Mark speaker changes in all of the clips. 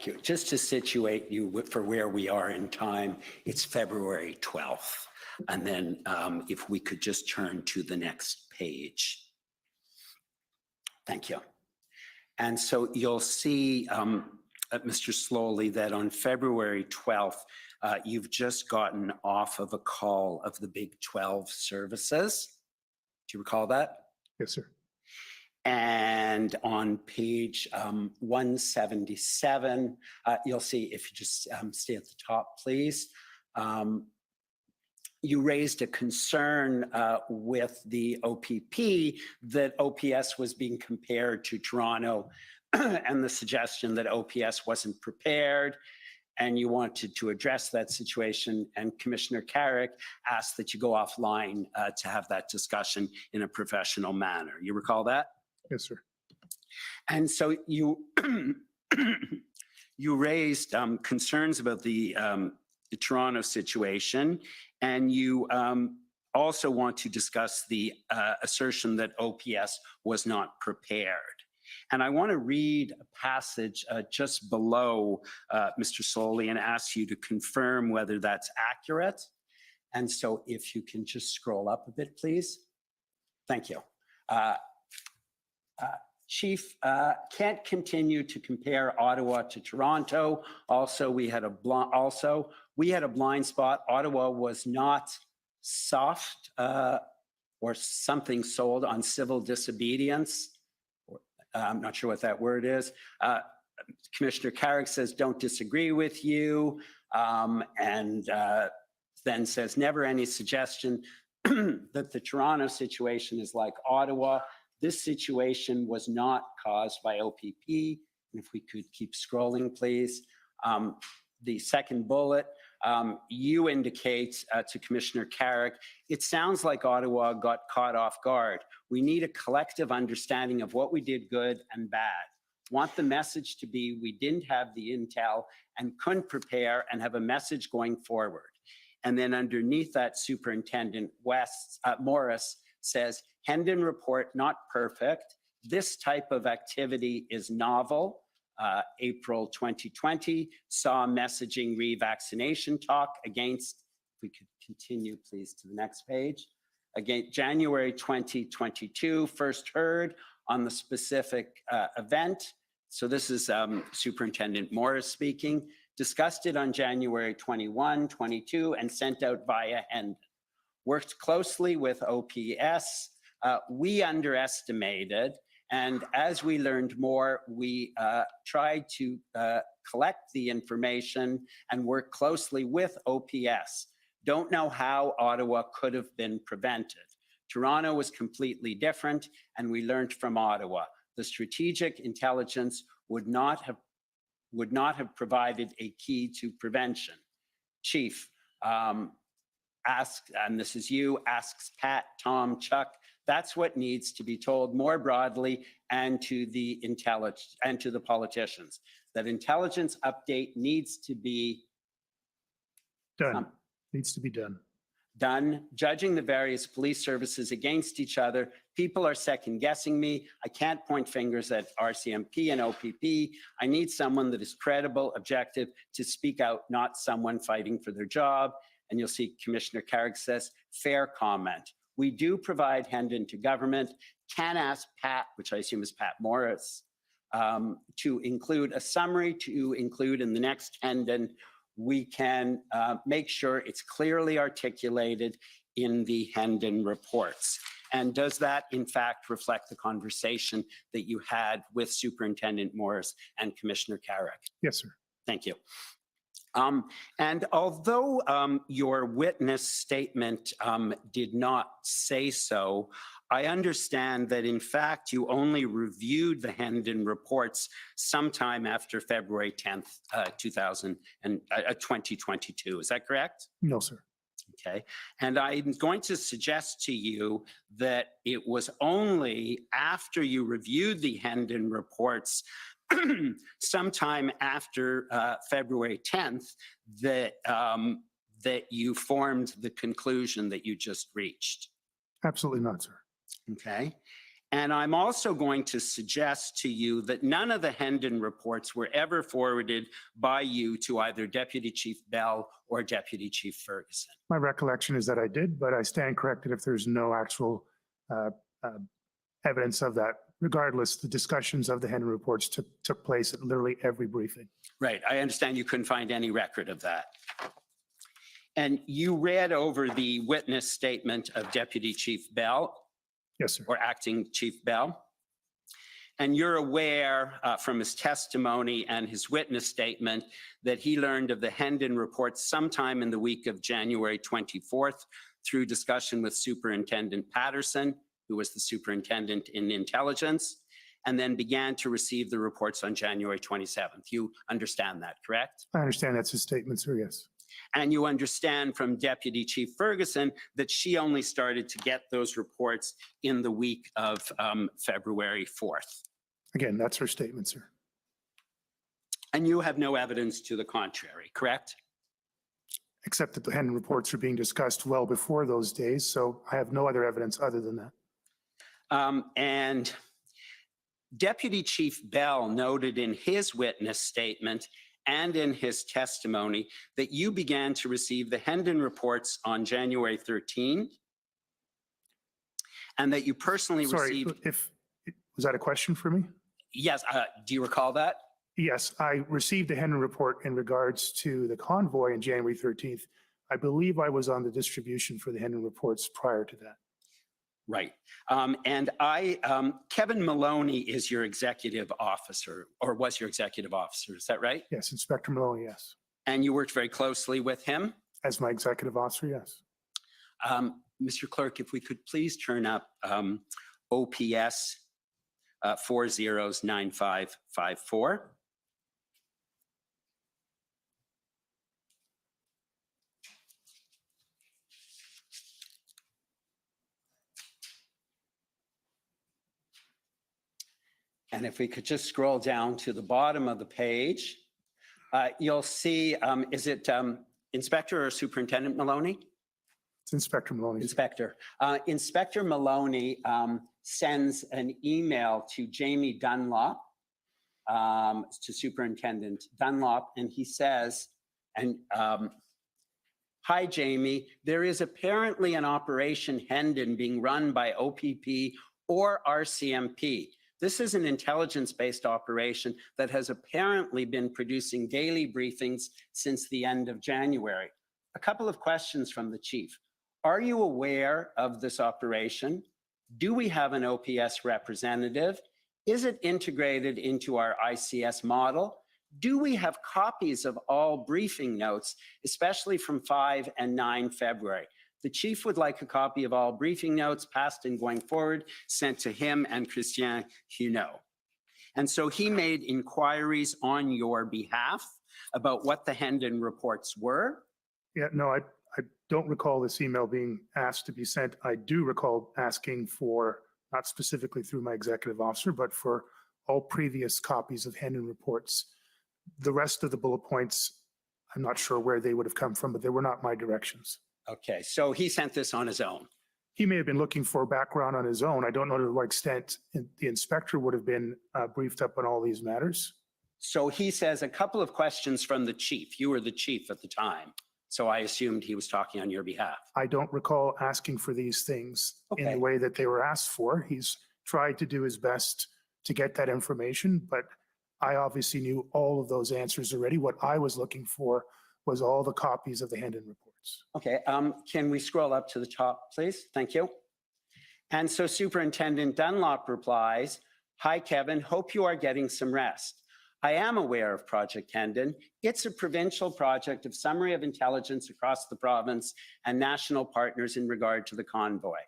Speaker 1: Thank you. Just to situate you for where we are in time, it's February 12th. And then if we could just turn to the next page. Thank you. And so you'll see, Mr. Sloly, that on February 12th, you've just gotten off of a call of the Big 12 services. Do you recall that?
Speaker 2: Yes, sir.
Speaker 1: And on page 177, you'll see, if you just stay at the top, please. You raised a concern with the OPP that OPS was being compared to Toronto and the suggestion that OPS wasn't prepared, and you wanted to address that situation, and Commissioner Carrick asked that you go offline to have that discussion in a professional manner. You recall that?
Speaker 2: Yes, sir.
Speaker 1: And so you you raised concerns about the Toronto situation, and you also want to discuss the assertion that OPS was not prepared. And I want to read a passage just below Mr. Sloly and ask you to confirm whether that's accurate. And so if you can just scroll up a bit, please. Thank you. Chief, can't continue to compare Ottawa to Toronto. Also, we had a blind spot. Ottawa was not soft or something sold on civil disobedience. I'm not sure what that word is. Commissioner Carrick says, don't disagree with you, and then says, never any suggestion that the Toronto situation is like Ottawa. This situation was not caused by OPP. And if we could keep scrolling, please. The second bullet, you indicate to Commissioner Carrick, it sounds like Ottawa got caught off guard. We need a collective understanding of what we did good and bad. Want the message to be we didn't have the intel and couldn't prepare and have a message going forward. And then underneath that, Superintendent Morris says, Hendon report not perfect. This type of activity is novel. April 2020 saw messaging revaccination talk against, if we could continue please to the next page. Again, January 2022, first heard on the specific event. So this is Superintendent Morris speaking. Discussed it on January 21, 22, and sent out via Hendon. Worked closely with OPS. We underestimated, and as we learned more, we tried to collect the information and work closely with OPS. Don't know how Ottawa could have been prevented. Toronto was completely different, and we learned from Ottawa. The strategic intelligence would not have provided a key to prevention. Chief, asks, and this is you, asks Pat, Tom, Chuck, that's what needs to be told more broadly and to the politicians. That intelligence update needs to be
Speaker 2: done. Needs to be done.
Speaker 1: Done. Judging the various police services against each other, people are second guessing me. I can't point fingers at RCMP and OPP. I need someone that is credible, objective, to speak out, not someone fighting for their job. And you'll see Commissioner Carrick says, fair comment. We do provide Hendon to government. Can ask Pat, which I assume is Pat Morris, to include a summary to include in the next Hendon. We can make sure it's clearly articulated in the Hendon reports. And does that, in fact, reflect the conversation that you had with Superintendent Morris and Commissioner Carrick?
Speaker 2: Yes, sir.
Speaker 1: Thank you. And although your witness statement did not say so, I understand that in fact you only reviewed the Hendon reports sometime after February 10th, 2022. Is that correct?
Speaker 2: No, sir.
Speaker 1: Okay. And I'm going to suggest to you that it was only after you reviewed the Hendon reports sometime after February 10th that that you formed the conclusion that you just reached.
Speaker 2: Absolutely not, sir.
Speaker 1: Okay. And I'm also going to suggest to you that none of the Hendon reports were ever forwarded by you to either Deputy Chief Bell or Deputy Chief Ferguson.
Speaker 2: My recollection is that I did, but I stand corrected if there's no actual evidence of that. Regardless, the discussions of the Hendon reports took place at literally every briefing.
Speaker 1: Right. I understand you couldn't find any record of that. And you read over the witness statement of Deputy Chief Bell.
Speaker 2: Yes, sir.
Speaker 1: Or Acting Chief Bell. And you're aware from his testimony and his witness statement that he learned of the Hendon report sometime in the week of January 24th through discussion with Superintendent Patterson, who was the superintendent in intelligence, and then began to receive the reports on January 27th. You understand that, correct?
Speaker 2: I understand that's his statement, sir, yes.
Speaker 1: And you understand from Deputy Chief Ferguson that she only started to get those reports in the week of February 4th.
Speaker 2: Again, that's her statement, sir.
Speaker 1: And you have no evidence to the contrary, correct?
Speaker 2: Except that the Hendon reports are being discussed well before those days, so I have no other evidence other than that.
Speaker 1: And Deputy Chief Bell noted in his witness statement and in his testimony that you began to receive the Hendon reports on January 13, and that you personally
Speaker 2: Sorry,
Speaker 1: received...
Speaker 2: was that a question for me?
Speaker 1: Yes, do you recall that?
Speaker 2: Yes, I received a Hendon report in regards to the convoy on January 13th. I believe I was on the distribution for the Hendon reports prior to that.
Speaker 1: Right. And Kevin Maloney is your executive officer, or was your executive officer, is that right?
Speaker 2: Yes, Inspector Maloney, yes.
Speaker 1: And you worked very closely with him?
Speaker 2: As my executive officer, yes.
Speaker 1: Mr. Clerk, if we could please turn up OPS 409554. And if we could just scroll down to the bottom of the page, you'll see, is it Inspector or Superintendent Maloney?
Speaker 2: It's Inspector Maloney.
Speaker 1: Inspector. Inspector Maloney sends an email to Jamie Dunlop, to Superintendent Dunlop, and he says, hi, Jamie, there is apparently an Operation Hendon being run by OPP or RCMP. This is an intelligence-based operation that has apparently been producing daily briefings since the end of January. A couple of questions from the chief. Are you aware of this operation? Do we have an OPS representative? Is it integrated into our ICS model? Do we have copies of all briefing notes, especially from 5 and 9 February? The chief would like a copy of all briefing notes, past and going forward, sent to him and Christian Huneau. And so he made inquiries on your behalf about what the Hendon reports were.
Speaker 2: Yeah, no, I don't recall this email being asked to be sent. I do recall asking for, not specifically through my executive officer, but for all previous copies of Hendon reports. The rest of the bullet points, I'm not sure where they would have come from, but they were not my directions.
Speaker 1: Okay, so he sent this on his own.
Speaker 2: He may have been looking for background on his own. I don't know to what extent the inspector would have been briefed up on all these matters.
Speaker 1: So he says a couple of questions from the chief. You were the chief at the time, so I assumed he was talking on your behalf.
Speaker 2: I don't recall asking for these things in the way that they were asked for. He's tried to do his best to get that information, but I obviously knew all of those answers already. What I was looking for was all the copies of the Hendon reports.
Speaker 1: Okay, can we scroll up to the top, please? Thank you. And so Superintendent Dunlop replies, hi, Kevin, hope you are getting some rest. I am aware of Project Hendon. It's a provincial project of summary of intelligence across the province and national partners in regard to the convoy.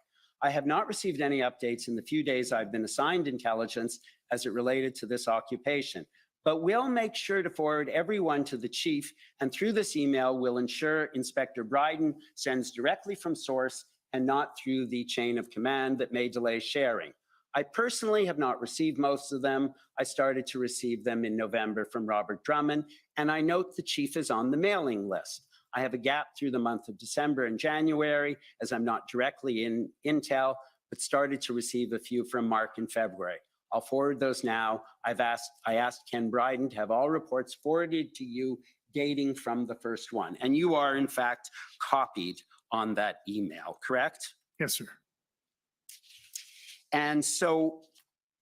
Speaker 1: I have not received any updates in the few days I've been assigned intelligence as it related to this occupation. But we'll make sure to forward everyone to the chief, and through this email, we'll ensure Inspector Bryden sends directly from source and not through the chain of command that may delay sharing. I personally have not received most of them. I started to receive them in November from Robert Drummond, and I note the chief is on the mailing list. I have a gap through the month of December and January, as I'm not directly in Intel, but started to receive a few from Mark in February. I'll forward those now. I asked Ken Bryden to have all reports forwarded to you dating from the first one. And you are, in fact, copied on that email, correct?
Speaker 2: Yes, sir.
Speaker 1: And so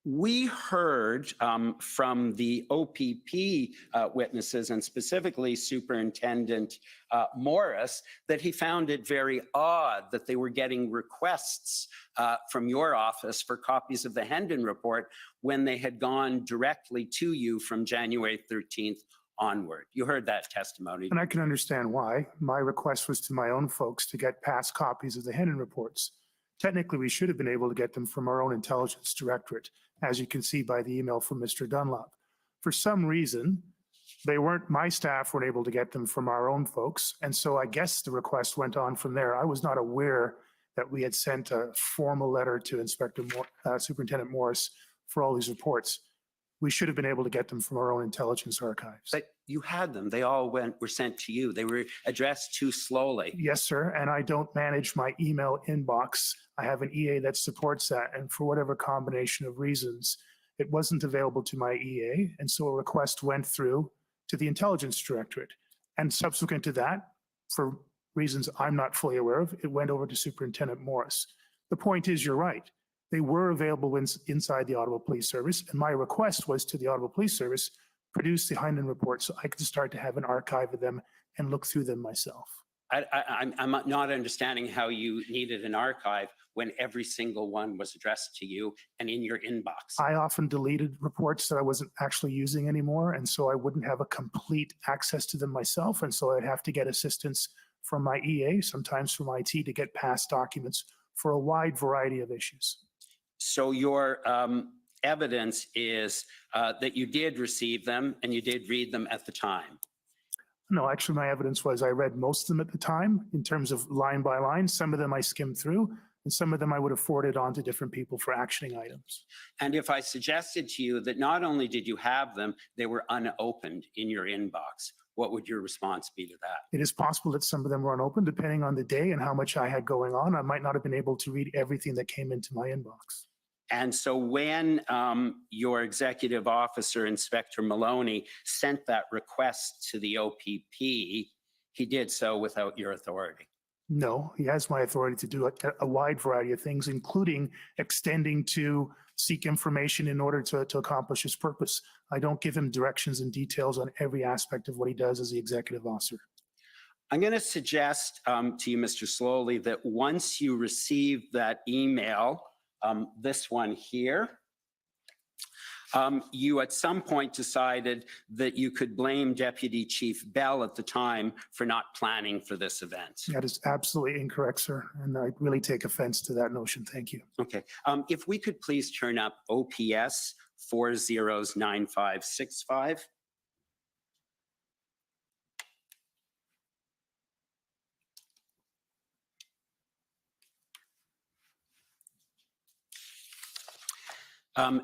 Speaker 1: we heard from the OPP witnesses, and specifically Superintendent Morris, that he found it very odd that they were getting requests from your office for copies of the Hendon report when they had gone directly to you from January 13th onward. You heard that testimony.
Speaker 2: And I can understand why. My request was to my own folks to get past copies of the Hendon reports. Technically, we should have been able to get them from our own intelligence directorate, as you can see by the email from Mr. Dunlop. For some reason, my staff weren't able to get them from our own folks. And so I guess the request went on from there. I was not aware that we had sent a formal letter to Superintendent Morris for all these reports. We should have been able to get them from our own intelligence archives.
Speaker 1: But you had them. They all were sent to you. They were addressed to Sloly.
Speaker 2: Yes, sir. And I don't manage my email inbox. I have an EA that supports that. And for whatever combination of reasons, it wasn't available to my EA. And so a request went through to the intelligence directorate. And subsequent to that, for reasons I'm not fully aware of, it went over to Superintendent Morris. The point is, you're right. They were available inside the Ottawa Police Service, and my request was to the Ottawa Police Service, produce the Hendon report so I could start to have an archive of them and look through them myself.
Speaker 1: I'm not understanding how you needed an archive when every single one was addressed to you and in your inbox.
Speaker 2: I often deleted reports that I wasn't actually using anymore, and so I wouldn't have a complete access to them myself, and so I'd have to get assistance from my EA, sometimes from IT, to get past documents for a wide variety of issues.
Speaker 1: So your evidence is that you did receive them and you did read them at the time.
Speaker 2: No, actually, my evidence was I read most of them at the time in terms of line by line. Some of them I skimmed through, and some of them I would have forwarded on to different people for actioning items.
Speaker 1: And if I suggested to you that not only did you have them, they were unopened in your inbox, what would your response be to that?
Speaker 2: It is possible that some of them were unopened, depending on the day and how much I had going on. I might not have been able to read everything that came into my inbox.
Speaker 1: And so when your executive officer, Inspector Maloney, sent that request to the OPP, he did so without your authority.
Speaker 2: No, he has my authority to do a wide variety of things, including extending to seek information in order to accomplish his purpose. I don't give him directions and details on every aspect of what he does as the executive officer.
Speaker 1: I'm going to suggest to you, Mr. Sloly, that once you receive that email, this one here, you at some point decided that you could blame Deputy Chief Bell at the time for not planning for this event.
Speaker 2: That is absolutely incorrect, sir. And I really take offense to that notion. Thank you.
Speaker 1: Okay. If we could please turn up OPS 409565.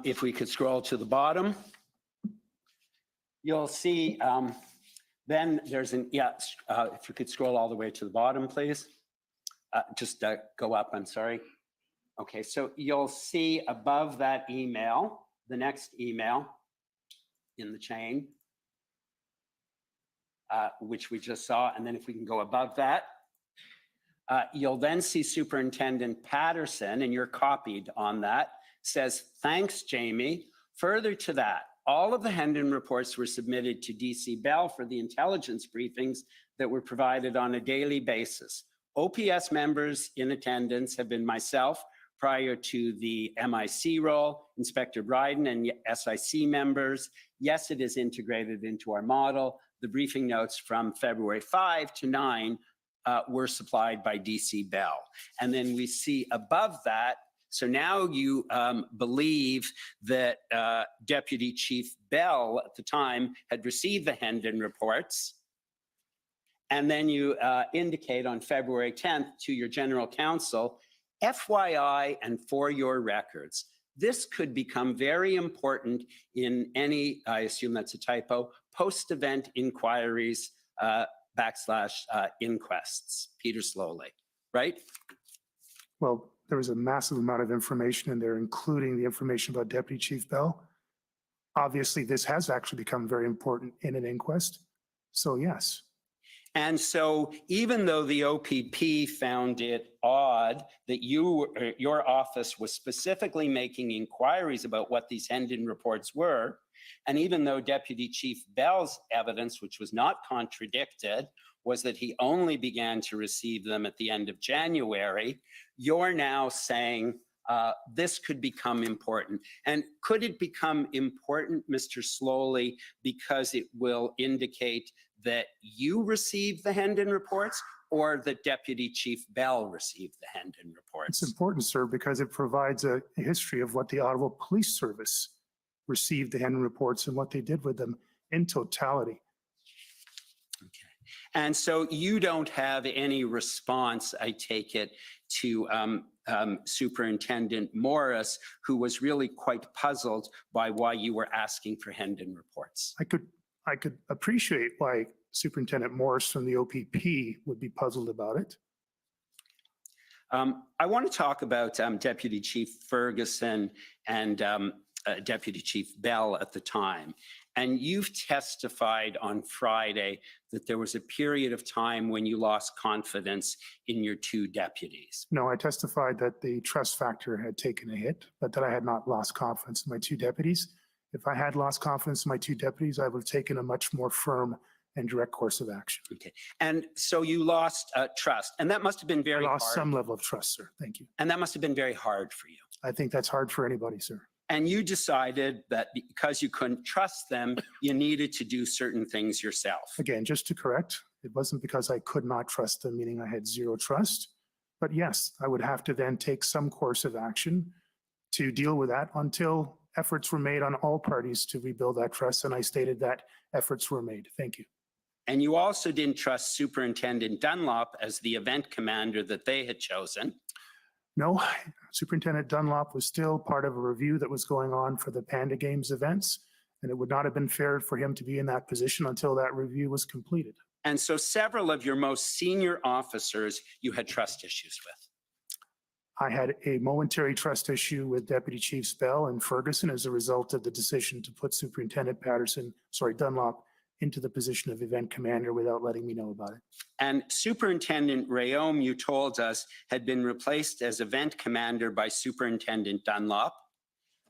Speaker 1: If we could scroll to the bottom, you'll see then there's if you could scroll all the way to the bottom, please. Just go up, I'm sorry. Okay, so you'll see above that email, the next email in the chain, which we just saw. And then if we can go above that, you'll then see Superintendent Patterson, and you're copied on that. Says, thanks, Jamie. Further to that, all of the Hendon reports were submitted to DC Bell for the intelligence briefings that were provided on a daily basis. OPS members in attendance have been myself prior to the MIC role, Inspector Bryden, and SIC members. Yes, it is integrated into our model. The briefing notes from February 5 to 9 were supplied by DC Bell. And then we see above that, so now you believe that Deputy Chief Bell at the time had received the Hendon reports. And then you indicate on February 10th to your general counsel, FYI and for your records, this could become very important in any, I assume that's a typo, post-event inquiries / inquests. Peter Sloly, right?
Speaker 2: Well, there was a massive amount of information in there, including the information about Deputy Chief Bell. Obviously, this has actually become very important in an inquest. So yes.
Speaker 1: And so even though the OPP found it odd that your office was specifically making inquiries about what these Hendon reports were, and even though Deputy Chief Bell's evidence, which was not contradicted, was that he only began to receive them at the end of January, you're now saying this could become important. And could it become important, Mr. Sloly, because it will indicate that you received the Hendon reports or that Deputy Chief Bell received the Hendon reports?
Speaker 2: It's important, sir, because it provides a history of what the Ottawa Police Service received the Hendon reports and what they did with them in totality.
Speaker 1: Okay. And so you don't have any response, I take it, to Superintendent Morris, who was really quite puzzled by why you were asking for Hendon reports.
Speaker 2: I could appreciate why Superintendent Morris from the OPP would be puzzled about it.
Speaker 1: I want to talk about Deputy Chief Ferguson and Deputy Chief Bell at the time. And you've testified on Friday that there was a period of time when you lost confidence in your two deputies.
Speaker 2: No, I testified that the trust factor had taken a hit, but that I had not lost confidence in my two deputies. If I had lost confidence in my two deputies, I would have taken a much more firm and direct course of action.
Speaker 1: Okay. And so you lost trust, and that must have been very hard.
Speaker 2: I lost some level of trust, sir. Thank you.
Speaker 1: And that must have been very hard for you.
Speaker 2: I think that's hard for anybody, sir.
Speaker 1: And you decided that because you couldn't trust them, you needed to do certain things yourself.
Speaker 2: Again, just to correct, it wasn't because I could not trust them, meaning I had zero trust. But yes, I would have to then take some course of action to deal with that until efforts were made on all parties to rebuild that trust. And I stated that efforts were made. Thank you.
Speaker 1: And you also didn't trust Superintendent Dunlop as the event commander that they had chosen.
Speaker 2: No, Superintendent Dunlop was still part of a review that was going on for the Panda Games events, and it would not have been fair for him to be in that position until that review was completed.
Speaker 1: And so several of your most senior officers you had trust issues with.
Speaker 2: I had a momentary trust issue with Deputy Chiefs Bell and Ferguson as a result of the decision to put Superintendent Dunlop into the position of event commander without letting me know about it.
Speaker 1: And Superintendent Rayom, you told us, had been replaced as event commander by Superintendent Dunlop.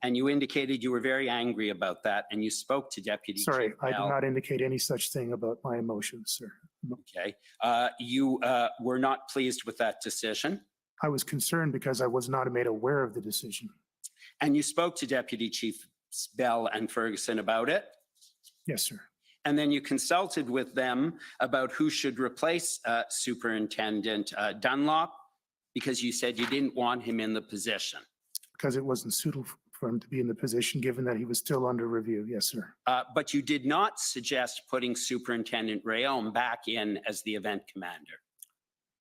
Speaker 1: And you indicated you were very angry about that, and you spoke to Deputy
Speaker 2: Sorry,
Speaker 1: Chief Bell.
Speaker 2: I did not indicate any such thing about my emotions, sir. No.
Speaker 1: Okay. You were not pleased with that decision.
Speaker 2: I was concerned because I was not made aware of the decision.
Speaker 1: And you spoke to Deputy Chief Bell and Ferguson about it.
Speaker 2: Yes, sir.
Speaker 1: And then you consulted with them about who should replace Superintendent Dunlop, because you said you didn't want him in the position.
Speaker 2: Because it wasn't suitable for him to be in the position, given that he was still under review. Yes, sir.
Speaker 1: But you did not suggest putting Superintendent Rayom back in as the event commander.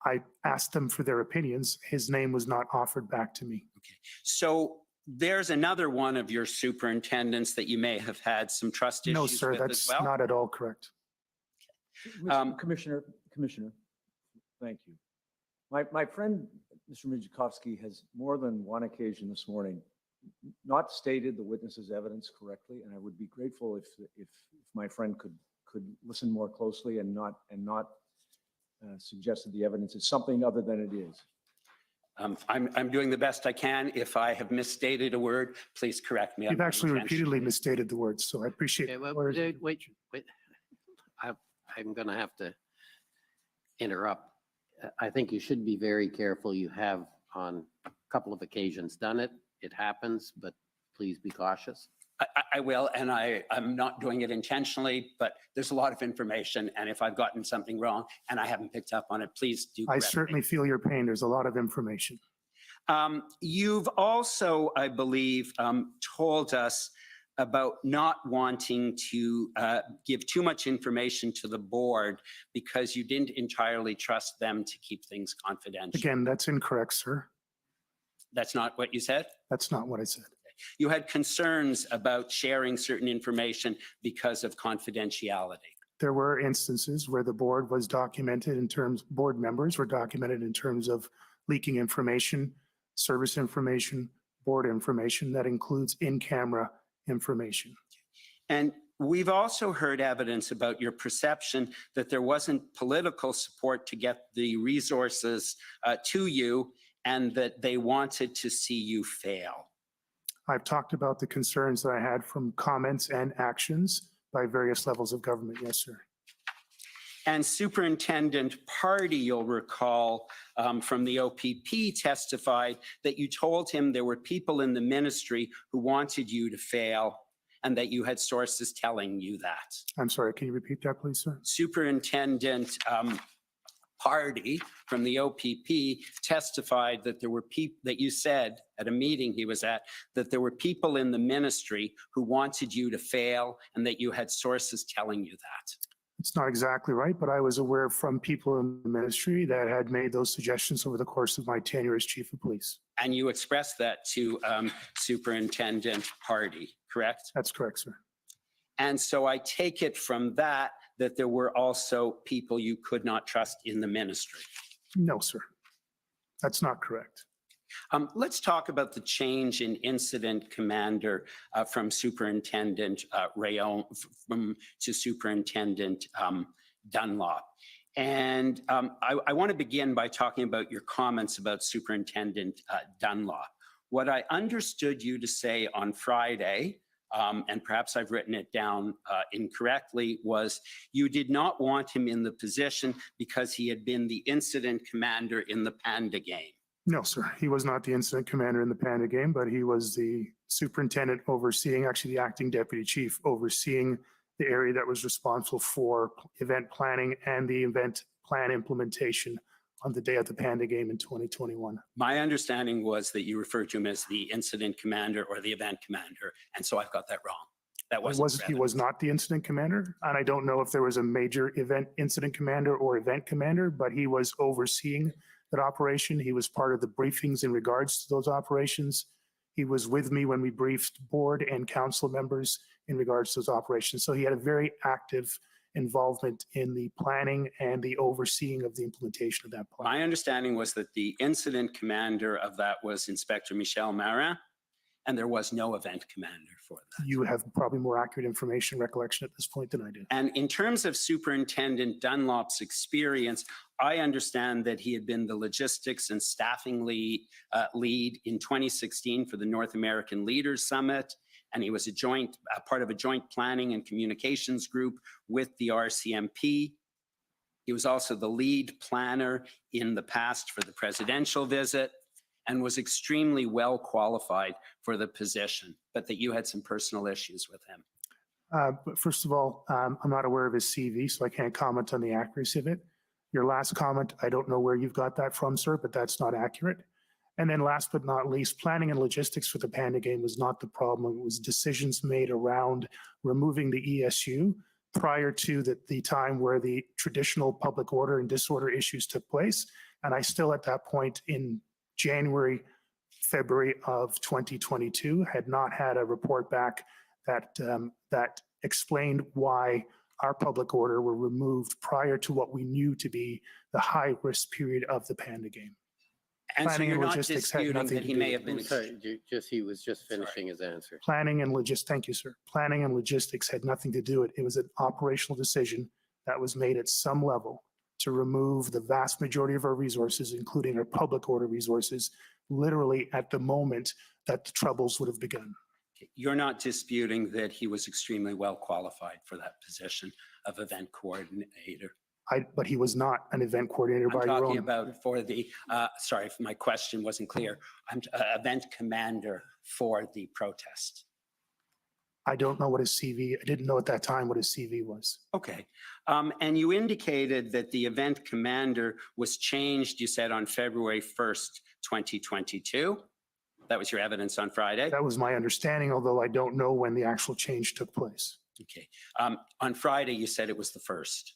Speaker 2: I asked them for their opinions. His name was not offered back to me.
Speaker 1: Okay. So there's another one of your superintendents that you may have had some trust issues
Speaker 2: No, sir,
Speaker 1: with
Speaker 2: that's
Speaker 1: as well?
Speaker 2: not at all correct.
Speaker 3: Commissioner, thank you. My friend, Mr. Mijakowski, has more than one occasion this morning not stated the witness's evidence correctly, and I would be grateful if my friend could listen more closely and not suggest that the evidence is something other than it is.
Speaker 1: I'm doing the best I can. If I have misstated a word, please correct me.
Speaker 2: You've actually repeatedly misstated the words, so I appreciate
Speaker 4: Okay, well,
Speaker 2: it.
Speaker 4: wait. I'm going to have to interrupt. I think you should be very careful. You have on a couple of occasions done it. It happens, but please be cautious.
Speaker 1: I will, and I'm not doing it intentionally, but there's a lot of information, and if I've gotten something wrong and I haven't picked up on it, please do correct
Speaker 2: I certainly feel your pain. There's a lot of information.
Speaker 1: You've also, I believe, told us about not wanting to give too much information to the board because you didn't entirely trust them to keep things confidential.
Speaker 2: Again, that's incorrect, sir.
Speaker 1: That's not what you said?
Speaker 2: That's not what I said.
Speaker 1: You had concerns about sharing certain information because of confidentiality.
Speaker 2: There were instances where the board was documented board members were documented in terms of leaking information service information, board information that includes in-camera information.
Speaker 1: And we've also heard evidence about your perception that there wasn't political support to get the resources to you and that they wanted to see you fail.
Speaker 2: I've talked about the concerns that I had from comments and actions by various levels of government. Yes, sir.
Speaker 1: And Superintendent Party, you'll recall from the OPP, testified that you told him there were people in the ministry who wanted you to fail and that you had sources telling you that.
Speaker 2: I'm sorry, can you repeat that, please, sir?
Speaker 1: Superintendent Party from the OPP testified that there were people that you said at a meeting he was at that there were people in the ministry who wanted you to fail and that you had sources telling you that.
Speaker 2: It's not exactly right, but I was aware from people in the ministry that had made those suggestions over the course of my tenure as chief of police.
Speaker 1: And you expressed that to Superintendent Party, correct?
Speaker 2: That's correct, sir.
Speaker 1: And so I take it from that that there were also people you could not trust in the ministry.
Speaker 2: No, sir. That's not correct.
Speaker 1: Let's talk about the change in incident commander from Superintendent Rayon to Superintendent Dunlop. And I want to begin by talking about your comments about Superintendent Dunlop. What I understood you to say on Friday, and perhaps I've written it down incorrectly, was you did not want him in the position because he had been the incident commander in the Panda game.
Speaker 2: No, sir. He was not the incident commander in the Panda game, but he was the superintendent overseeing, actually the acting deputy chief overseeing the area that was responsible for event planning and the event plan implementation on the day of the Panda game in 2021.
Speaker 1: My understanding was that you referred to him as the incident commander or the event commander, and so I've got that wrong. That wasn't
Speaker 2: He was not the incident commander, and I don't know if there was a major event incident commander or event commander, but he was overseeing that operation. He was part of the briefings in regards to those operations. He was with me when we briefed board and council members in regards to those operations. So he had a very active involvement in the planning and the overseeing of the implementation of that plan.
Speaker 1: My understanding was that the incident commander of that was Inspector Michel Marin, and there was no event commander for that.
Speaker 2: You have probably more accurate information recollection at this point than I do.
Speaker 1: And in terms of Superintendent Dunlop's experience, I understand that he had been the logistics and staffing lead in 2016 for the North American Leaders Summit, and he was part of a joint planning and communications group with the RCMP. He was also the lead planner in the past for the presidential visit and was extremely well qualified for the position, but that you had some personal issues with him.
Speaker 2: But first of all, I'm not aware of his CV, so I can't comment on the accuracy of it. Your last comment, I don't know where you've got that from, sir, but that's not accurate. And then last but not least, planning and logistics for the Panda game was not the problem. It was decisions made around removing the ESU prior to the time where the traditional public order and disorder issues took place. And I still at that point in January, February of 2022 had not had a report back that explained why our public order were removed prior to what we knew to be the high risk period of the Panda game.
Speaker 1: And so
Speaker 2: Planning
Speaker 1: you're
Speaker 2: and
Speaker 1: not
Speaker 2: logistics had
Speaker 1: disputing
Speaker 2: nothing
Speaker 1: that
Speaker 2: to
Speaker 1: he
Speaker 2: do
Speaker 1: may
Speaker 2: with
Speaker 1: have been.
Speaker 2: it.
Speaker 4: Sorry, he was just finishing his answer.
Speaker 2: Planning and logistics, thank you, sir. Planning and logistics had nothing to do with it. It was an operational decision that was made at some level to remove the vast majority of our resources, including our public order resources, literally at the moment that the troubles would have begun.
Speaker 1: You're not disputing that he was extremely well qualified for that position of event coordinator.
Speaker 2: But he was not an event coordinator by
Speaker 1: I'm
Speaker 2: your
Speaker 1: talking
Speaker 2: own.
Speaker 1: about for the, sorry if my question wasn't clear, I'm event commander for the protest.
Speaker 2: I don't know what his CV, I didn't know at that time what his CV was.
Speaker 1: Okay. And you indicated that the event commander was changed, you said, on February 1st, 2022. That was your evidence on Friday?
Speaker 2: That was my understanding, although I don't know when the actual change took place.
Speaker 1: Okay. On Friday, you said it was the 1st.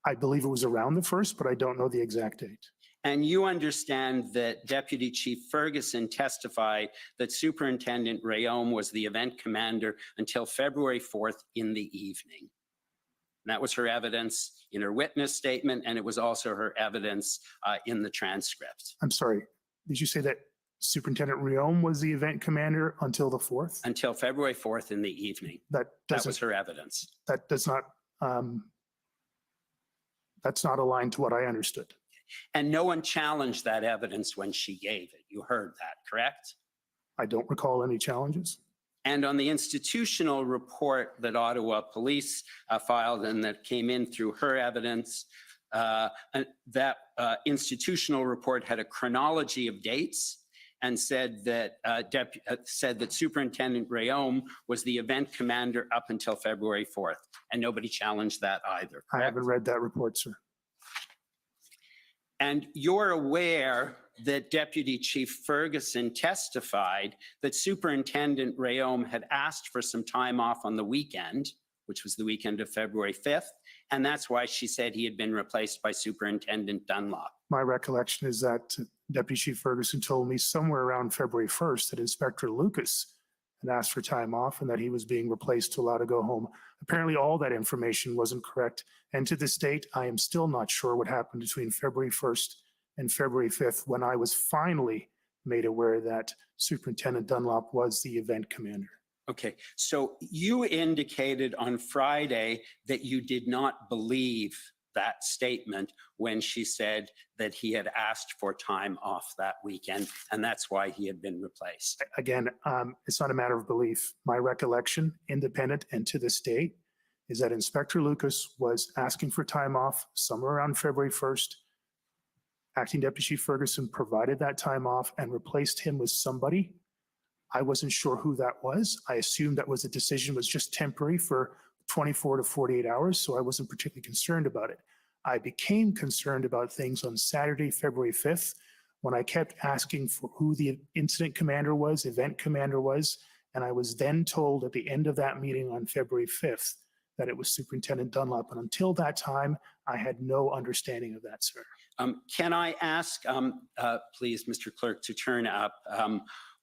Speaker 2: I believe it was around the 1st, but I don't know the exact date.
Speaker 1: And you understand that Deputy Chief Ferguson testified that Superintendent Rayom was the event commander until February 4th in the evening. And that was her evidence in her witness statement, and it was also her evidence in the transcript.
Speaker 2: I'm sorry, did you say that Superintendent Riom was the event commander until the 4th.
Speaker 1: until February 4th in the evening.
Speaker 2: That
Speaker 1: That was
Speaker 2: doesn't,
Speaker 1: her evidence.
Speaker 2: that does not, that's not aligned to what I understood.
Speaker 1: And no one challenged that evidence when she gave it. You heard that, correct?
Speaker 2: I don't recall any challenges.
Speaker 1: And on the institutional report that Ottawa Police filed and that came in through her evidence, and that institutional report had a chronology of dates and said that Superintendent Rayom was the event commander up until February 4th, and nobody challenged that either.
Speaker 2: I
Speaker 1: Correct?
Speaker 2: haven't read that report, sir.
Speaker 1: And you're aware that Deputy Chief Ferguson testified that Superintendent Rayom had asked for some time off on the weekend, which was the weekend of February 5th, and that's why she said he had been replaced by Superintendent Dunlop.
Speaker 2: My recollection is that Deputy Chief Ferguson told me somewhere around February 1st that Inspector Lucas had asked for time off and that he was being replaced to allow to go home. Apparently, all that information wasn't correct. And to this date, I am still not sure what happened between February 1st and February 5th when I was finally made aware that Superintendent Dunlop was the event commander.
Speaker 1: Okay, so you indicated on Friday that you did not believe that statement when she said that he had asked for time off that weekend, and that's why he had been replaced.
Speaker 2: Again, it's not a matter of belief. My recollection, independent and to this date, is that Inspector Lucas was asking for time off somewhere around February 1st. Acting Deputy Chief Ferguson provided that time off and replaced him with somebody. I wasn't sure who that was. I assumed that was the decision was just temporary for 24 to 48 hours, so I wasn't particularly concerned about it. I became concerned about things on Saturday, February 5th, when I kept asking for who the incident commander was, event commander was, and I was then told at the end of that meeting on February 5th that it was Superintendent Dunlop. And until that time, I had no understanding of that, sir.
Speaker 1: Can I ask, please, Mr. Clerk, to turn up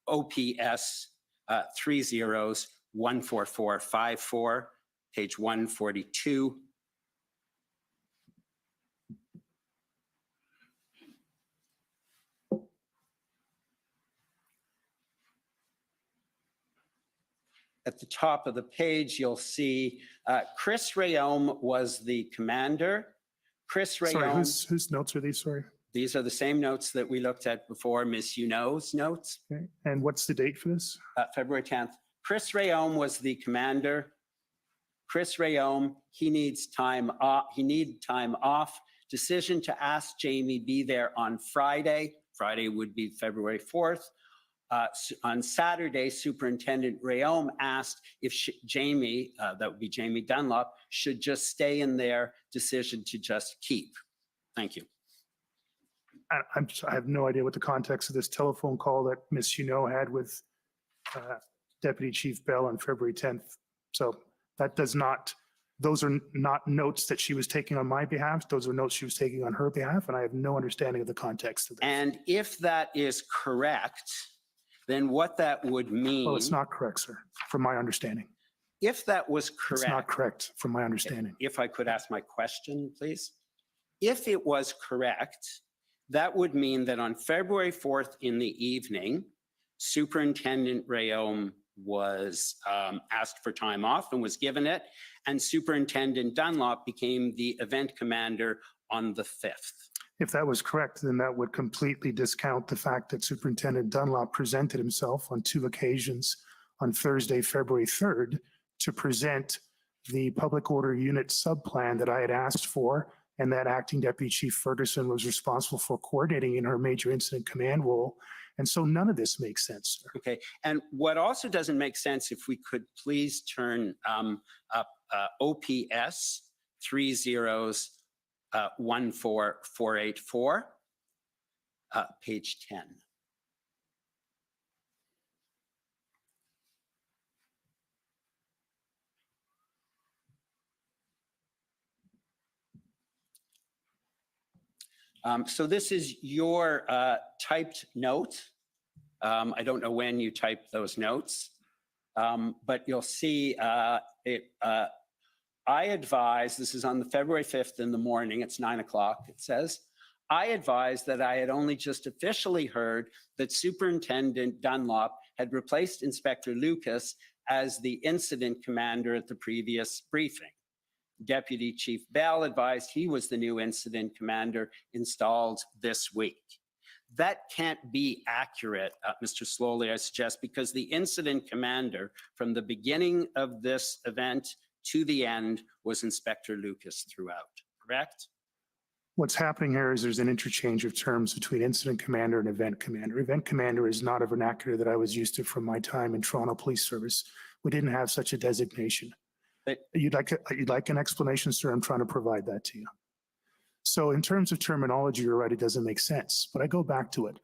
Speaker 1: OPS 30-14454, page 142. At the top of the page, you'll see Chris Rayom was the commander. Chris
Speaker 2: Sorry,
Speaker 1: Rayom,
Speaker 2: whose notes are these? Sorry.
Speaker 1: these are the same notes that we looked at before, Ms. Yuno's notes.
Speaker 2: Okay. And what's the date for this?
Speaker 1: February 10th. Chris Rayom was the commander. Chris Rayom, he needs time off. He needed time off. Decision to ask Jamie be there on Friday. Friday would be February 4th. On Saturday, Superintendent Rayom asked if Jamie, that would be Jamie Dunlop, should just stay in there. Decision to just keep. Thank you.
Speaker 2: I have no idea what the context of this telephone call that Ms. Yuno had with Deputy Chief Bell on February 10th. So that does not, those are not notes that she was taking on my behalf. Those are notes she was taking on her behalf, and I have no understanding of the context of this.
Speaker 1: And if that is correct, then what that would mean.
Speaker 2: Well, it's not correct, sir, from my understanding.
Speaker 1: If that was
Speaker 2: It's not
Speaker 1: correct,
Speaker 2: correct from my understanding.
Speaker 1: if I could ask my question, please. If it was correct, that would mean that on February 4th in the evening, Superintendent Rayom was asked for time off and was given it, and Superintendent Dunlop became the event commander on the 5th.
Speaker 2: If that was correct, then that would completely discount the fact that Superintendent Dunlop presented himself on 2 occasions on Thursday, February 3rd, to present the public order unit subplan that I had asked for, and that Acting Deputy Chief Ferguson was responsible for coordinating in her major incident command role. And so none of this makes sense, sir.
Speaker 1: Okay, and what also doesn't make sense, if we could please turn up OPS 30-14484, page 10. So this is your typed note. I don't know when you typed those notes, but you'll see I advise, this is on the February 5th in the morning, it's 9 o'clock, it says, I advised that I had only just officially heard that Superintendent Dunlop had replaced Inspector Lucas as the incident commander at the previous briefing. Deputy Chief Bell advised he was the new incident commander installed this week. That can't be accurate, Mr. Sloly, I suggest, because the incident commander from the beginning of this event to the end was Inspector Lucas throughout, correct?
Speaker 2: What's happening here is there's an interchange of terms between incident commander and event commander. Event commander is not a vernacular that I was used to from my time in Toronto Police Service. We didn't have such a designation.
Speaker 1: But
Speaker 2: You'd like an explanation, sir? I'm trying to provide that to you. So in terms of terminology, you're right, it doesn't make sense, but I go back to it.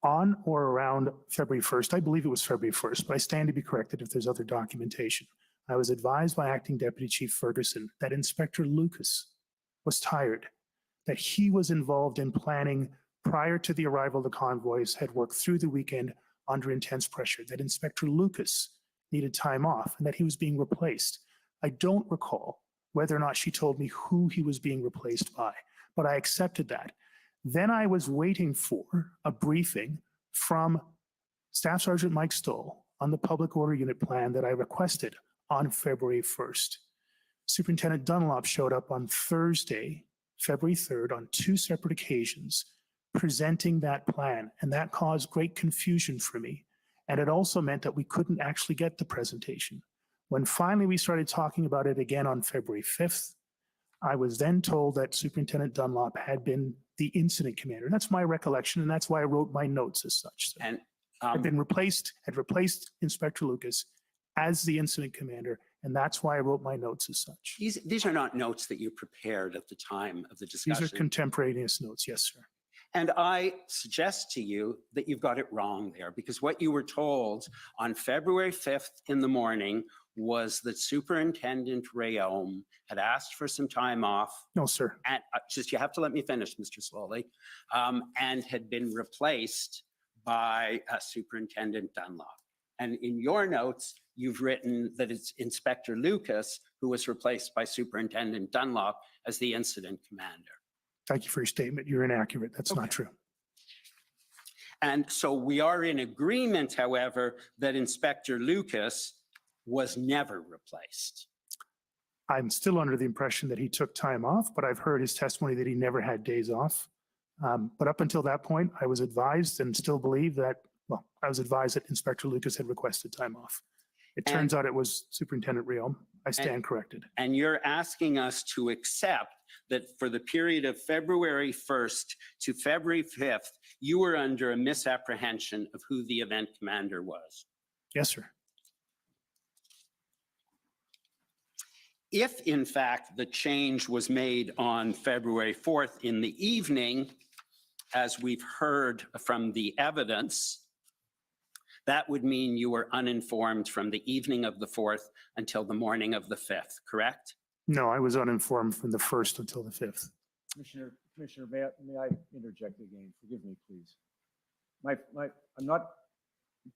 Speaker 2: On or around February 1st, I believe it was February 1st, but I stand to be corrected if there's other documentation. I was advised by Acting Deputy Chief Ferguson that Inspector Lucas was tired, that he was involved in planning prior to the arrival of the convoys, had worked through the weekend under intense pressure, that Inspector Lucas needed time off and that he was being replaced. I don't recall whether or not she told me who he was being replaced by, but I accepted that. Then I was waiting for a briefing from Staff Sergeant Mike Stoll on the public order unit plan that I requested on February 1st. Superintendent Dunlop showed up on Thursday, February 3rd, on 2 separate occasions, presenting that plan, and that caused great confusion for me. And it also meant that we couldn't actually get the presentation. When finally we started talking about it again on February 5th, I was then told that Superintendent Dunlop had been the incident commander. And that's my recollection, and that's why I wrote my notes as such. So
Speaker 1: and
Speaker 2: had replaced Inspector Lucas as the incident commander, and that's why I wrote my notes as such.
Speaker 1: these are not notes that you prepared at the time of the
Speaker 2: These
Speaker 1: discussion.
Speaker 2: are contemporaneous notes, yes, sir.
Speaker 1: And I suggest to you that you've got it wrong there, because what you were told on February 5th in the morning was that Superintendent Rayom had asked for some time off.
Speaker 2: No, sir.
Speaker 1: And just, you have to let me finish, Mr. Sloly, and had been replaced by Superintendent Dunlop. And in your notes, you've written that it's Inspector Lucas who was replaced by Superintendent Dunlop as the incident commander.
Speaker 2: Thank you for your statement. You're inaccurate. That's not true.
Speaker 1: And so we are in agreement, however, that Inspector Lucas was never replaced.
Speaker 2: I'm still under the impression that he took time off, but I've heard his testimony that he never had days off. But up until that point, I was advised and still believe that, well, I was advised that Inspector Lucas had requested time off. It turns out it was Superintendent Rayom. I stand corrected.
Speaker 1: And you're asking us to accept that for the period of February 1st to February 5th, you were under a misapprehension of who the event commander was.
Speaker 2: Yes, sir.
Speaker 1: If in fact the change was made on February 4th in the evening, as we've heard from the evidence, that would mean you were uninformed from the evening of the 4th until the morning of the 5th, correct?
Speaker 2: No, I was uninformed from the 1st until the 5th.
Speaker 3: Commissioner, may I interject again? Forgive me, please. I'm not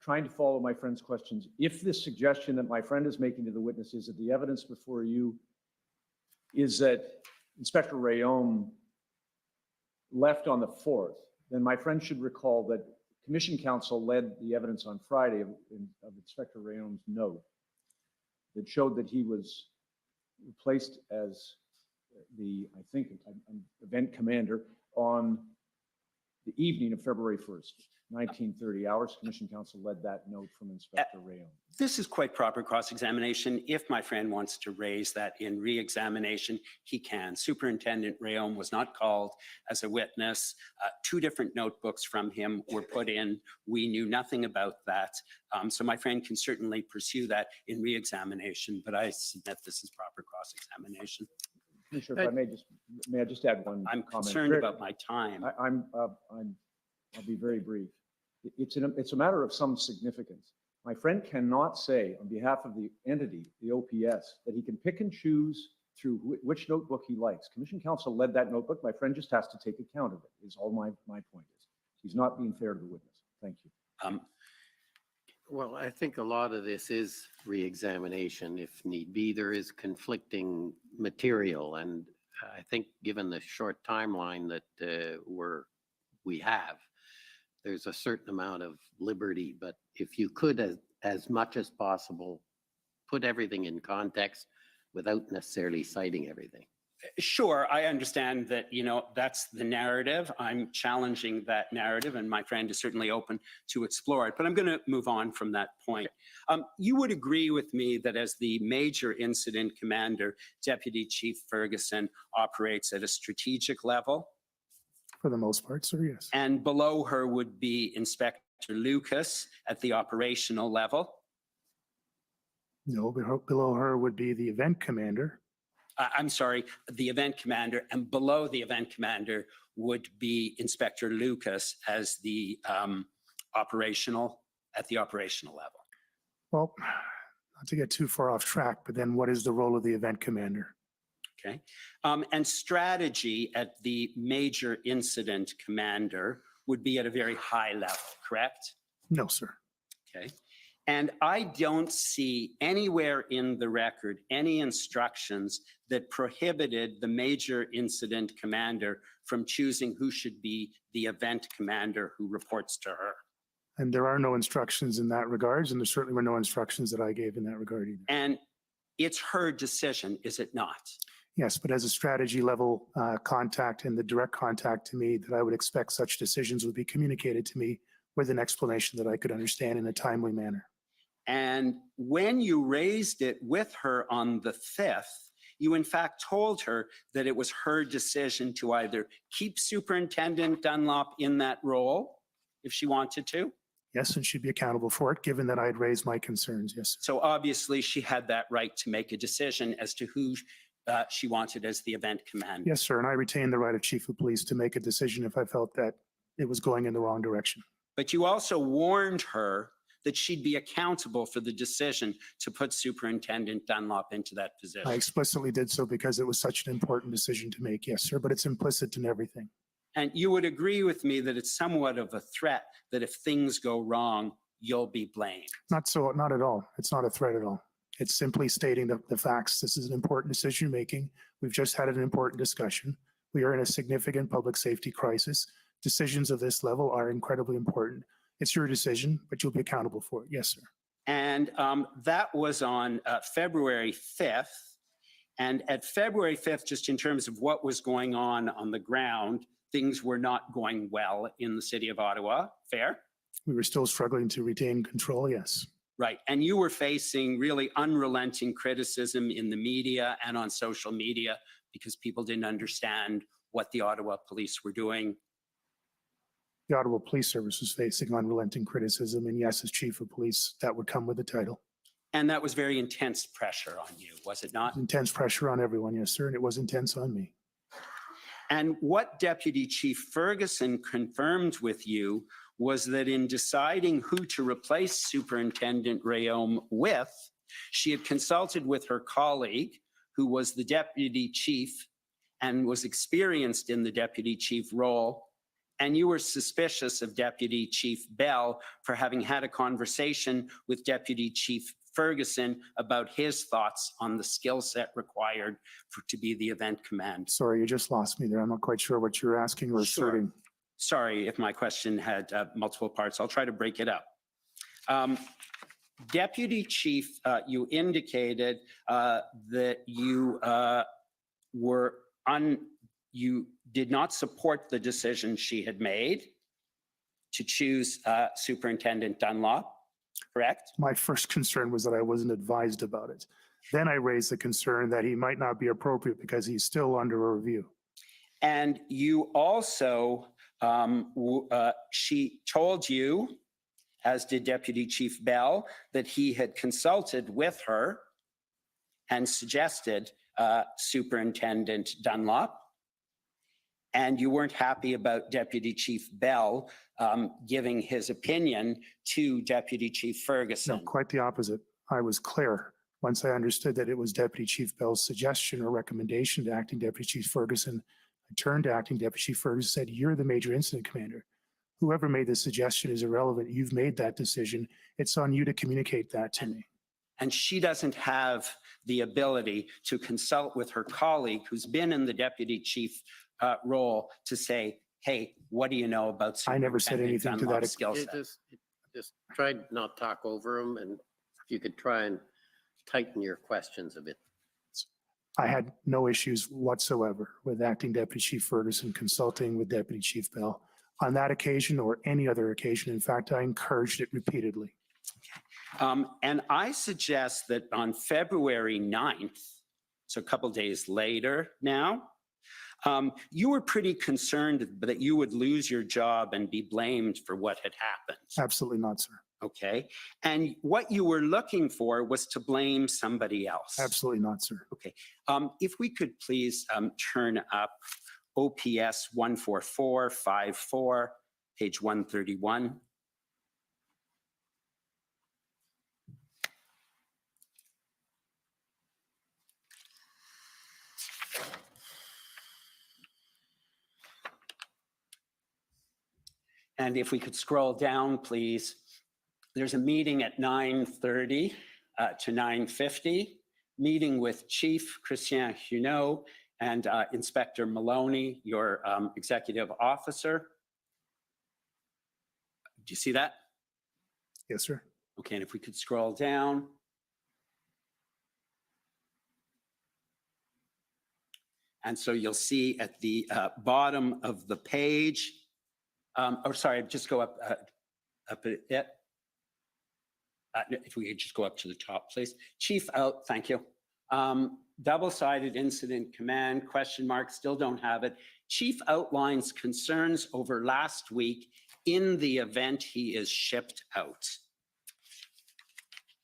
Speaker 3: trying to follow my friend's questions. If the suggestion that my friend is making to the witness is that the evidence before you is that Inspector Rayom left on the 4th, then my friend should recall that Commission Counsel led the evidence on Friday of Inspector Rayom's note that showed that he was replaced as the, I think, event commander on the evening of February 1st, 1930 hours. Commission Counsel led that note from Inspector Rayom.
Speaker 1: This is quite proper cross-examination. If my friend wants to raise that in re-examination, he can. Superintendent Rayom was not called as a witness. 2 different notebooks from him were put in. We knew nothing about that. So my friend can certainly pursue that in re-examination, but I submit this is proper cross-examination.
Speaker 3: Commissioner, if I may I just add one
Speaker 1: I'm
Speaker 3: comment?
Speaker 1: concerned about my time.
Speaker 3: I'll be very brief. It's a matter of some significance. My friend cannot say on behalf of the entity, the OPS, that he can pick and choose through which notebook he likes. Commission Counsel led that notebook. My friend just has to take account of it, is all my point is. He's not being fair to the witness. Thank you.
Speaker 4: Well, I think a lot of this is re-examination if need be. There is conflicting material, and I think given the short timeline that we have, there's a certain amount of liberty, but if you could, as much as possible, put everything in context without necessarily citing everything.
Speaker 1: Sure, I understand that, that's the narrative. I'm challenging that narrative, and my friend is certainly open to explore it, but I'm going to move on from that point. You would agree with me that as the major incident commander, Deputy Chief Ferguson operates at a strategic level,
Speaker 2: For the most part, sir, yes.
Speaker 1: and below her would be Inspector Lucas at the operational level.
Speaker 2: No, below her would be the event commander.
Speaker 1: I'm sorry, the event commander, and below the event commander would be Inspector Lucas as the operational level.
Speaker 2: Well, not to get too far off track, but then what is the role of the event commander?
Speaker 1: Okay. And strategy at the major incident commander would be at a very high level, correct?
Speaker 2: No, sir.
Speaker 1: Okay. And I don't see anywhere in the record any instructions that prohibited the major incident commander from choosing who should be the event commander who reports to her.
Speaker 2: And there are no instructions in that regards, and there certainly were no instructions that I gave in that regard either.
Speaker 1: And it's her decision, is it not?
Speaker 2: Yes, but as a strategy level contact and the direct contact to me, that I would expect such decisions would be communicated to me with an explanation that I could understand in a timely manner.
Speaker 1: And when you raised it with her on the 5th, you in fact told her that it was her decision to either keep Superintendent Dunlop in that role if she wanted to.
Speaker 2: Yes, and she'd be accountable for it, given that I had raised my concerns, yes. Sir.
Speaker 1: So obviously she had that right to make a decision as to who she wanted as the event commander.
Speaker 2: Yes, sir, and I retain the right of Chief of Police to make a decision if I felt that it was going in the wrong direction.
Speaker 1: But you also warned her that she'd be accountable for the decision to put Superintendent Dunlop into that position.
Speaker 2: I explicitly did so because it was such an important decision to make, yes, sir, but it's implicit in everything.
Speaker 1: And you would agree with me that it's somewhat of a threat that if things go wrong, you'll be blamed.
Speaker 2: Not at all. It's not a threat at all. It's simply stating the facts. This is an important decision making. We've just had an important discussion. We are in a significant public safety crisis. Decisions of this level are incredibly important. It's your decision, but you'll be accountable for it. Yes, sir.
Speaker 1: And that was on February 5th. And at February 5th, just in terms of what was going on the ground, things were not going well in the city of Ottawa. Fair?
Speaker 2: We were still struggling to retain control, yes.
Speaker 1: Right. And you were facing really unrelenting criticism in the media and on social media because people didn't understand what the Ottawa police were doing.
Speaker 2: The Ottawa Police Service was facing unrelenting criticism, and yes, as Chief of Police, that would come with the title.
Speaker 1: And that was very intense pressure on you, was it not?
Speaker 2: Intense pressure on everyone, yes, sir, and it was intense on me.
Speaker 1: And what Deputy Chief Ferguson confirmed with you was that in deciding who to replace Superintendent Rayom with, she had consulted with her colleague, who was the Deputy Chief and was experienced in the Deputy Chief role. And you were suspicious of Deputy Chief Bell for having had a conversation with Deputy Chief Ferguson about his thoughts on the skill set required to be the event commander.
Speaker 2: Sorry, you just lost me there. I'm not quite sure what you're asking or asserting.
Speaker 1: Sorry if my question had multiple parts. I'll try to break it up. Deputy Chief, you indicated that you you did not support the decision she had made to choose Superintendent Dunlop, correct?
Speaker 2: My first concern was that I wasn't advised about it. Then I raised the concern that he might not be appropriate because he's still under a review.
Speaker 1: And you also, she told you, as did Deputy Chief Bell, that he had consulted with her and suggested Superintendent Dunlop. And you weren't happy about Deputy Chief Bell giving his opinion to Deputy Chief Ferguson.
Speaker 2: No, quite the opposite. I was clear once I understood that it was Deputy Chief Bell's suggestion or recommendation to Acting Deputy Chief Ferguson. I turned to Acting Deputy Chief Ferguson and said, "You're the major incident commander. Whoever made the suggestion is irrelevant. You've made that decision. It's on you to communicate that to me."
Speaker 1: And she doesn't have the ability to consult with her colleague who's been in the deputy chief role to say, hey, what do you know about
Speaker 2: I never said
Speaker 1: Superintendent
Speaker 2: anything to that
Speaker 1: Dunlop's skill
Speaker 4: You
Speaker 1: set?
Speaker 4: just try not talk over them, and if you could try and tighten your questions a bit.
Speaker 2: I had no issues whatsoever with Acting Deputy Chief Ferguson consulting with Deputy Chief Bell on that occasion or any other occasion. In fact, I encouraged it repeatedly.
Speaker 1: And I suggest that on February 9th, so a couple days later now, you were pretty concerned that you would lose your job and be blamed for what had happened.
Speaker 2: Absolutely not, sir.
Speaker 1: Okay. And what you were looking for was to blame somebody else.
Speaker 2: Absolutely not, sir.
Speaker 1: Okay. If we could please turn up OPS 14454, page 131. And if we could scroll down, please. There's a meeting at 9:30 to 9:50, meeting with Chief Christian Huneau and Inspector Maloney, your executive officer. Do you see that?
Speaker 2: Yes, sir.
Speaker 1: Okay, and if we could scroll down. And so you'll see at the bottom of the page, sorry, just go up a bit. If we could just go up to the top, please. Chief out, thank you. Double-sided incident command, question mark, still don't have it. Chief outlines concerns over last week in the event he is shipped out.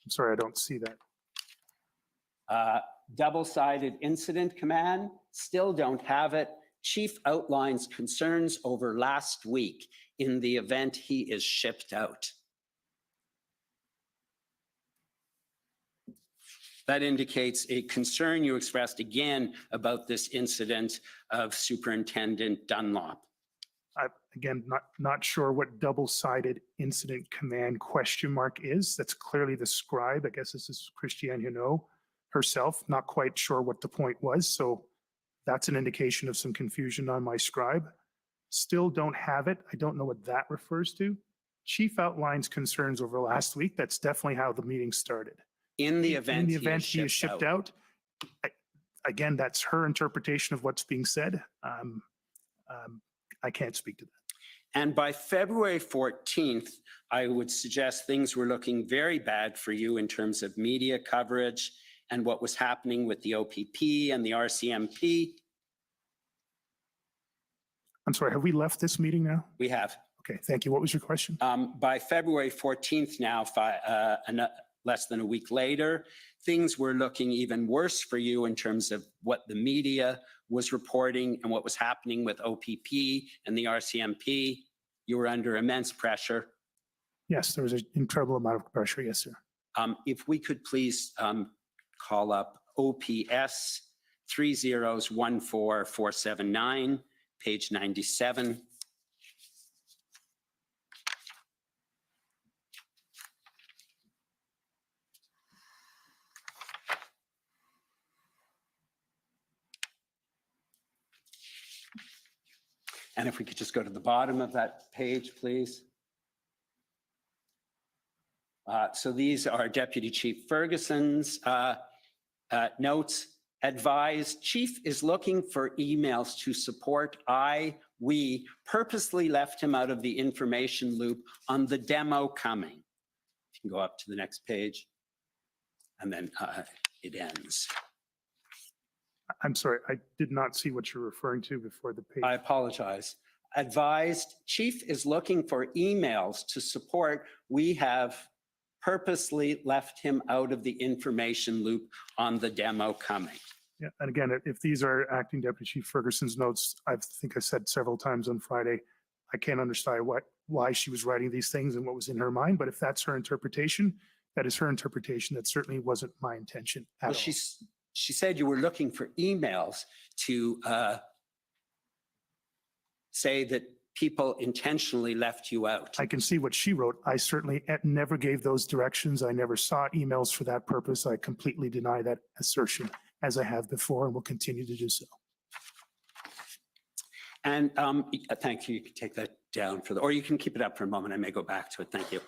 Speaker 2: I'm sorry, I don't see that.
Speaker 1: Double-sided incident command, still don't have it. Chief outlines concerns over last week in the event he is shipped out. That indicates a concern you expressed again about this incident of Superintendent Dunlop.
Speaker 2: Again, not sure what double-sided incident command question mark is. That's clearly the scribe. I guess this is Christiane Huneau herself. Not quite sure what the point was. So that's an indication of some confusion on my scribe. Still don't have it. I don't know what that refers to. Chief outlines concerns over last week. That's definitely how the meeting started.
Speaker 1: In the event,
Speaker 2: he is shipped out. Again, that's her interpretation of what's being said. I can't speak to that.
Speaker 1: And by February 14th, I would suggest things were looking very bad for you in terms of media coverage and what was happening with the OPP and the RCMP.
Speaker 2: I'm sorry, have we left this meeting now?
Speaker 1: We have.
Speaker 2: Okay, thank you. What was your question?
Speaker 1: By February 14th now, less than a week later, things were looking even worse for you in terms of what the media was reporting and what was happening with OPP and the RCMP. You were under immense pressure.
Speaker 2: Yes, there was an incredible amount of pressure. Yes, sir.
Speaker 1: If we could please call up OPS 3014479, page 97. And if we could just go to the bottom of that page, please. So these are Deputy Chief Ferguson's notes. Advised, Chief is looking for emails to support we purposely left him out of the information loop on the demo coming. You can go up to the next page and then it ends.
Speaker 2: I'm sorry, I did not see what you're referring to before the page.
Speaker 1: I apologize. Advised, Chief is looking for emails to support we have purposely left him out of the information loop on the demo coming.
Speaker 2: Yeah, and again, if these are Acting Deputy Chief Ferguson's notes, I think I said several times on Friday, I can't understand why she was writing these things and what was in her mind, but if that's her interpretation, that is her interpretation. That certainly wasn't my intention at all.
Speaker 1: She said you were looking for emails to say that people intentionally left you out.
Speaker 2: I can see what she wrote. I certainly never gave those directions. I never sought emails for that purpose. I completely deny that assertion, as I have before and will continue to do so.
Speaker 1: And thank you. You can take that down or you can keep it up for a moment. I may go back to it. Thank you.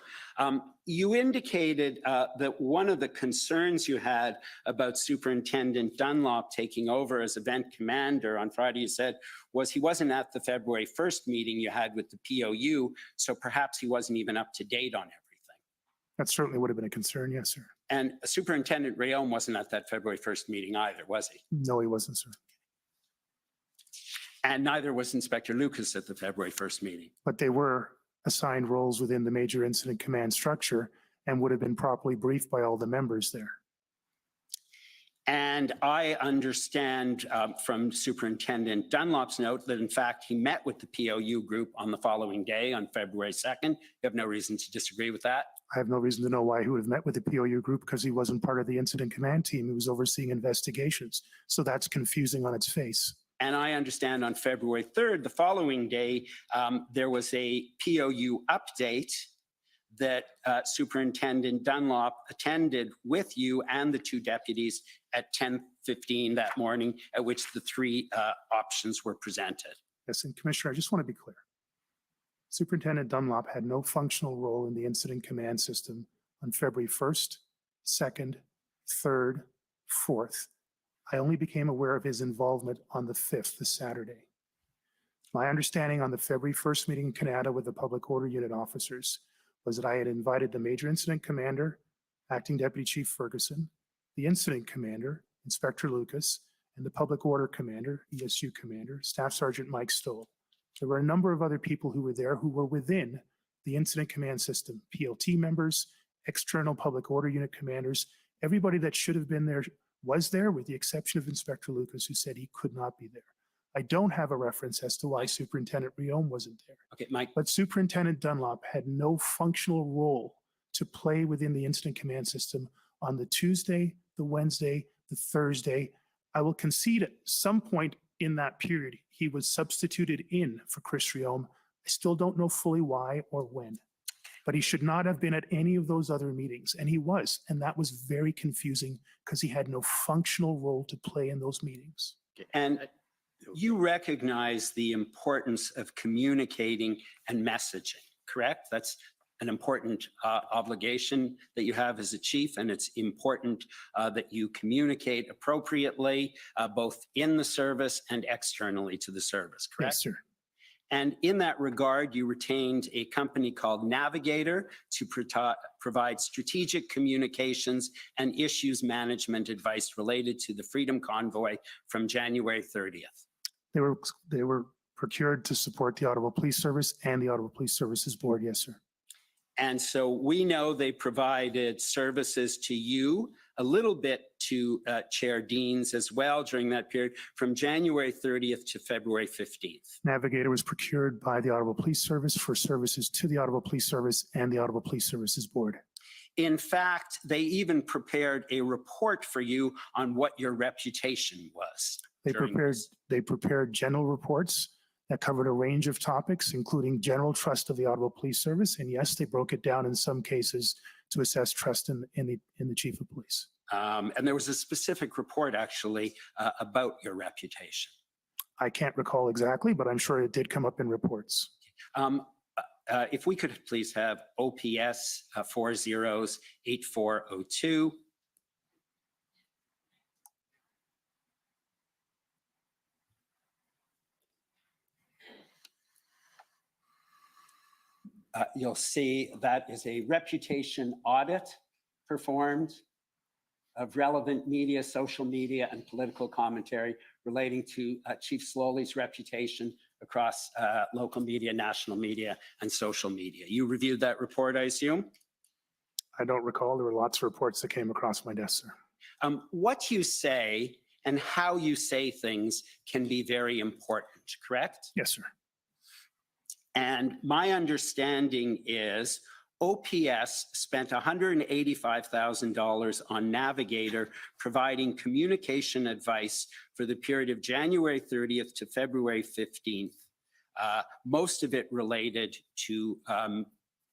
Speaker 1: You indicated that one of the concerns you had about Superintendent Dunlop taking over as event commander on Friday, you said, was he wasn't at the February 1st meeting you had with the POU, so perhaps he wasn't even up to date on everything.
Speaker 2: That certainly would have been a concern, yes, sir.
Speaker 1: And Superintendent Rayom wasn't at that February 1st meeting either, was he?
Speaker 2: No, he wasn't, sir.
Speaker 1: And neither was Inspector Lucas at the February 1st meeting.
Speaker 2: But they were assigned roles within the Major Incident Command structure and would have been properly briefed by all the members there.
Speaker 1: And I understand from Superintendent Dunlop's note that in fact he met with the POU group on the following day on February 2nd. You have no reason to disagree with that?
Speaker 2: I have no reason to know why he would have met with the POU group because he wasn't part of the incident command team. He was overseeing investigations. So that's confusing on its face.
Speaker 1: And I understand on February 3rd, the following day, there was a POU update that Superintendent Dunlop attended with you and the two deputies at 10:15 that morning, at which the three options were presented.
Speaker 2: Yes, and Commissioner, I just want to be clear. Superintendent Dunlop had no functional role in the incident command system on February 1st, 2nd, 3rd, 4th. I only became aware of his involvement on the 5th, the Saturday. My understanding on the February 1st meeting in Canada with the Public Order Unit officers was that I had invited the Major Incident Commander, Acting Deputy Chief Ferguson, the Incident Commander, Inspector Lucas, and the Public Order Commander, ESU Commander, Staff Sergeant Mike Stoll. There were a number of other people who were there who were within the Incident Command System, PLT members, external Public Order Unit commanders, everybody that should have been there was there, with the exception of Inspector Lucas, who said he could not be there. I don't have a reference as to why Superintendent Rayom wasn't there.
Speaker 1: Okay, Mike.
Speaker 2: But Superintendent Dunlop had no functional role to play within the incident command system on the Tuesday, the Wednesday, the Thursday. I will concede at some point in that period, he was substituted in for Chris Rayom. I still don't know fully why or when. But he should not have been at any of those other meetings, and he was, and that was very confusing because he had no functional role to play in those meetings.
Speaker 1: And you recognize the importance of communicating and messaging, correct? That's an important obligation that you have as a chief, and it's important that you communicate appropriately, both in the service and externally to the service, correct?
Speaker 2: Yes, sir.
Speaker 1: And in that regard, you retained a company called Navigator to provide strategic communications and issues management advice related to the Freedom Convoy from January 30th.
Speaker 2: They were procured to support the Ottawa Police Service and the Ottawa Police Services Board, yes, sir.
Speaker 1: And so we know they provided services to you, a little bit to Chair Deans as well during that period from January 30th to February 15th.
Speaker 2: Navigator was procured by the Ottawa Police Service for services to the Ottawa Police Service and the Ottawa Police Services Board.
Speaker 1: In fact, they even prepared a report for you on what your reputation was.
Speaker 2: They prepared general reports that covered a range of topics, including general trust of the Ottawa Police Service. And yes, they broke it down in some cases to assess trust in the Chief of Police.
Speaker 1: And there was a specific report actually about your reputation.
Speaker 2: I can't recall exactly, but I'm sure it did come up in reports.
Speaker 1: If we could please have OPS 408402. You'll see that is a reputation audit performed of relevant media, social media, and political commentary relating to Chief Sloly's reputation across local media, national media, and social media. You reviewed that report, I assume?
Speaker 2: I don't recall. There were lots of reports that came across my desk, sir.
Speaker 1: What you say and how you say things can be very important, correct?
Speaker 2: Yes, sir.
Speaker 1: And my understanding is OPS spent $185,000 on Navigator providing communication advice for the period of January 30th to February 15th Most of it related to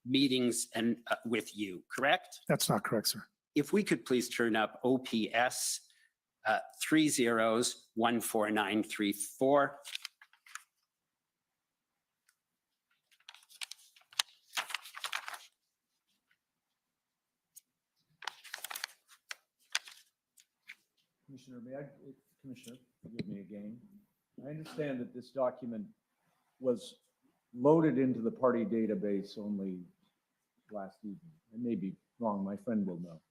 Speaker 1: meetings and with you, correct?
Speaker 2: That's not correct, sir.
Speaker 1: If we could please turn up OPS 30-14934.
Speaker 3: Commissioner, forgive me again. I understand that this document was loaded into the party database only last evening. I may be wrong, my friend will know.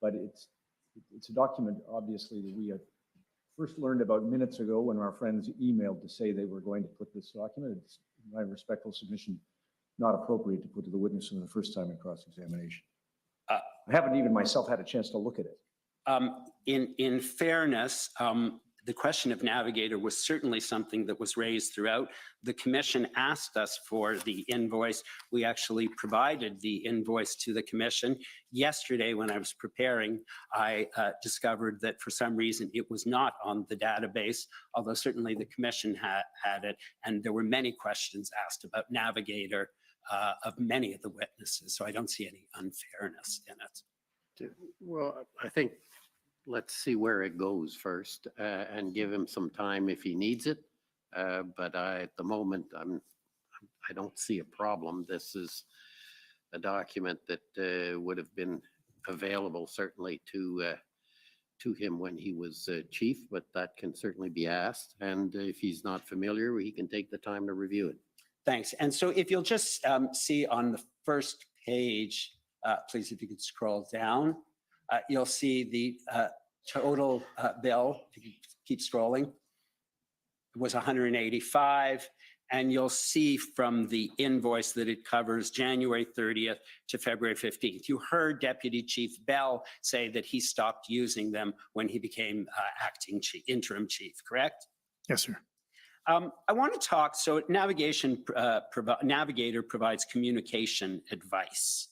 Speaker 3: But it's a document, obviously, that we have first learned about minutes ago when our friends emailed to say they were going to put this document. It's, in my respectful submission, not appropriate to put to the witness for the first time in cross-examination. I haven't even myself had a chance to look at it.
Speaker 1: In fairness, the question of navigator was certainly something that was raised throughout. The commission asked us for the invoice. We actually provided the invoice to the commission. Yesterday, when I was preparing, I discovered that for some reason it was not on the database, although certainly the commission had it. And there were many questions asked about navigator of many of the witnesses. So I don't see any unfairness in it.
Speaker 4: Well, I think let's see where it goes first and give him some time if he needs it. But at the moment, I don't see a problem. This is a document that would have been available certainly to him when he was chief, but that can certainly be asked. And if he's not familiar, he can take the time to review it.
Speaker 1: Thanks. And so if you'll just see on the first page, please, if you could scroll down, you'll see the total bill. If you could keep scrolling, it was 185. And you'll see from the invoice that it covers January 30th to February 15th. You heard Deputy Chief Bell say that he stopped using them when he became acting chief, interim chief, correct?
Speaker 2: Yes, sir.
Speaker 1: I want to talk, so Navigator provides communication advice.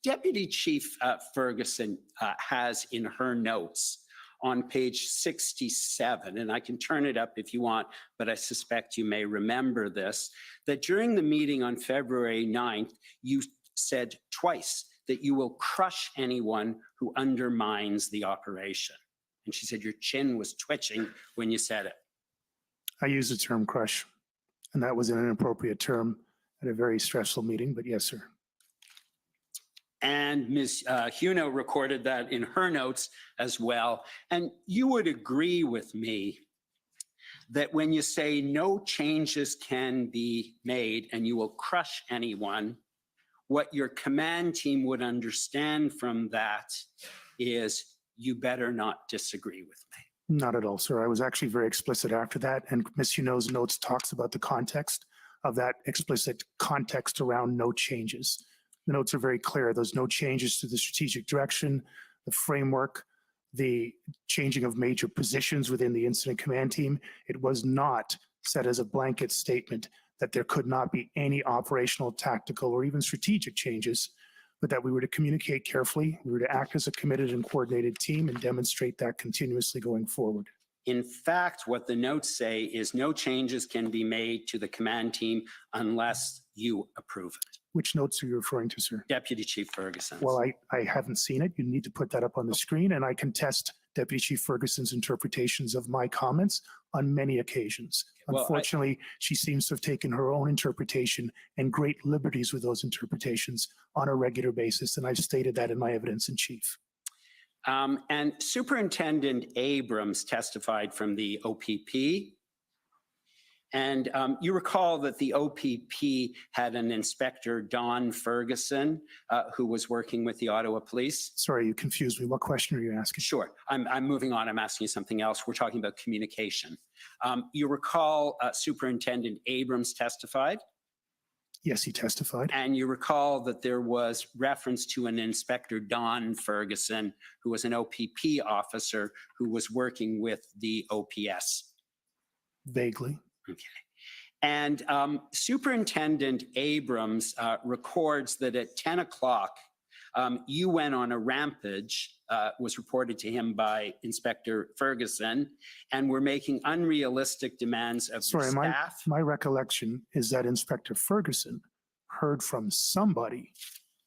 Speaker 1: Deputy Chief Ferguson has in her notes on page 67, and I can turn it up if you want, but I suspect you may remember this, that during the meeting on February 9th, you said twice that you will crush anyone who undermines the operation. And she said your chin was twitching when you said it.
Speaker 2: I used the term crush, and that was an inappropriate term at a very stressful meeting, but yes, sir.
Speaker 1: And Ms. Huno recorded that in her notes as well. And you would agree with me that when you say no changes can be made and you will crush anyone, what your command team would understand from that is you better not disagree with me.
Speaker 2: Not at all, sir. I was actually very explicit after that, and Ms. Huno's notes talks about the context of that explicit context around no changes. The notes are very clear. There's no changes to the strategic direction, the framework, the changing of major positions within the incident command team. It was not said as a blanket statement that there could not be any operational, tactical, or even strategic changes, but that we were to communicate carefully, we were to act as a committed and coordinated team and demonstrate that continuously going forward.
Speaker 1: In fact, what the notes say is no changes can be made to the command team unless you approve it.
Speaker 2: Which notes are you referring to, sir?
Speaker 1: Deputy Chief Ferguson.
Speaker 2: Well, I haven't seen it. You need to put that up on the screen, and I contest Deputy Chief Ferguson's interpretations of my comments on many occasions.
Speaker 1: Well,
Speaker 2: unfortunately, she seems to have taken her own interpretation and great liberties with those interpretations on a regular basis, and I've stated that in my evidence in chief.
Speaker 1: And Superintendent Abrams testified from the OPP. And you recall that the OPP had an inspector, Don Ferguson, who was working with the Ottawa Police.
Speaker 2: Sorry, you confused me. What question are you asking?
Speaker 1: Sure. I'm moving on. I'm asking you something else. We're talking about communication. You recall Superintendent Abrams testified?
Speaker 2: Yes, he testified.
Speaker 1: And you recall that there was reference to an Inspector Don Ferguson, who was an OPP officer who was working with the OPS.
Speaker 2: Vaguely.
Speaker 1: Okay. And Superintendent Abrams records that at 10 o'clock, you went on a rampage was reported to him by Inspector Ferguson, and were making unrealistic demands of the
Speaker 2: Sorry,
Speaker 1: staff.
Speaker 2: my recollection is that Inspector Ferguson heard from somebody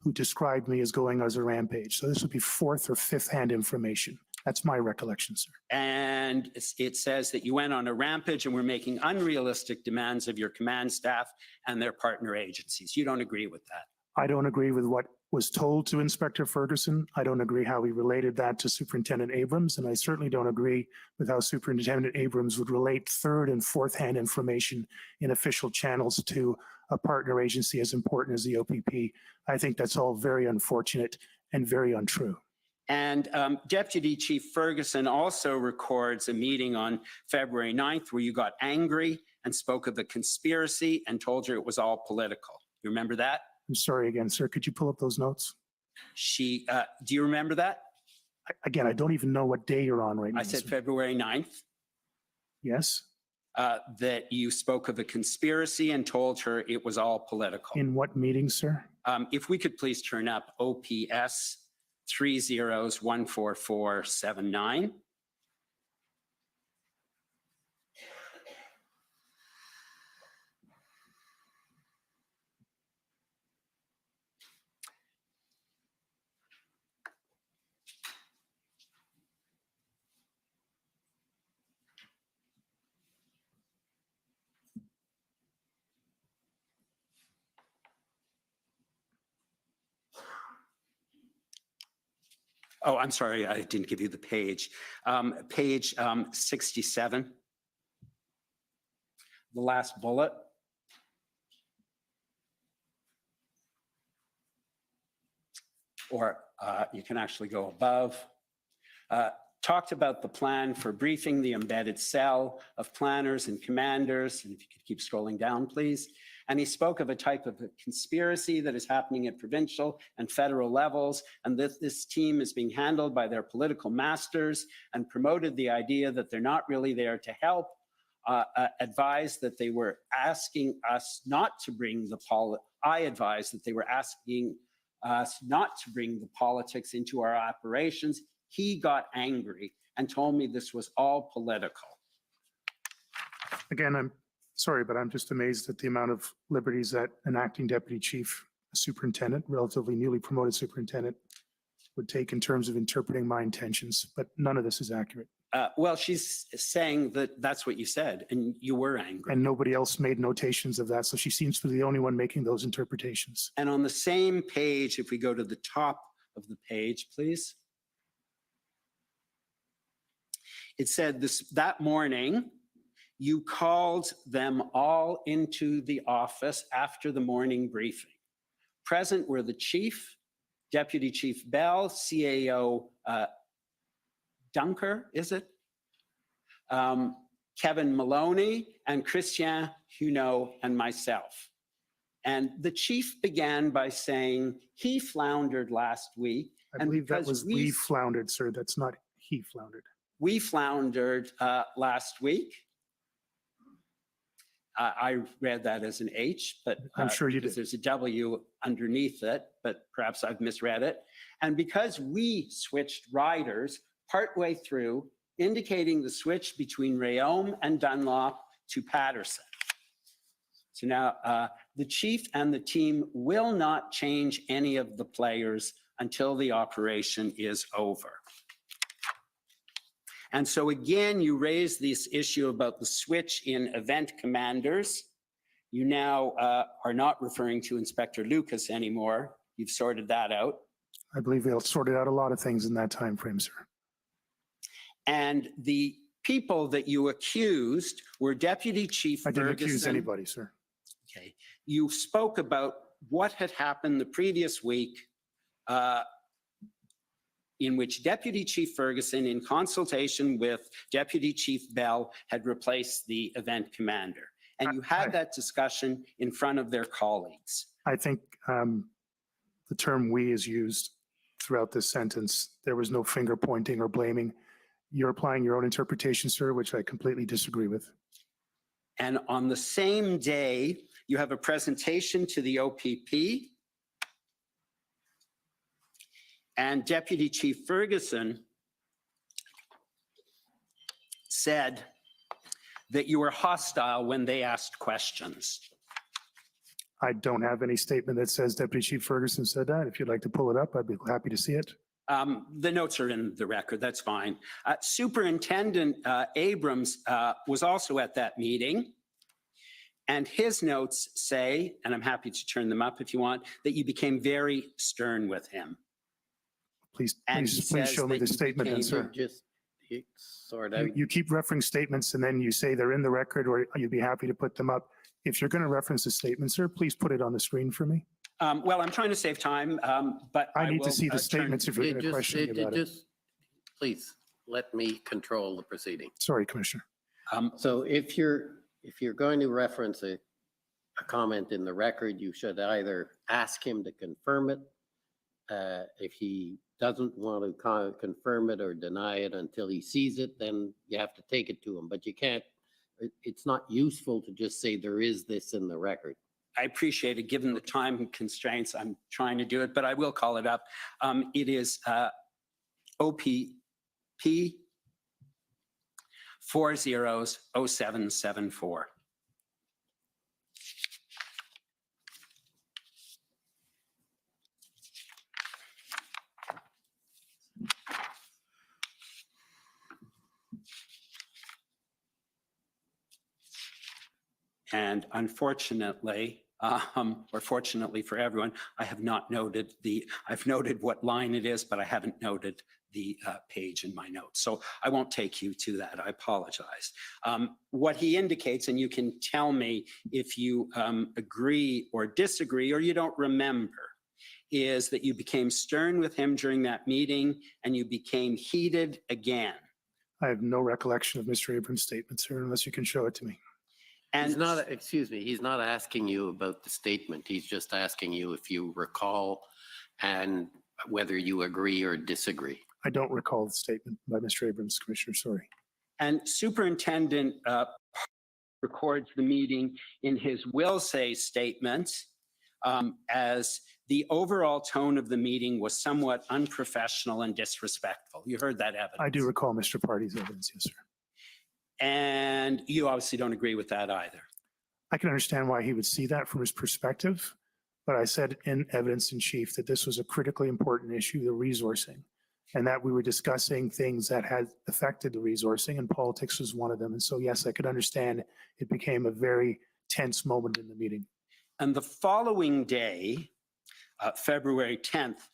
Speaker 2: who described me as going as a rampage. So this would be fourth or fifth hand information. That's my recollection, sir.
Speaker 1: And it says that you went on a rampage and were making unrealistic demands of your command staff and their partner agencies. You don't agree with that?
Speaker 2: I don't agree with what was told to Inspector Ferguson. I don't agree how he related that to Superintendent Abrams, and I certainly don't agree with how Superintendent Abrams would relate third and fourth hand information in official channels to a partner agency as important as the OPP. I think that's all very unfortunate and very untrue.
Speaker 1: And Deputy Chief Ferguson also records a meeting on February 9th where you got angry and spoke of a conspiracy and told her it was all political. You remember that?
Speaker 2: I'm sorry again, sir. Could you pull up those notes?
Speaker 1: Do you remember that?
Speaker 2: Again, I don't even know what day you're on right now.
Speaker 1: I said
Speaker 2: sir.
Speaker 1: February 9th,
Speaker 2: Yes.
Speaker 1: that you spoke of a conspiracy and told her it was all political.
Speaker 2: In what meeting, sir?
Speaker 1: If we could please turn up OPS 3014479. Oh, I'm sorry, I didn't give you the page. Page 67, the last bullet. Or you can actually go above. Talked about the plan for briefing the embedded cell of planners and commanders. And if you could keep scrolling down, please. And he spoke of a type of a conspiracy that is happening at provincial and federal levels, and that this team is being handled by their political masters, and promoted the idea that they're not really there to help, advised that they were asking us not to bring the I advised that they were asking us not to bring the politics into our operations. He got angry and told me this was all political.
Speaker 2: Again, I'm sorry, but I'm just amazed at the amount of liberties that an acting deputy chief, a superintendent, relatively newly promoted superintendent, would take in terms of interpreting my intentions, but none of this is accurate.
Speaker 1: Well, she's saying that that's what you said, and you were angry.
Speaker 2: And nobody else made notations of that, so she seems to be the only one making those interpretations.
Speaker 1: And on the same page, if we go to the top of the page, please. It said that morning, you called them all into the office after the morning briefing. Present were the chief, Deputy Chief Bell, CAO Dunker, is it? Kevin Maloney, and Christian Huneau, and myself. And the chief began by saying he floundered last week.
Speaker 2: I believe that was we floundered, sir. That's not he floundered.
Speaker 1: We floundered last week. I read that as an H, but
Speaker 2: I'm sure you did.
Speaker 1: There's a W underneath it, but perhaps I've misread it. And because we switched riders partway through, indicating the switch between Rayome and Dunlop to Patterson. So now the chief and the team will not change any of the players until the operation is over. And so again, you raise this issue about the switch in event commanders. You now are not referring to Inspector Lucas anymore. You've sorted that out.
Speaker 2: I believe they'll sorted out a lot of things in that time frame, sir.
Speaker 1: And the people that you accused were Deputy Chief
Speaker 2: I didn't
Speaker 1: Ferguson.
Speaker 2: accuse anybody, sir.
Speaker 1: Okay. You spoke about what had happened the previous week in which Deputy Chief Ferguson, in consultation with Deputy Chief Bell, had replaced the event commander. And you had that discussion in front of their colleagues.
Speaker 2: I think the term "we" is used throughout this sentence. There was no finger pointing or blaming. You're applying your own interpretation, sir, which I completely disagree with.
Speaker 1: And on the same day, you have a presentation to the OPP. And Deputy Chief Ferguson said that you were hostile when they asked questions.
Speaker 2: I don't have any statement that says Deputy Chief Ferguson said that. If you'd like to pull it up, I'd be happy to see it.
Speaker 1: The notes are in the record, that's fine. Superintendent Abrams was also at that meeting. And his notes say, and I'm happy to turn them up if you want, that you became very stern with him.
Speaker 2: Please
Speaker 1: And he
Speaker 2: please
Speaker 1: says
Speaker 2: show me
Speaker 1: that
Speaker 2: the
Speaker 1: you
Speaker 2: statement, then,
Speaker 1: became-
Speaker 2: sir.
Speaker 4: Just sort of.
Speaker 2: You keep referencing statements and then you say they're in the record or you'd be happy to put them up. If you're going to reference a statement, sir, please put it on the screen for me.
Speaker 1: Well, I'm trying to save time, but
Speaker 2: I need
Speaker 1: will,
Speaker 2: to see the
Speaker 1: turn-
Speaker 2: statements if you're going to question me about it.
Speaker 4: Just, please, let me control the proceeding.
Speaker 2: Sorry, Commissioner.
Speaker 4: So if you're going to reference a comment in the record, you should either ask him to confirm it. If he doesn't want to confirm it or deny it until he sees it, then you have to take it to him. But you can't, it's not useful to just say there is this in the record.
Speaker 1: I appreciate it, given the time constraints, I'm trying to do it, but I will call it up. It is OPP 400774. And unfortunately, or fortunately for everyone, I have not noted I've noted what line it is, but I haven't noted the page in my notes. So I won't take you to that. I apologize. What he indicates, and you can tell me if you agree or disagree or you don't remember, is that you became stern with him during that meeting and you became heated again.
Speaker 2: I have no recollection of Mr. Abrams' statement, sir, unless you can show it to me.
Speaker 1: And
Speaker 4: He's not, excuse me, he's not asking you about the statement. He's just asking you if you recall and whether you agree or disagree.
Speaker 2: I don't recall the statement by Mr. Abrams, Commissioner, sorry.
Speaker 1: And Superintendent records the meeting in his will say statement as the overall tone of the meeting was somewhat unprofessional and disrespectful. You heard that evidence.
Speaker 2: I do recall Mr. Party's evidence, yes, sir.
Speaker 1: And you obviously don't agree with that either.
Speaker 2: I can understand why he would see that from his perspective, but I said in evidence in chief that this was a critically important issue, the resourcing, and that we were discussing things that had affected the resourcing, and politics was one of them. And so, yes, I could understand it became a very tense moment in the meeting.
Speaker 1: And the following day, February 10th,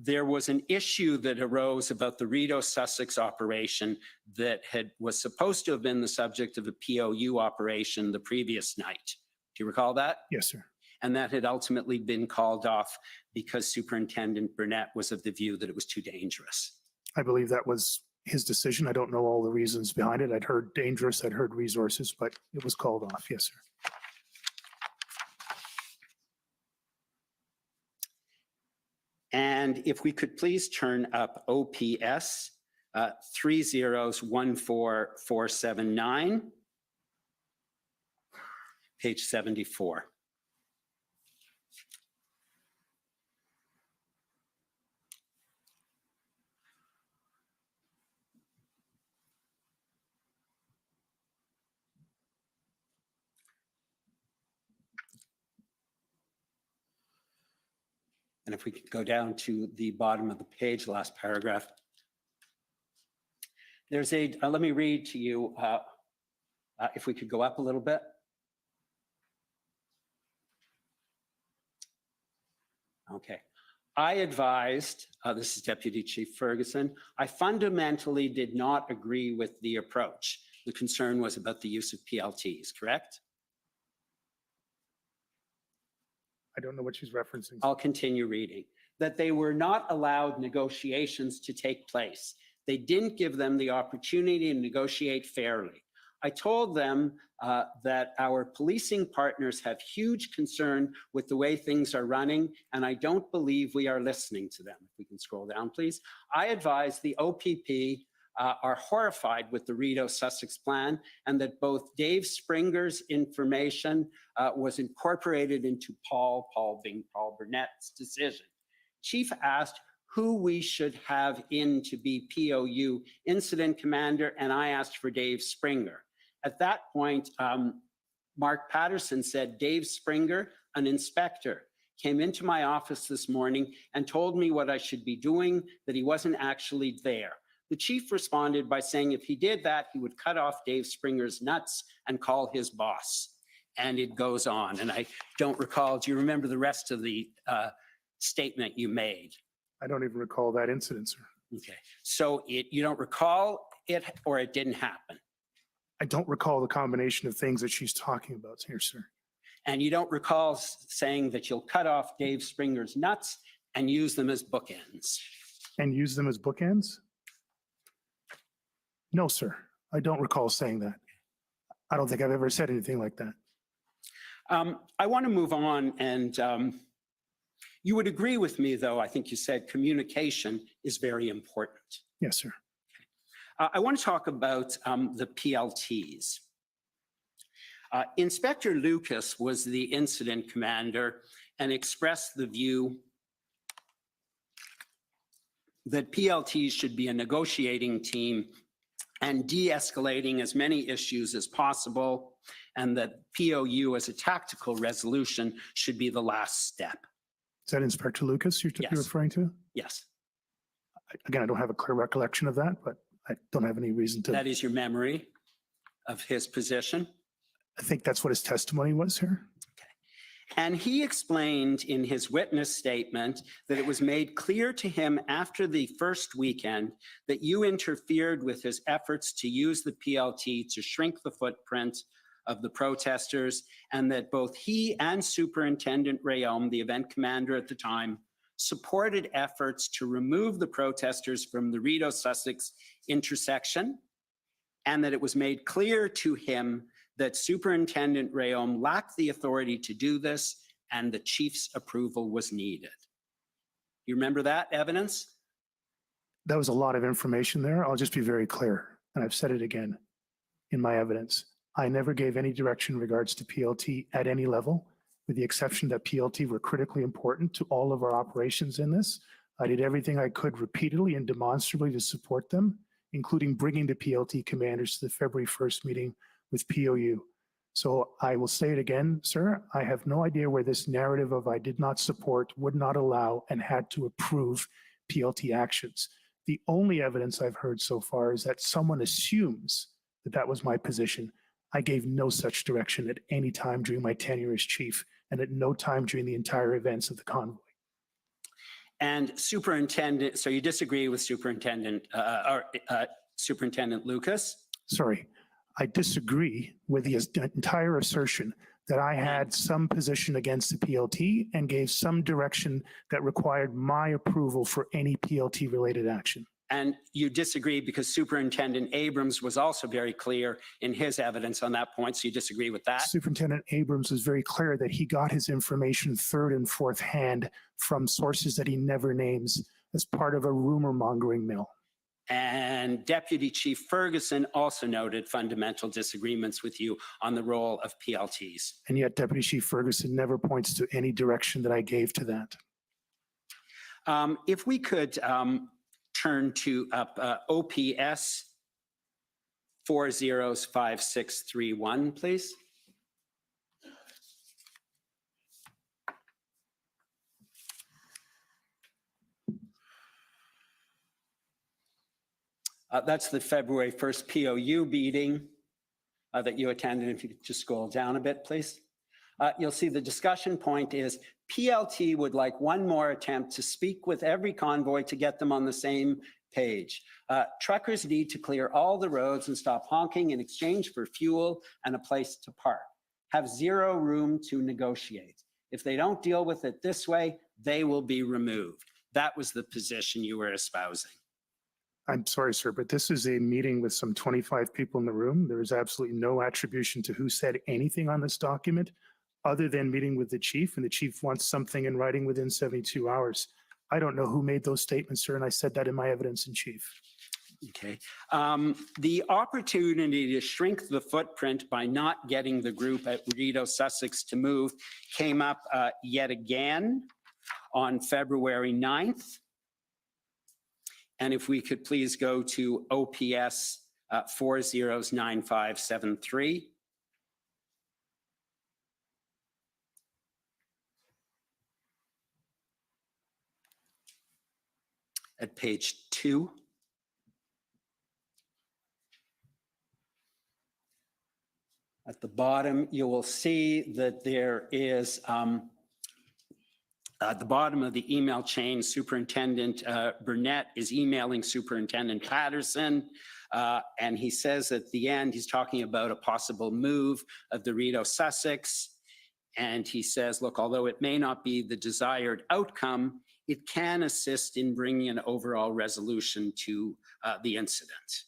Speaker 1: there was an issue that arose about the Rideau Sussex operation that was supposed to have been the subject of a POU operation the previous night. Do you recall that?
Speaker 2: Yes, sir.
Speaker 1: And that had ultimately been called off because Superintendent Burnett was of the view that it was too dangerous.
Speaker 2: I believe that was his decision. I don't know all the reasons behind it. I'd heard dangerous, I'd heard resources, but it was called off. Yes, sir.
Speaker 1: And if we could please turn up OPS 3014479, page 74. And if we could go down to the bottom of the page, last paragraph. There's let me read to you, if we could go up a little bit. Okay. I advised, this is Deputy Chief Ferguson, I fundamentally did not agree with the approach. The concern was about the use of PLTs, correct?
Speaker 2: I don't know what she's referencing.
Speaker 1: I'll continue reading. That they were not allowed negotiations to take place. They didn't give them the opportunity to negotiate fairly. I told them that our policing partners have huge concern with the way things are running, and I don't believe we are listening to them. If we can scroll down, please. I advised the OPP are horrified with the Rideau Sussex plan, and that both Dave Springer's information was incorporated into Paul being Paul Burnett's decision. Chief asked, who we should have in to be POU incident commander, and I asked for Dave Springer. At that point, Mark Patterson said, Dave Springer, an inspector, came into my office this morning and told me what I should be doing, that he wasn't actually there. The chief responded by saying if he did that, he would cut off Dave Springer's nuts and call his boss. And it goes on. And I don't recall, do you remember the rest of the statement you made?
Speaker 2: I don't even recall that incident, sir.
Speaker 1: Okay, so you don't recall it, or it didn't happen?
Speaker 2: I don't recall the combination of things that she's talking about here, sir.
Speaker 1: And you don't recall saying that you'll cut off Dave Springer's nuts and use them as bookends?
Speaker 2: And use them as bookends? No, sir. I don't recall saying that. I don't think I've ever said anything like that.
Speaker 1: I want to move on, and you would agree with me, though, I think you said communication is very important.
Speaker 2: Yes, sir.
Speaker 1: I want to talk about the PLTs. Inspector Lucas was the incident commander and expressed the view that PLTs should be a negotiating team and de-escalating as many issues as possible, and that POU as a tactical resolution should be the last step.
Speaker 2: Is that Inspector Lucas you're
Speaker 1: Yes.
Speaker 2: referring to?
Speaker 1: Yes,
Speaker 2: Again, I don't have a clear recollection of that, but I don't have any reason to.
Speaker 1: that is your memory of his position.
Speaker 2: I think that's what his testimony was here.
Speaker 1: And he explained in his witness statement that it was made clear to him after the first weekend that you interfered with his efforts to use the PLT to shrink the footprint of the protesters, and that both he and Superintendent Rayom, the event commander at the time, supported efforts to remove the protesters from the Rideau-Sussex intersection, and that it was made clear to him that Superintendent Rayom lacked the authority to do this and the chief's approval was needed. You remember that evidence?
Speaker 2: That was a lot of information there. I'll just be very clear, and I've said it again in my evidence. I never gave any direction in regards to PLT at any level, with the exception that PLT were critically important to all of our operations in this. I did everything I could repeatedly and demonstrably to support them, including bringing the PLT commanders to the February 1st meeting with POU. So I will say it again, sir, I have no idea where this narrative of I did not support, would not allow, and had to approve PLT actions. The only evidence I've heard so far is that someone assumes that that was my position. I gave no such direction at any time during my tenure as chief, and at no time during the entire events of the convoy.
Speaker 1: And Superintendent, so you disagree with Superintendent Lucas?
Speaker 2: Sorry, I disagree with the entire assertion that I had some position against the PLT and gave some direction that required my approval for any PLT related action.
Speaker 1: And you disagree because Superintendent Abrams was also very clear in his evidence on that point, so you disagree with that?
Speaker 2: Superintendent Abrams was very clear that he got his information third and fourth hand from sources that he never names as part of a rumor mongering mill.
Speaker 1: And Deputy Chief Ferguson also noted fundamental disagreements with you on the role of PLTs.
Speaker 2: And yet Deputy Chief Ferguson never points to any direction that I gave to that.
Speaker 1: If we could turn to OPS 405631, please. That's the February 1st POU meeting that you attended. If you could just scroll down a bit, please. You'll see the discussion point is PLT would like one more attempt to speak with every convoy to get them on the same page. Truckers need to clear all the roads and stop honking in exchange for fuel and a place to park. Have zero room to negotiate. If they don't deal with it this way, they will be removed. That was the position you were espousing.
Speaker 2: I'm sorry, sir, but this is a meeting with some 25 people in the room. There is absolutely no attribution to who said anything on this document other than meeting with the chief, and the chief wants something in writing within 72 hours. I don't know who made those statements, sir, and I said that in my evidence in chief.
Speaker 1: Okay. The opportunity to shrink the footprint by not getting the group at Rideau-Sussex to move came up yet again on February 9th. And if we could please go to OPS 409573. At page 2. At the bottom, you will see that there is, at the bottom of the email chain, Superintendent Burnett is emailing Superintendent Patterson. And he says at the end, he's talking about a possible move of the Rideau Sussex. And he says, look, although it may not be the desired outcome, it can assist in bringing an overall resolution to the incident.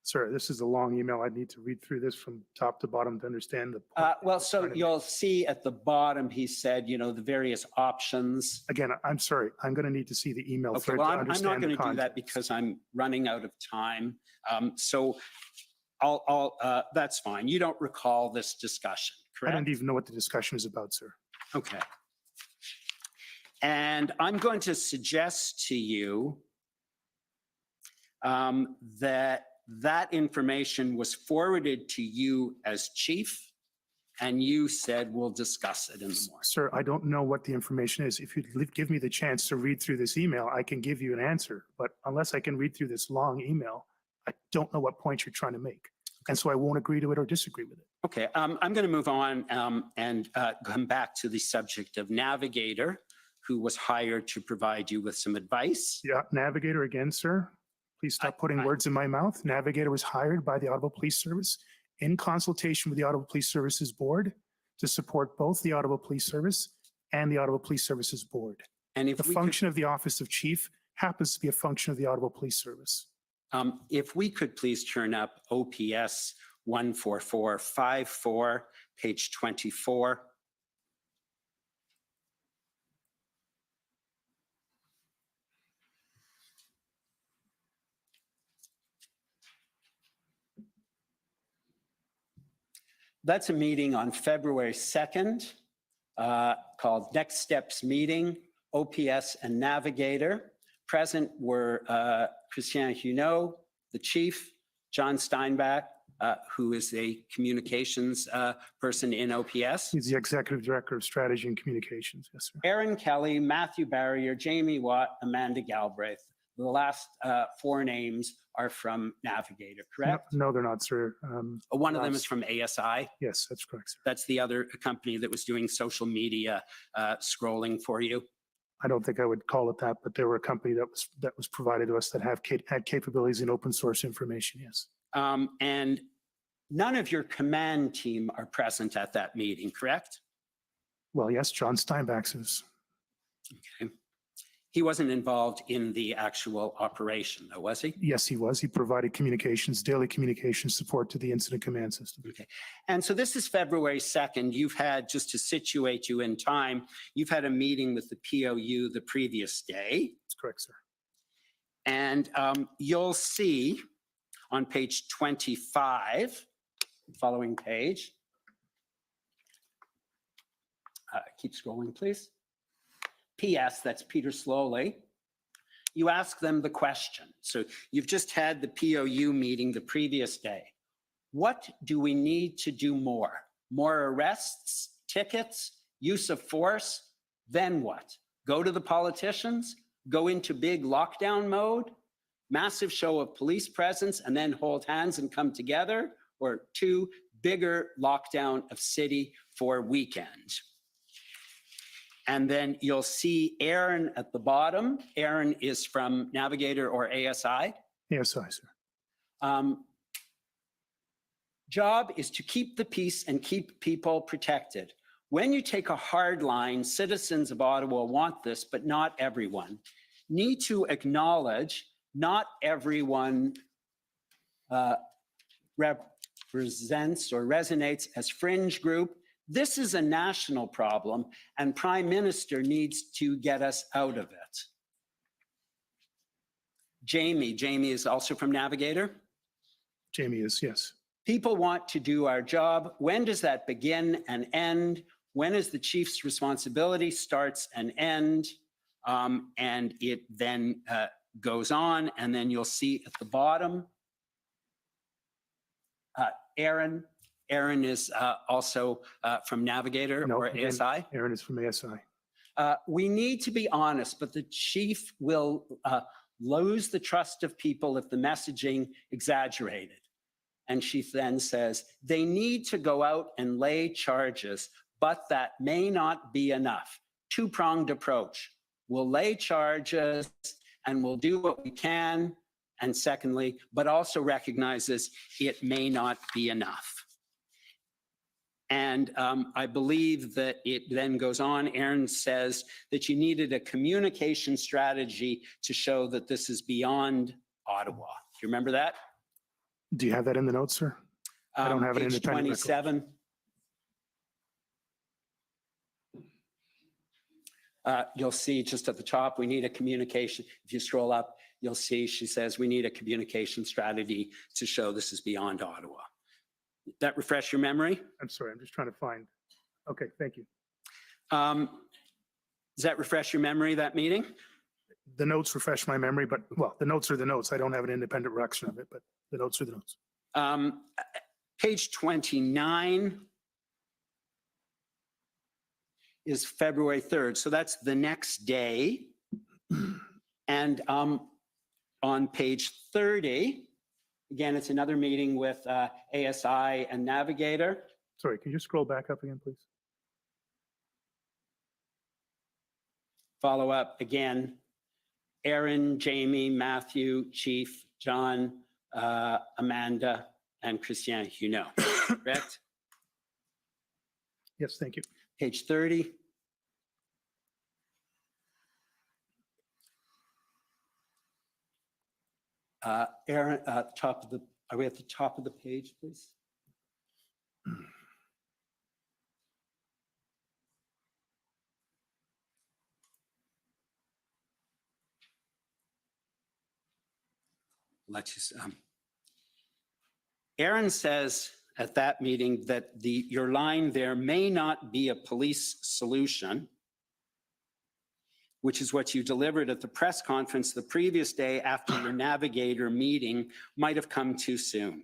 Speaker 2: Sir, this is a long email. I need to read through this from top to bottom to understand the point.
Speaker 1: Well, so you'll see at the bottom, he said, you know, the various options.
Speaker 2: Again, I'm sorry. I'm going to need to see the email
Speaker 1: Okay,
Speaker 2: thread
Speaker 1: well,
Speaker 2: to
Speaker 1: I'm not
Speaker 2: understand
Speaker 1: going
Speaker 2: the
Speaker 1: to do that
Speaker 2: context.
Speaker 1: because I'm running out of time. So that's fine. You don't recall this discussion,
Speaker 2: I
Speaker 1: correct?
Speaker 2: don't even know what the discussion is about, sir.
Speaker 1: Okay. And I'm going to suggest to you that information was forwarded to you as chief, and you said we'll discuss it in the morning.
Speaker 2: Sir, I don't know what the information is. If you give me the chance to read through this email, I can give you an answer. But unless I can read through this long email, I don't know what point you're trying to make. And so I won't agree to it or disagree with it.
Speaker 1: Okay, I'm going to move on and come back to the subject of Navigator, who was hired to provide you with some advice.
Speaker 2: Yeah, Navigator again, sir. Please stop putting words in my mouth. Navigator was hired by the Ottawa Police Service in consultation with the Ottawa Police Services Board to support both the Ottawa Police Service and the Ottawa Police Services Board.
Speaker 1: And if
Speaker 2: The
Speaker 1: we could,
Speaker 2: function of the Office of Chief happens to be a function of the Ottawa Police Service.
Speaker 1: if we could please turn up OPS 14454, page 24. That's a meeting on February 2nd called Next Steps Meeting, OPS and Navigator. Present were Christian Huneau, the chief, John Steinbach, who is a communications person in OPS,
Speaker 2: He's the Executive Director of Strategy and Communications. Yes, sir.
Speaker 1: Aaron Kelly, Matthew Barrier, Jamie Watt, Amanda Galbraith. The last 4 names are from Navigator, correct?
Speaker 2: No, they're not, sir.
Speaker 1: One of them is from ASI.
Speaker 2: Yes, that's correct, sir.
Speaker 1: That's the other company that was doing social media scrolling for you.
Speaker 2: I don't think I would call it that, but they were a company that was provided to us that had capabilities in open source information, yes.
Speaker 1: And none of your command team are present at that meeting, correct?
Speaker 2: Well, yes, John Steinbach is.
Speaker 1: Okay. He wasn't involved in the actual operation, though, was he?
Speaker 2: Yes, he was. He provided communications, daily communication support to the incident command system.
Speaker 1: Okay. And so this is February 2nd. You've had, just to situate you in time, you've had a meeting with the POU the previous day.
Speaker 2: That's correct, sir.
Speaker 1: And you'll see on page 25, following page. Keep scrolling, please. P.S., that's Peter Sloly. You ask them the question. So you've just had the POU meeting the previous day. What do we need to do more? More arrests, tickets, use of force? Then what? Go to the politicians? Go into big lockdown mode? Massive show of police presence and then hold hands and come together? Or 2, bigger lockdown of city for weekend? And then you'll see Aaron at the bottom. Aaron is from Navigator or ASI.
Speaker 2: ASI, sir.
Speaker 1: Job is to keep the peace and keep people protected. When you take a hard line, citizens of Ottawa want this, but not everyone. Need to acknowledge not everyone represents or resonates as fringe group. This is a national problem, and Prime Minister needs to get us out of it. Jamie is also from Navigator.
Speaker 2: Jamie is, yes.
Speaker 1: People want to do our job. When does that begin and end? When is the chief's responsibility starts and end? And it then goes on, and then you'll see at the bottom, Aaron. Aaron is also from Navigator
Speaker 2: No,
Speaker 1: or
Speaker 2: again,
Speaker 1: ASI.
Speaker 2: Aaron is from ASI.
Speaker 1: We need to be honest, but the chief will lose the trust of people if the messaging exaggerated. And she then says, they need to go out and lay charges, but that may not be enough. Two-pronged approach. We'll lay charges and we'll do what we can. And secondly, but also recognizes it may not be enough. And I believe that it then goes on. Aaron says that you needed a communication strategy to show that this is beyond Ottawa. Do you remember that?
Speaker 2: Do you have that in the notes, sir? I don't have an
Speaker 1: Page
Speaker 2: independent record.
Speaker 1: 27. You'll see just at the top, we need a communication. If you scroll up, you'll see she says we need a communication strategy to show this is beyond Ottawa. That refresh your memory?
Speaker 2: I'm sorry, I'm just trying to find. Okay, thank you.
Speaker 1: Does that refresh your memory, that meeting?
Speaker 2: The notes refresh my memory, but, well, the notes are the notes. I don't have an independent recollection of it, but the notes are the notes.
Speaker 1: Page 29 is February 3rd. So that's the next day. And on page 30, again, it's another meeting with ASI and Navigator.
Speaker 2: Sorry, can you scroll back up again, please?
Speaker 1: Follow up again, Aaron, Jamie, Matthew, Chief, John, Amanda, and Christian, you know, correct?
Speaker 2: Yes, thank you.
Speaker 1: Page 30. Aaron, top of the, are we at the top of the page, please? Let's just, Aaron says at that meeting that your line there may not be a police solution, which is what you delivered at the press conference the previous day after your Navigator meeting might have come too soon.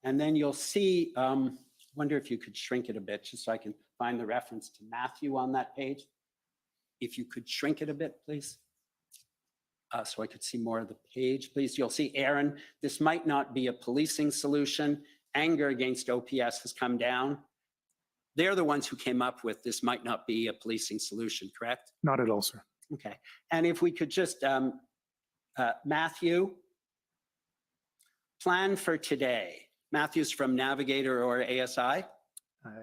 Speaker 1: And then you'll see, wonder if you could shrink it a bit just so I can find the reference to Matthew on that page. If you could shrink it a bit, please. So I could see more of the page, please. You'll see, Aaron, this might not be a policing solution. Anger against OPS has come down. They're the ones who came up with this might not be a policing solution, correct?
Speaker 2: Not at all, sir.
Speaker 1: Okay. And if we could just, Matthew, plan for today. Matthew's from Navigator or ASI?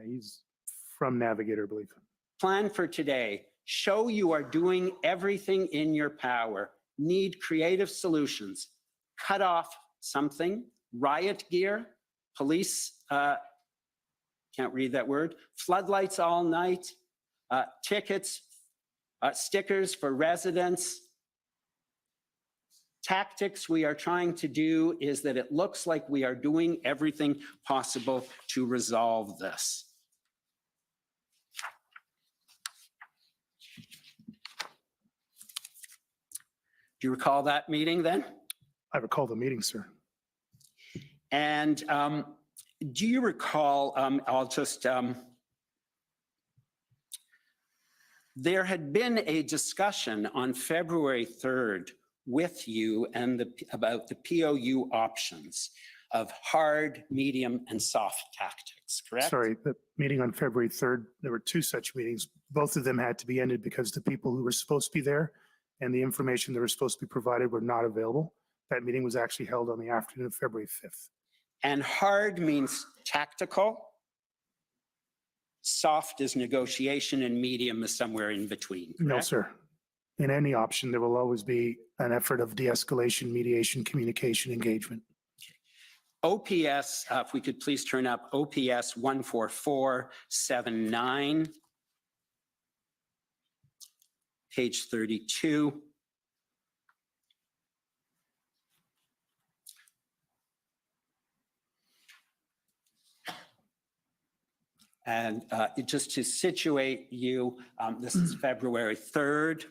Speaker 2: He's from Navigator, I believe.
Speaker 1: Plan for today. Show you are doing everything in your power. Need creative solutions. Cut off something. Riot gear. Police, can't read that word. Floodlights all night. Tickets. Stickers for residents. Tactics we are trying to do is that it looks like we are doing everything possible to resolve this. Do you recall that meeting then?
Speaker 2: I recall the meeting, sir.
Speaker 1: And do you recall, I'll just, there had been a discussion on February 3rd with you and about the POU options of hard, medium, and soft tactics, correct?
Speaker 2: Sorry, the meeting on February 3rd, there were two such meetings. Both of them had to be ended because the people who were supposed to be there and the information that was supposed to be provided were not available. That meeting was actually held on the afternoon of February 5th.
Speaker 1: And hard means tactical. Soft is negotiation and medium is somewhere in between, correct?
Speaker 2: No, sir. In any option, there will always be an effort of de-escalation, mediation, communication, engagement.
Speaker 1: OPS, if we could please turn up OPS 14479, page 32. And just to situate you, this is February 3rd.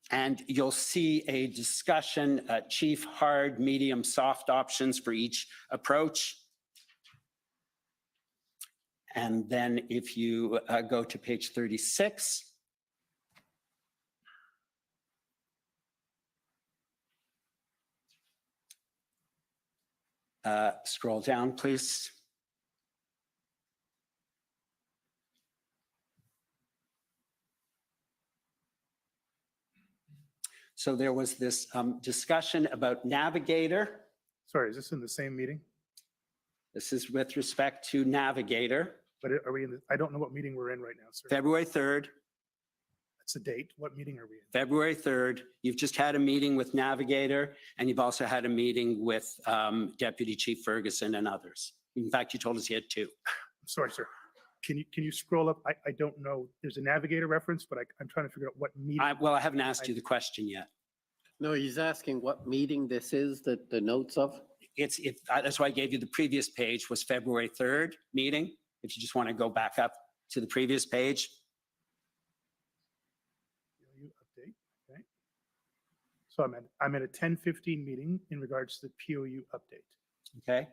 Speaker 1: And you'll see a discussion, chief, hard, medium, soft options for each approach. And then if you go to page 36, scroll down, please. So there was this discussion about Navigator.
Speaker 2: Sorry, is this in the same meeting?
Speaker 1: This is with respect to Navigator,
Speaker 2: But are we in the, I don't know what meeting we're in right now, sir.
Speaker 1: February 3rd.
Speaker 2: That's a date. What meeting are we in?
Speaker 1: February 3rd. You've just had a meeting with Navigator, and you've also had a meeting with Deputy Chief Ferguson and others. In fact, you told us you had two.
Speaker 2: Sorry, sir. Can you scroll up? I don't know. There's a Navigator reference, but I'm trying to figure out what meeting.
Speaker 1: Well, I haven't asked you the question yet.
Speaker 4: No, he's asking what meeting this is that the notes of?
Speaker 1: That's why I gave you the previous page was February 3rd meeting. If you just want to go back up to the previous page.
Speaker 2: POU update, okay. So I'm at a 10:15 meeting in regards to the POU update.
Speaker 1: Okay.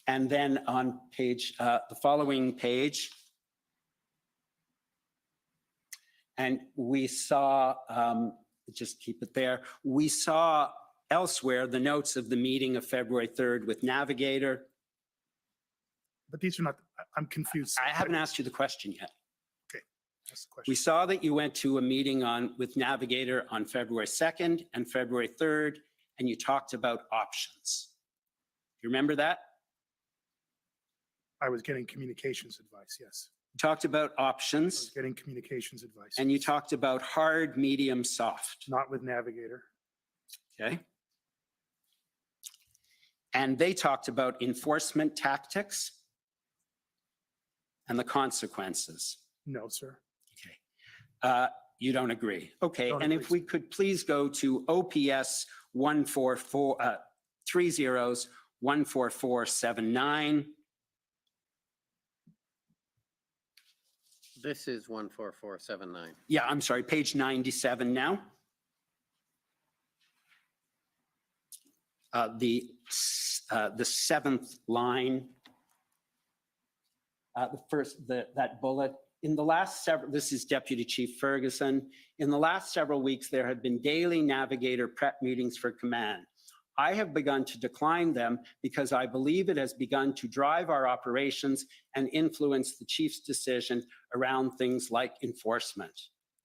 Speaker 1: And then on page, the following page, and we saw, just keep it there, we saw elsewhere the notes of the meeting of February 3rd with Navigator.
Speaker 2: But these are not, I'm confused.
Speaker 1: I haven't asked you the question yet.
Speaker 2: That's the question.
Speaker 1: We saw that you went to a meeting with Navigator on February 2nd and February 3rd, and you talked about options. You remember that?
Speaker 2: I was getting communications advice, yes.
Speaker 1: You talked about
Speaker 2: I was
Speaker 1: options,
Speaker 2: getting communications advice.
Speaker 1: and you talked about hard, medium, soft.
Speaker 2: Not with Navigator.
Speaker 1: Okay. And they talked about enforcement tactics and the consequences.
Speaker 2: No, sir.
Speaker 1: Okay. You don't agree. Okay.
Speaker 2: Don't
Speaker 1: And
Speaker 2: agree,
Speaker 1: if we could please go to OPS 144, 30-14479.
Speaker 4: This is 14479.
Speaker 1: Yeah, I'm sorry, page 97 now. The seventh line, that bullet. In the last several, this is Deputy Chief Ferguson. In the last several weeks, there have been daily Navigator prep meetings for command. I have begun to decline them because I believe it has begun to drive our operations and influence the chief's decision around things like enforcement,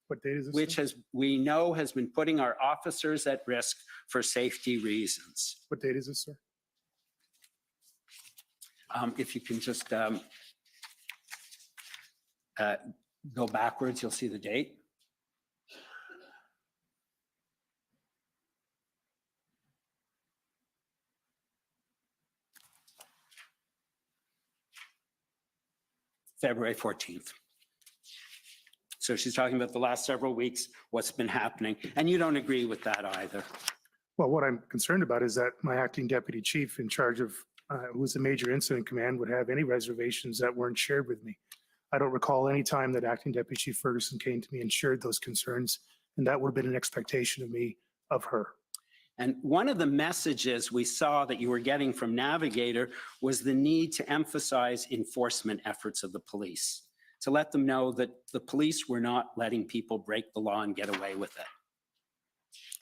Speaker 2: What date is this?
Speaker 1: which
Speaker 2: sir?
Speaker 1: we know has been putting our officers at risk for safety reasons.
Speaker 2: What date is this, sir?
Speaker 1: If you can just go backwards, you'll see the date. February 14th. So she's talking about the last several weeks, what's been happening. And you don't agree with that either.
Speaker 2: Well, what I'm concerned about is that my acting deputy chief in charge of, who's the major incident command, would have any reservations that weren't shared with me. I don't recall any time that acting deputy chief Ferguson came to me and shared those concerns, and that would have been an expectation of me, of her.
Speaker 1: And one of the messages we saw that you were getting from Navigator was the need to emphasize enforcement efforts of the police, to let them know that the police were not letting people break the law and get away with it.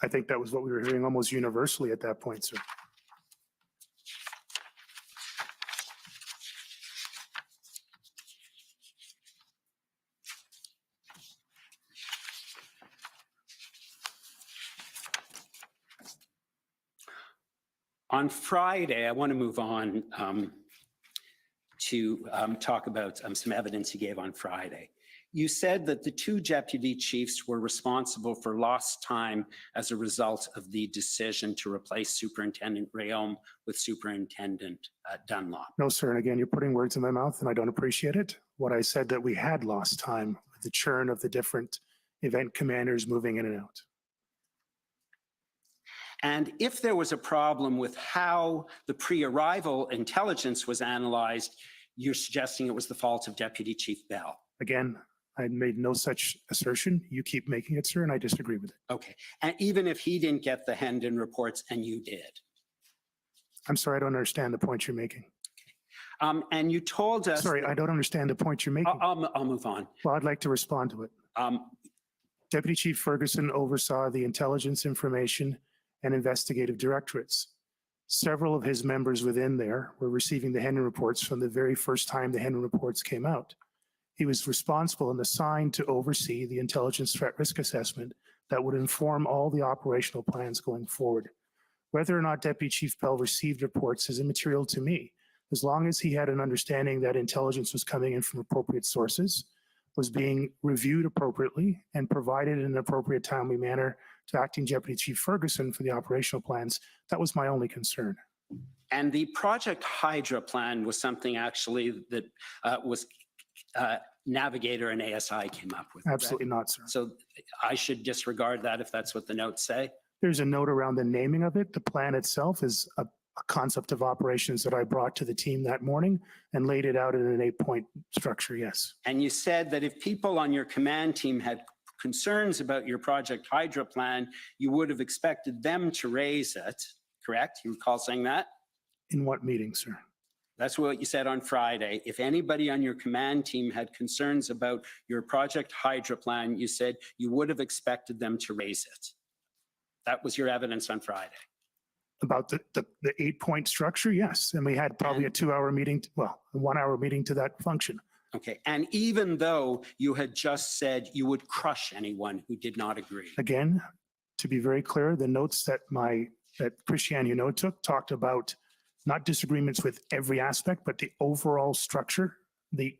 Speaker 2: I think that was what we were hearing almost universally at that point, sir.
Speaker 1: On Friday, I want to move on to talk about some evidence you gave on Friday. You said that the two deputy chiefs were responsible for lost time as a result of the decision to replace Superintendent Rayom with Superintendent Dunlop.
Speaker 2: No, sir. And again, you're putting words in my mouth and I don't appreciate it. What I said that we had lost time with the churn of the different event commanders moving in and out.
Speaker 1: And if there was a problem with how the pre-arrival intelligence was analyzed, you're suggesting it was the fault of Deputy Chief Bell.
Speaker 2: Again, I made no such assertion. You keep making it, sir, and I disagree with it.
Speaker 1: Okay. And even if he didn't get the Hendon reports and you did?
Speaker 2: I'm sorry, I don't understand the point you're making.
Speaker 1: And you told us.
Speaker 2: Sorry, I don't understand the point you're making.
Speaker 1: I'll move on.
Speaker 2: Well, I'd like to respond to it. Deputy Chief Ferguson oversaw the intelligence information and investigative directorates. Several of his members within there were receiving the Hendon reports from the very first time the Hendon reports came out. He was responsible and assigned to oversee the intelligence threat risk assessment that would inform all the operational plans going forward. Whether or not Deputy Chief Bell received reports is immaterial to me, as long as he had an understanding that intelligence was coming in from appropriate sources, was being reviewed appropriately, and provided in an appropriate timely manner to Acting Deputy Chief Ferguson for the operational plans. That was my only concern.
Speaker 1: And the Project Hydra plan was something actually that was Navigator and ASI came up with.
Speaker 2: Absolutely not, sir.
Speaker 1: So I should disregard that if that's what the notes say?
Speaker 2: There's a note around the naming of it. The plan itself is a concept of operations that I brought to the team that morning and laid it out in an 8-point structure, yes.
Speaker 1: And you said that if people on your command team had concerns about your Project Hydra plan, you would have expected them to raise it, correct? You recall saying that?
Speaker 2: In what meeting, sir?
Speaker 1: That's what you said on Friday. If anybody on your command team had concerns about your Project Hydra plan, you said you would have expected them to raise it. That was your evidence on Friday.
Speaker 2: About the 8-point structure, yes. And we had probably a 2-hour meeting, well, a 1-hour meeting to that function.
Speaker 1: Okay. And even though you had just said you would crush anyone who did not agree.
Speaker 2: Again, to be very clear, the notes that Christiane Huneau took talked about not disagreements with every aspect, but the overall structure, the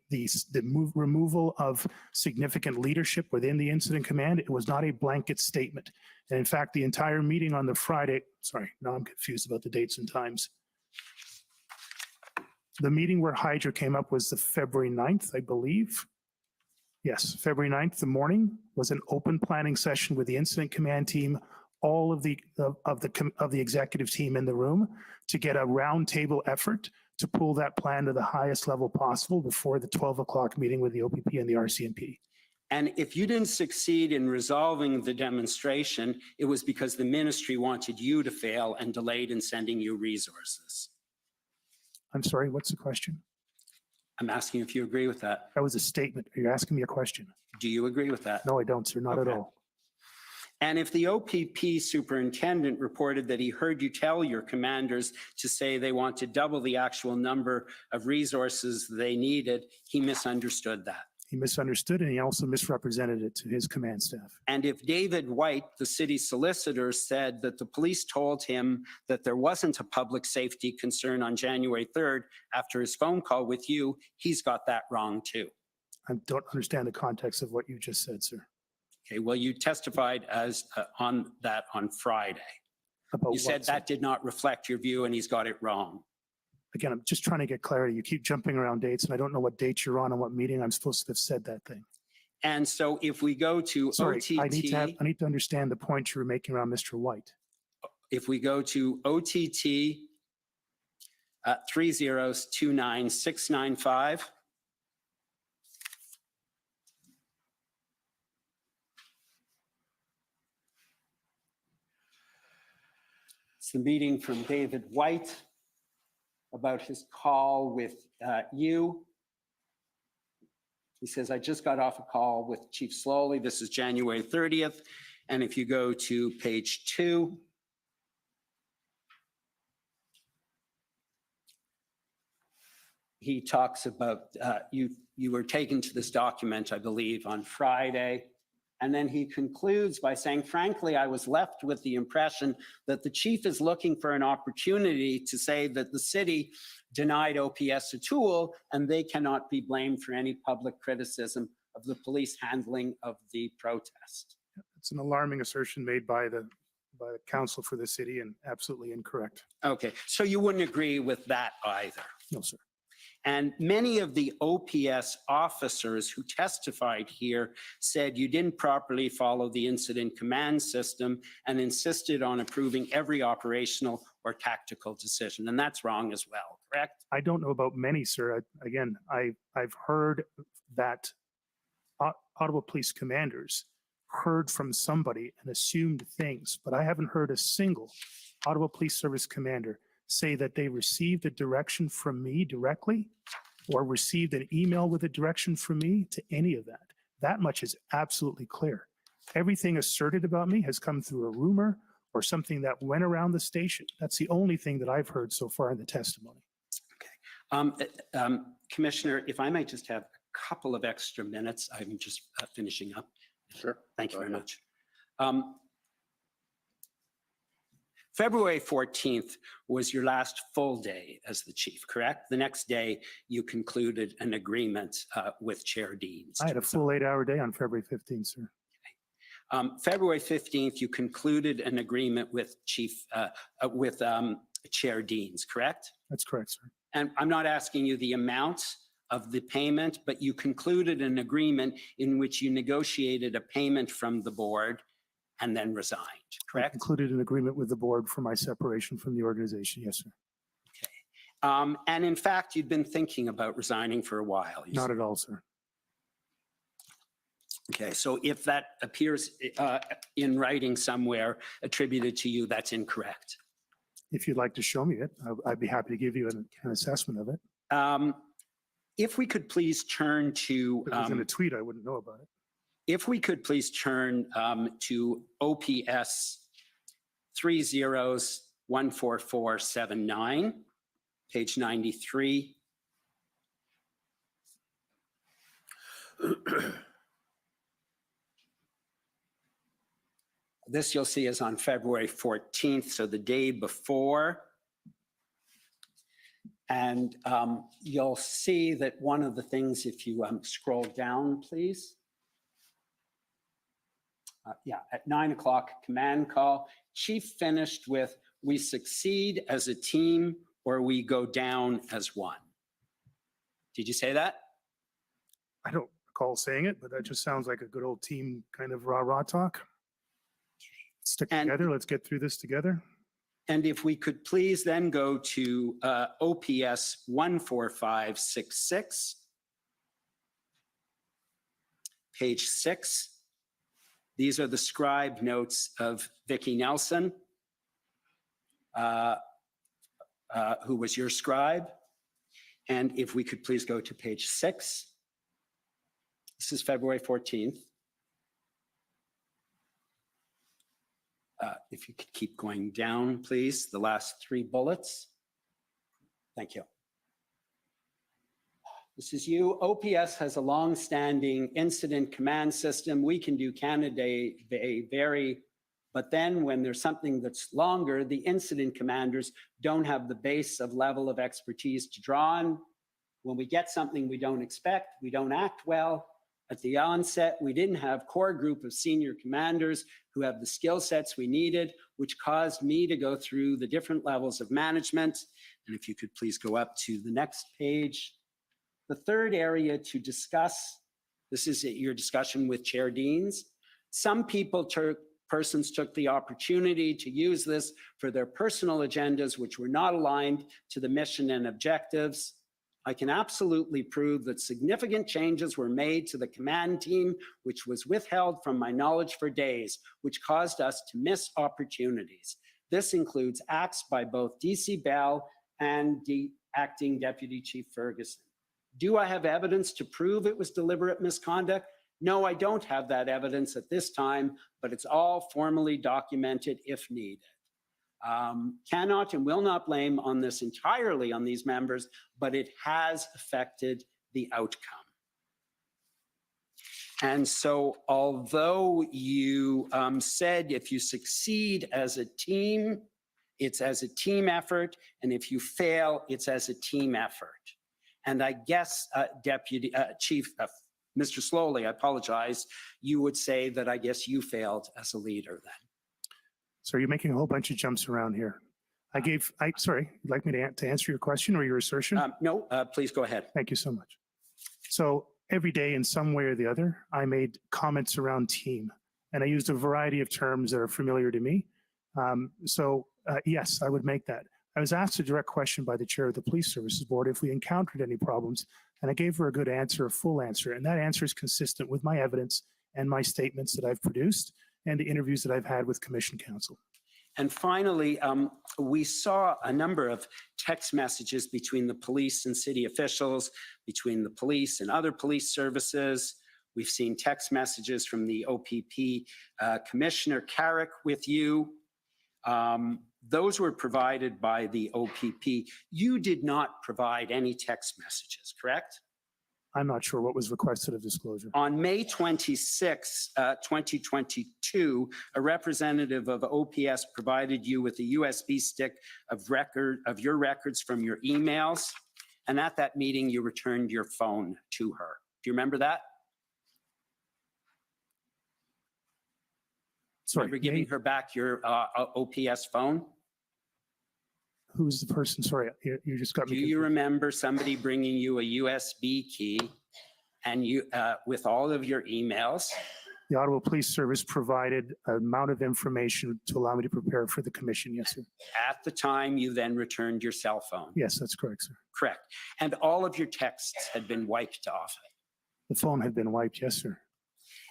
Speaker 2: removal of significant leadership within the incident command. It was not a blanket statement. And in fact, the entire meeting on the Friday, sorry, now I'm confused about the dates and times. The meeting where Hydra came up was the February 9th, I believe. Yes, February 9th, the morning was an open planning session with the incident command team, all of the executive team in the room, to get a roundtable effort to pull that plan to the highest level possible before the 12 o'clock meeting with the OPP and the RCMP.
Speaker 1: And if you didn't succeed in resolving the demonstration, it was because the ministry wanted you to fail and delayed in sending you resources.
Speaker 2: I'm sorry, what's the question?
Speaker 1: I'm asking if you agree with that.
Speaker 2: That was a statement. Are you asking me a question?
Speaker 1: Do you agree with that?
Speaker 2: No, I don't, sir, not at
Speaker 1: Okay.
Speaker 2: all.
Speaker 1: And if the OPP superintendent reported that he heard you tell your commanders to say they want to double the actual number of resources they needed, he misunderstood that.
Speaker 2: He misunderstood, and he also misrepresented it to his command staff.
Speaker 1: And if David White, the city solicitor, said that the police told him that there wasn't a public safety concern on January 3rd after his phone call with you, he's got that wrong too.
Speaker 2: I don't understand the context of what you just said, sir.
Speaker 1: Okay, well, you testified as on that on Friday.
Speaker 2: About
Speaker 1: You
Speaker 2: what,
Speaker 1: said
Speaker 2: sir?
Speaker 1: that did not reflect your view and he's got it wrong.
Speaker 2: Again, I'm just trying to get clarity. You keep jumping around dates, and I don't know what date you're on and what meeting I'm supposed to have said that thing.
Speaker 1: And so if we go to
Speaker 2: Sorry,
Speaker 1: OTT,
Speaker 2: I need to understand the point you were making around Mr. White.
Speaker 1: if we go to OTT 3029695, it's the meeting from David White about his call with you. He says, I just got off a call with Chief Sloly. This is January 30th. And if you go to page 2, he talks about you were taken to this document, I believe, on Friday. And then he concludes by saying, frankly, I was left with the impression that the chief is looking for an opportunity to say that the city denied OPS a tool and they cannot be blamed for any public criticism of the police handling of the protest.
Speaker 2: It's an alarming assertion made by the council for the city and absolutely incorrect.
Speaker 1: Okay, so you wouldn't agree with that either.
Speaker 2: No, sir.
Speaker 1: And many of the OPS officers who testified here said you didn't properly follow the incident command system and insisted on approving every operational or tactical decision. And that's wrong as well, correct?
Speaker 2: I don't know about many, sir. Again, I've heard that Ottawa Police commanders heard from somebody and assumed things, but I haven't heard a single Ottawa Police Service commander say that they received a direction from me directly or received an email with a direction from me to any of that. That much is absolutely clear. Everything asserted about me has come through a rumor or something that went around the station. That's the only thing that I've heard so far in the testimony.
Speaker 1: Commissioner, if I might just have a couple of extra minutes, I'm just finishing up.
Speaker 4: Sure.
Speaker 1: Thank you
Speaker 4: Go
Speaker 1: very
Speaker 4: ahead.
Speaker 1: much. February 14th was your last full day as the chief, correct? The next day, you concluded an agreement with Chair Deans.
Speaker 2: I had a full 8-hour day on February 15th, sir.
Speaker 1: February 15th, you concluded an agreement with Chair Deans, correct?
Speaker 2: That's correct, sir.
Speaker 1: And I'm not asking you the amount of the payment, but you concluded an agreement in which you negotiated a payment from the board and then resigned,
Speaker 2: I
Speaker 1: correct?
Speaker 2: concluded an agreement with the board for my separation from the organization. Yes, sir.
Speaker 1: And in fact, you'd been thinking about resigning for a while. You
Speaker 2: Not
Speaker 1: said.
Speaker 2: at all, sir.
Speaker 1: Okay, so if that appears in writing somewhere attributed to you, that's incorrect.
Speaker 2: If you'd like to show me it, I'd be happy to give you an assessment of it.
Speaker 1: If we could please turn to,
Speaker 2: If it was in a tweet, I wouldn't know about it.
Speaker 1: if we could please turn to OPS 30-14479, page 93. This you'll see is on February 14th, so the day before. And you'll see that one of the things, if you scroll down, please. At 9 o'clock, command call. Chief finished with, we succeed as a team or we go down as one. Did you say that?
Speaker 2: I don't recall saying it, but that just sounds like a good old team kind of rah-rah talk. Stick together. Let's get through this together.
Speaker 1: And if we could please then go to OPS 14566, page 6. These are the scribe notes of Vicki Nelson, who was your scribe. And if we could please go to page 6. This is February 14th. If you could keep going down, please, the last 3 bullets. Thank you. This is you. OPS has a long-standing incident command system. We can do Canada vary, but then when there's something that's longer, the incident commanders don't have the base of level of expertise to draw on. When we get something we don't expect, we don't act well. At the onset, we didn't have core group of senior commanders who have the skill sets we needed, which caused me to go through the different levels of management. And if you could please go up to the next page. The third area to discuss, this is your discussion with Chair Deans. Some persons took the opportunity to use this for their personal agendas, which were not aligned to the mission and objectives. I can absolutely prove that significant changes were made to the command team, which was withheld from my knowledge for days, which caused us to miss opportunities. This includes acts by both DC Bell and Acting Deputy Chief Ferguson. Do I have evidence to prove it was deliberate misconduct? No, I don't have that evidence at this time, but it's all formally documented if needed. Cannot and will not blame on this entirely on these members, but it has affected the outcome. And so although you said if you succeed as a team, it's as a team effort, and if you fail, it's as a team effort. And I guess, Deputy Chief, Mr. Sloly, I apologize, you would say that I guess you failed as a leader then.
Speaker 2: So you're making a whole bunch of jumps around here. Sorry, you'd like me to answer your question or your assertion?
Speaker 1: No, please go ahead.
Speaker 2: Thank you so much. So every day in some way or the other, I made comments around team, and I used a variety of terms that are familiar to me. Yes, I would make that. I was asked a direct question by the chair of the Police Services Board if we encountered any problems, and I gave her a good answer, a full answer, and that answer is consistent with my evidence and my statements that I've produced and the interviews that I've had with Commission counsel.
Speaker 1: And finally, we saw a number of text messages between the police and city officials, between the police and other police services. We've seen text messages from the OPP Commissioner Carrick with you. Those were provided by the OPP. You did not provide any text messages, correct?
Speaker 2: I'm not sure what was requested of disclosure.
Speaker 1: On May 26, 2022, a representative of OPS provided you with a USB stick of your records from your emails. And at that meeting, you returned your phone to her. Do you remember that?
Speaker 2: Sorry,
Speaker 1: Remember giving her back your OPS phone?
Speaker 2: who's the person? Sorry, you just got
Speaker 1: Do
Speaker 2: me.
Speaker 1: you
Speaker 2: confused.
Speaker 1: remember somebody bringing you a USB key and you with all of your emails?
Speaker 2: The Ottawa Police Service provided an amount of information to allow me to prepare for the commission. Yes, sir.
Speaker 1: At the time, you then returned your cell phone.
Speaker 2: Yes, that's correct, sir.
Speaker 1: Correct. And all of your texts had been wiped off.
Speaker 2: The phone had been wiped. Yes, sir.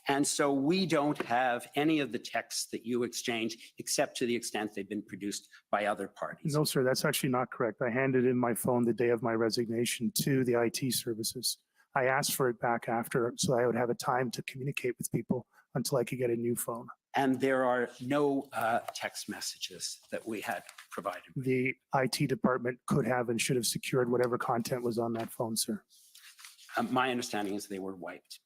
Speaker 1: And so we don't have any of the texts that you exchange, except to the extent they've been produced by other parties.
Speaker 2: No, sir, that's actually not correct. I handed in my phone the day of my resignation to the IT services. I asked for it back after so I would have a time to communicate with people until I could get a new phone.
Speaker 1: And there are no text messages that we had provided.
Speaker 2: The IT department could have and should have secured whatever content was on that phone, sir.
Speaker 1: My understanding is they were wiped.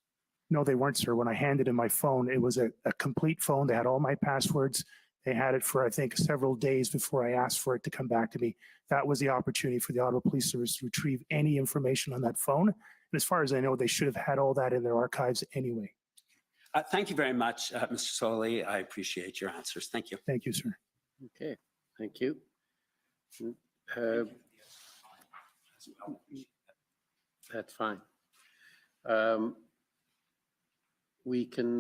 Speaker 2: No, they weren't, sir. When I handed in my phone, it was a complete phone. They had all my passwords. They had it for, I think, several days before I asked for it to come back to me. That was the opportunity for the Ottawa Police Service to retrieve any information on that phone. And as far as I know, they should have had all that in their archives anyway.
Speaker 1: Thank you very much, Mr. Sloly. I appreciate your answers. Thank you.
Speaker 2: Thank you, sir.
Speaker 4: Okay, thank you. That's fine. We can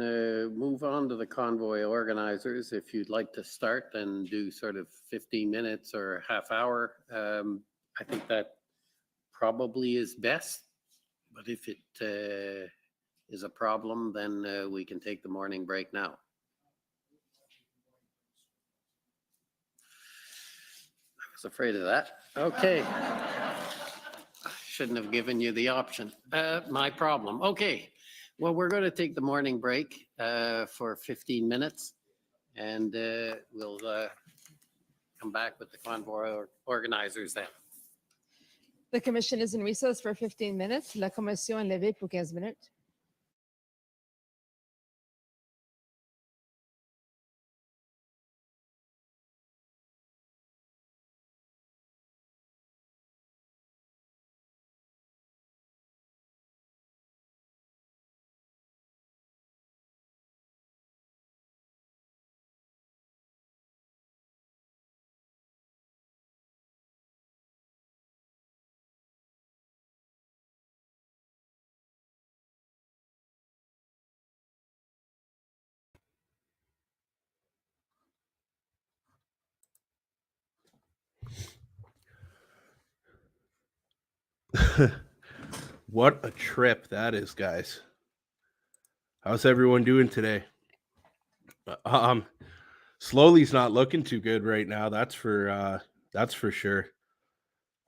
Speaker 4: move on to the convoy organizers. If you'd like to start and do sort of 15 minutes or half hour, I think that probably is best. But if it is a problem, then we can take the morning break now. I was afraid of that. Okay. Shouldn't have given you the option. My problem. Okay. Well, we're going to take the morning break for 15 minutes and we'll come back with the convoy organizers then.
Speaker 5: The commission is in recess for 15 minutes. La commission est levée pour 15 minutes.
Speaker 6: What a trip that is, guys. How's everyone doing today? Sloly's not looking too good right now. That's for sure.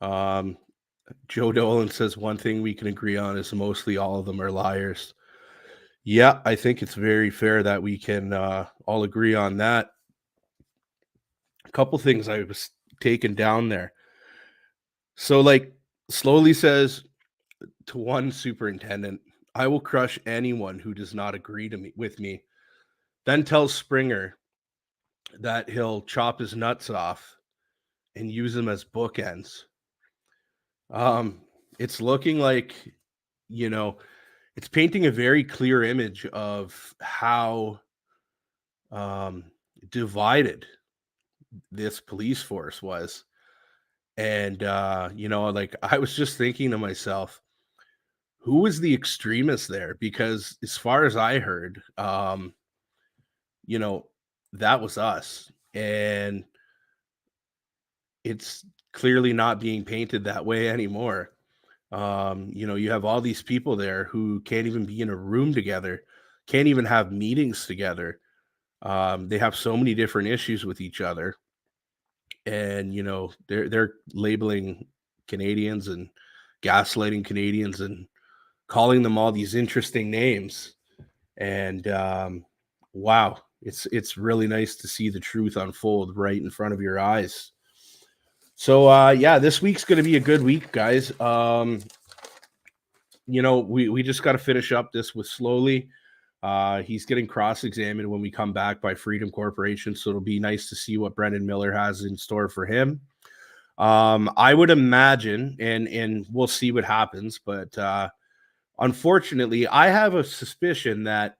Speaker 6: Joe Dolan says one thing we can agree on is mostly all of them are liars. Yeah, I think it's very fair that we can all agree on that. A couple things I was taken down there. So like Sloly says to one superintendent, I will crush anyone who does not agree with me. Then tells Springer that he'll chop his nuts off and use them as bookends. It's looking like, it's painting a very clear image of how divided this police force was. And, like, I was just thinking to myself, who was the extremist there? Because as far as I heard, you know, that was us. And it's clearly not being painted that way anymore. You have all these people there who can't even be in a room together, can't even have meetings together. They have so many different issues with each other. And, they're labeling Canadians and gaslighting Canadians and calling them all these interesting names. And wow, it's really nice to see the truth unfold right in front of your eyes. So yeah, this week's going to be a good week, guys. We just got to finish up this with Sloly. He's getting cross-examined when we come back by Freedom Corporation, so it'll be nice to see what Brendan Miller has in store for him. I would imagine, and we'll see what happens, but unfortunately, I have a suspicion that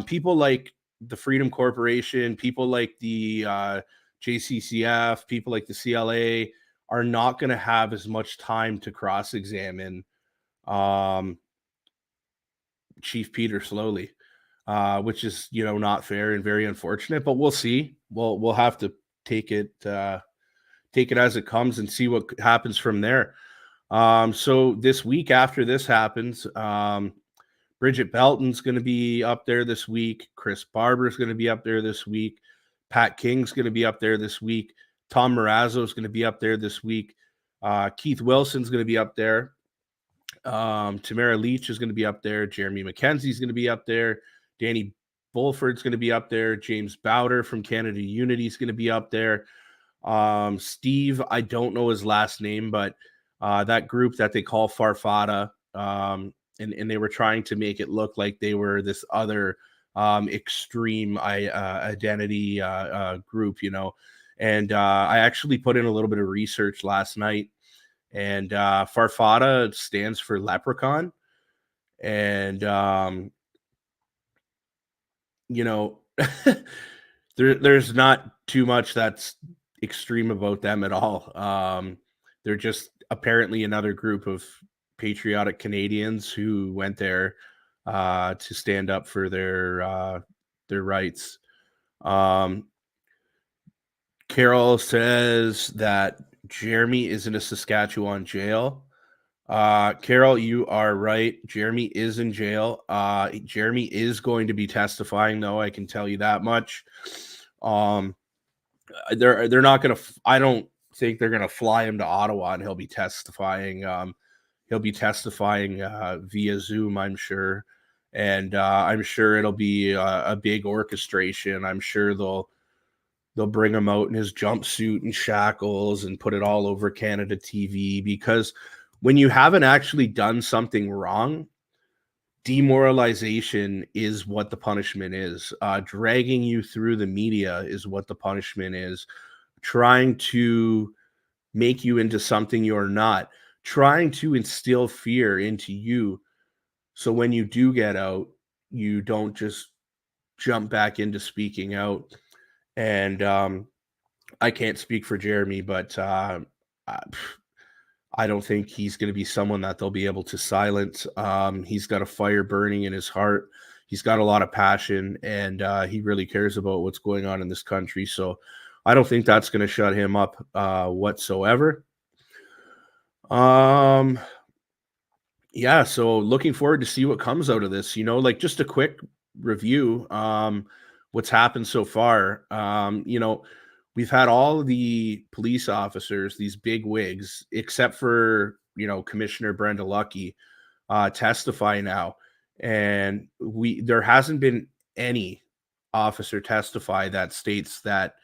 Speaker 6: people like the Freedom Corporation, people like the JCCF, people like the CLA are not going to have as much time to cross-examine Chief Peter Sloly, which is not fair and very unfortunate. But we'll see. We'll have to take it as it comes and see what happens from there. So this week after this happens, Bridget Belton's going to be up there this week. Chris Barber's going to be up there this week. Pat King's going to be up there this week. Tom Marazzo's going to be up there this week. Keith Wilson's going to be up there. Tamara Leach is going to be up there. Jeremy McKenzie's going to be up there. Danny Bulford's going to be up there. James Bowder from Canada Unity is going to be up there. Steve, I don't know his last name, but that group that they call Farfada, and they were trying to make it look like they were this other extreme identity group, and I actually put in a little bit of research last night, and Farfada stands for leprechaun, and there's not too much that's extreme about them at all. They're just apparently another group of patriotic Canadians who went there to stand up for their rights. Carol says that Jeremy is in a Saskatchewan jail. Carol, you are right. Jeremy is in jail. Jeremy is going to be testifying, though. I can tell you that much. They're not going to. I don't think they're going to fly him to Ottawa and he'll be testifying. He'll be testifying via Zoom, I'm sure, and I'm sure it'll be a big orchestration. I'm sure they'll bring him out in his jumpsuit and shackles and put it all over Canada TV, because when you haven't actually done something wrong, demoralization is what the punishment is. Dragging you through the media is what the punishment is. Trying to make you into something you're not. Trying to instill fear into you, so when you do get out, you don't just jump back into speaking out. And I can't speak for Jeremy, but I don't think he's going to be someone that they'll be able to silence. He's got a fire burning in his heart. He's got a lot of passion, and he really cares about what's going on in this country. So I don't think that's going to shut him up whatsoever. Yeah, so looking forward to see what comes out of this. Just a quick review. What's happened so far. We've had all the police officers, these big wigs, except for, Commissioner Brenda Lucki, testify now. And there hasn't been any officer testify that states that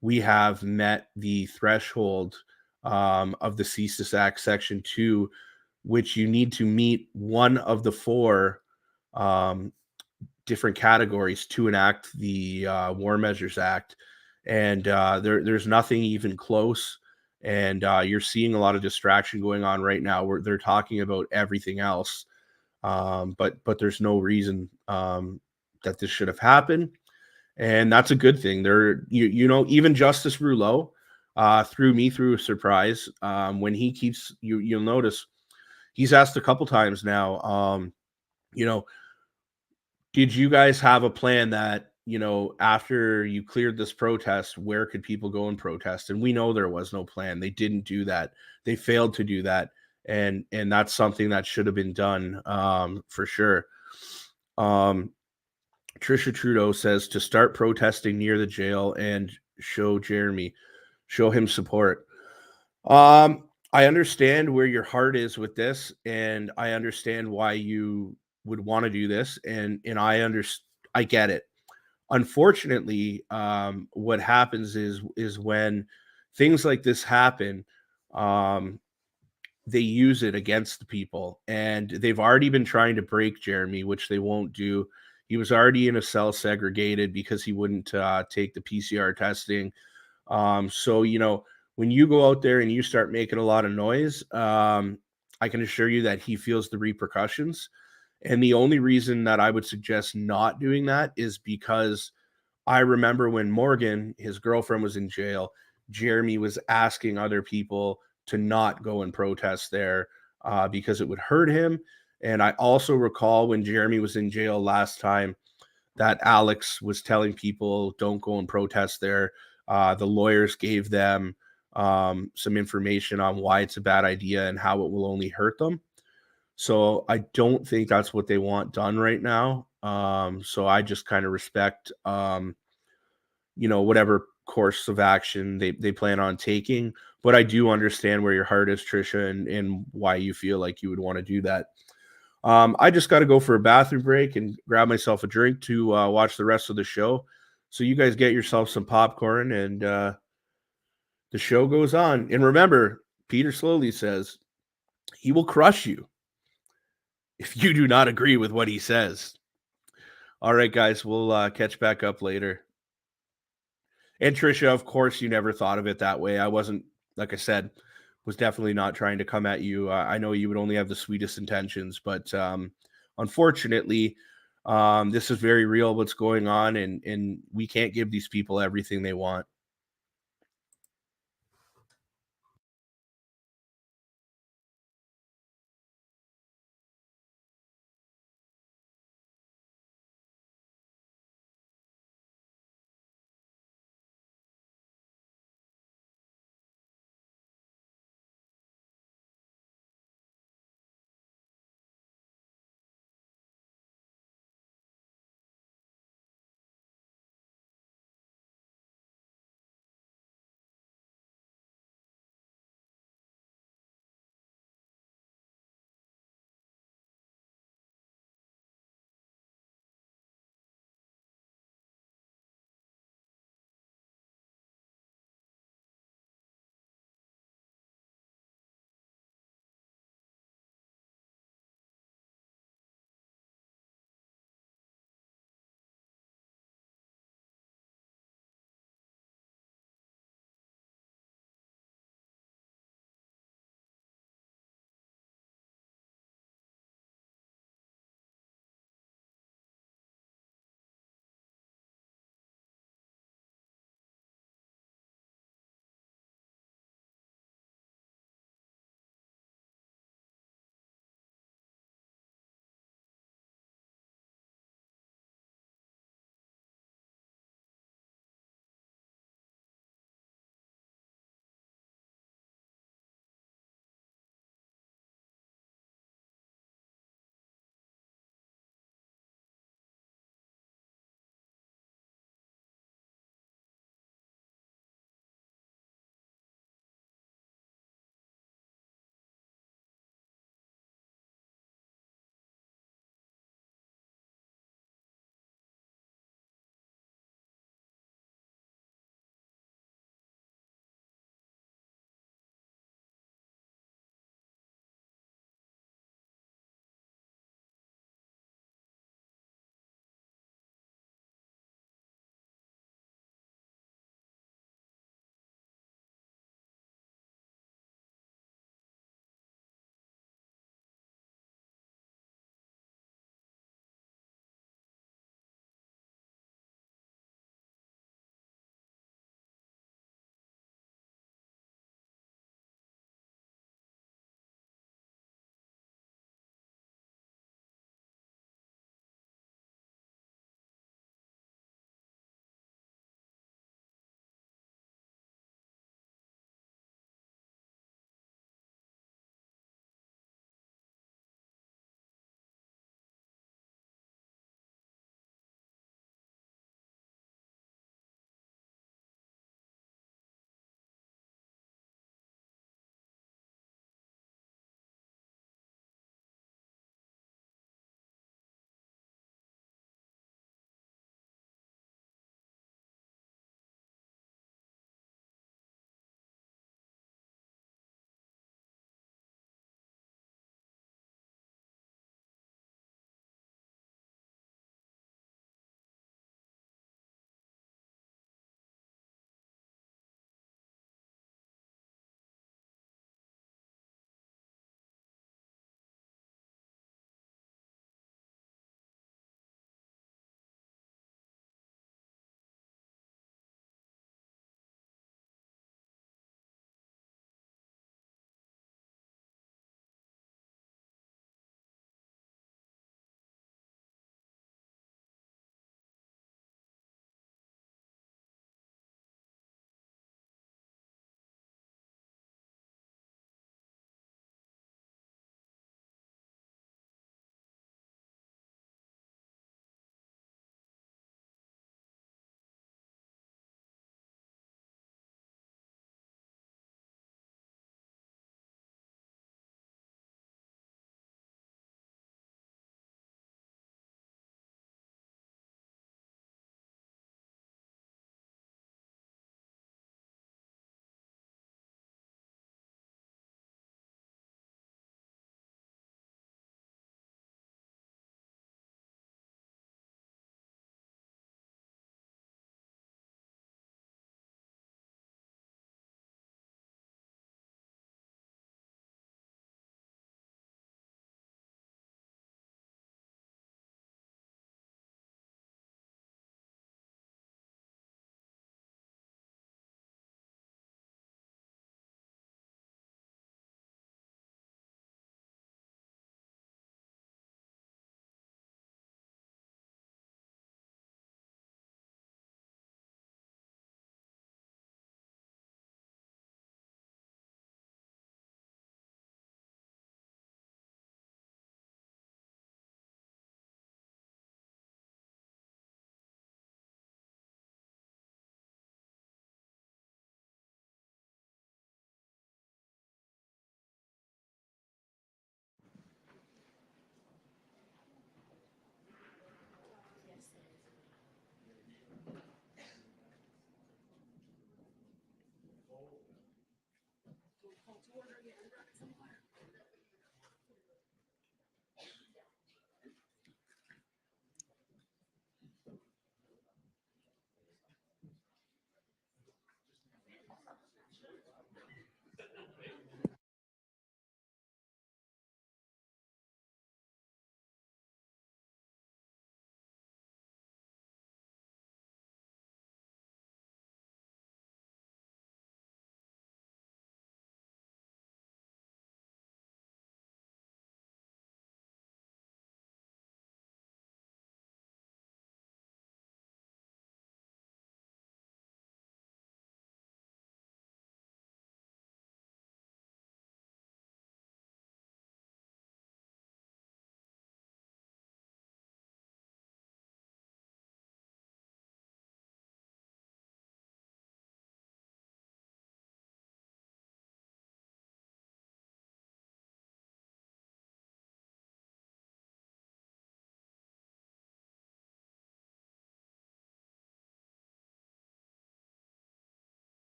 Speaker 6: we have met the threshold of the CSIS Act Section 2, which you need to meet one of the four different categories to enact the War Measures Act. And there's nothing even close. And you're seeing a lot of distraction going on right now where they're talking about everything else. But there's no reason that this should have happened. And that's a good thing. Even Justice Rouleau threw me through a surprise. When he keeps, you'll notice he's asked a couple times now, you know, did you guys have a plan that, after you cleared this protest, where could people go and protest? And we know there was no plan. They didn't do that. They failed to do that. And that's something that should have been done, for sure. Trisha Trudeau says to start protesting near the jail and show him support. I understand where your heart is with this, and I understand why you would want to do this, and I get it. Unfortunately, what happens is when things like this happen, they use it against the people, and they've already been trying to break Jeremy, which they won't do. He was already in a cell segregated because he wouldn't take the PCR testing. So, when you go out there and you start making a lot of noise, I can assure you that he feels the repercussions. And the only reason that I would suggest not doing that is because I remember when Morgan, his girlfriend, was in jail, Jeremy was asking other people to not go and protest there because it would hurt him. And I also recall when Jeremy was in jail last time that Alex was telling people, don't go and protest there. The lawyers gave them some information on why it's a bad idea and how it will only hurt them. So I don't think that's what they want done right now. So I just kind of respect, whatever course of action they plan on taking. But I do understand where your heart is, Trisha, and why you feel like you would want to do that. I just got to go for a bathroom break and grab myself a drink to watch the rest of the show. So you guys get yourself some popcorn, and the show goes on. And remember, Peter Sloly says he will crush you if you do not agree with what he says. All right, guys, we'll catch back up later. And Trisha, of course, you never thought of it that way. I wasn't, like I said, was definitely not trying to come at you. I know you would only have the sweetest intentions, but unfortunately, this is very real what's going on, and we can't give these people everything they want.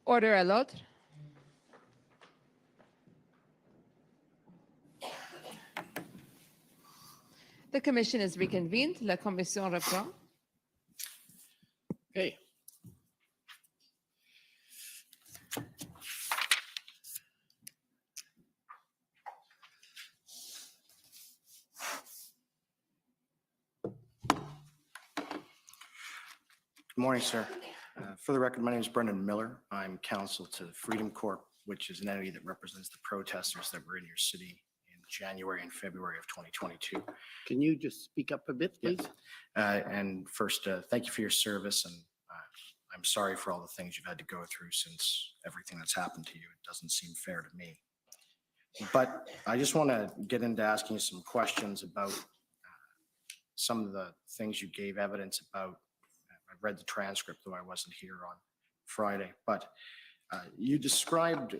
Speaker 5: Order à l'ordre. The commission is reconvened. La commission reprend.
Speaker 4: Okay.
Speaker 7: Good morning, sir. For the record, my name is Brendan Miller. I'm counsel to Freedom Corp, which is an entity that represents the protesters that were in your city in January and February of 2022.
Speaker 4: Can you just speak up a bit,
Speaker 7: Yeah.
Speaker 4: please?
Speaker 7: And first, thank you for your service, and I'm sorry for all the things you've had to go through since everything that's happened to you. It doesn't seem fair to me. But I just want to get into asking you some questions about some of the things you gave evidence about. I read the transcript, though I wasn't here on Friday, but you described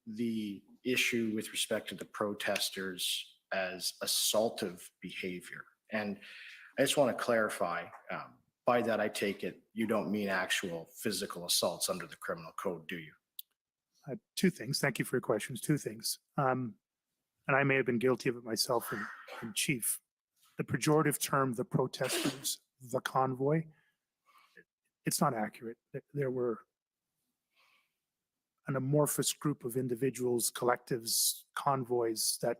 Speaker 7: the issue with respect to the protesters as assaultive behavior. And I just want to clarify, by that I take it you don't mean actual physical assaults under the criminal code, do you?
Speaker 2: Two things. Thank you for your questions. Two things. And I may have been guilty of it myself in chief. The pejorative term, the protesters, the convoy, it's not accurate. There were an amorphous group of individuals, collectives, convoys that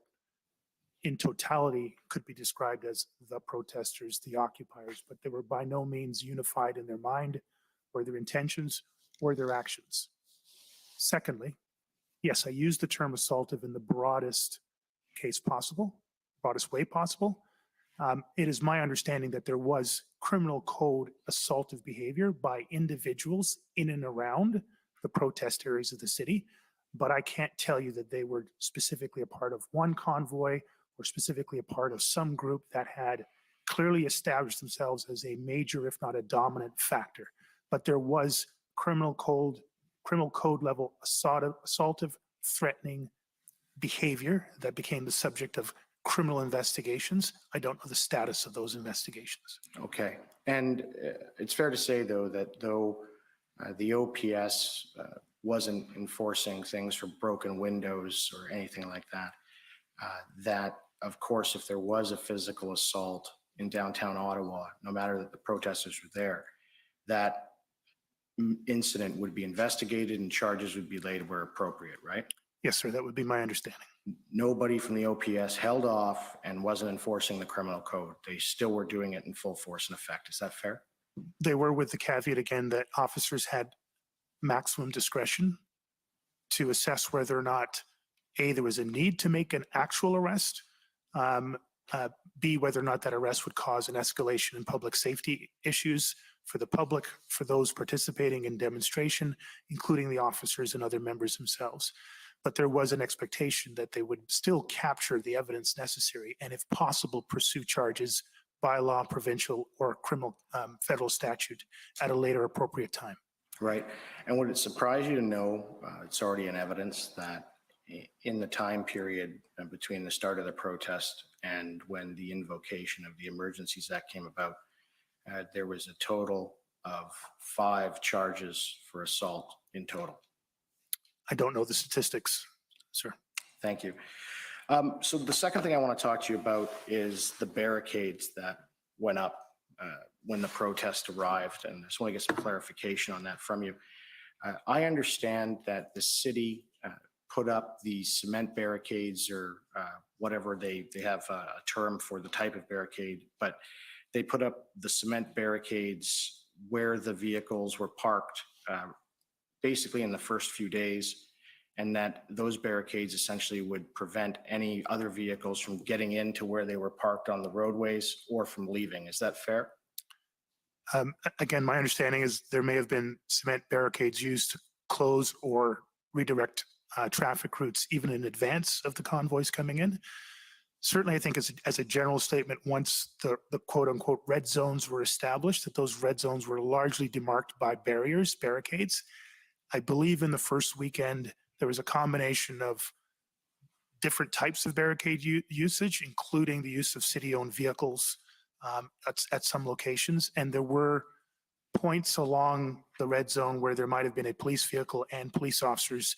Speaker 2: in totality could be described as the protesters, the occupiers, but they were by no means unified in their mind or their intentions or their actions. Secondly, yes, I use the term assaultive in the broadest case possible, broadest way possible. It is my understanding that there was criminal code assaultive behavior by individuals in and around the protest areas of the city, but I can't tell you that they were specifically a part of one convoy or specifically a part of some group that had clearly established themselves as a major, if not a dominant factor. But there was criminal code level assaultive, threatening behavior that became the subject of criminal investigations. I don't know the status of those investigations.
Speaker 7: Okay. And it's fair to say, though, that though the OPS wasn't enforcing things for broken windows or anything like that, that, of course, if there was a physical assault in downtown Ottawa, no matter that the protesters were there, that incident would be investigated and charges would be laid where appropriate, right?
Speaker 2: Yes, sir, that would be my understanding.
Speaker 7: Nobody from the OPS held off and wasn't enforcing the criminal code. They still were doing it in full force and effect. Is that fair?
Speaker 2: They were, with the caveat again that officers had maximum discretion to assess whether or not, A, there was a need to make an actual arrest, B, whether or not that arrest would cause an escalation in public safety issues for the public, for those participating in demonstration, including the officers and other members themselves. But there was an expectation that they would still capture the evidence necessary and, if possible, pursue charges by law, provincial, or criminal federal statute at a later appropriate time.
Speaker 7: Right. And would it surprise you to know, it's already in evidence, that in the time period between the start of the protest and when the invocation of the Emergencies Act came about, there was a total of 5 charges for assault in total?
Speaker 2: I don't know the statistics, sir.
Speaker 7: Thank you. So the second thing I want to talk to you about is the barricades that went up when the protest arrived, and I just want to get some clarification on that from you. I understand that the city put up the cement barricades, or whatever they have a term for the type of barricade, but they put up the cement barricades where the vehicles were parked basically in the first few days, and that those barricades essentially would prevent any other vehicles from getting into where they were parked on the roadways or from leaving. Is that fair?
Speaker 2: Again, my understanding is there may have been cement barricades used to close or redirect traffic routes even in advance of the convoys coming in. Certainly, I think as a general statement, once the quote unquote red zones were established, that those red zones were largely demarked by barricades. I believe in the first weekend, there was a combination of different types of barricade usage, including the use of city-owned vehicles at some locations. And there were points along the red zone where there might have been a police vehicle and police officers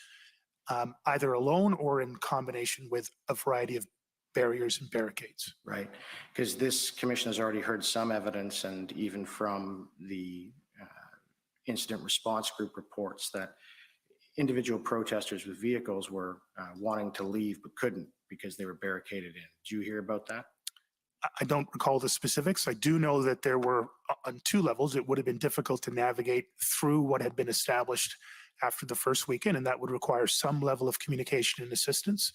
Speaker 2: either alone or in combination with a variety of barriers and barricades.
Speaker 7: Right, because this commission has already heard some evidence, and even from the incident response group reports, that individual protesters with vehicles were wanting to leave but couldn't because they were barricaded in. Did you hear about that?
Speaker 2: I don't recall the specifics. I do know that there were, on 2 levels, it would have been difficult to navigate through what had been established after the first weekend, and that would require some level of communication and assistance.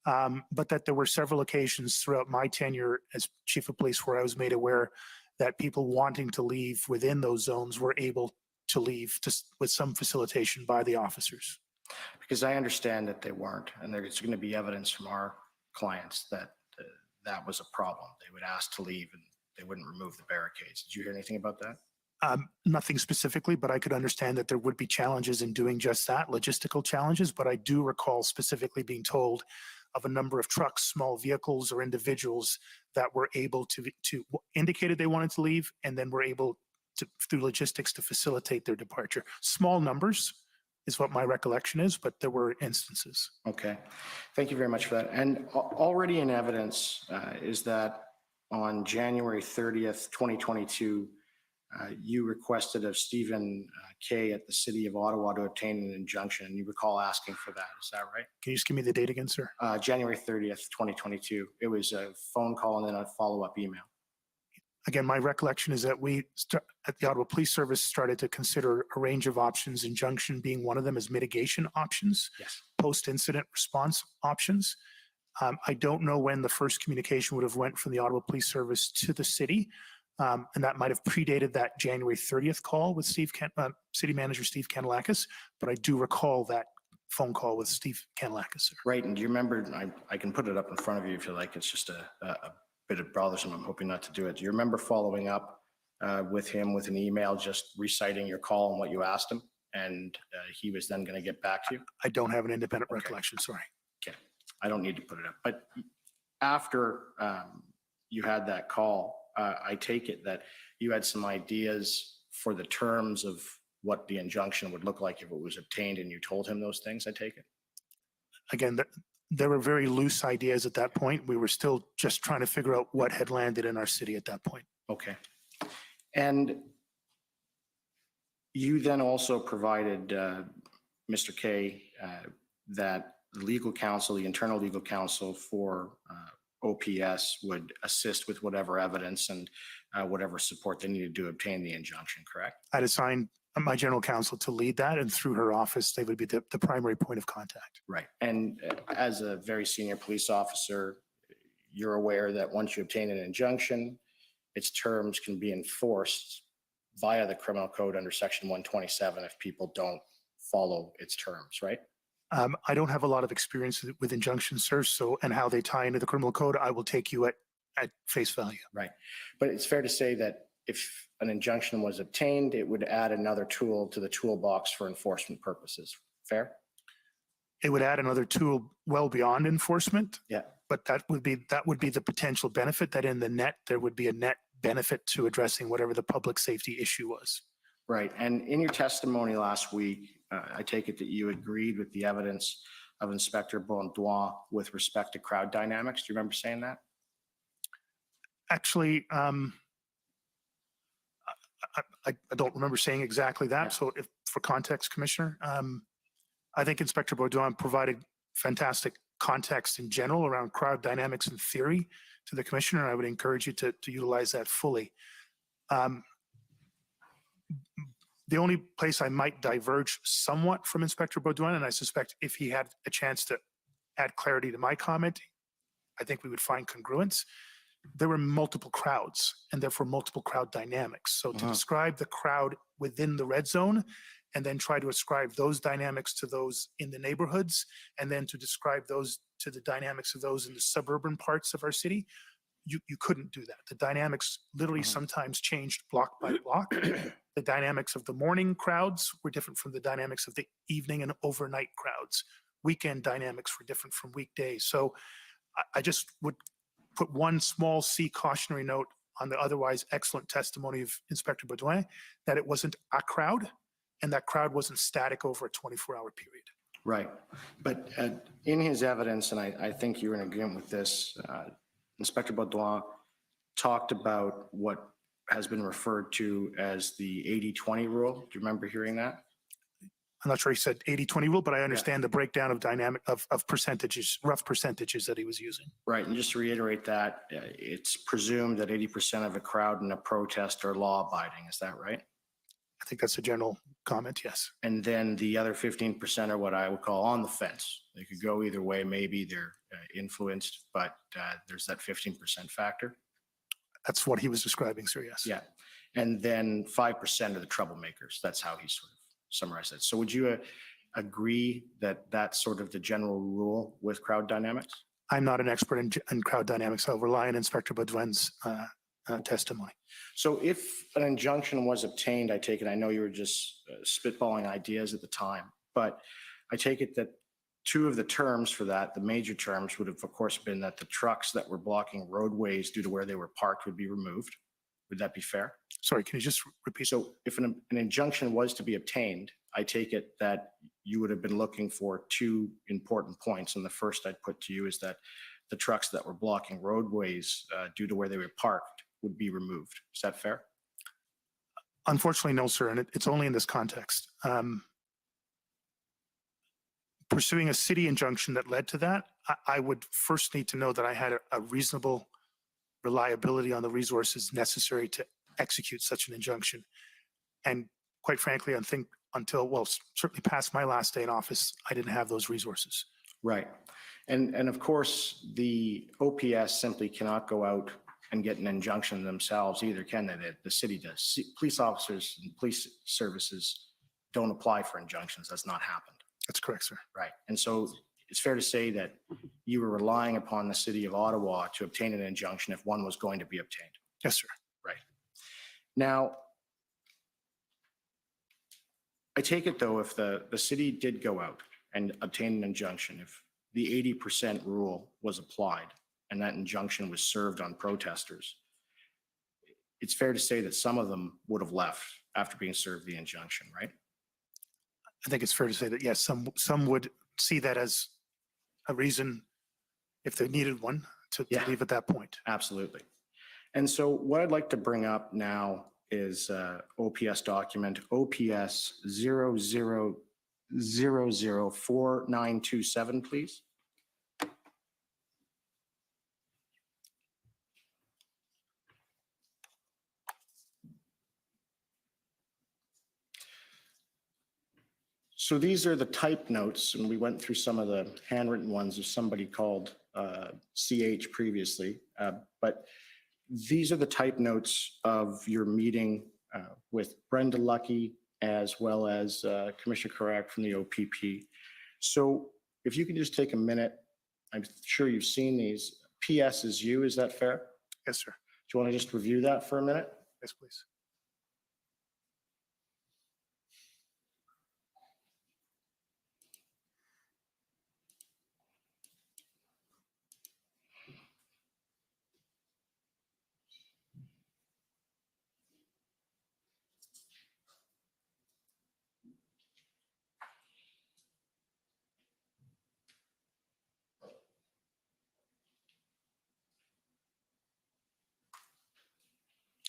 Speaker 2: But that there were several occasions throughout my tenure as chief of police where I was made aware that people wanting to leave within those zones were able to leave with some facilitation by the officers.
Speaker 7: Because I understand that they weren't, and there's going to be evidence from our clients that that was a problem. They would ask to leave and they wouldn't remove the barricades. Did you hear anything about that?
Speaker 2: Nothing specifically, but I could understand that there would be challenges in doing just that, logistical challenges. But I do recall specifically being told of a number of trucks, small vehicles, or individuals that were able to indicated they wanted to leave, and then were able to, through logistics, to facilitate their departure. Small numbers is what my recollection is, but there were instances.
Speaker 7: Okay, thank you very much for that. And already in evidence is that on January 30th, 2022, you requested of Stephen Kay at the City of Ottawa to obtain an injunction, and you recall asking for that. Is that right?
Speaker 2: Can you just give me the date again, sir?
Speaker 7: January 30th, 2022. It was a phone call and then a follow-up email.
Speaker 2: again, my recollection is that at the Ottawa Police Service started to consider a range of options, injunction being one of them as mitigation options,
Speaker 7: Yes.
Speaker 2: post-incident response options. I don't know when the first communication would have went from the Ottawa Police Service to the city. And that might have predated that January 30th call with City Manager Steve Kanellakis, but I do recall that phone call with Steve Kanellakis.
Speaker 7: Right, and do you remember, I can put it up in front of you if you like, it's just a bit of bothersome, I'm hoping not to do it. Do you remember following up with him with an email, just reciting your call and what you asked him? And he was then going to get back to you?
Speaker 2: I don't have an independent
Speaker 7: Okay.
Speaker 2: recollection, sorry.
Speaker 7: Okay, I don't need to put it up. But after you had that call, I take it that you had some ideas for the terms of what the injunction would look like if it was obtained, and you told him those things, I take it?
Speaker 2: Again, there were very loose ideas at that point. We were still just trying to figure out what had landed in our city at that point.
Speaker 7: Okay. And you then also provided Mr. K that the legal counsel, the internal legal counsel for OPS would assist with whatever evidence and whatever support they needed to obtain the injunction, correct?
Speaker 2: I'd assigned my general counsel to lead that, and through her office, they would be the primary point of contact.
Speaker 7: Right. And as a very senior police officer, you're aware that once you obtain an injunction, its terms can be enforced via the criminal code under section 127 if people don't follow its terms, right?
Speaker 2: I don't have a lot of experience with injunctions, sir, and how they tie into the criminal code. I will take you at face value.
Speaker 7: Right. But it's fair to say that if an injunction was obtained, it would add another tool to the toolbox for enforcement purposes. Fair?
Speaker 2: It would add another tool well beyond enforcement.
Speaker 7: Yeah.
Speaker 2: But that would be the potential benefit, that in the net, there would be a net benefit to addressing whatever the public safety issue was.
Speaker 7: Right. And in your testimony last week, I take it that you agreed with the evidence of Inspector Bondoin with respect to crowd dynamics. Do you remember saying that?
Speaker 2: Actually, I don't remember saying exactly that.
Speaker 7: Yeah.
Speaker 2: So if, for context, Commissioner, I think Inspector Baudouin provided fantastic context in general around crowd dynamics and theory to the Commissioner. I would encourage you to utilize that fully. The only place I might diverge somewhat from Inspector Baudouin, and I suspect if he had a chance to add clarity to my comment, I think we would find congruence. There were multiple crowds and therefore multiple crowd dynamics. So to describe the crowd within the red zone and then try to ascribe those dynamics to those in the neighborhoods, and then to describe those to the dynamics of those in the suburban parts of our city, you couldn't do that. The dynamics literally sometimes changed block by block. The dynamics of the morning crowds were different from the dynamics of the evening and overnight crowds. Weekend dynamics were different from weekdays. So I just would put one small C cautionary note on the otherwise excellent testimony of Inspector Baudouin, that it wasn't a crowd, and that crowd wasn't static over a 24-hour period.
Speaker 7: Right. But in his evidence, and I think you're in agreement with this, Inspector Baudouin talked about what has been referred to as the 80-20 rule. Do you remember hearing that?
Speaker 2: I'm not sure he said 80-20 rule, but I understand the breakdown of dynamic of percentages, rough percentages that he was using.
Speaker 7: Right. And just to reiterate that, it's presumed that 80% of a crowd in a protest are law abiding. Is that right?
Speaker 2: I think that's a general comment, yes.
Speaker 7: And then the other 15% are what I would call on the fence. They could go either way. Maybe they're influenced, but there's that 15% factor.
Speaker 2: That's what he was describing, sir, yes.
Speaker 7: Yeah. And then 5% are the troublemakers. That's how he sort of summarized it. So would you agree that that's sort of the general rule with crowd dynamics?
Speaker 2: I'm not an expert in crowd dynamics. I'll rely on Inspector Baudouin's testimony.
Speaker 7: So if an injunction was obtained, I take it, I know you were just spitballing ideas at the time, but I take it that two of the terms for that, the major terms, would have, of course, been that the trucks that were blocking roadways due to where they were parked would be removed. Would that be fair?
Speaker 2: Sorry, can you just repeat?
Speaker 7: So if an injunction was to be obtained, I take it that you would have been looking for two important points. And the first I'd put to you is that the trucks that were blocking roadways due to where they were parked would be removed. Is that fair?
Speaker 2: Unfortunately, no, sir. And it's only in this context. Pursuing a city injunction that led to that, I would first need to know that I had a reasonable reliability on the resources necessary to execute such an injunction. And quite frankly, I think until, well, certainly past my last day in office, I didn't have those resources.
Speaker 7: Right. And of course, the OPS simply cannot go out and get an injunction themselves either, can they? The city does. Police officers and police services don't apply for injunctions. That's not happened.
Speaker 2: That's correct, sir.
Speaker 7: Right. And so it's fair to say that you were relying upon the city of Ottawa to obtain an injunction if one was going to be obtained.
Speaker 2: Yes, sir.
Speaker 7: Right. Now, I take it though, if the city did go out and obtain an injunction, if the 80% rule was applied and that injunction was served on protesters, it's fair to say that some of them would have left after being served the injunction, right?
Speaker 2: I think it's fair to say that, yes, some would see that as a reason, if they needed one, to leave at that point.
Speaker 7: Absolutely. And so what I'd like to bring up now is OPS document OPS 00004927, please. So these are the type notes, and we went through some of the handwritten ones of somebody called CH previously, but these are the type notes of your meeting with Brenda Lucky as well as Commissioner Carrack from the OPP. So if you can just take a minute, I'm sure you've seen these. PS is you, is that fair?
Speaker 2: Yes, sir.
Speaker 7: Do you want to just review that for a minute?
Speaker 2: Yes, please.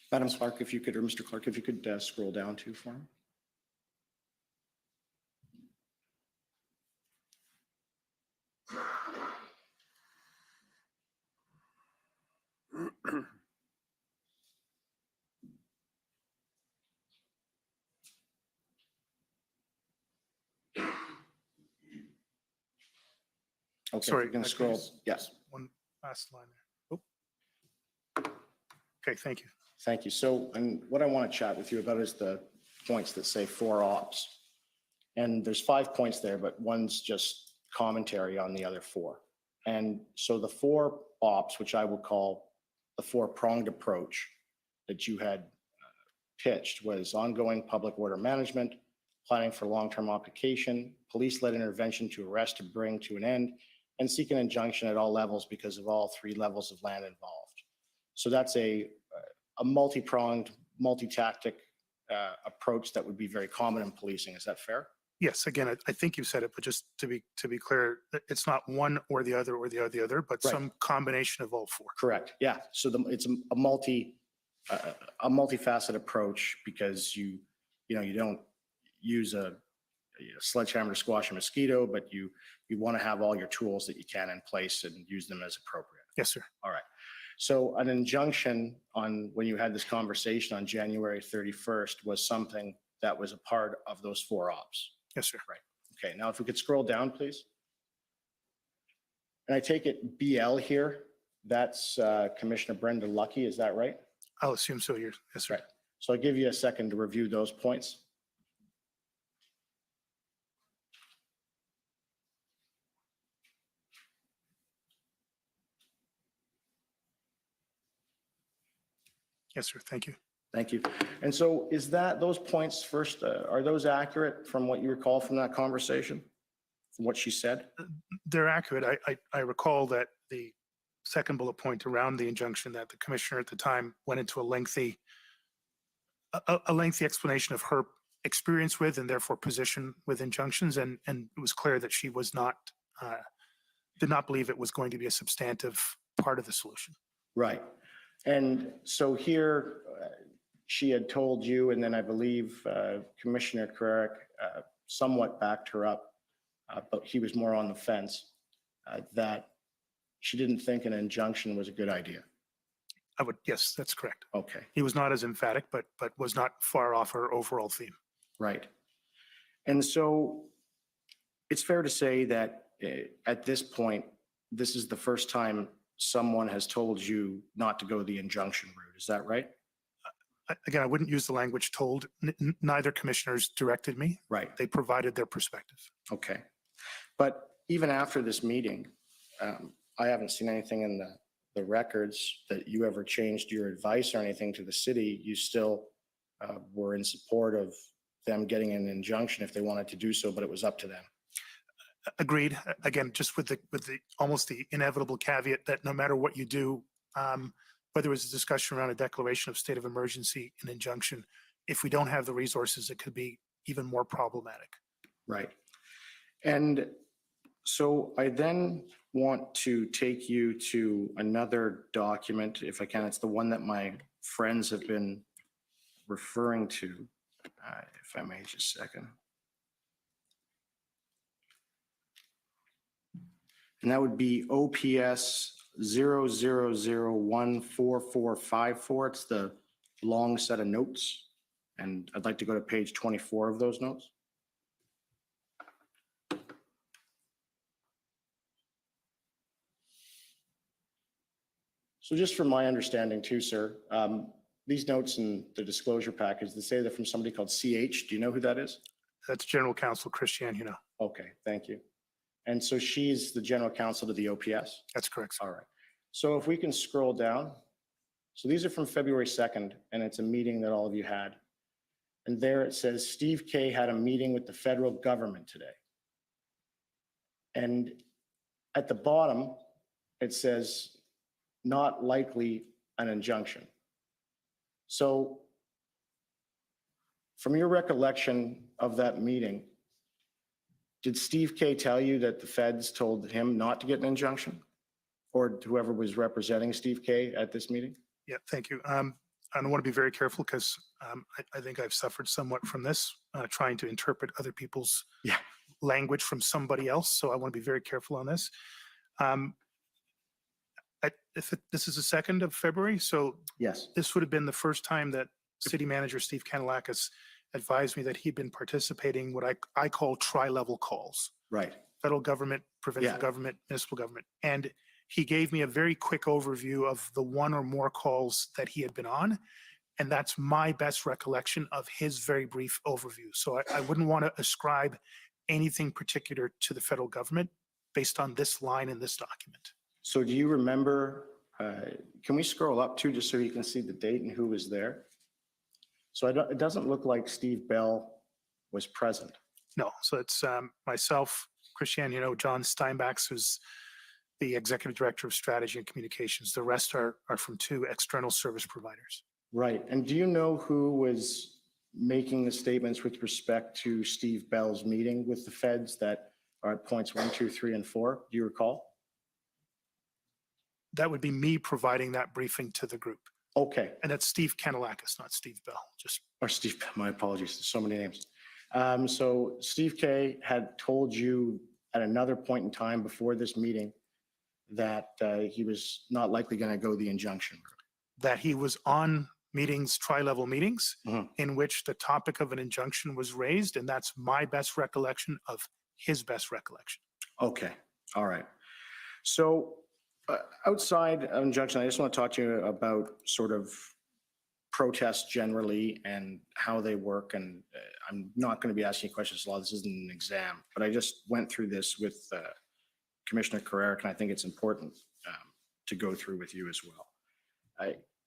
Speaker 7: Madam Clerk, if you could, or Mr. Clerk, if you could scroll down to for me. Okay,
Speaker 2: Sorry,
Speaker 7: you can
Speaker 2: I
Speaker 7: scroll.
Speaker 2: just-
Speaker 7: Yes,
Speaker 2: One last line there. Oh. Okay, thank you.
Speaker 7: thank you. So, and what I want to chat with you about is the points that say 4 ops. And there's 5 points there, but one's just commentary on the other 4. And so the 4 ops, which I will call the 4-pronged approach that you had pitched, was ongoing public order management, planning for long-term application, police-led intervention to arrest or bring to an end, and seek an injunction at all levels because of all 3 levels of land involved. So that's a multi-pronged, multi-tactic approach that would be very common in policing. Is that fair?
Speaker 2: Yes, again, I think you said it, but just to be clear, it's not one or the other or the other, but
Speaker 7: Right.
Speaker 2: some combination of all 4.
Speaker 7: Correct. Yeah. So it's a multifaceted approach because you don't use a sledgehammer to squash a mosquito, but you want to have all your tools that you can in place and use them as appropriate.
Speaker 2: Yes, sir.
Speaker 7: All right. So an injunction on when you had this conversation on January 31st was something that was a part of those 4 ops.
Speaker 2: Yes, sir.
Speaker 7: Right. Okay. Now, if we could scroll down, please. And I take it BL here. That's Commissioner Brenda Lucky. Is that right?
Speaker 2: I'll assume so. Yes, sir.
Speaker 7: Right. So I'll give you a second to review those points.
Speaker 2: Yes, sir. Thank you.
Speaker 7: Thank you. And so is that those points first, are those accurate from what you recall from that conversation? From what she said?
Speaker 2: They're accurate. I recall that the second bullet point around the injunction that the commissioner at the time went into a lengthy explanation of her experience with and therefore position with injunctions. And it was clear that she was not, did not believe it was going to be a substantive part of the solution.
Speaker 7: Right. And so here she had told you, and then I believe Commissioner Carrack somewhat backed her up, but he was more on the fence, that she didn't think an injunction was a good idea.
Speaker 2: Yes, that's correct.
Speaker 7: Okay,
Speaker 2: He was not as emphatic, but was not far off our overall theme.
Speaker 7: right. And so it's fair to say that at this point, this is the first time someone has told you not to go the injunction route. Is that right?
Speaker 2: Again, I wouldn't use the language told. Neither commissioners directed me.
Speaker 7: Right.
Speaker 2: They provided their perspective.
Speaker 7: Okay. But even after this meeting, I haven't seen anything in the records that you ever changed your advice or anything to the city. You still were in support of them getting an injunction if they wanted to do so, but it was up to them.
Speaker 2: Agreed. Again, just with the almost the inevitable caveat that no matter what you do, whether it's a discussion around a declaration of state of emergency, an injunction, if we don't have the resources, it could be even more problematic.
Speaker 7: Right. And so I then want to take you to another document, if I can. It's the one that my friends have been referring to, if I may, just a second. And that would be OPS 00014454. It's the long set of notes. And I'd like to go to page 24 of those notes. So just from my understanding too, sir, these notes in the disclosure package, they say they're from somebody called CH. Do you know who that is?
Speaker 2: That's General Counsel Christiane, you know.
Speaker 7: Okay, thank you. And so she's the general counsel to the OPS?
Speaker 2: That's correct.
Speaker 7: All right. So if we can scroll down. So these are from February 2nd, and it's a meeting that all of you had. And there it says, Steve K had a meeting with the federal government today. And at the bottom, it says, not likely an injunction. So from your recollection of that meeting, did Steve K tell you that the feds told him not to get an injunction? Or whoever was representing Steve K at this meeting?
Speaker 2: Yeah, thank you. I want to be very careful because I think I've suffered somewhat from this, trying to interpret other people's language from somebody else. So I want to be very careful on this. This is the 2nd of February, so
Speaker 7: Yes.
Speaker 2: this would have been the first time that City Manager Steve Kanellakis advised me that he'd been participating what I call tri-level calls.
Speaker 7: Right.
Speaker 2: Federal government, provincial
Speaker 7: Yeah.
Speaker 2: government, municipal government. And he gave me a very quick overview of the one or more calls that he had been on. And that's my best recollection of his very brief overview. So I wouldn't want to ascribe anything particular to the federal government based on this line in this document.
Speaker 7: So do you remember, can we scroll up too, just so you can see the date and who was there? So it doesn't look like Steve Bell was present.
Speaker 2: No, so it's myself, Christiane, you know, John Steinbachs, who's the Executive Director of Strategy and Communications. The rest are from 2 external service providers.
Speaker 7: Right. And do you know who was making the statements with respect to Steve Bell's meeting with the feds that are at points 1, 2, 3, and 4? Do you recall?
Speaker 2: That would be me providing that briefing to the group.
Speaker 7: Okay.
Speaker 2: And that's Steve Kanellakis, not Steve Bell. Just
Speaker 7: Or Steve, my apologies, there's so many names. So Steve K had told you at another point in time before this meeting that he was not likely going to go the injunction route.
Speaker 2: that he was on meetings, tri-level meetings,
Speaker 7: Mhm.
Speaker 2: in which the topic of an injunction was raised, and that's my best recollection of his best recollection.
Speaker 7: Okay, all right. So outside of injunction, I just want to talk to you about sort of protests generally and how they work. And I'm not going to be asking you questions a lot. This isn't an exam, but I just went through this with Commissioner Carrera, and I think it's important to go through with you as well.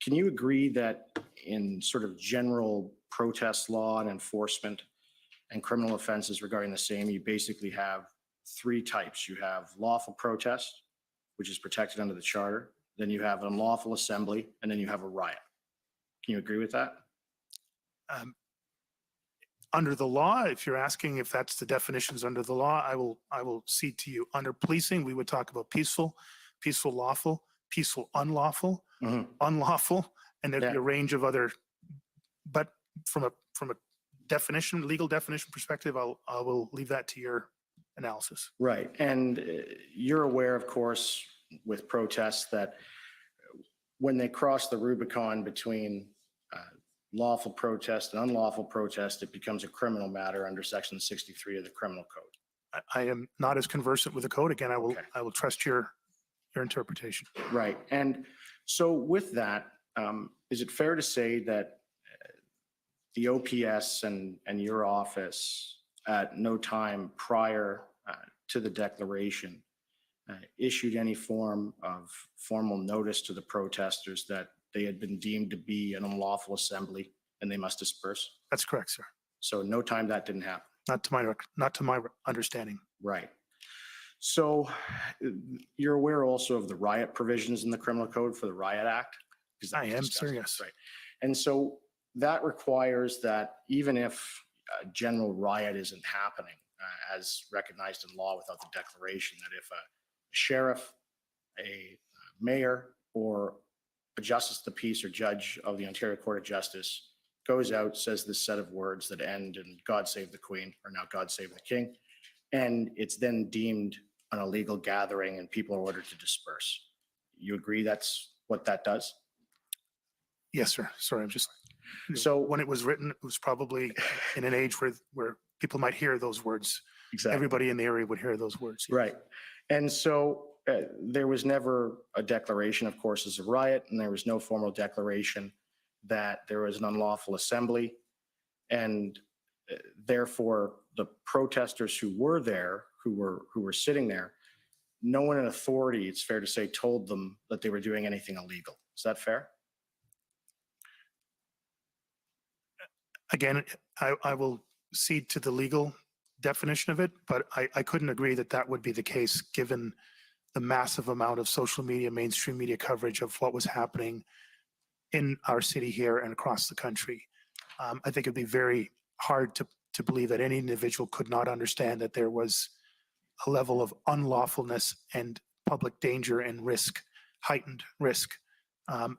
Speaker 7: Can you agree that in sort of general protest law and enforcement and criminal offenses regarding the same, you basically have 3 types? You have lawful protest, which is protected under the charter. Then you have an unlawful assembly, and then you have a riot. Can you agree with that?
Speaker 2: Under the law, if you're asking if that's the definitions under the law, I will cede to you. Under policing, we would talk about peaceful, peaceful lawful, peaceful unlawful, unlawful, and there'd be a range of other. But from a definition, legal definition perspective, I will leave that to your analysis.
Speaker 7: Right. And you're aware, of course, with protests that when they cross the Rubicon between lawful protest and unlawful protest, it becomes a criminal matter under section 63 of the criminal code.
Speaker 2: I am not as conversant with the code. Again,
Speaker 7: Okay.
Speaker 2: I will trust your interpretation.
Speaker 7: Right. And so with that, is it fair to say that the OPS and your office at no time prior to the declaration issued any form of formal notice to the protesters that they had been deemed to be an unlawful assembly and they must disperse?
Speaker 2: That's correct, sir.
Speaker 7: So no time that didn't happen.
Speaker 2: Not to my understanding.
Speaker 7: Right. So you're aware also of the riot provisions in the criminal code for the Riot Act? Because that
Speaker 2: I
Speaker 7: was
Speaker 2: am,
Speaker 7: discussed.
Speaker 2: sir, yes.
Speaker 7: Right. And so that requires that even if a general riot isn't happening as recognized in law without the declaration, that if a sheriff, a mayor, or a justice of the peace or judge of the Ontario Court of Justice goes out, says this set of words that end in God save the Queen, or now God save the King, and it's then deemed an illegal gathering and people are ordered to disperse. You agree that's what that does?
Speaker 2: Yes, sir. Sorry, I'm just,
Speaker 7: So
Speaker 2: when it was written, it was probably in an age where people might hear those words.
Speaker 7: exactly.
Speaker 2: Everybody in the area would hear those words. yes.
Speaker 7: Right. And so there was never a declaration, of course, as a riot, and there was no formal declaration that there was an unlawful assembly. And therefore, the protesters who were there, who were sitting there, no one in authority, it's fair to say, told them that they were doing anything illegal. Is that fair?
Speaker 2: Again, I will cede to the legal definition of it, but I couldn't agree that that would be the case given the massive amount of social media, mainstream media coverage of what was happening in our city here and across the country. I think it'd be very hard to believe that any individual could not understand that there was a level of unlawfulness and public danger and risk, heightened risk,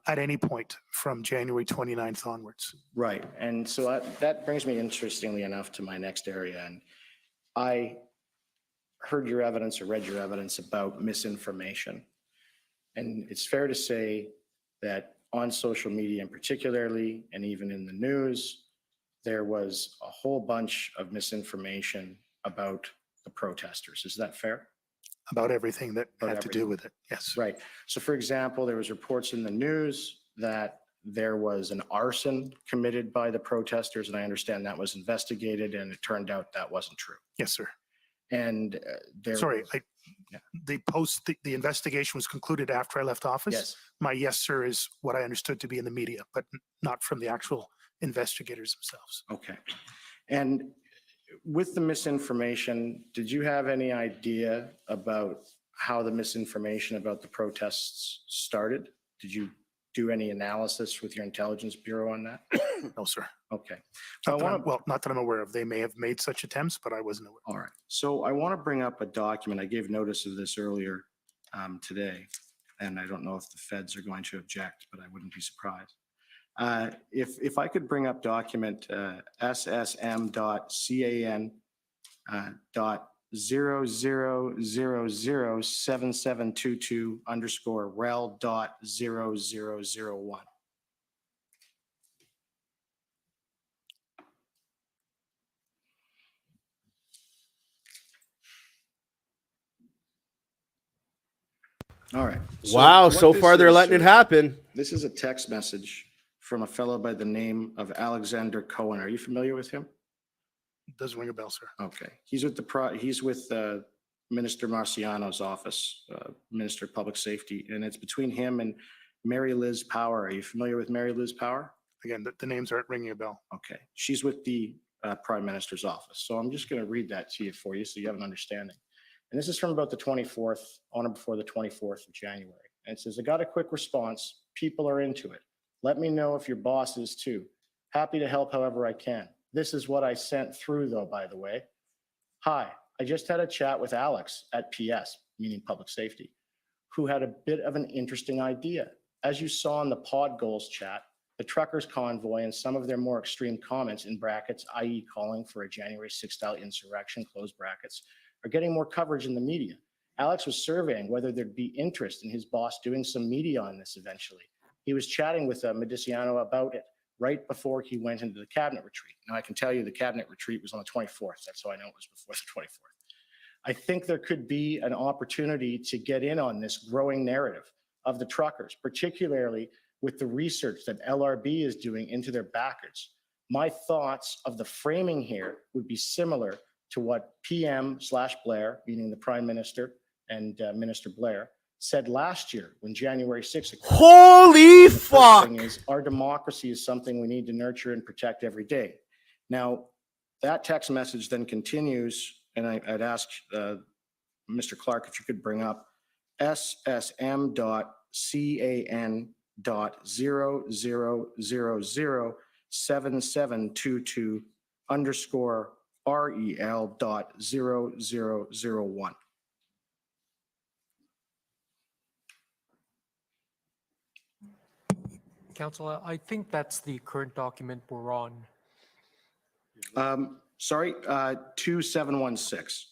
Speaker 2: at any point from January 29th onwards.
Speaker 7: Right. And so that brings me, interestingly enough, to my next area. And I heard your evidence or read your evidence about misinformation. And it's fair to say that on social media in particularly, and even in the news, there was a whole bunch of misinformation about the protesters. Is that fair?
Speaker 2: About everything that
Speaker 7: About
Speaker 2: had to do with it. Yes.
Speaker 7: Right. So for example, there was reports in the news that there was an arson committed by the protesters, and I understand that was investigated, and it turned out that wasn't true.
Speaker 2: Yes, sir.
Speaker 7: And there.
Speaker 2: Sorry,
Speaker 7: Yeah.
Speaker 2: the investigation was concluded after I left office.
Speaker 7: Yes.
Speaker 2: My yes, sir, is what I understood to be in the media, but not from the actual investigators themselves.
Speaker 7: Okay. And with the misinformation, did you have any idea about how the misinformation about the protests started? Did you do any analysis with your intelligence bureau on that?
Speaker 2: No, sir.
Speaker 7: Okay. So
Speaker 2: Not that I'm aware of. They may have made such attempts, but I wasn't aware.
Speaker 7: All right. So I want to bring up a document. I gave notice of this earlier today, and I don't know if the feds are going to object, but I wouldn't be surprised. If I could bring up document SSM.CAN dot 00007722 underscore rel dot 0001. All right.
Speaker 6: Wow,
Speaker 7: what
Speaker 6: so
Speaker 7: this
Speaker 6: far they're
Speaker 7: is,
Speaker 6: letting it
Speaker 7: sir,
Speaker 6: happen.
Speaker 7: This is a text message from a fellow by the name of Alexander Cohen. Are you familiar with him?
Speaker 2: Doesn't ring a bell, sir.
Speaker 7: Okay. He's with Minister Marciano's office, Minister of Public Safety, and it's between him and Mary Liz Power. Are you familiar with Mary Liz Power?
Speaker 2: Again, the names aren't ringing a bell.
Speaker 7: Okay. She's with the Prime Minister's office. So I'm just going to read that to you for you so you have an understanding. And this is from about the 24th, on or before the 24th of January. And it says, I got a quick response. People are into it. Let me know if your boss is too. Happy to help however I can. This is what I sent through though, by the way. Hi, I just had a chat with Alex at PS, meaning public safety, who had a bit of an interesting idea. As you saw in the pod goals chat, the truckers convoy and some of their more extreme comments in brackets, i.e. calling for a January 6th style insurrection, close brackets, are getting more coverage in the media. Alex was surveying whether there'd be interest in his boss doing some media on this eventually. He was chatting with Mediciano about it right before he went into the cabinet retreat. Now, I can tell you the cabinet retreat was on the 24th. That's how I know it was before the 24th. I think there could be an opportunity to get in on this growing narrative of the truckers, particularly with the research that LRB is doing into their backers. My thoughts of the framing here would be similar to what PM/Blair, meaning the Prime Minister and Minister Blair, said last year when January 6th occurred.
Speaker 6: Holy
Speaker 7: The first
Speaker 6: fuck!
Speaker 7: thing is, our democracy is something we need to nurture and protect every day. Now, that text message then continues, and I'd ask Mr. Clark if you could bring up ssm.00007722_REL.0001.
Speaker 8: Council, I think that's the current document we're on.
Speaker 7: Sorry, 2716.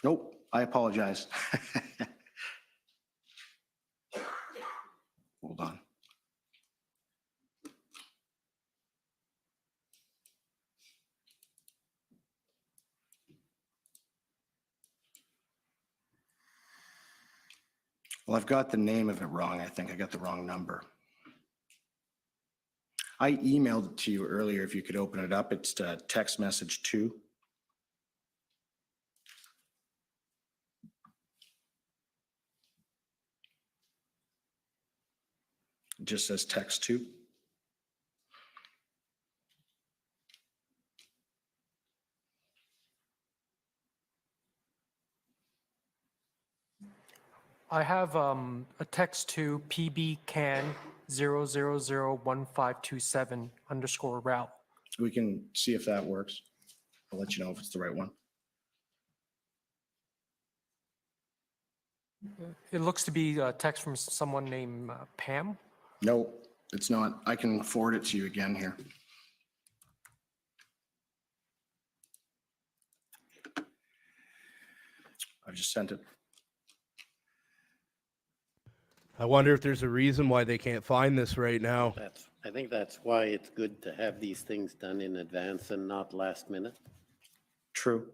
Speaker 7: Nope, I apologize. Hold on. Well, I've got the name of it wrong. I think I got the wrong number. I emailed it to you earlier. If you could open it up, it's text message 2. It just says text 2.
Speaker 8: I have a text to PBCAN0001527_RAL.
Speaker 7: We can see if that works. I'll let you know if it's the right one.
Speaker 8: It looks to be a text from someone named Pam.
Speaker 7: No, it's not. I can forward it to you again here. I've just sent it.
Speaker 6: I wonder if there's a reason why they can't find this right now.
Speaker 4: I think that's why it's good to have these things done in advance and not last minute.
Speaker 7: True.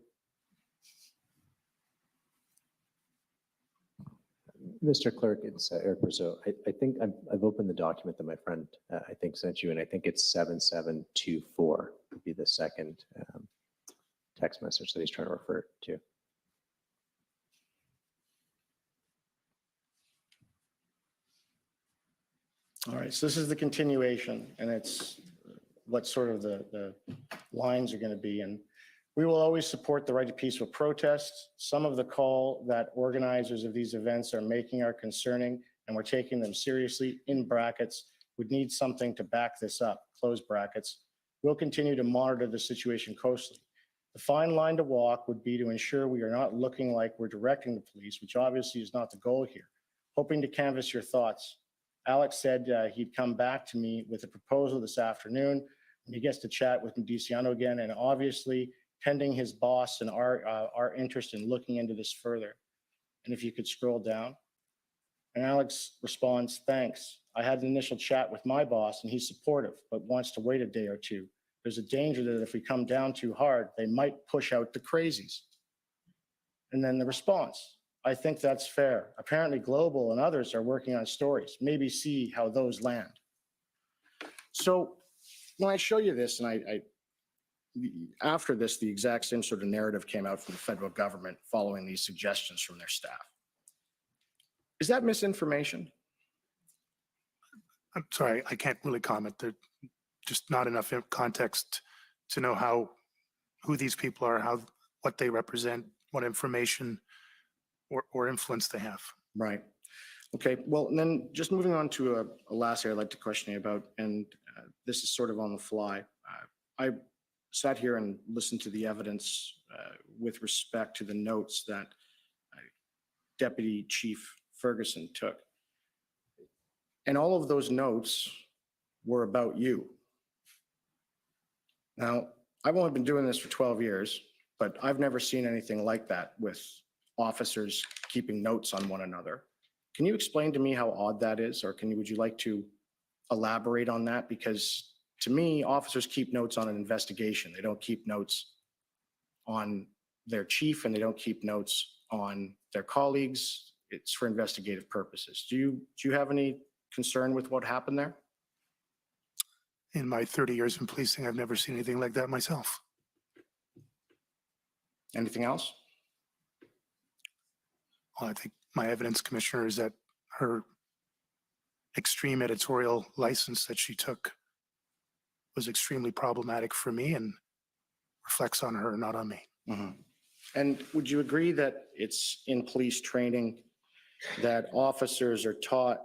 Speaker 9: Mr. Clerk, it's Eric Brousseau. I think I've opened the document that my friend, I think, sent you, and I think it's 7724 would be the second text message that he's trying to refer to.
Speaker 7: All right, so this is the continuation, and it's what sort of the lines are going to be. And we will always support the right to peaceful protest. Some of the call that organizers of these events are making are concerning, and we're taking them seriously. In brackets, would need something to back this up, close brackets. We'll continue to monitor the situation closely. The fine line to walk would be to ensure we are not looking like we're directing the police, which obviously is not the goal here. Hoping to canvass your thoughts. Alex said he'd come back to me with a proposal this afternoon when he gets to chat with Mediciano again, and obviously pending his boss and our interest in looking into this further. And if you could scroll down. And Alex responds, thanks. I had an initial chat with my boss and he's supportive, but wants to wait a day or two. There's a danger that if we come down too hard, they might push out the crazies. And then the response. I think that's fair. Apparently Global and others are working on stories. Maybe see how those land. So when I show you this, and after this, the exact same sort of narrative came out from the federal government following these suggestions from their staff. Is that misinformation?
Speaker 2: I'm sorry, I can't really comment. There's just not enough context to know who these people are, what they represent, what information or influence they have.
Speaker 7: Right. Okay. Well, and then just moving on to a last area I'd like to question you about, and this is sort of on the fly. I sat here and listened to the evidence with respect to the notes that Deputy Chief Ferguson took. And all of those notes were about you. Now, I've only been doing this for 12 years, but I've never seen anything like that with officers keeping notes on one another. Can you explain to me how odd that is, or would you like to elaborate on that? Because to me, officers keep notes on an investigation. They don't keep notes on their chief, and they don't keep notes on their colleagues. It's for investigative purposes. Do you have any concern with what happened there?
Speaker 2: In my 30 years in policing, I've never seen anything like that myself.
Speaker 7: Anything else?
Speaker 2: Well, I think my evidence, Commissioner, is that her extreme editorial license that she took was extremely problematic for me and reflects on her, not on me.
Speaker 7: Mm-hmm. And would you agree that it's in police training that officers are taught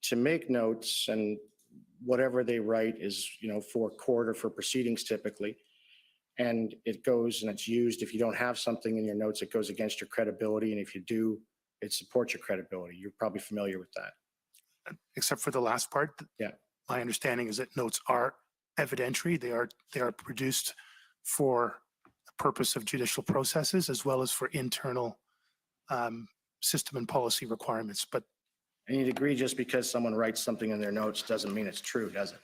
Speaker 7: to make notes, and whatever they write is, for court or for proceedings typically, and it goes and it's used. If you don't have something in your notes, it goes against your credibility, and if you do, it supports your credibility. You're probably familiar with that.
Speaker 2: Except for the last part.
Speaker 7: Yeah.
Speaker 2: My understanding is that notes are evidentiary. They are produced for the purpose of judicial processes as well as for internal system and policy requirements. But
Speaker 7: And you'd agree just because someone writes something in their notes doesn't mean it's true, does it?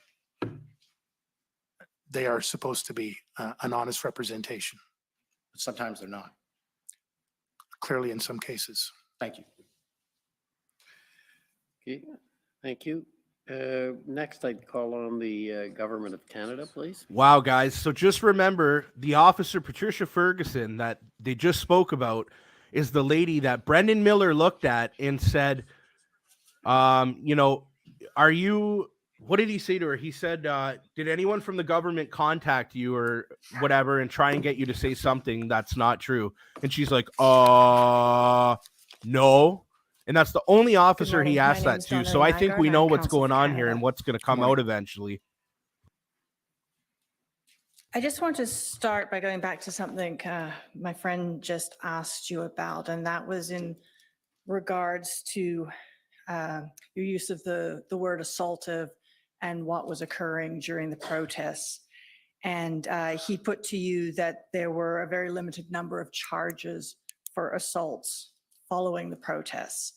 Speaker 2: they are supposed to be an honest representation,
Speaker 7: But sometimes they're not.
Speaker 2: clearly in some cases.
Speaker 7: Thank you.
Speaker 4: Okay, thank you. Next, I'd call on the Government of Canada, please.
Speaker 6: Wow, guys. So just remember, the officer Patricia Ferguson that they just spoke about is the lady that Brendan Miller looked at and said, are you, what did he say to her? He said, did anyone from the government contact you or whatever and try and get you to say something that's not true? And she's like, no. And that's the only officer
Speaker 10: morning.
Speaker 6: he
Speaker 10: My
Speaker 6: asked that
Speaker 10: name's
Speaker 6: to.
Speaker 10: Donna
Speaker 6: So I think we
Speaker 10: Nygaard.
Speaker 6: know
Speaker 10: I'm
Speaker 6: what's
Speaker 10: Counsel
Speaker 6: going
Speaker 10: for
Speaker 6: on here
Speaker 10: Canada.
Speaker 6: and what's going to come
Speaker 7: Morning.
Speaker 6: out eventually.
Speaker 10: I just want to start by going back to something my friend just asked you about, and that was in regards to your use of the word assaultive and what was occurring during the protests. And he put to you that there were a very limited number of charges for assaults following the protests.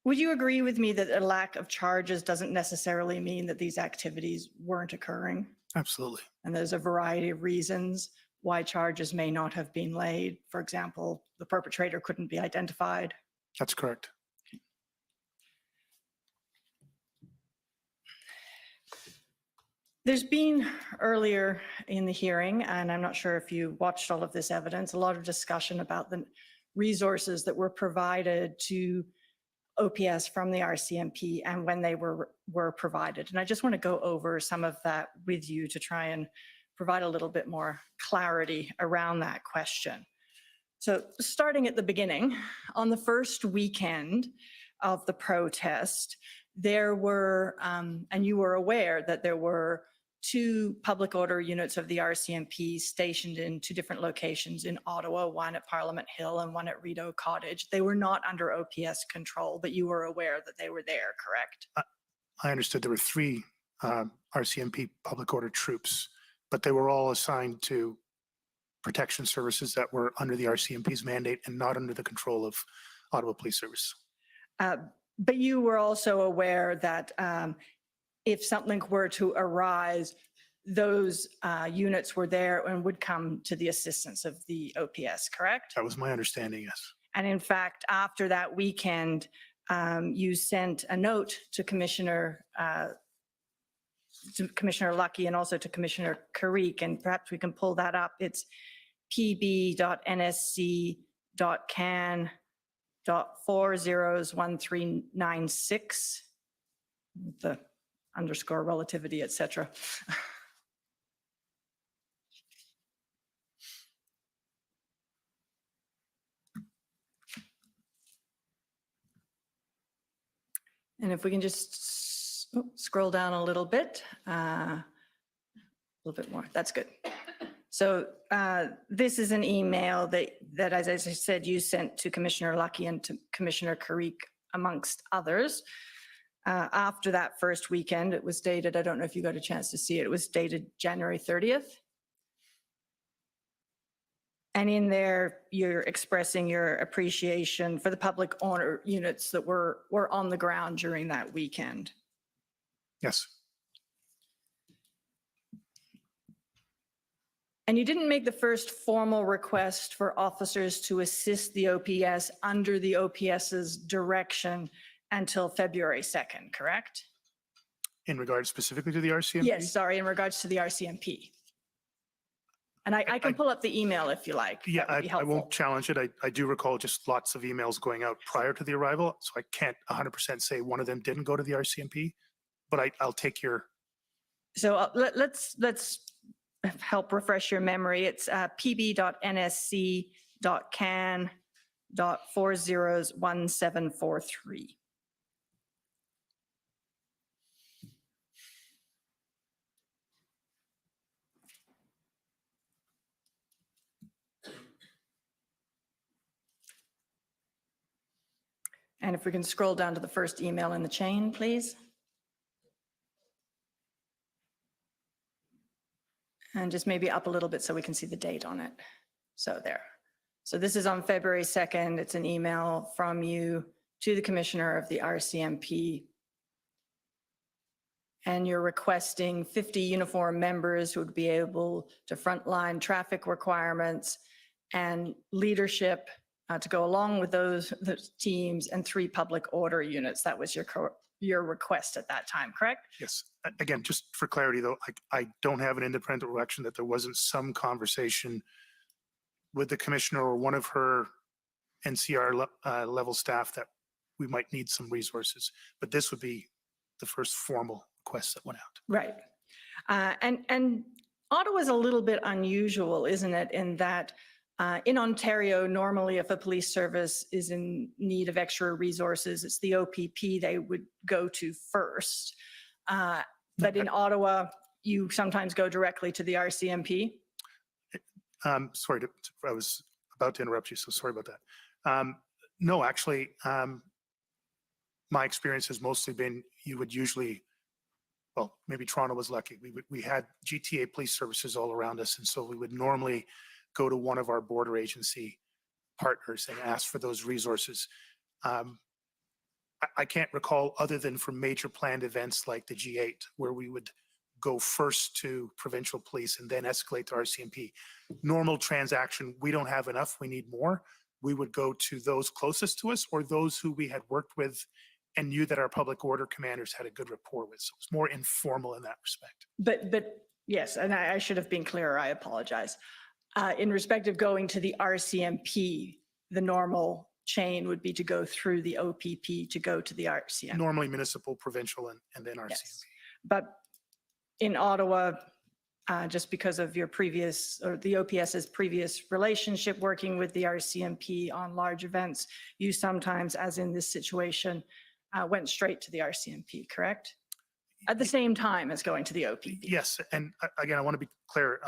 Speaker 10: Would you agree with me that a lack of charges doesn't necessarily mean that these activities weren't occurring?
Speaker 2: Absolutely.
Speaker 10: And there's a variety of reasons why charges may not have been laid. For example, the perpetrator couldn't be identified.
Speaker 2: That's correct.
Speaker 10: There's been earlier in the hearing, and I'm not sure if you watched all of this evidence, a lot of discussion about the resources that were provided to OPS from the RCMP and when they were provided. And I just want to go over some of that with you to try and provide a little bit more clarity around that question. So starting at the beginning, on the first weekend of the protest, there were, and you were aware that there were 2 public order units of the RCMP stationed in 2 different locations in Ottawa, one at Parliament Hill and one at Rideau Cottage. They were not under OPS control, but you were aware that they were there, correct?
Speaker 2: I understood there were 3 RCMP public order troops, but they were all assigned to protection services that were under the RCMP's mandate and not under the control of Ottawa Police Service.
Speaker 10: But you were also aware that if something were to arise, those units were there and would come to the assistance of the OPS, correct?
Speaker 2: That was my understanding, yes.
Speaker 10: And in fact, after that weekend, you sent a note to Commissioner Lucky and also to Commissioner Carrick, and perhaps we can pull that up. It's pb.nsc.can.401396, the underscore relativity, etc. And if we can just scroll down a little bit more, that's good. So this is an email that, as I said, you sent to Commissioner Lucky and to Commissioner Carrick, amongst others. After that first weekend, it was dated, I don't know if you got a chance to see it, it was dated January 30th. And in there, you're expressing your appreciation for the public order units that were on the ground during that weekend.
Speaker 2: Yes.
Speaker 10: And you didn't make the first formal request for officers to assist the OPS under the OPS's direction until February 2nd, correct?
Speaker 2: In regards specifically to the RCMP?
Speaker 10: Yes, sorry, in regards to the RCMP. And I can pull up the email if you like.
Speaker 2: Yeah,
Speaker 10: That would be
Speaker 2: I won't
Speaker 10: helpful.
Speaker 2: challenge it. I do recall just lots of emails going out prior to the arrival, so I can't 100% say one of them didn't go to the RCMP, but I'll take your,
Speaker 10: So let's help refresh your memory. It's pb.nsc.can.401743. And if we can scroll down to the first email in the chain, please. And just maybe up a little bit so we can see the date on it. So there. So this is on February 2nd. It's an email from you to the commissioner of the RCMP. And you're requesting 50 uniformed members who would be able to frontline traffic requirements and leadership to go along with those teams, and 3 public order units. That was your request at that time, correct?
Speaker 2: yes. Again, just for clarity though, I don't have an independent recollection that there wasn't some conversation with the commissioner or one of her NCR level staff that we might need some resources, but this would be the first formal request that went out.
Speaker 10: Right. And Ottawa is a little bit unusual, isn't it, in that in Ontario, normally if a police service is in need of extra resources, it's the OPP they would go to first. But in Ottawa, you sometimes go directly to the RCMP.
Speaker 2: Sorry, I was about to interrupt you, so sorry about that. No, actually, my experience has mostly been you would usually, well, maybe Toronto was lucky. We had GTA police services all around us, and so we would normally go to one of our border agency partners and ask for those resources. I can't recall other than for major planned events like the G8, where we would go first to provincial police and then escalate to RCMP. Normal transaction, we don't have enough, we need more. We would go to those closest to us or those who we had worked with and knew that our public order commanders had a good rapport with. So it's more informal in that respect.
Speaker 10: But yes, and I should have been clearer, I apologize. In respect of going to the RCMP, the normal chain would be to go through the OPP to go to the RCMP.
Speaker 2: Normally municipal, provincial, and then RCMP.
Speaker 10: Yes. But in Ottawa, just because of your previous, or the OPS's previous relationship working with the RCMP on large events, you sometimes, as in this situation, went straight to the RCMP, correct? At the same time as going to the OPP.
Speaker 2: Yes, and again, I want to be clear.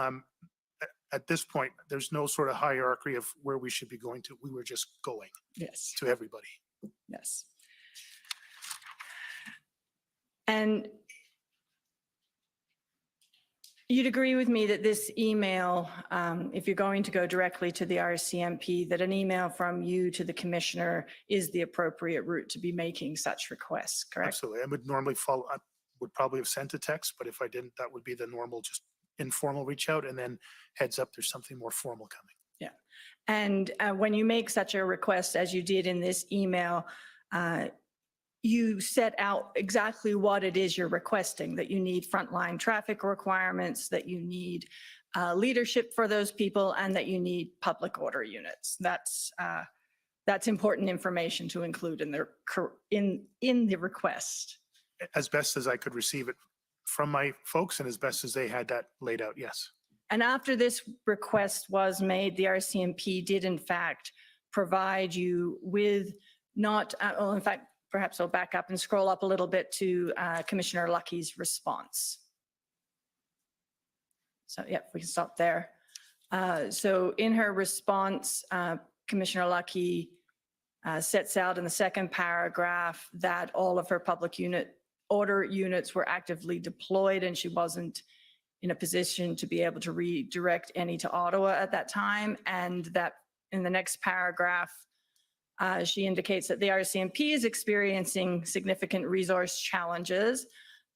Speaker 2: At this point, there's no sort of hierarchy of where we should be going to. We were just going
Speaker 10: Yes.
Speaker 2: to everybody.
Speaker 10: Yes. And you'd agree with me that this email, if you're going to go directly to the RCMP, that an email from you to the commissioner is the appropriate route to be making such requests, correct?
Speaker 2: Absolutely. I would normally follow, I would probably have sent a text, but if I didn't, that would be the normal, just informal reach out and then heads up, there's something more formal coming.
Speaker 10: Yeah. And when you make such a request as you did in this email, you set out exactly what it is you're requesting, that you need frontline traffic requirements, that you need leadership for those people, and that you need public order units. That's important information to include in the request.
Speaker 2: As best as I could receive it from my folks and as best as they had that laid out, yes.
Speaker 10: And after this request was made, the RCMP did in fact provide you with not, well, in fact, perhaps I'll back up and scroll up a little bit to Commissioner Lucky's response. So yeah, we can stop there. So in her response, Commissioner Lucky sets out in the second paragraph that all of her public order units were actively deployed and she wasn't in a position to be able to redirect any to Ottawa at that time. And that in the next paragraph, she indicates that the RCMP is experiencing significant resource challenges,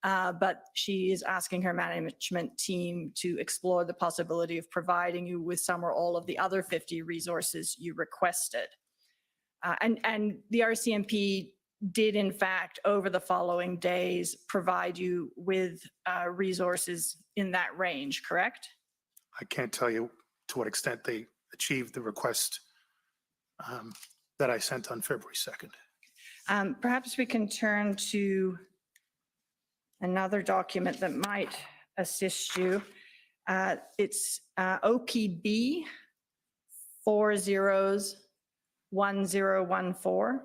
Speaker 10: but she is asking her management team to explore the possibility of providing you with some or all of the other 50 resources you requested. And the RCMP did, in fact, over the following days, provide you with resources in that range, correct?
Speaker 2: I can't tell you to what extent they achieved the request that I sent on February 2nd.
Speaker 10: Perhaps we can turn to another document that might assist you. It's OPB 401014.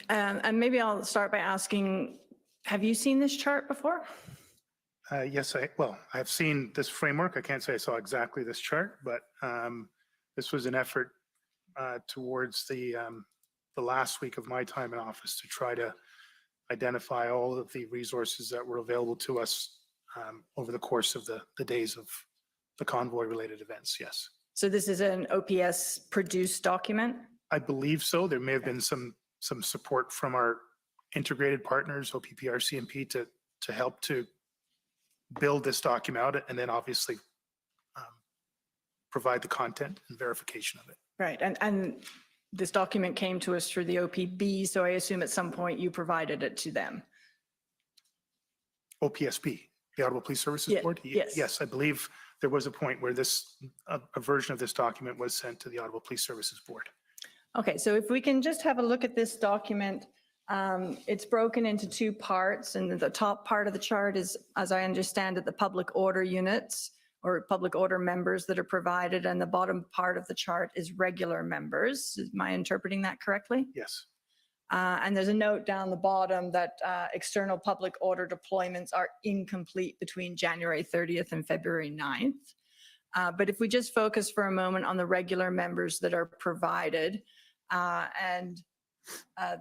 Speaker 10: And maybe I'll start by asking, have you seen this chart before?
Speaker 2: Yes, I've seen this framework. I can't say I saw exactly this chart, but this was an effort towards the last week of my time in office to try to identify all of the resources that were available to us over the course of the days of the convoy-related events, yes.
Speaker 10: So this is an OPS produced document?
Speaker 2: I believe so. There may have been some support from our integrated partners, OPP, RCMP, to help to build this document out and then obviously provide the content and verification of it.
Speaker 10: Right, and this document came to us through the OPB, so I assume at some point you provided it to them.
Speaker 2: OPSB, the Ottawa Police Services Board?
Speaker 10: Yes.
Speaker 2: Yes, I believe there was a point where a version of this document was sent to the Ottawa Police Services Board.
Speaker 10: Okay, so if we can just have a look at this document, it's broken into two parts, and the top part of the chart is, as I understand it, the public order units or public order members that are provided, and the bottom part of the chart is regular members. Am I interpreting that correctly?
Speaker 2: Yes.
Speaker 10: And there's a note down the bottom that external public order deployments are incomplete between January 30th and February 9th. But if we just focus for a moment on the regular members that are provided, and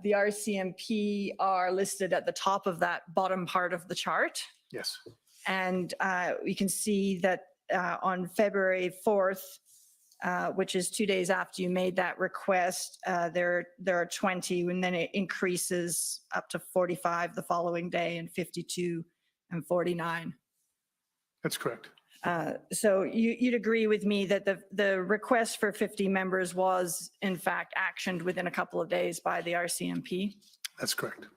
Speaker 10: the RCMP are listed at the top of that bottom part of the chart.
Speaker 2: Yes.
Speaker 10: And we can see that on February 4th, which is 2 days after you made that request, there are 20, and then it increases up to 45 the following day, and 52 and 49.
Speaker 2: That's correct.
Speaker 10: So you'd agree with me that the request for 50 members was in fact actioned within a couple of days by the RCMP?
Speaker 2: That's correct.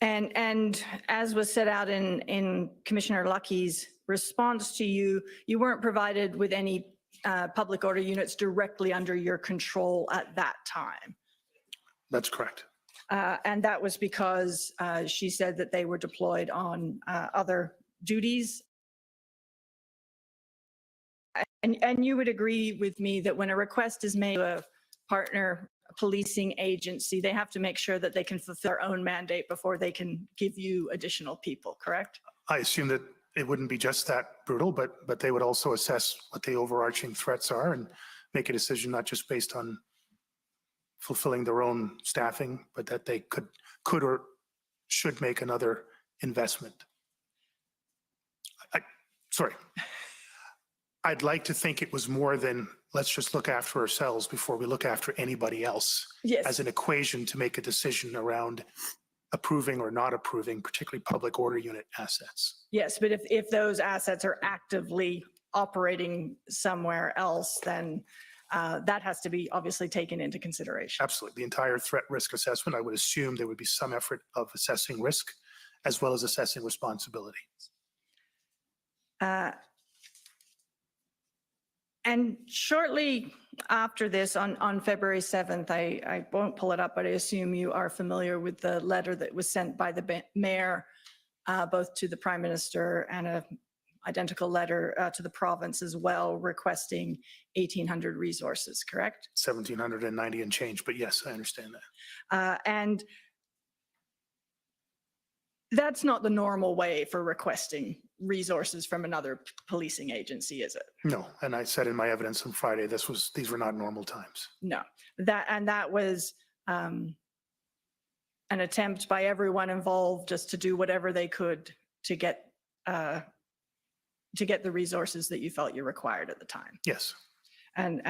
Speaker 10: And as was set out in Commissioner Lucky's response to you, you weren't provided with any public order units directly under your control at that time.
Speaker 2: That's correct.
Speaker 10: And that was because she said that they were deployed on other duties. And you would agree with me that when a request is made to a partner policing agency, they have to make sure that they can fulfill their own mandate before they can give you additional people, correct?
Speaker 2: I assume that it wouldn't be just that brutal, but they would also assess what the overarching threats are and make a decision not just based on fulfilling their own staffing, but that they could or should make another investment. I'd like to think it was more than let's just look after ourselves before we look after anybody else.
Speaker 10: Yes.
Speaker 2: As an equation to make a decision around approving or not approving, particularly public order unit assets.
Speaker 10: Yes, but if those assets are actively operating somewhere else, then that has to be obviously taken into consideration.
Speaker 2: Absolutely. The entire threat risk assessment, I would assume there would be some effort of assessing risk as well as assessing responsibility.
Speaker 10: And shortly after this, on February 7th, I won't pull it up, but I assume you are familiar with the letter that was sent by the mayor, both to the Prime Minister and a identical letter to the province as well, requesting 1,800 resources, correct?
Speaker 2: 1,790 and change, but yes, I understand that.
Speaker 10: And that's not the normal way for requesting resources from another policing agency, is it?
Speaker 2: No, and I said in my evidence on Friday, these were not normal times.
Speaker 10: No, that was an attempt by everyone involved just to do whatever they could to get the resources that you felt you required at the time.
Speaker 2: Yes,
Speaker 10: And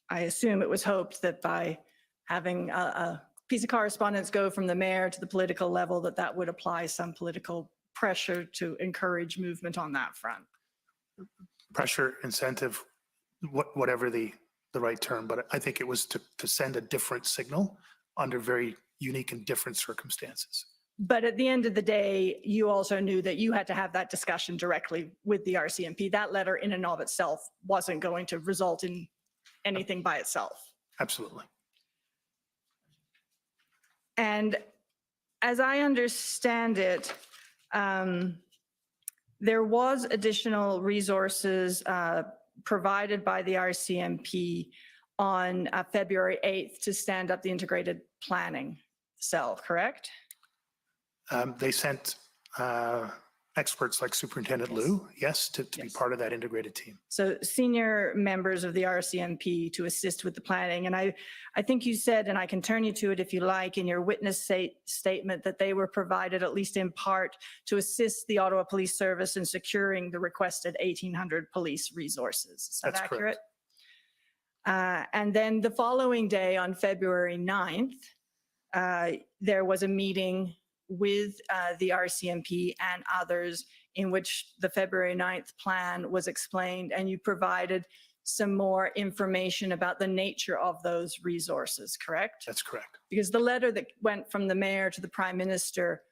Speaker 10: I assume it was hoped that by having a piece of correspondence go from the mayor to the political level, that would apply some political pressure to encourage movement on that front.
Speaker 2: pressure, incentive, whatever the right term, but I think it was to send a different signal under very unique and different circumstances.
Speaker 10: But at the end of the day, you also knew that you had to have that discussion directly with the RCMP. That letter in and of itself wasn't going to result in anything by itself.
Speaker 2: Absolutely.
Speaker 10: And as I understand it, there was additional resources provided by the RCMP on February 8th to stand up the integrated planning cell, correct?
Speaker 2: They sent experts like Superintendent Liu, yes, to be
Speaker 10: Yes.
Speaker 2: part of that integrated team.
Speaker 10: So senior members of the RCMP to assist with the planning. And I think you said, and I can turn you to it if you like, in your witness statement that they were provided, at least in part, to assist the Ottawa Police Service in securing the requested 1,800 police resources. Is that
Speaker 2: That's
Speaker 10: accurate?
Speaker 2: correct.
Speaker 10: And then the following day, on February 9th, there was a meeting with the RCMP and others in which the February 9th plan was explained, and you provided some more information about the nature of those resources, correct?
Speaker 2: That's correct.
Speaker 10: Because the letter that went from the mayor to the prime minister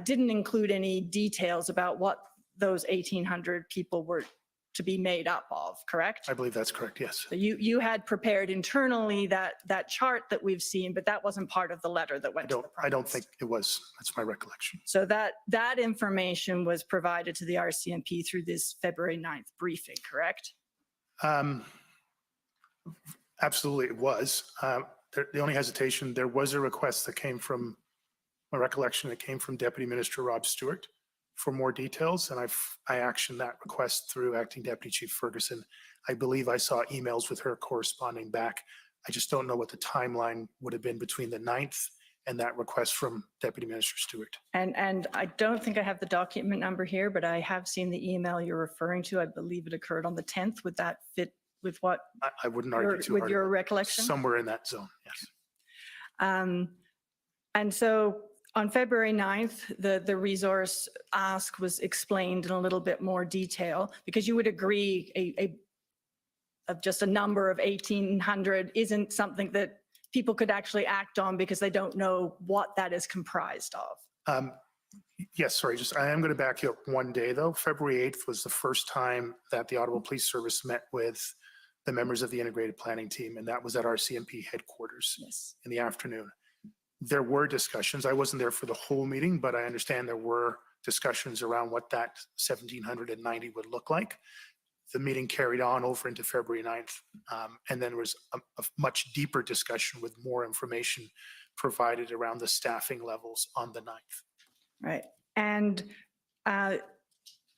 Speaker 10: didn't include any details about what those 1,800 people were to be made up of, correct?
Speaker 2: I believe that's correct, yes.
Speaker 10: So you had prepared internally that chart that we've seen, but that wasn't part of the letter that went to the
Speaker 2: I don't
Speaker 10: province.
Speaker 2: think it was. That's my recollection.
Speaker 10: So that information was provided to the RCMP through this February 9th briefing, correct?
Speaker 2: Absolutely, it was. The only hesitation, there was a request that came from, my recollection, it came from Deputy Minister Rob Stewart for more details, and I actioned that request through Acting Deputy Chief Ferguson. I believe I saw emails with her corresponding back. I just don't know what the timeline would have been between the 9th and that request from Deputy Minister Stewart.
Speaker 10: And I don't think I have the document number here, but I have seen the email you're referring to. I believe it occurred on the 10th. Would that fit with what,
Speaker 2: I wouldn't argue too hard.
Speaker 10: with your recollection?
Speaker 2: Somewhere in that zone, yes.
Speaker 10: And so on February 9th, the resource ask was explained in a little bit more detail, because you would agree of just a number of 1,800 isn't something that people could actually act on because they don't know what that is comprised of.
Speaker 2: Yes, sorry, I am going to back you up one day though. February 8th was the first time that the Ottawa Police Service met with the members of the integrated planning team, and that was at RCMP headquarters
Speaker 10: Yes.
Speaker 2: in the afternoon. There were discussions. I wasn't there for the whole meeting, but I understand there were discussions around what that 1,790 would look like. The meeting carried on over into February 9th, and then there was a much deeper discussion with more information provided around the staffing levels on the 9th.
Speaker 10: Right. And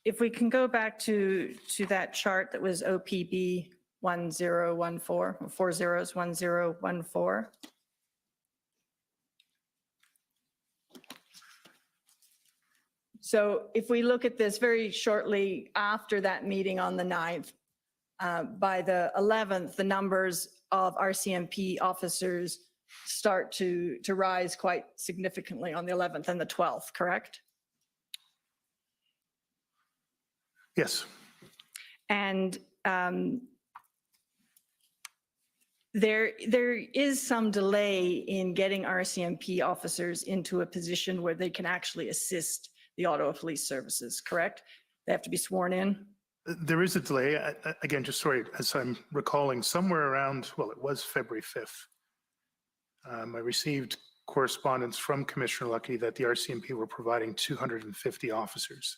Speaker 10: if we can go back to that chart that was OPB 1014, or 40s 1014. So if we look at this very shortly after that meeting on the 9th, by the 11th, the numbers of RCMP officers start to rise quite significantly on the 11th and the 12th, correct?
Speaker 2: Yes.
Speaker 10: And there is some delay in getting RCMP officers into a position where they can actually assist the Ottawa Police Services, correct? They have to be sworn in?
Speaker 2: There is a delay. Again, just sorry, as I'm recalling, somewhere around, well, it was February 5th. I received correspondence from Commissioner Lucky that the RCMP were providing 250 officers.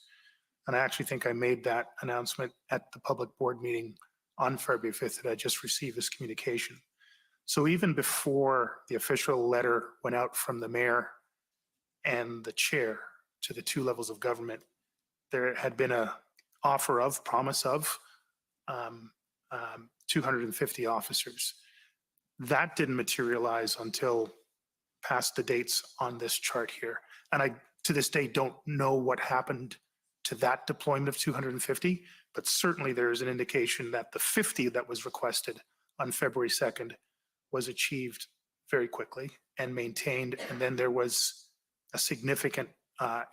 Speaker 2: And I actually think I made that announcement at the public board meeting on February 5th that I just received this communication. So even before the official letter went out from the mayor and the chair to the two levels of government, there had been a offer of, promise of 250 officers. That didn't materialize until past the dates on this chart here. And I, to this day, don't know what happened to that deployment of 250, but certainly there is an indication that the 50 that was requested on February 2nd was achieved very quickly and maintained. And then there was a significant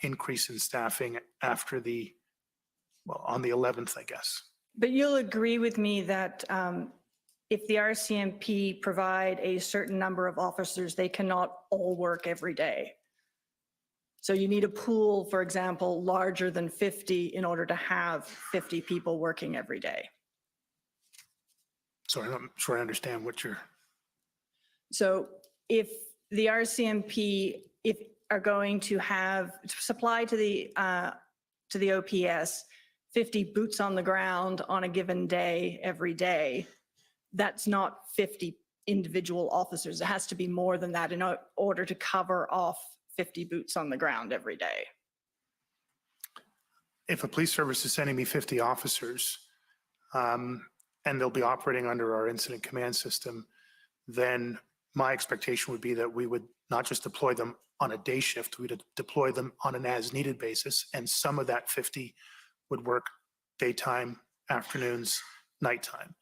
Speaker 2: increase in staffing after the, well, on the 11th, I guess.
Speaker 10: But you'll agree with me that if the RCMP provide a certain number of officers, they cannot all work every day. So you need a pool, for example, larger than 50 in order to have 50 people working every day.
Speaker 2: So I'm not sure I understand what you're.
Speaker 10: So if the RCMP are going to have supply to the OPS 50 boots on the ground on a given day every day, that's not 50 individual officers. It has to be more than that in order to cover off 50 boots on the ground every day.
Speaker 2: If a police service is sending me 50 officers and they'll be operating under our incident command system, then my expectation would be that we would not just deploy them on a day shift, we'd deploy them on an as needed basis. And some of that 50 would work daytime, afternoons, nighttime.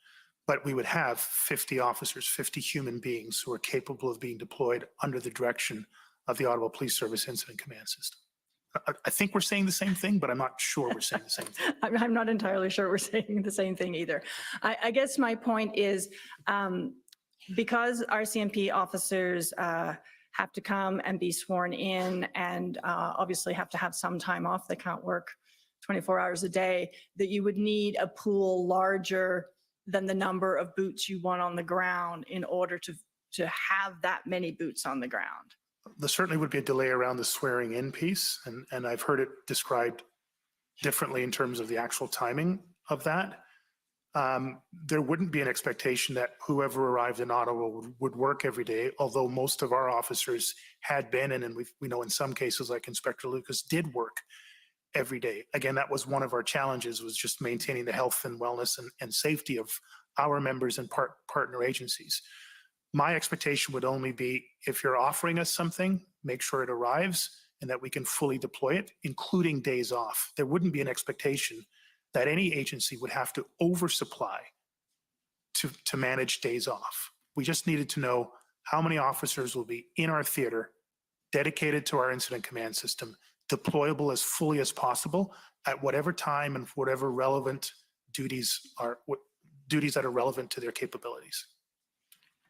Speaker 2: But we would have 50 officers, 50 human beings who are capable of being deployed under the direction of the Ottawa Police Service Incident Command System. I think we're saying the same thing, but I'm not sure we're saying the same thing.
Speaker 10: I'm not entirely sure we're saying the same thing either. I guess my point is because RCMP officers have to come and be sworn in and obviously have to have some time off, they can't work 24 hours a day, that you would need a pool larger than the number of boots you want on the ground in order to have that many boots on the ground.
Speaker 2: There certainly would be a delay around the swearing in piece, and I've heard it described differently in terms of the actual timing of that. There wouldn't be an expectation that whoever arrived in Ottawa would work every day, although most of our officers had been, and we know in some cases like Inspector Lucas did work every day. Again, that was one of our challenges, was just maintaining the health and wellness and safety of our members and partner agencies. My expectation would only be if you're offering us something, make sure it arrives and that we can fully deploy it, including days off. There wouldn't be an expectation that any agency would have to oversupply to manage days off. We just needed to know how many officers will be in our theater, dedicated to our incident command system, deployable as fully as possible at whatever time and whatever relevant duties that are relevant to their capabilities.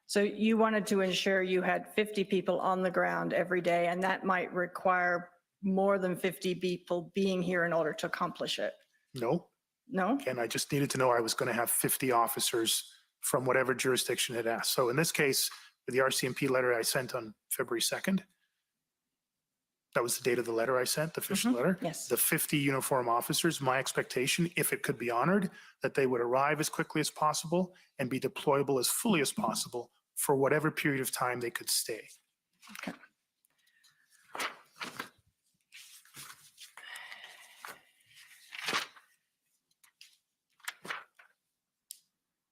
Speaker 10: So you wanted to ensure you had 50 people on the ground every day, and that might require more than 50 people being here in order to accomplish it?
Speaker 2: No.
Speaker 10: No?
Speaker 2: And I just needed to know I was going to have 50 officers from whatever jurisdiction had asked. So in this case, with the RCMP letter I sent on February 2nd, that was the date of the letter I sent, the official letter.
Speaker 10: Yes.
Speaker 2: The 50 uniform officers, my expectation, if it could be honored, that they would arrive as quickly as possible and be deployable as fully as possible for whatever period of time they could stay.
Speaker 10: Okay.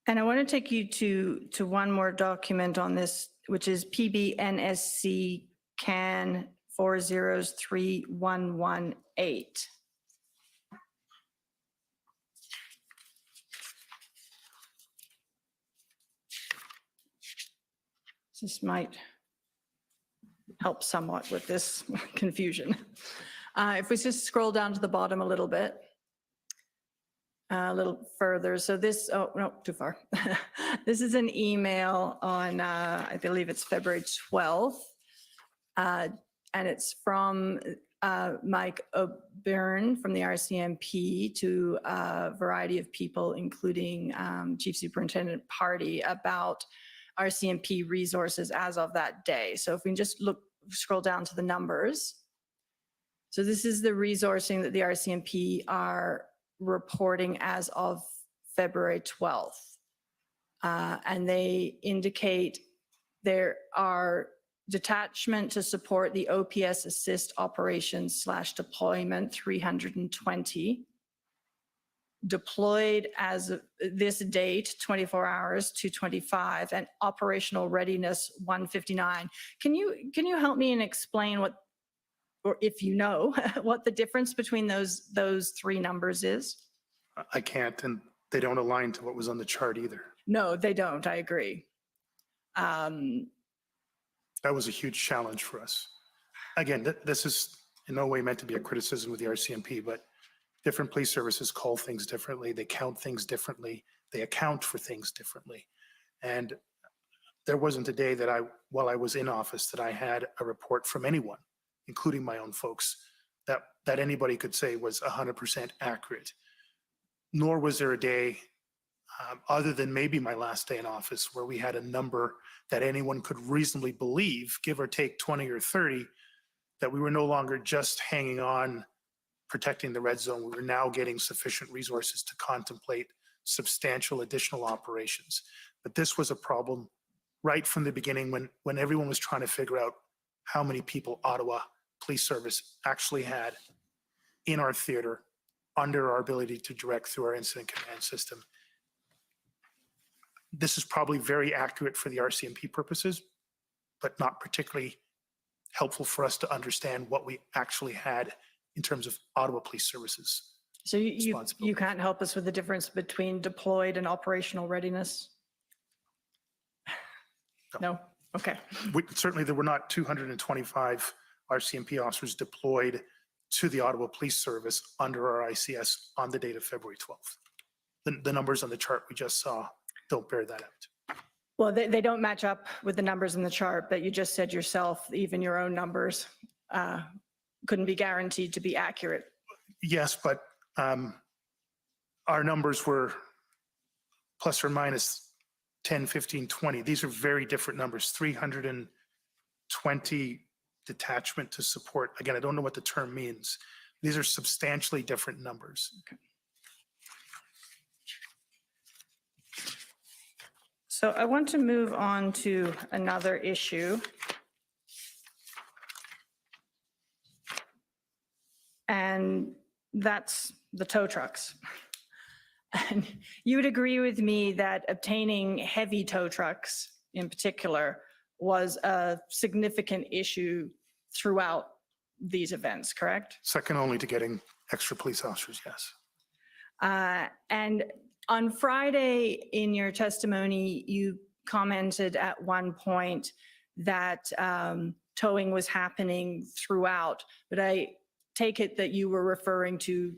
Speaker 10: And I want to take you to one more document on this, which is PBNSC CAN 403118. This might help somewhat with this confusion. If we just scroll down to the bottom a little bit, a little further. So this, oh, no, too far. This is an email on, I believe it's February 12th. And it's from Mike O'Byrne from the RCMP to a variety of people, including Chief Superintendent Party, about RCMP resources as of that day. So if we can just scroll down to the numbers. So this is the resourcing that the RCMP are reporting as of February 12th. And they indicate there are detachment to support the OPS assist operations / deployment 320. Deployed as of this date, 24 hours, 225, and operational readiness 159. Can you help me and explain what, or if you know, what the difference between those three numbers is?
Speaker 2: I can't, and they don't align to what was on the chart either.
Speaker 10: No, they don't. I agree.
Speaker 2: That was a huge challenge for us. Again, this is in no way meant to be a criticism of the RCMP, but different police services call things differently. They count things differently. They account for things differently. And there wasn't a day that while I was in office, that I had a report from anyone, including my own folks, that anybody could say was 100% accurate. Nor was there a day, other than maybe my last day in office, where we had a number that anyone could reasonably believe, give or take 20 or 30, that we were no longer just hanging on, protecting the red zone. We were now getting sufficient resources to contemplate substantial additional operations. But this was a problem right from the beginning when everyone was trying to figure out how many people Ottawa Police Service actually had in our theater under our ability to direct through our incident command system. This is probably very accurate for the RCMP purposes, but not particularly helpful for us to understand what we actually had in terms of Ottawa Police Services.
Speaker 10: So you
Speaker 2: responsibilities.
Speaker 10: can't help us with the difference between deployed and operational readiness? No? Okay.
Speaker 2: Certainly, there were not 225 RCMP officers deployed to the Ottawa Police Service under our ICS on the date of February 12th. The numbers on the chart we just saw don't bear that out.
Speaker 10: Well, they don't match up with the numbers in the chart, but you just said yourself, even your own numbers couldn't be guaranteed to be accurate.
Speaker 2: Yes, but our numbers were plus or minus 10, 15, 20. These are very different numbers. 320 detachment to support. Again, I don't know what the term means. These are substantially different numbers.
Speaker 10: Okay. So I want to move on to another issue. And that's the tow trucks. And you would agree with me that obtaining heavy tow trucks in particular was a significant issue throughout these events, correct?
Speaker 2: Second only to getting extra police officers, yes.
Speaker 10: And on Friday in your testimony, you commented at one point that towing was happening throughout, but I take it that you were referring to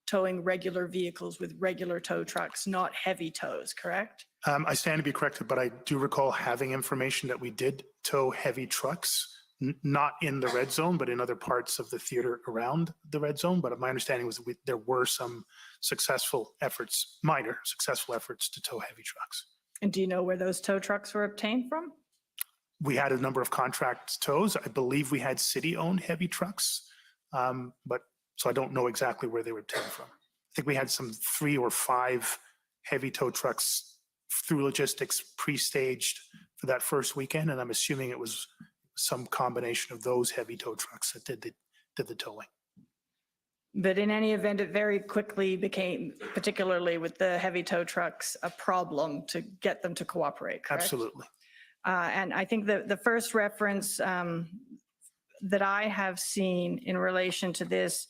Speaker 10: towing regular vehicles with regular tow trucks, not heavy tows, correct?
Speaker 2: I stand to be corrected, but I do recall having information that we did tow heavy trucks, not in the red zone, but in other parts of the theater around the red zone. But my understanding was that there were some successful efforts, minor successful efforts to tow heavy trucks.
Speaker 10: And do you know where those tow trucks were obtained from?
Speaker 2: We had a number of contract tows. I believe we had city-owned heavy trucks, but so I don't know exactly where they were obtained from. I think we had some 3 or 5 heavy tow trucks through logistics pre-staged for that first weekend, and I'm assuming it was some combination of those heavy tow trucks that did the towing.
Speaker 10: But in any event, it very quickly became, particularly with the heavy tow trucks, a problem to get them to cooperate, correct?
Speaker 2: Absolutely.
Speaker 10: And I think the first reference that I have seen in relation to this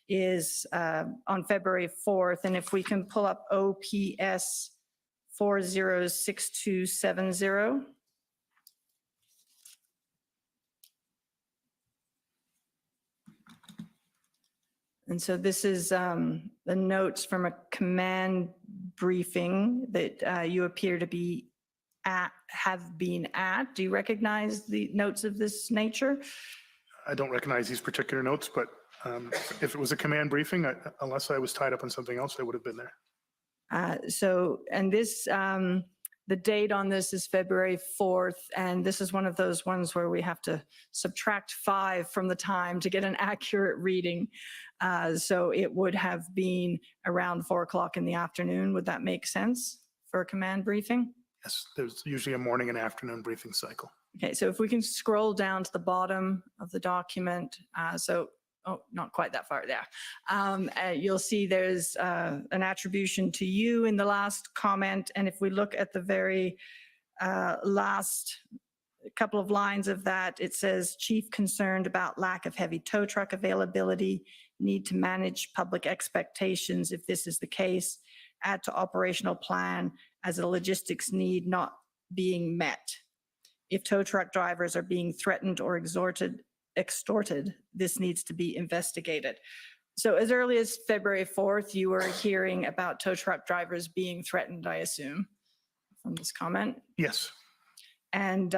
Speaker 10: is on February 4th. And if we can pull up OPS 406270. And so this is the notes from a command briefing that you appear to be have been at. Do you recognize the notes of this nature?
Speaker 2: I don't recognize these particular notes, but if it was a command briefing, unless I was tied up on something else, I would have been there.
Speaker 10: So, and this The date on this is February 4th, and this is one of those ones where we have to subtract 5 from the time to get an accurate reading. So it would have been around 4 o'clock in the afternoon. Would that make sense for a command briefing?
Speaker 2: Yes, there's usually a morning and afternoon briefing cycle.
Speaker 10: Okay, so if we can scroll down to the bottom of the document, not quite that far there. You'll see there's an attribution to you in the last comment. And if we look at the very last couple of lines of that, it says, chief concerned about lack of heavy tow truck availability, need to manage public expectations if this is the case, add to operational plan as a logistics need not being met. If tow truck drivers are being threatened or extorted, this needs to be investigated. So as early as February 4th, you were hearing about tow truck drivers being threatened, I assume, from this comment.
Speaker 2: Yes,
Speaker 10: And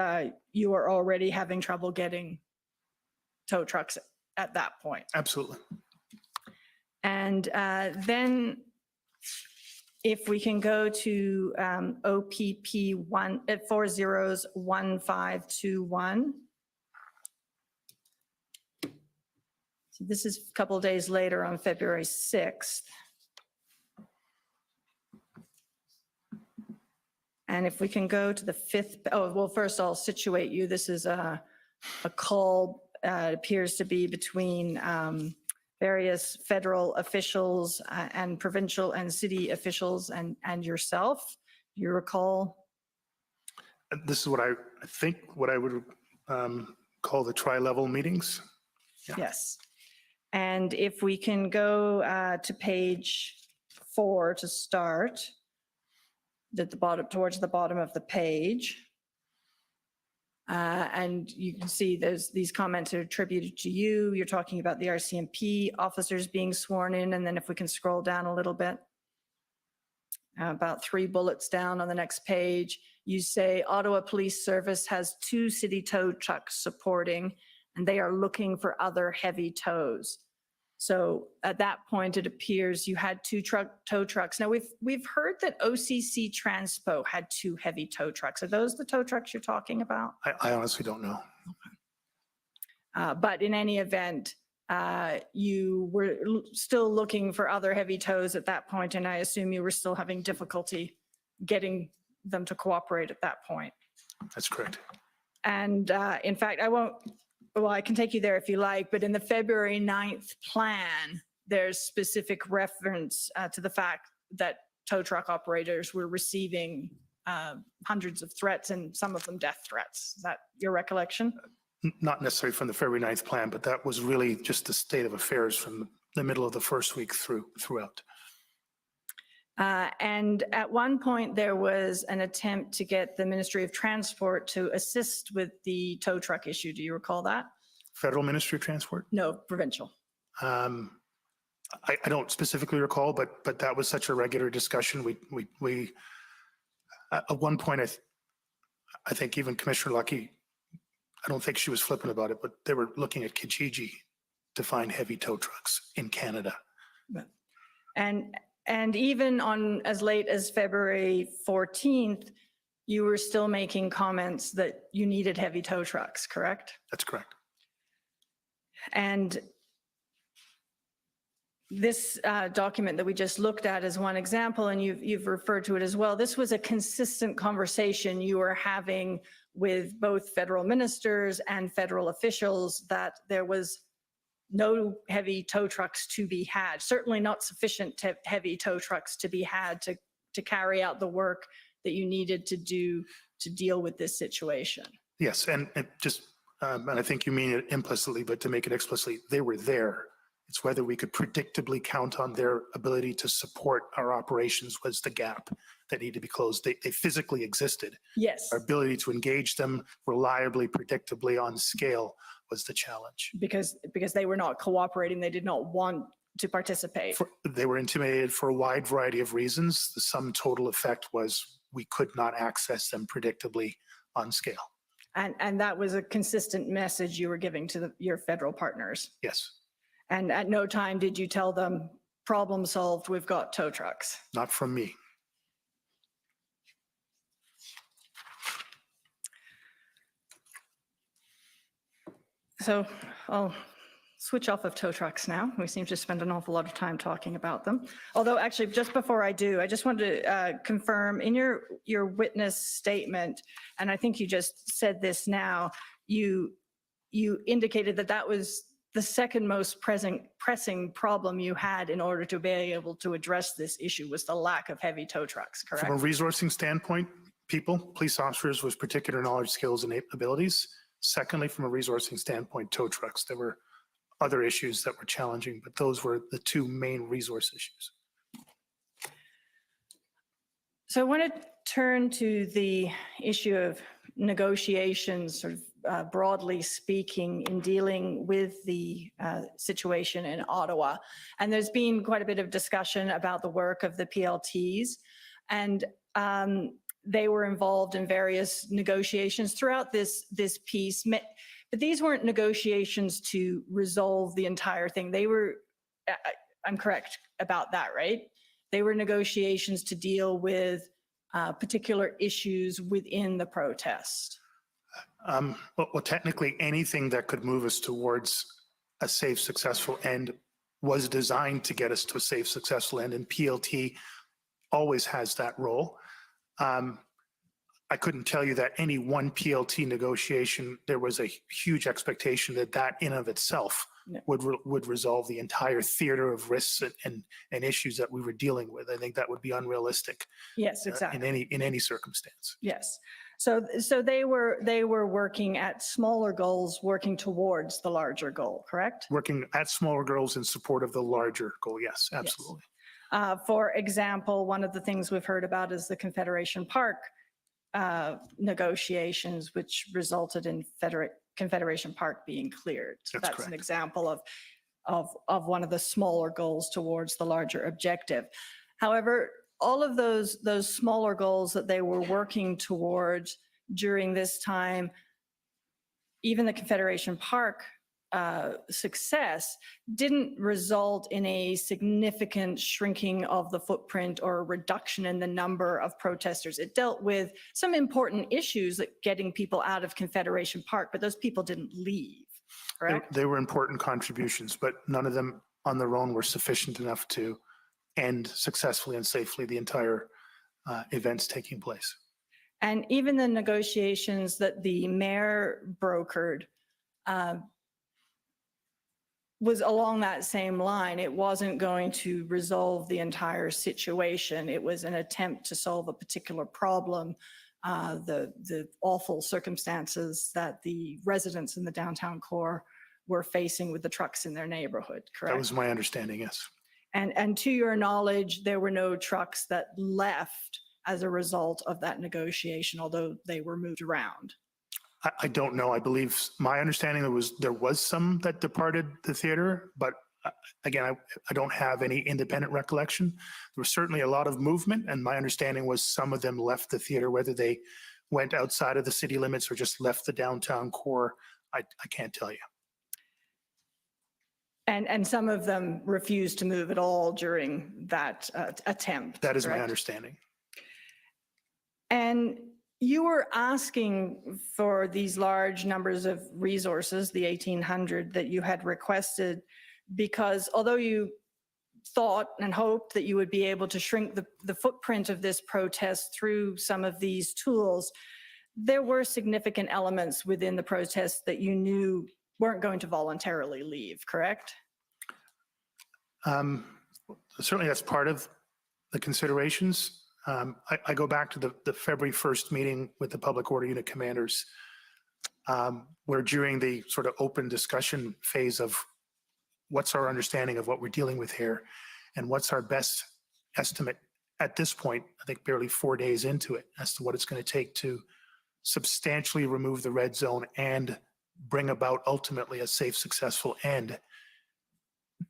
Speaker 10: you were already having trouble getting tow trucks at that point.
Speaker 2: absolutely.
Speaker 10: And then if we can go to OPP 401521. So this is a couple of days later on February 6th. And if we can go to the 5th, well, first I'll situate you. This is a call, appears to be between various federal officials and provincial and city officials and yourself. Do you recall?
Speaker 2: This is what I think what I would call the tri-level meetings. Yeah.
Speaker 10: Yes. And if we can go to page 4 to start, at the bottom, towards the bottom of the page. And you can see there's these comments are attributed to you. You're talking about the RCMP officers being sworn in. And then if we can scroll down a little bit, about 3 bullets down on the next page, you say Ottawa Police Service has 2 city tow trucks supporting, and they are looking for other heavy tows. So at that point, it appears you had 2 tow trucks. Now we've heard that OCC Transpo had 2 heavy tow trucks. Are those the tow trucks you're talking about?
Speaker 2: I honestly don't know.
Speaker 10: But in any event, you were still looking for other heavy tows at that point, and I assume you were still having difficulty getting them to cooperate at that point.
Speaker 2: That's correct.
Speaker 10: And in fact, I can take you there if you like, but in the February 9th plan, there's specific reference to the fact that tow truck operators were receiving hundreds of threats and some of them death threats. Is that your recollection?
Speaker 2: Not necessarily from the February 9th plan, but that was really just the state of affairs from the middle of the first week throughout.
Speaker 10: And at one point, there was an attempt to get the Ministry of Transport to assist with the tow truck issue. Do you recall that?
Speaker 2: Federal Ministry of Transport?
Speaker 10: No, provincial.
Speaker 2: I don't specifically recall, but that was such a regular discussion. We at one point, I think even Commissioner Lucky, I don't think she was flippant about it, but they were looking at Kijiji to find heavy tow trucks in Canada.
Speaker 10: And even on as late as February 14th, you were still making comments that you needed heavy tow trucks, correct?
Speaker 2: That's correct.
Speaker 10: And this document that we just looked at is one example, and you've referred to it as well. This was a consistent conversation you were having with both federal ministers and federal officials that there was no heavy tow trucks to be had, certainly not sufficient heavy tow trucks to be had to carry out the work that you needed to do to deal with this situation.
Speaker 2: Yes, and I think you mean it implicitly, but to make it explicitly, they were there. It's whether we could predictably count on their ability to support our operations was the gap that needed to be closed. They physically existed.
Speaker 10: Yes.
Speaker 2: Our ability to engage them reliably, predictably on scale was the challenge.
Speaker 10: Because they were not cooperating, they did not want to participate.
Speaker 2: They were intimidated for a wide variety of reasons. The sum total effect was we could not access them predictably on scale.
Speaker 10: And that was a consistent message you were giving to your federal partners.
Speaker 2: Yes.
Speaker 10: And at no time did you tell them, problem solved, we've got tow trucks.
Speaker 2: Not from me.
Speaker 10: So I'll switch off of tow trucks now. We seem to spend an awful lot of time talking about them. Although actually, just before I do, I just wanted to confirm in your witness statement, and I think you just said this now, you indicated that that was the second most pressing problem you had in order to be able to address this issue was the lack of heavy tow trucks, correct?
Speaker 2: From a resourcing standpoint, police officers with particular knowledge, skills, and abilities. Secondly, from a resourcing standpoint, tow trucks. There were other issues that were challenging, but those were the two main resource issues.
Speaker 10: So I want to turn to the issue of negotiations, sort of broadly speaking, in dealing with the situation in Ottawa. And there's been quite a bit of discussion about the work of the PLTs. And they were involved in various negotiations throughout this piece. But these weren't negotiations to resolve the entire thing. They were, I'm correct about that, right? They were negotiations to deal with particular issues within the protest.
Speaker 2: Well, technically, anything that could move us towards a safe, successful end was designed to get us to a safe, successful end, and PLT always has that role. I couldn't tell you that any one PLT negotiation, there was a huge expectation that that in of itself would resolve the entire theater of risks and issues that we were dealing with. I think that would be unrealistic.
Speaker 10: Yes, exactly.
Speaker 2: In any circumstance.
Speaker 10: Yes. So they were working at smaller goals, working towards the larger goal, correct?
Speaker 2: Working at smaller goals in support of the larger goal. Yes, absolutely.
Speaker 10: Yes. For example, one of the things we've heard about is the Confederation Park negotiations, which resulted in Confederation Park being cleared. So that's
Speaker 2: correct.
Speaker 10: An example of one of the smaller goals towards the larger objective. However, all of those smaller goals that they were working towards during this time, even the Confederation Park success didn't result in a significant shrinking of the footprint or a reduction in the number of protesters. It dealt with some important issues like getting people out of Confederation Park, but those people didn't leave, correct?
Speaker 2: They were important contributions, but none of them on their own were sufficient enough to end successfully and safely the entire events taking place.
Speaker 10: And even the negotiations that the mayor brokered was along that same line. It wasn't going to resolve the entire situation. It was an attempt to solve a particular problem, the awful circumstances that the residents in the downtown core were facing with the trucks in their neighborhood, correct?
Speaker 2: That was my understanding, yes.
Speaker 10: And to your knowledge, there were no trucks that left as a result of that negotiation, although they were moved around.
Speaker 2: I don't know. I believe my understanding there was some that departed the theater, but again, I don't have any independent recollection. There was certainly a lot of movement, and my understanding was some of them left the theater, whether they went outside of the city limits or just left the downtown core. I can't tell you.
Speaker 10: And some of them refused to move at all during that attempt.
Speaker 2: That is
Speaker 10: correct?
Speaker 2: my understanding.
Speaker 10: And you were asking for these large numbers of resources, the 1,800 that you had requested, because although you thought and hoped that you would be able to shrink the footprint of this protest through some of these tools, there were significant elements within the protest that you knew weren't going to voluntarily leave, correct?
Speaker 2: Certainly that's part of the considerations. I go back to the February 1st meeting with the Public Order Unit commanders, where during the sort of open discussion phase of what's our understanding of what we're dealing with here and what's our best estimate at this point, I think barely 4 days into it, as to what it's going to take to substantially remove the red zone and bring about ultimately a safe, successful end.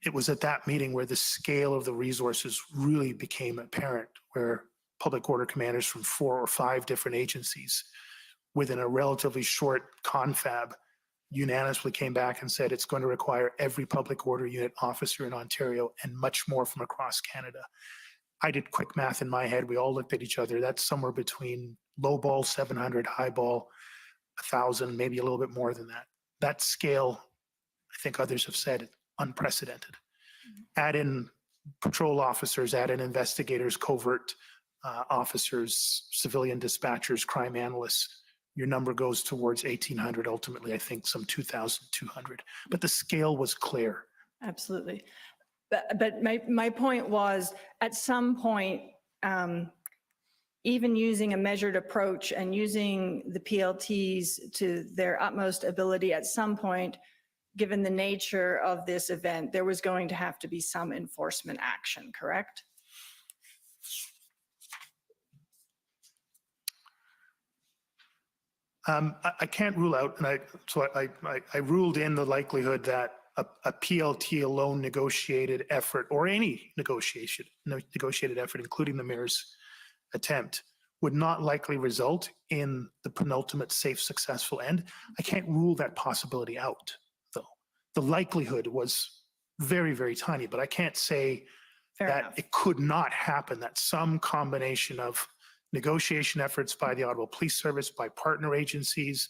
Speaker 2: It was at that meeting where the scale of the resources really became apparent, where public order commanders from 4 or 5 different agencies within a relatively short confab unanimously came back and said it's going to require every public order unit officer in Ontario and much more from across Canada. I did quick math in my head. We all looked at each other. That's somewhere between low ball 700, high ball 1,000, maybe a little bit more than that. that scale, I think others have said, unprecedented. Add in patrol officers, add in investigators, covert officers, civilian dispatchers, crime analysts, your number goes towards 1,800, ultimately, I think some 2,200. But the scale was clear.
Speaker 10: Absolutely. But my point was, at some point, even using a measured approach and using the PLTs to their utmost ability, at some point, given the nature of this event, there was going to have to be some enforcement action, correct?
Speaker 2: I can't rule out, and I ruled in the likelihood that a PLT alone negotiated effort, or any negotiated effort, including the mayor's attempt, would not likely result in the penultimate safe, successful end. I can't rule that possibility out, though. The likelihood was very, very tiny, but I can't say
Speaker 10: Fair
Speaker 2: that
Speaker 10: enough.
Speaker 2: it could not happen, that some combination of negotiation efforts by the Ottawa Police Service, by partner agencies,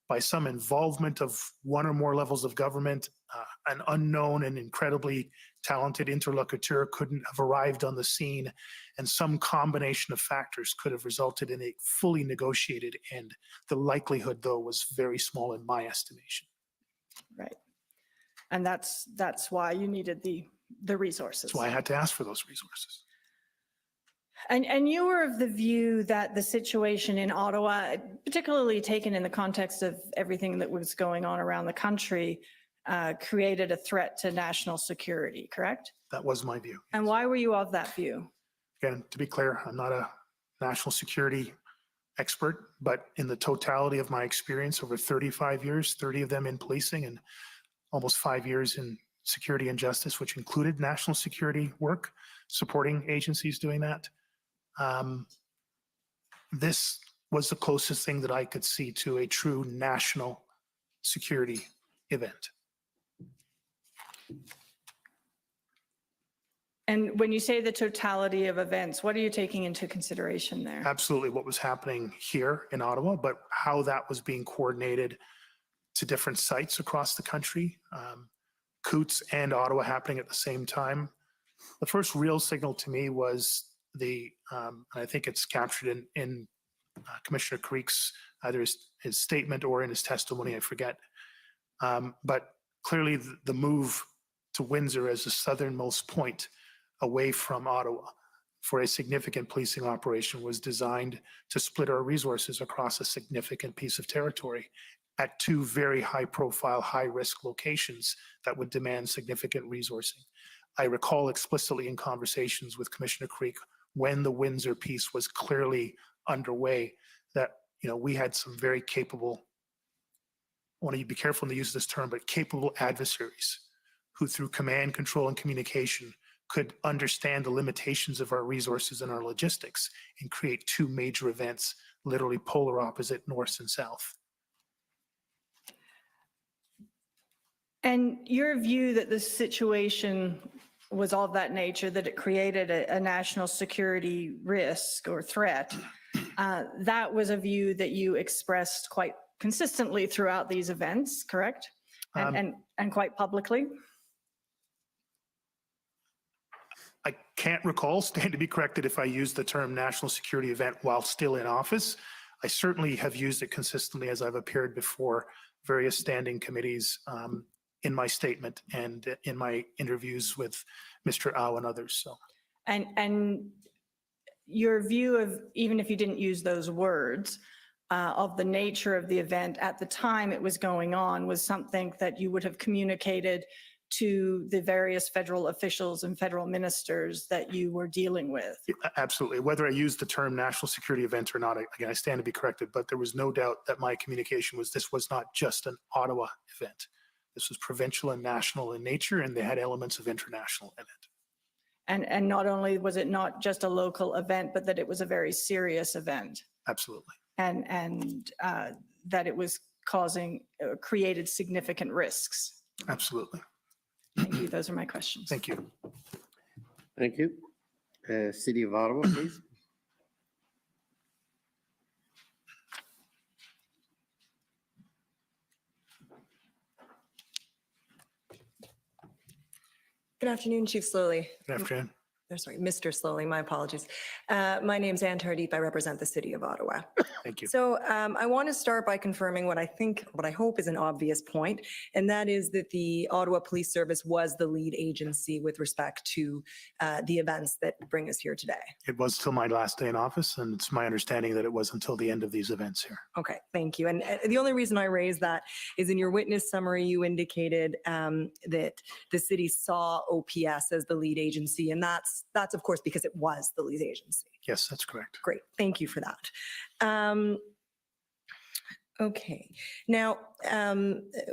Speaker 2: by some involvement of one or more levels of government, an unknown and incredibly talented interlocutor couldn't have arrived on the scene, and some combination of factors could have resulted in a fully negotiated end. The likelihood, though, was very small in my estimation.
Speaker 10: Right. And that's why you needed the resources.
Speaker 2: That's why I had to ask for those resources.
Speaker 10: And you were of the view that the situation in Ottawa, particularly taken in the context of everything that was going on around the country, created a threat to national security, correct?
Speaker 2: That was my view.
Speaker 10: And why were you of that view?
Speaker 2: Again, to be clear, I'm not a national security expert, but in the totality of my experience over 35 years, 30 of them in policing and almost 5 years in security and justice, which included national security work, supporting agencies doing that. This was the closest thing that I could see to a true national security event.
Speaker 10: And when you say the totality of events, what are you taking into consideration there?
Speaker 2: Absolutely what was happening here in Ottawa, but how that was being coordinated to different sites across the country. Coots and Ottawa happening at the same time. The first real signal to me was I think it's captured in Commissioner Creek's, either his statement or in his testimony, I forget. But clearly the move to Windsor as the southernmost point away from Ottawa for a significant policing operation was designed to split our resources across a significant piece of territory at two very high profile, high risk locations that would demand significant resourcing. I recall explicitly in conversations with Commissioner Creek when the Windsor piece was clearly underway that, we had some very capable, I want to be careful in the use of this term, but capable adversaries who through command, control, and communication could understand the limitations of our resources and our logistics and create two major events, literally polar opposite, north and south.
Speaker 10: And your view that the situation was of that nature, that it created a national security risk or threat, that was a view that you expressed quite consistently throughout these events, correct? And quite publicly?
Speaker 2: I can't recall, stand to be corrected if I used the term national security event while still in office. I certainly have used it consistently as I've appeared before various standing committees in my statement and in my interviews with Mr. Au and others. So,
Speaker 10: and your view of, even if you didn't use those words, of the nature of the event at the time it was going on was something that you would have communicated to the various federal officials and federal ministers that you were dealing with.
Speaker 2: Absolutely. Whether I used the term national security event or not, again, I stand to be corrected, but there was no doubt that my communication was this was not just an Ottawa event. This was provincial and national in nature, and they had elements of international in it.
Speaker 10: And not only was it not just a local event, but that it was a very serious event.
Speaker 2: Absolutely.
Speaker 10: And that it was created significant risks.
Speaker 2: Absolutely.
Speaker 10: Thank you. Those are my questions.
Speaker 2: Thank you.
Speaker 4: Thank you. City of Ottawa, please.
Speaker 11: Good afternoon, Chief Sloly.
Speaker 2: Good afternoon.
Speaker 11: Sorry, Mr. Sloly, my apologies. My name's Anne Tardif. I represent the city of Ottawa.
Speaker 2: Thank you.
Speaker 11: So I want to start by confirming what I hope is an obvious point, and that is that the Ottawa Police Service was the lead agency with respect to the events that bring us here today.
Speaker 2: It was till my last day in office, and it's my understanding that it was until the end of these events here.
Speaker 11: Okay, thank you. And the only reason I raise that is in your witness summary, you indicated that the city saw OPS as the lead agency, and that's of course because it was the lead agency.
Speaker 2: Yes, that's correct.
Speaker 11: Great, thank you for that. Okay, now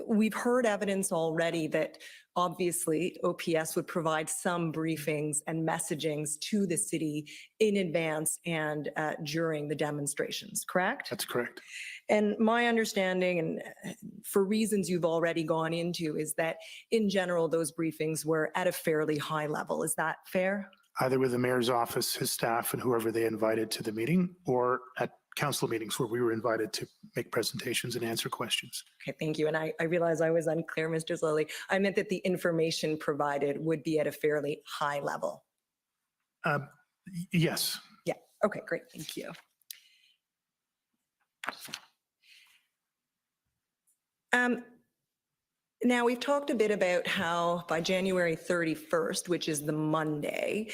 Speaker 11: we've heard evidence already that obviously OPS would provide some briefings and messagings to the city in advance and during the demonstrations, correct?
Speaker 2: That's correct.
Speaker 11: And my understanding, and for reasons you've already gone into, is that in general, those briefings were at a fairly high level. Is that fair?
Speaker 2: Either with the mayor's office, his staff, and whoever they invited to the meeting, or at council meetings where we were invited to make presentations and answer questions.
Speaker 11: Okay, thank you. And I realize I was unclear, Mr. Sloly. I meant that the information provided would be at a fairly high level.
Speaker 2: Yes.
Speaker 11: Yeah, okay, great, thank you. Now, we've talked a bit about how by January 31st, which is the Monday,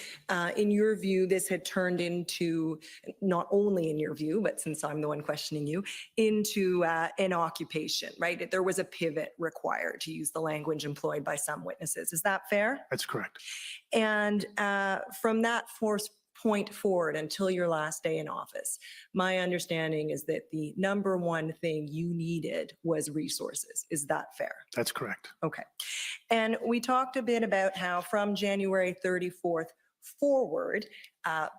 Speaker 11: in your view, this had turned into, not only in your view, but since I'm the one questioning you, into an occupation, right? There was a pivot required, to use the language employed by some witnesses. Is that fair?
Speaker 2: That's correct.
Speaker 11: And from that point forward until your last day in office, my understanding is that the number one thing you needed was resources. Is that fair?
Speaker 2: That's correct.
Speaker 11: Okay. And we talked a bit about how from January 34th forward,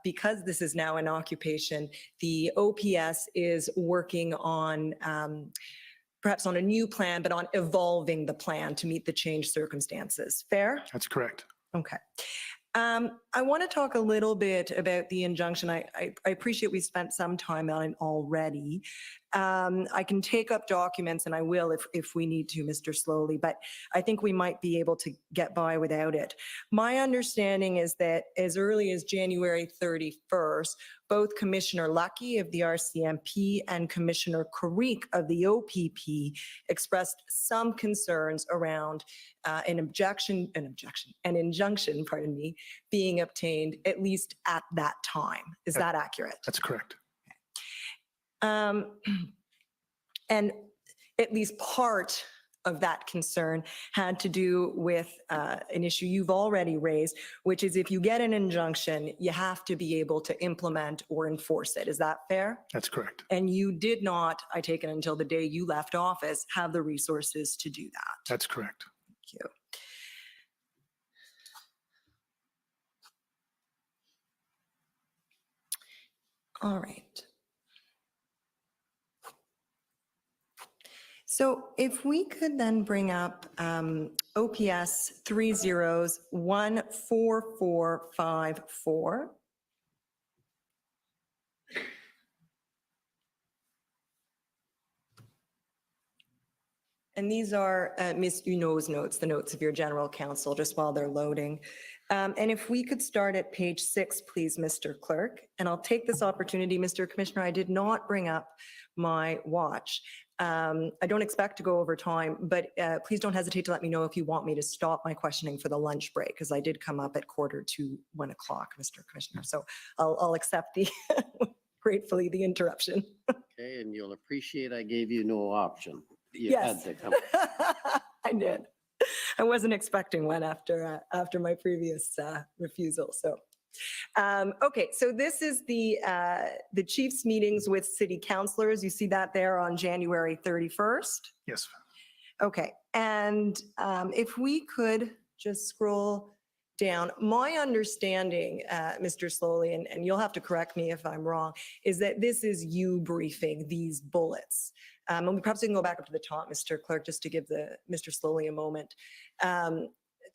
Speaker 11: because this is now an occupation, the OPS is working on perhaps on a new plan, but on evolving the plan to meet the changed circumstances. Fair?
Speaker 2: That's correct.
Speaker 11: Okay. I want to talk a little bit about the injunction. I appreciate we spent some time on it already. I can take up documents, and I will if we need to, Mr. Sloly, but I think we might be able to get by without it. My understanding is that as early as January 31st, both Commissioner Lucky of the RCMP and Commissioner Carrique of the OPP expressed some concerns around an injunction, pardon me, being obtained at least at that time. Is that accurate?
Speaker 2: That's correct.
Speaker 11: And at least part of that concern had to do with an issue you've already raised, which is if you get an injunction, you have to be able to implement or enforce it. Is that fair?
Speaker 2: That's correct.
Speaker 11: And you did not, I take it until the day you left office, have the resources to do that.
Speaker 2: That's correct.
Speaker 11: Thank you. All right. So if we could then bring up OPS 30-14454. And these are Ms. Huneau's notes, the notes of your general counsel, just while they're loading. And if we could start at page 6, please, Mr. Clerk. And I'll take this opportunity, Mr. Commissioner, I did not bring up my watch. I don't expect to go over time, but please don't hesitate to let me know if you want me to stop my questioning for the lunch break, because I did come up at 1:45, Mr. Commissioner. So I'll accept the, gratefully, the interruption.
Speaker 4: Okay, and you'll appreciate I gave you no option. You
Speaker 11: Yes.
Speaker 4: had to come.
Speaker 11: I did. I wasn't expecting one after my previous refusal. So, okay. So this is the chief's meetings with city councilors. You see that there on January 31st.
Speaker 2: Yes.
Speaker 11: Okay. And if we could just scroll down, my understanding, Mr. Sloly, and you'll have to correct me if I'm wrong, is that this is you briefing these bullets. And we perhaps can go back up to the top, Mr. Clerk, just to give Mr. Sloly a moment.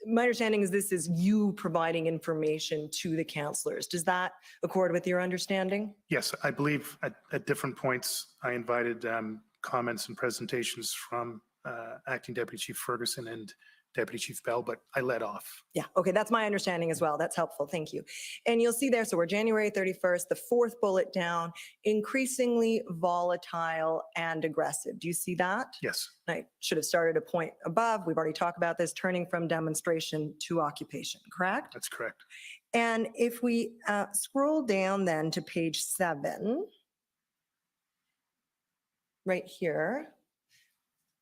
Speaker 11: My understanding is this is you providing information to the councillors. Does that accord with your understanding?
Speaker 2: Yes, I believe at different points I invited comments and presentations from Acting Deputy Chief Ferguson and Deputy Chief Bell, but I led off.
Speaker 11: Yeah, okay, that's my understanding as well. That's helpful. Thank you. And you'll see there, so we're January 31st, the fourth bullet down, increasingly volatile and aggressive. Do you see that?
Speaker 2: Yes,
Speaker 11: I should have started a point above. We've already talked about this, turning from demonstration to occupation, correct?
Speaker 2: that's correct.
Speaker 11: And if we scroll down then to page 7, right here,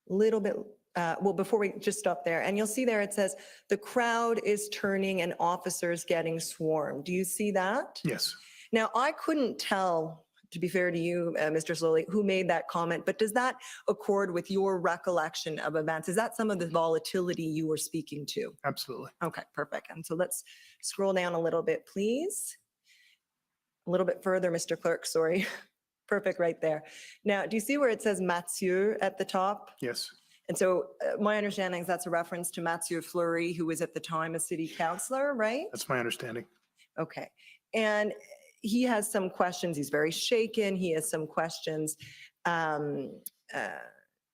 Speaker 11: little bit, well, before we just stop there, and you'll see there it says, the crowd is turning and officers getting swarmed. Do you see that?
Speaker 2: Yes.
Speaker 11: Now, I couldn't tell, to be fair to you, Mr. Sloly, who made that comment, but does that accord with your recollection of events? Is that some of the volatility you were speaking to?
Speaker 2: Absolutely.
Speaker 11: Okay, perfect. And so let's scroll down a little bit, please. A little bit further, Mr. Clerk, sorry. Perfect, right there. Now, do you see where it says Mathieu at the top?
Speaker 2: Yes.
Speaker 11: And so my understanding is that's a reference to Mathieu Fleury, who was at the time a city councillor, right?
Speaker 2: That's my understanding.
Speaker 11: Okay. And he has some questions. He's very shaken. He has some questions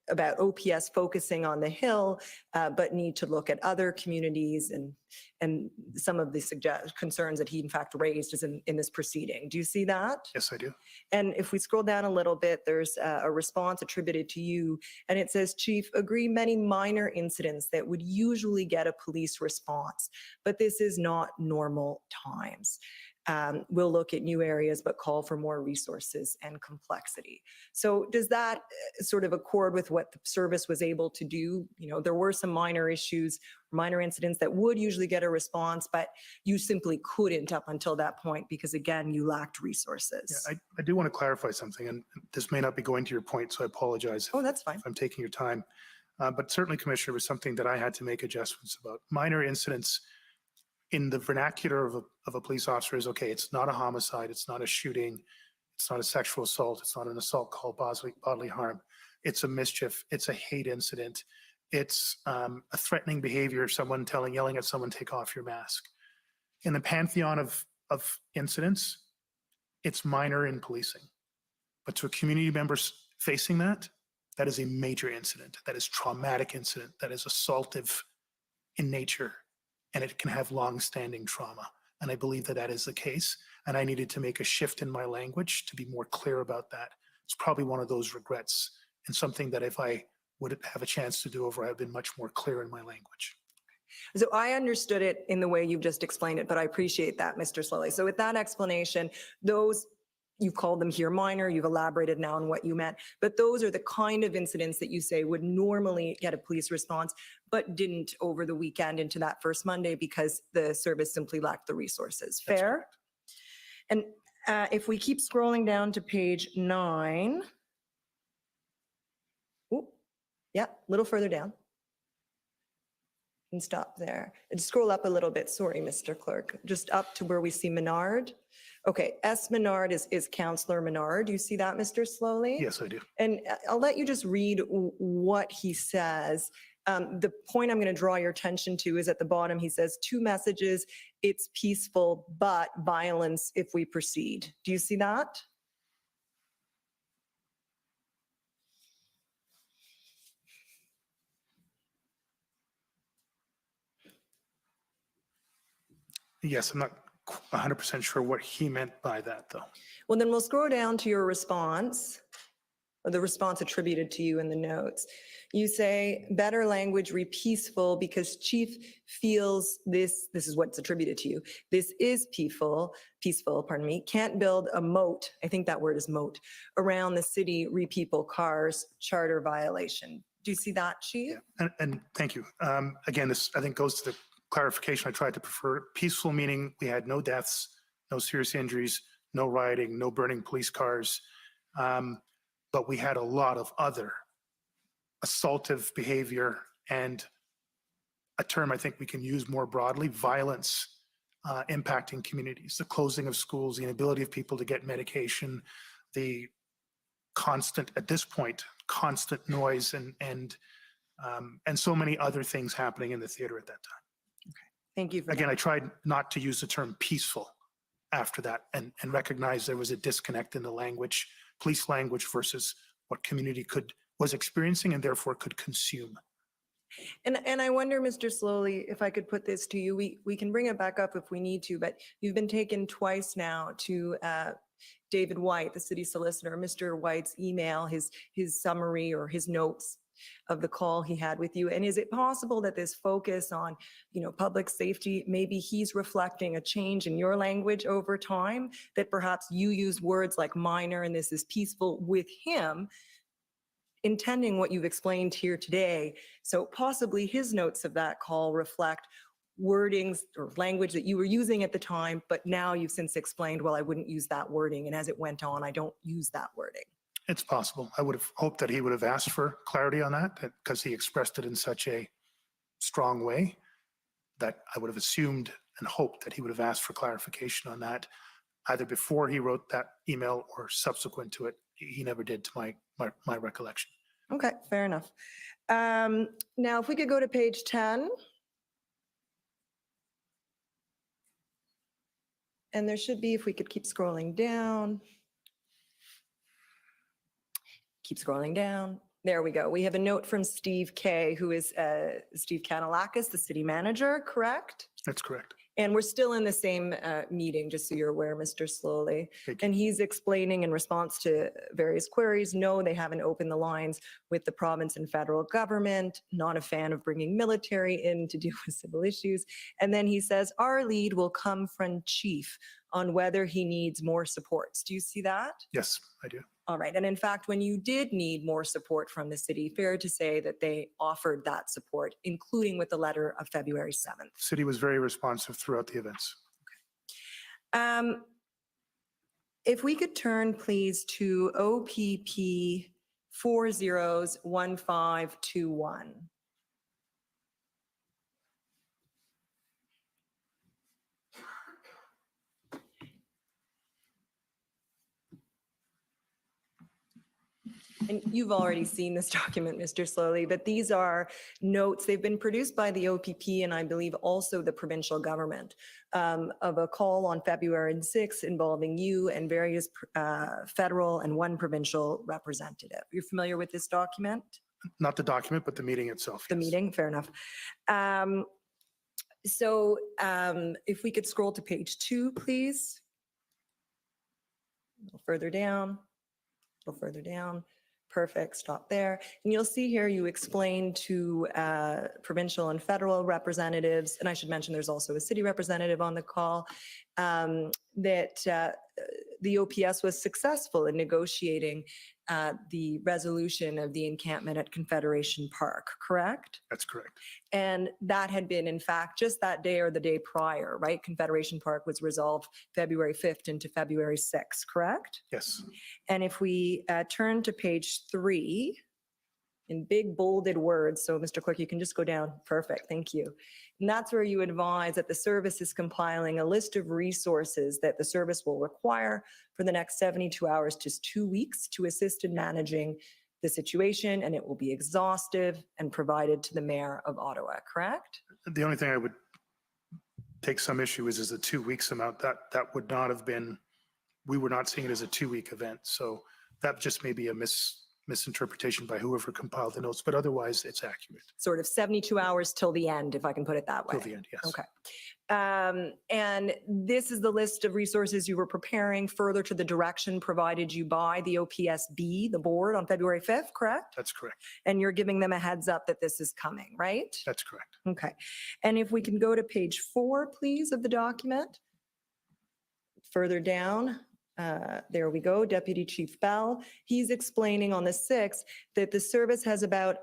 Speaker 11: about OPS focusing on the Hill, but need to look at other communities and some of the concerns that he in fact raised is in this proceeding. Do you see that?
Speaker 2: Yes, I do.
Speaker 11: And if we scroll down a little bit, there's a response attributed to you, and it says, Chief, agree many minor incidents that would usually get a police response, but this is not normal times. We'll look at new areas, but call for more resources and complexity. So does that sort of accord with what the service was able to do? You know, there were some minor issues, minor incidents that would usually get a response, but you simply couldn't up until that point because, again, you lacked resources.
Speaker 2: Yeah, I do want to clarify something, and this may not be going to your point, so I apologize
Speaker 11: Oh, that's fine.
Speaker 2: if I'm taking your time. But certainly, Commissioner, was something that I had to make adjustments about. Minor incidents in the vernacular of a police officer is, okay, it's not a homicide, it's not a shooting, it's not a sexual assault, it's not an assault called bodily harm. It's a mischief, it's a hate incident, it's a threatening behavior, someone yelling at someone, take off your mask. In the pantheon of incidents, it's minor in policing. But to a community member facing that, that is a major incident, that is traumatic incident, that is assaultive in nature, and it can have long-standing trauma. And I believe that that is the case. And I needed to make a shift in my language to be more clear about that. It's probably one of those regrets, and something that if I would have a chance to do over, I've been much more clear in my language.
Speaker 11: So I understood it in the way you've just explained it, but I appreciate that, Mr. Sloly. So with that explanation, those, you've called them here minor, you've elaborated now on what you meant, but those are the kind of incidents that you say would normally get a police response, but didn't over the weekend into that first Monday because the service simply lacked the resources. Fair? And if we keep scrolling down to page 9, ooh, yeah, a little further down. And stop there. And scroll up a little bit. Sorry, Mr. Clerk. Just up to where we see Menard. Okay, S. Menard is Councillor Menard. Do you see that, Mr. Sloly?
Speaker 2: Yes, I do.
Speaker 11: And I'll let you just read what he says. The point I'm going to draw your attention to is at the bottom. He says, 2 messages. It's peaceful, but violence if we proceed. Do you see that?
Speaker 2: Yes, I'm not 100% sure what he meant by that, though.
Speaker 11: Well, then we'll scroll down to your response, or the response attributed to you in the notes. You say, better language, peaceful, because Chief feels this is what's attributed to you. This is peaceful, pardon me, can't build a moat, I think that word is moat, around the city, re-people cars, charter violation. Do you see that, Chief?
Speaker 2: Yeah. And thank you. Again, this, I think, goes to the clarification I tried to prefer. Peaceful meaning we had no deaths, no serious injuries, no rioting, no burning police cars. But we had a lot of other assaultive behavior, and a term I think we can use more broadly, violence impacting communities, the closing of schools, the inability of people to get medication, the constant, at this point, constant noise and so many other things happening in the theater at that time.
Speaker 11: Thank you for
Speaker 2: Again,
Speaker 11: that.
Speaker 2: I tried not to use the term peaceful after that and recognize there was a disconnect in the language, police language versus what community was experiencing and therefore could consume.
Speaker 11: And I wonder, Mr. Sloly, if I could put this to you, we can bring it back up if we need to, but you've been taken twice now to David White, the city solicitor, Mr. White's email, his summary or his notes of the call he had with you. And is it possible that this focus on, public safety, maybe he's reflecting a change in your language over time, that perhaps you use words like minor and this is peaceful with him, intending what you've explained here today. So possibly his notes of that call reflect wordings or language that you were using at the time, but now you've since explained, well, I wouldn't use that wording. And as it went on, I don't use that wording.
Speaker 2: It's possible. I would have hoped that he would have asked for clarity on that because he expressed it in such a strong way that I would have assumed and hoped that he would have asked for clarification on that either before he wrote that email or subsequent to it. He never did, to my recollection.
Speaker 11: Okay, fair enough. Now, if we could go to page 10. And there should be, if we could keep scrolling down. Keep scrolling down. There we go. We have a note from Steve Kay, who is Steve Kanalakis, the city manager, correct?
Speaker 2: That's correct.
Speaker 11: And we're still in the same meeting, just so you're aware, Mr. Sloly. And he's explaining in response to various queries, no, they haven't opened the lines with the province and federal government, not a fan of bringing military in to deal with civil issues. And then he says, our lead will come from chief on whether he needs more supports. Do you see that?
Speaker 2: Yes, I do.
Speaker 11: All right. And in fact, when you did need more support from the city, fair to say that they offered that support, including with the letter of February 7th.
Speaker 2: City was very responsive throughout the events.
Speaker 11: If we could turn, please, to OPP 401521. And you've already seen this document, Mr. Sloly, but these are notes. They've been produced by the OPP and I believe also the provincial government of a call on February 6th involving you and various federal and one provincial representative. You're familiar with this document?
Speaker 2: Not the document, but the meeting itself.
Speaker 11: The
Speaker 2: yes.
Speaker 11: meeting, fair enough. So if we could scroll to page 2, please. A little further down, a little further down. Perfect, stop there. And you'll see here you explain to provincial and federal representatives, and I should mention there's also a city representative on the call, that the OPS was successful in negotiating the resolution of the encampment at Confederation Park, correct?
Speaker 2: That's correct.
Speaker 11: And that had been, in fact, just that day or the day prior, right? Confederation Park was resolved February 5th into February 6th, correct?
Speaker 2: Yes.
Speaker 11: And if we turn to page 3, in big bolded words, so Mr. Clerk, you can just go down. Perfect, thank you. And that's where you advise that the service is compiling a list of resources that the service will require for the next 72 hours to 2 weeks to assist in managing the situation, and it will be exhaustive and provided to the mayor of Ottawa, correct?
Speaker 2: The only thing I would take some issue is the 2 weeks amount. That would not have been, we were not seeing it as a 2-week event. So that just may be a misinterpretation by whoever compiled the notes, but otherwise it's accurate.
Speaker 11: Sort of 72 hours till the end, if I can put it that way.
Speaker 2: Till the end, yes.
Speaker 11: Okay. And this is the list of resources you were preparing further to the direction provided you by the OPSB, the board, on February 5th, correct?
Speaker 2: That's correct.
Speaker 11: And you're giving them a heads up that this is coming, right?
Speaker 2: That's correct.
Speaker 11: Okay. And if we can go to page 4, please, of the document. Further down. There we go, Deputy Chief Bell. He's explaining on the 6th that the service has about,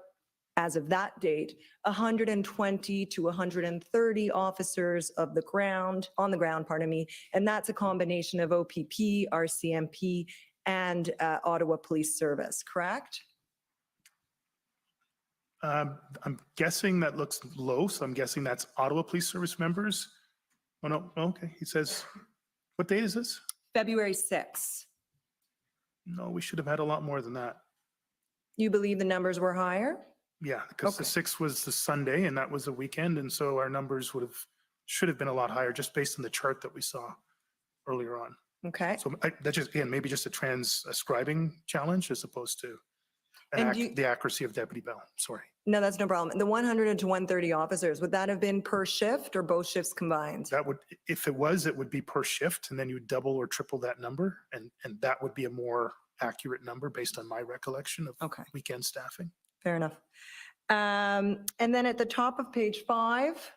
Speaker 11: as of that date, 120 to 130 officers on the ground, and that's a combination of OPP, RCMP, and Ottawa Police Service, correct?
Speaker 2: I'm guessing that looks low, so I'm guessing that's Ottawa Police Service members. Oh, no, okay. He says, what date is this?
Speaker 11: February 6th.
Speaker 2: No, we should have had a lot more than that.
Speaker 11: You believe the numbers were higher?
Speaker 2: Yeah, because the 6th was the Sunday and that was a weekend. And so our numbers should have been a lot higher just based on the chart that we saw earlier on.
Speaker 11: Okay.
Speaker 2: So that's just, again, maybe just a transcribing challenge as opposed to the accuracy of Deputy Bell. Sorry.
Speaker 11: No, that's no problem. The 100 to 130 officers, would that have been per shift or both shifts combined?
Speaker 2: That would, if it was, it would be per shift, and then you double or triple that number, and that would be a more accurate number based on my recollection of
Speaker 11: Okay,
Speaker 2: weekend staffing.
Speaker 11: fair enough. And then at the top of page 5,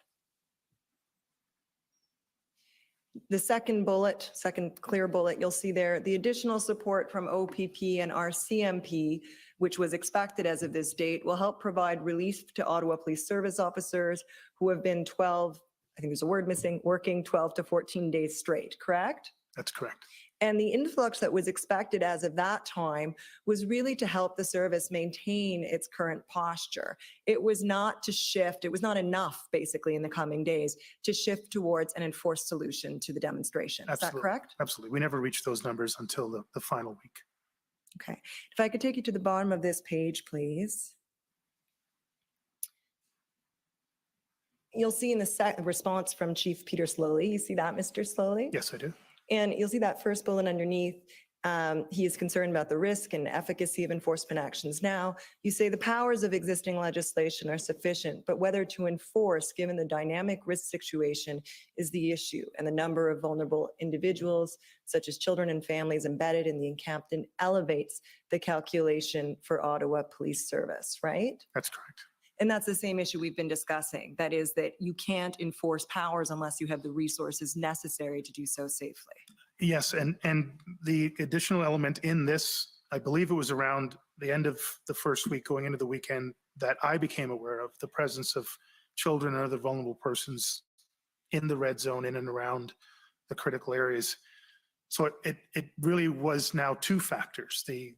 Speaker 11: the second bullet, second clear bullet, you'll see there, the additional support from OPP and RCMP, which was expected as of this date, will help provide relief to Ottawa Police Service officers who have been 12, I think there's a word missing, working 12 to 14 days straight, correct?
Speaker 2: That's correct.
Speaker 11: And the influx that was expected as of that time was really to help the service maintain its current posture. It was not to shift, it was not enough basically in the coming days to shift towards an enforced solution to the demonstration. Is that
Speaker 2: Absolutely.
Speaker 11: correct?
Speaker 2: Absolutely. We never reached those numbers until the final week.
Speaker 11: Okay. If I could take you to the bottom of this page, please. You'll see in the response from Chief Peter Sloly, you see that, Mr. Sloly?
Speaker 2: Yes, I do.
Speaker 11: And you'll see that first bullet underneath. He is concerned about the risk and efficacy of enforcement actions now. You say the powers of existing legislation are sufficient, but whether to enforce, given the dynamic risk situation, is the issue. And the number of vulnerable individuals, such as children and families embedded in the encampment, elevates the calculation for Ottawa Police Service, right?
Speaker 2: That's correct.
Speaker 11: And that's the same issue we've been discussing. That is that you can't enforce powers unless you have the resources necessary to do so safely.
Speaker 2: Yes, and the additional element in this, I believe it was around the end of the first week going into the weekend that I became aware of the presence of children and other vulnerable persons in the red zone in and around the critical areas. So it really was now two factors, the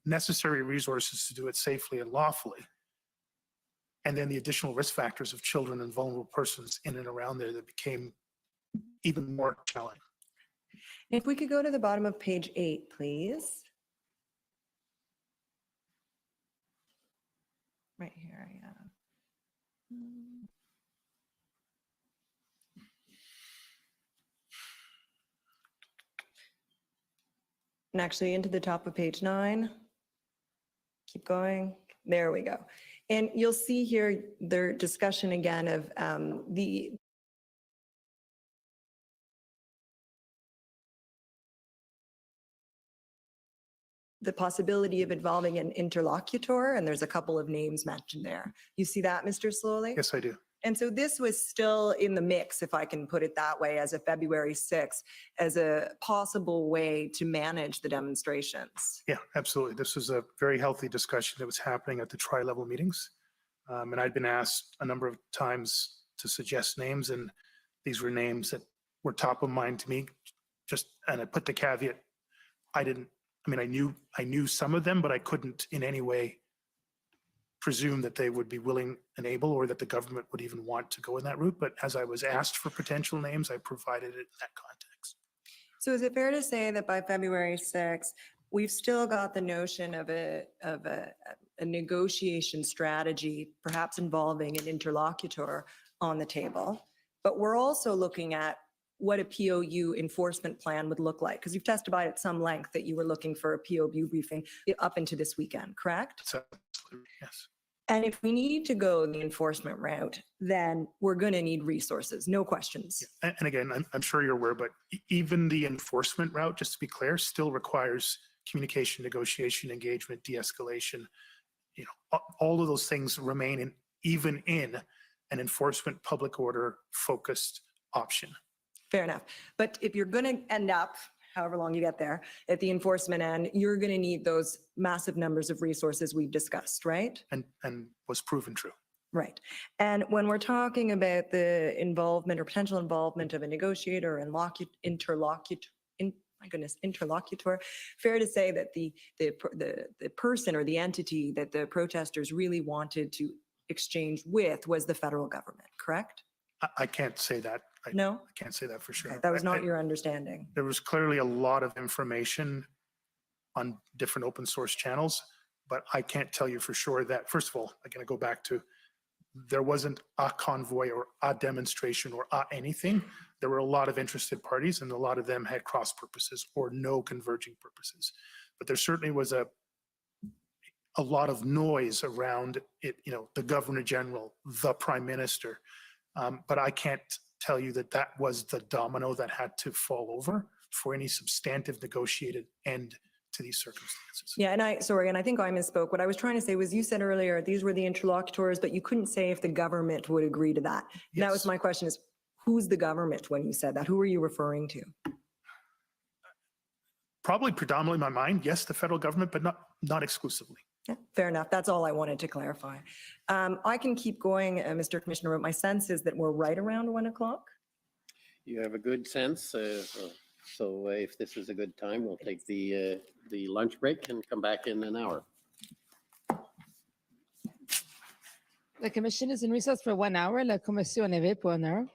Speaker 2: necessary resources to do it safely and lawfully, and then the additional risk factors of children and vulnerable persons in and around there that became even more challenging.
Speaker 11: If we could go to the bottom of page 8, please. Right here, yeah. And actually into the top of page 9. Keep going. There we go. And you'll see here their discussion again of the possibility of involving an interlocutor, and there's a couple of names mentioned there. You see that, Mr. Sloly?
Speaker 2: Yes, I do.
Speaker 11: And so this was still in the mix, if I can put it that way, as of February 6th, as a possible way to manage the demonstrations.
Speaker 2: Yeah, absolutely. This was a very healthy discussion that was happening at the tri-level meetings. And I'd been asked a number of times to suggest names, and these were names that were top of mind to me. And I put the caveat, I knew some of them, but I couldn't in any way presume that they would be willing and able, or that the government would even want to go in that route. But as I was asked for potential names, I provided it in that context.
Speaker 11: So is it fair to say that by February 6th, we've still got the notion of a negotiation strategy, perhaps involving an interlocutor on the table, but we're also looking at what a POU enforcement plan would look like? Because you've testified at some length that you were looking for a POU briefing up into this weekend, correct?
Speaker 2: So, yes.
Speaker 11: And if we need to go the enforcement route, then we're going to need resources, no questions.
Speaker 2: Yeah. And again, I'm sure you're aware, but even the enforcement route, just to be clear, still requires communication, negotiation, engagement, de-escalation. All of those things remain even in an enforcement public order focused option.
Speaker 11: Fair enough. But if you're going to end up, however long you get there, at the enforcement end, you're going to need those massive numbers of resources we've discussed, right?
Speaker 2: And was proven true.
Speaker 11: Right. And when we're talking about the involvement or potential involvement of a negotiator and interlocutor, fair to say that the person or the entity that the protesters really wanted to exchange with was the federal government, correct?
Speaker 2: I can't say that.
Speaker 11: No?
Speaker 2: I can't say that for sure.
Speaker 11: Okay, that was not your understanding.
Speaker 2: There was clearly a lot of information on different open source channels, but I can't tell you for sure that, first of all, I'm going to go back to, there wasn't a convoy or a demonstration or anything. There were a lot of interested parties, and a lot of them had cross purposes or no converging purposes. But there certainly was a lot of noise around it, the Governor General, the Prime Minister. But I can't tell you that that was the domino that had to fall over for any substantive negotiated end to these circumstances.
Speaker 11: Yeah, and I think I misspoke. What I was trying to say was you said earlier, these were the interlocutors, but you couldn't say if the government would agree to that. And that was
Speaker 2: Yes.
Speaker 11: my question is, who's the government when you said that? Who are you referring to?
Speaker 2: Probably predominantly in my mind, yes, the federal government, but not exclusively.
Speaker 11: Yeah, fair enough. That's all I wanted to clarify. I can keep going, Mr. Commissioner, but my sense is that we're right around 1 o'clock.
Speaker 4: You have a good sense. So if this is a good time, we'll take the lunch break and come back in an hour.
Speaker 5: The commission is in recess for 1 hour. La commission est levée pour 1 heure.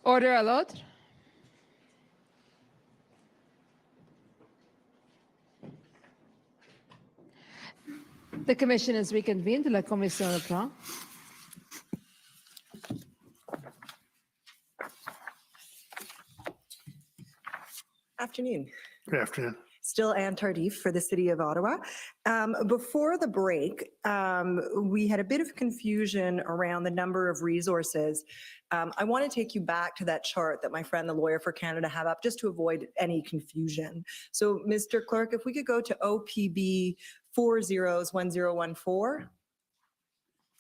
Speaker 5: Order à l'autre. The commission is reconvened. La commission reprend.
Speaker 11: Afternoon.
Speaker 2: Good afternoon.
Speaker 11: Still Ann Tardif for the City of Ottawa. Before the break, we had a bit of confusion around the number of resources. I want to take you back to that chart that my friend, the Lawyer for Canada, have up just to avoid any confusion. So, Mr. Clerk, if we could go to OPB 401014.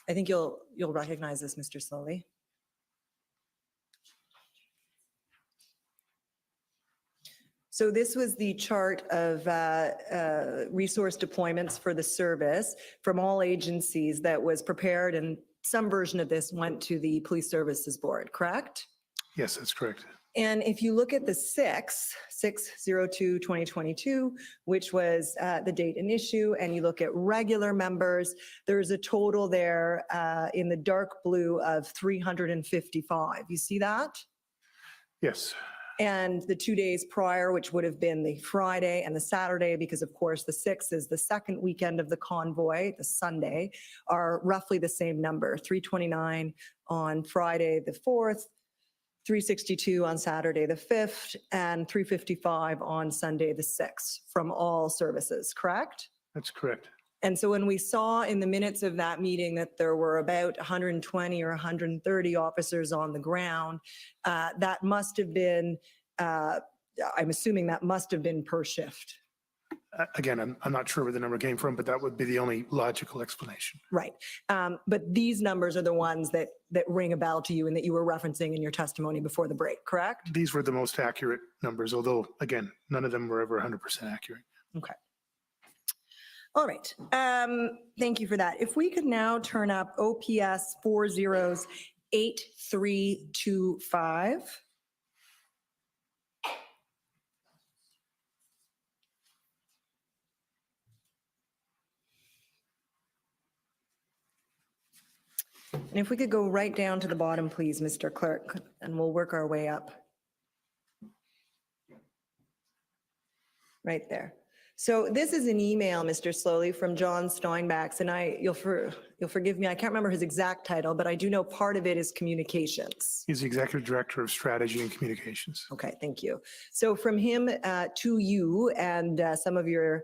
Speaker 11: I think you'll recognize this, Mr. Sloly. So this was the chart of resource deployments for the service from all agencies that was prepared, and some version of this went to the Police Services Board, correct?
Speaker 2: Yes, that's correct.
Speaker 11: And if you look at the 6/02/2022, which was the date in issue, and you look at regular members, there's a total there in the dark blue of 355. You see that?
Speaker 2: Yes.
Speaker 11: And the 2 days prior, which would have been the Friday and the Saturday, because of course the 6th is the second weekend of the convoy, the Sunday, are roughly the same number, 329 on Friday the 4th, 362 on Saturday the 5th, and 355 on Sunday the 6th from all services, correct?
Speaker 2: That's correct.
Speaker 11: And so when we saw in the minutes of that meeting that there were about 120 or 130 officers on the ground, that must have been, I'm assuming that must have been per shift.
Speaker 2: Again, I'm not sure where the number came from, but that would be the only logical explanation.
Speaker 11: Right. But these numbers are the ones that ring a bell to you and that you were referencing in your testimony before the break, correct?
Speaker 2: These were the most accurate numbers, although, again, none of them were ever 100% accurate.
Speaker 11: Okay. All right. Thank you for that. If we could now turn up OPS 408325. And if we could go right down to the bottom, please, Mr. Clerk, and we'll work our way up. Right there. So this is an email, Mr. Sloly, from John Steinbach's, and you'll forgive me, I can't remember his exact title, but I do know part of it is communications.
Speaker 2: He's the Executive Director of Strategy and Communications.
Speaker 11: Okay, thank you. So from him to you and some of your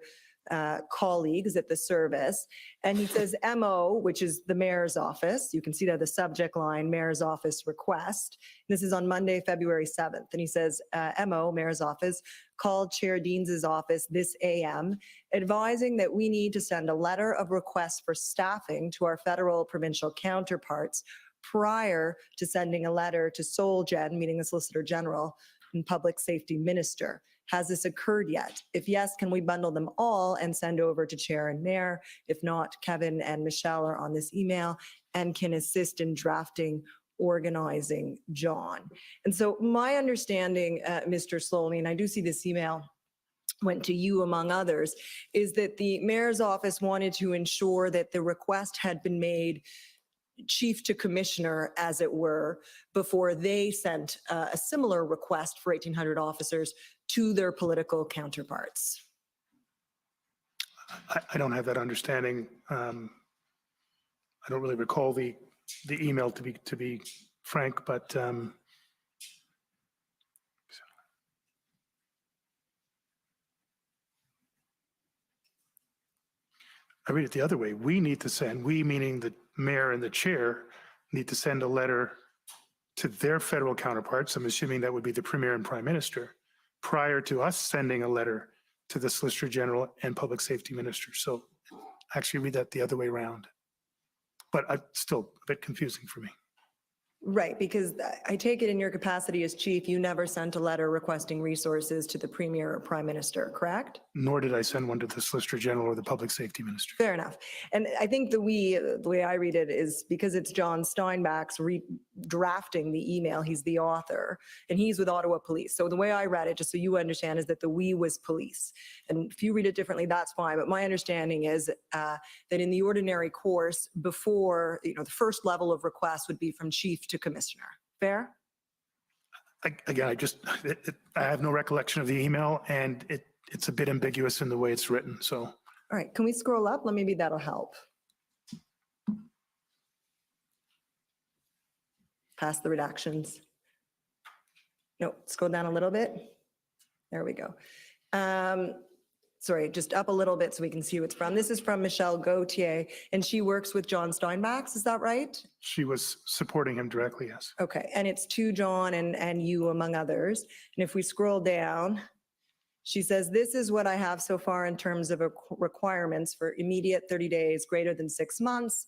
Speaker 11: colleagues at the service, and he says MO, which is the mayor's office. You can see that the subject line, mayor's office request. This is on Monday, February 7th. And he says, MO, mayor's office, called Chair Deans's office this AM, advising that we need to send a letter of request for staffing to our federal provincial counterparts prior to sending a letter to SolGen, meaning the Solicitor General and Public Safety Minister. Has this occurred yet? If yes, can we bundle them all and send over to Chair and Mayor? If not, Kevin and Michelle are on this email and can assist in drafting, organizing John. And so my understanding, Mr. Sloly, and I do see this email went to you among others, is that the Mayor's office wanted to ensure that the request had been made chief to commissioner, as it were, before they sent a similar request for 1,800 officers to their political counterparts.
Speaker 2: I don't have that understanding. I don't really recall the email, to be frank, but I read it the other way. We need to send, we meaning the mayor and the chair, need to send a letter to their federal counterparts. I'm assuming that would be the premier and prime minister, prior to us sending a letter to the Solicitor General and Public Safety Minister. So actually read that the other way around. But still a bit confusing for me.
Speaker 11: Right, because I take it in your capacity as chief, you never sent a letter requesting resources to the premier or prime minister, correct?
Speaker 2: Nor did I send one to the Solicitor General or the Public Safety Minister.
Speaker 11: Fair enough. And I think the way I read it is because it's John Steinbach's drafting the email, he's the author, and he's with Ottawa Police. So the way I read it, just so you understand, is that the we was police. And if you read it differently, that's fine. But my understanding is that in the ordinary course, before, the first level of request would be from chief to commissioner. Fair?
Speaker 2: Again, I have no recollection of the email, and it's a bit ambiguous in the way it's written, so.
Speaker 11: All right, can we scroll up? Maybe that'll help. Past the redactions. No, scroll down a little bit. There we go. Sorry, just up a little bit so we can see who it's from. This is from Michelle Gauthier, and she works with John Steinbach's, is that right?
Speaker 2: She was supporting him directly, yes.
Speaker 11: Okay, and it's to John and you among others. And if we scroll down, she says, this is what I have so far in terms of requirements for immediate 30 days, greater than 6 months,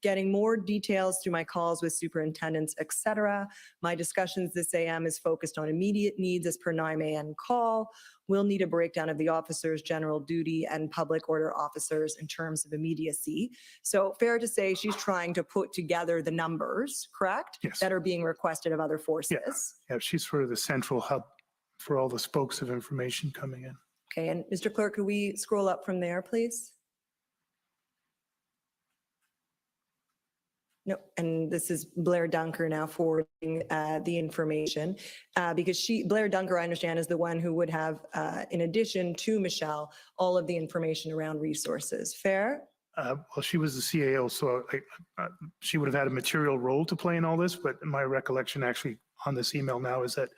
Speaker 11: getting more details through my calls with superintendents, et cetera. My discussions this AM is focused on immediate needs as per 9 a.m. call. We'll need a breakdown of the officers, general duty, and public order officers in terms of immediacy. So fair to say she's trying to put together the numbers, correct?
Speaker 2: Yes.
Speaker 11: That are being requested of other forces.
Speaker 2: Yeah, she's sort of the central hub for all the spokes of information coming in.
Speaker 11: Okay, and Mr. Clerk, could we scroll up from there, please? No, and this is Blair Dunker now forwarding the information because Blair Dunker, I understand, is the one who would have, in addition to Michelle, all of the information around resources. Fair?
Speaker 2: Well, she was the CAO, so she would have had a material role to play in all this, but my recollection actually on this email now is that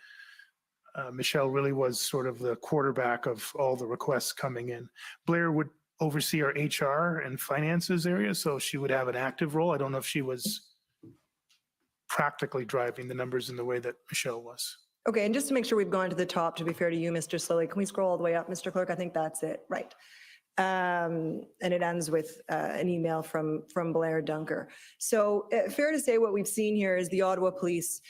Speaker 2: Michelle really was sort of the quarterback of all the requests coming in. Blair would oversee our HR and finances area, so she would have an active role. I don't know if she was practically driving the numbers in the way that Michelle was.
Speaker 11: Okay, and just to make sure we've gone to the top, to be fair to you, Mr. Sloly, can we scroll all the way up, Mr. Clerk? I think that's it, right. And it ends with an email from Blair Dunker. So fair to say what we've seen here is the Ottawa Police,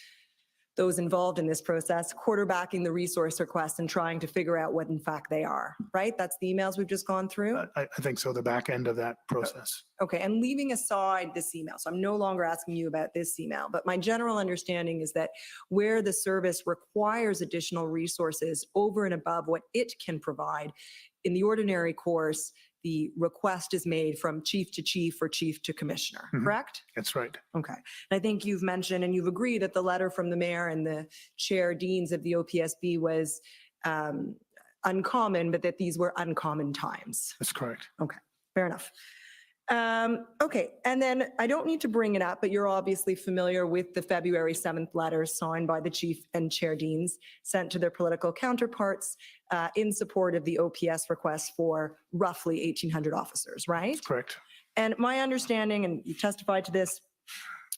Speaker 11: those involved in this process, quarterbacking the resource requests and trying to figure out what in fact they are, right? That's the emails we've just gone through?
Speaker 2: I think so, the back end of that process.
Speaker 11: Okay, and leaving aside this email, so I'm no longer asking you about this email, but my general understanding is that where the service requires additional resources over and above what it can provide, in the ordinary course, the request is made from chief to chief or chief to commissioner, correct?
Speaker 2: That's right.
Speaker 11: Okay. And I think you've mentioned and you've agreed that the letter from the mayor and the chair deans of the OPSB was uncommon, but that these were uncommon times.
Speaker 2: That's correct.
Speaker 11: Okay, fair enough. Okay, and then I don't need to bring it up, but you're obviously familiar with the February 7th letter signed by the chief and chair deans sent to their political counterparts in support of the OPS request for roughly 1,800 officers, right?
Speaker 2: That's correct.
Speaker 11: And my understanding, and you testified to this,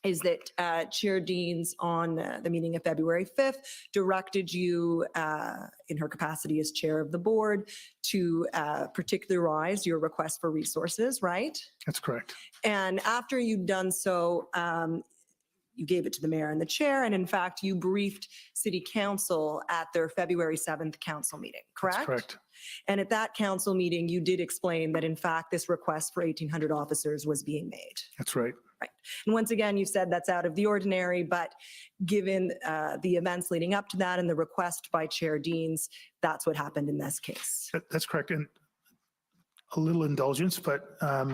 Speaker 11: is that Chair Deans on the meeting of February 5th directed you in her capacity as chair of the board to particularize your request for resources, right?
Speaker 2: That's correct.
Speaker 11: And after you'd done so, you gave it to the mayor and the chair, and in fact, you briefed city council at their February 7th council meeting, correct?
Speaker 2: That's correct.
Speaker 11: And at that council meeting, you did explain that in fact, this request for 1,800 officers was being made.
Speaker 2: That's right.
Speaker 11: Right. And once again, you said that's out of the ordinary, but given the events leading up to that and the request by Chair Deans, that's what happened in this case.
Speaker 2: That's correct. And a little indulgence, but I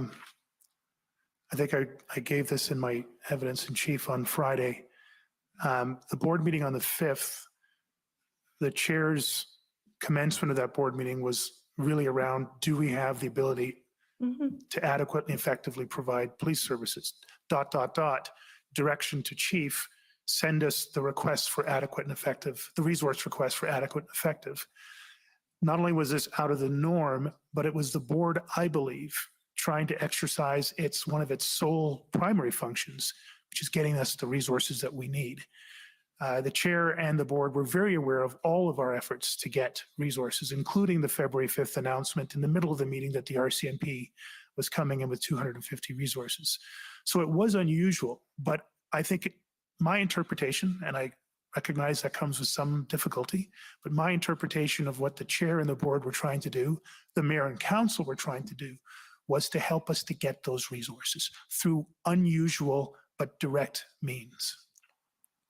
Speaker 2: think I gave this in my evidence in chief on Friday. The board meeting on the 5th, the chair's commencement of that board meeting was really around, do we have the ability to adequately and effectively provide police services, ... direction to chief, send us the request for adequate and effective, the resource request for adequate and effective. Not only was this out of the norm, but it was the board, I believe, trying to exercise one of its sole primary functions, which is getting us the resources that we need. The chair and the board were very aware of all of our efforts to get resources, including the February 5th announcement in the middle of the meeting that the RCMP was coming in with 250 resources. So it was unusual, but I think my interpretation, and I recognize that comes with some difficulty, but my interpretation of what the chair and the board were trying to do, the mayor and council were trying to do, was to help us to get those resources through unusual but direct means.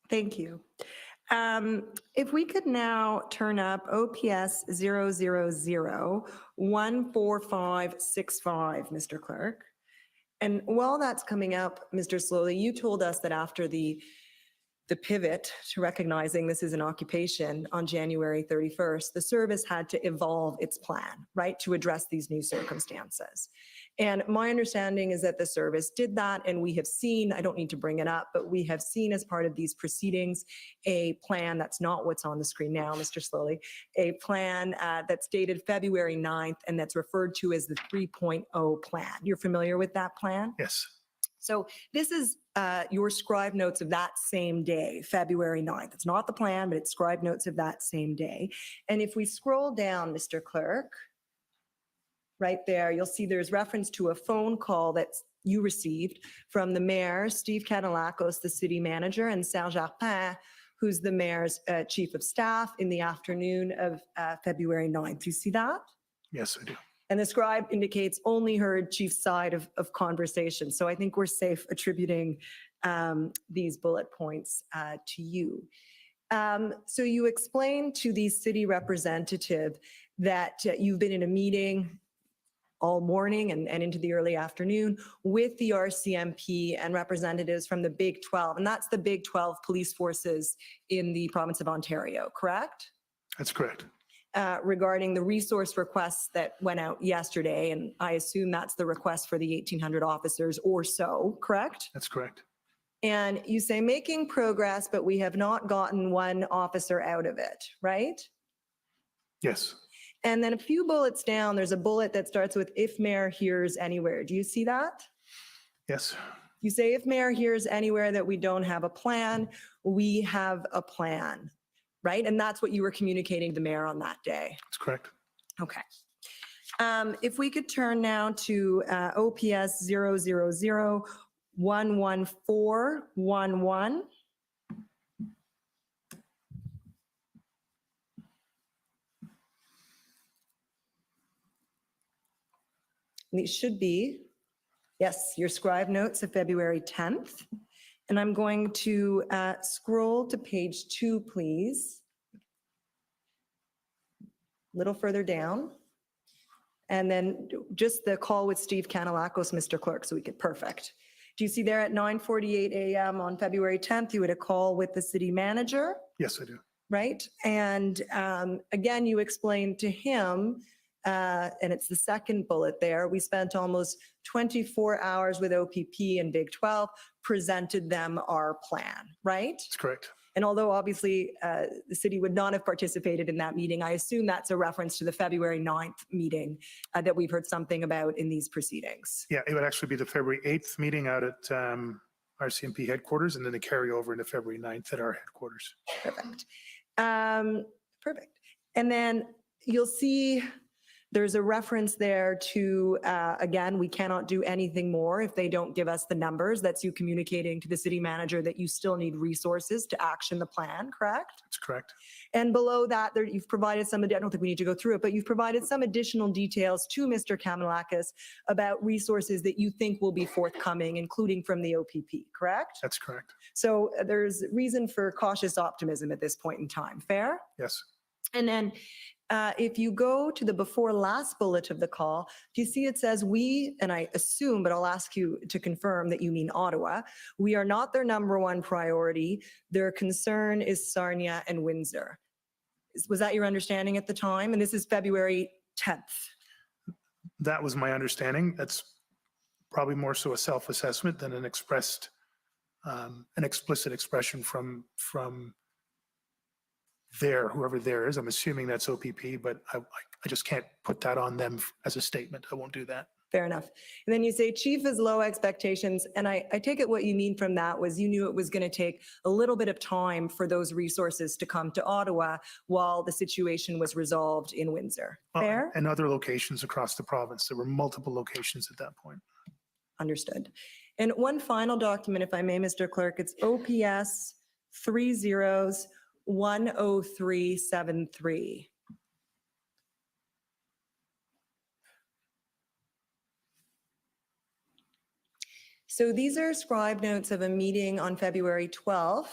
Speaker 11: Thank you. If we could now turn up OPS 000-14565, Mr. Clerk. And while that's coming up, Mr. Sloly, you told us that after the the pivot to recognizing this is an occupation on January 31st, the service had to evolve its plan, right, to address these new circumstances. And my understanding is that the service did that, and we have seen, I don't need to bring it up, but we have seen as part of these proceedings a plan that's not what's on the screen now, Mr. Sloly, a plan that's dated February 9th and that's referred to as the 3.0 plan. You're familiar with that plan?
Speaker 2: Yes.
Speaker 11: So this is your scribe notes of that same day, February 9th. It's not the plan, but it's scribe notes of that same day. And if we scroll down, Mr. Clerk, right there, you'll see there's reference to a phone call that you received from the mayor, Steve Canelakos, the city manager, and Serge Arpin, who's the mayor's chief of staff, in the afternoon of February 9th. You see that?
Speaker 2: Yes, I do.
Speaker 11: And the scribe indicates only heard chief side of conversation. So I think we're safe attributing these bullet points to you. So you explained to the city representative that you've been in a meeting all morning and into the early afternoon with the RCMP and representatives from the Big 12. And that's the Big 12 police forces in the province of Ontario, correct?
Speaker 2: That's correct.
Speaker 11: Regarding the resource requests that went out yesterday, and I assume that's the request for the 1,800 officers or so, correct?
Speaker 2: That's correct.
Speaker 11: And you say making progress, but we have not gotten one officer out of it, right?
Speaker 2: Yes.
Speaker 11: And then a few bullets down, there's a bullet that starts with "if mayor hears anywhere." Do you see that?
Speaker 2: Yes.
Speaker 11: You say if mayor hears anywhere that we don't have a plan, we have a plan, right? And that's what you were communicating to the mayor on that day.
Speaker 2: That's correct.
Speaker 11: Okay. If we could turn now to OPS 000-11411. These should be, yes, your scribe notes of February 10th. And I'm going to scroll to page 2, please. A little further down. And then just the call with Steve Canelakos, Mr. Clerk, so we get perfect. Do you see there at 9:48 a.m. on February 10th, you had a call with the city manager,
Speaker 2: Yes, I do.
Speaker 11: right? And again, you explained to him, and it's the second bullet there, we spent almost 24 hours with OPP and Big 12, presented them our plan, right?
Speaker 2: That's correct.
Speaker 11: And although obviously the city would not have participated in that meeting, I assume that's a reference to the February 9th meeting that we've heard something about in these proceedings.
Speaker 2: Yeah, it would actually be the February 8th meeting out at RCMP headquarters, and then the carryover into February 9th at our headquarters.
Speaker 11: Perfect. Perfect. And then you'll see there's a reference there to, again, we cannot do anything more if they don't give us the numbers. That's you communicating to the city manager that you still need resources to action the plan, correct?
Speaker 2: That's correct.
Speaker 11: And below that, there, you've provided some, I don't think we need to go through it, but you've provided some additional details to Mr. Kamelakis about resources that you think will be forthcoming, including from the OPP, correct?
Speaker 2: That's correct.
Speaker 11: So there's reason for cautious optimism at this point in time. Fair?
Speaker 2: Yes.
Speaker 11: And then if you go to the before last bullet of the call, do you see it says we, and I assume, but I'll ask you to confirm that you mean Ottawa, we are not their number one priority. Their concern is Sarnia and Windsor. Was that your understanding at the time? And this is February 10th.
Speaker 2: That was my understanding. That's probably more so a self-assessment than an explicit expression from there, whoever there is. I'm assuming that's OPP, but I just can't put that on them as a statement. I won't do that.
Speaker 11: Fair enough. And then you say chief has low expectations. And I take it what you mean from that was you knew it was going to take a little bit of time for those resources to come to Ottawa while the situation was resolved in Windsor. Fair?
Speaker 2: And other locations across the province. There were multiple locations at that point.
Speaker 11: Understood. And one final document, if I may, Mr. Clerk, it's OPS 30-10373. So these are scribe notes of a meeting on February 12th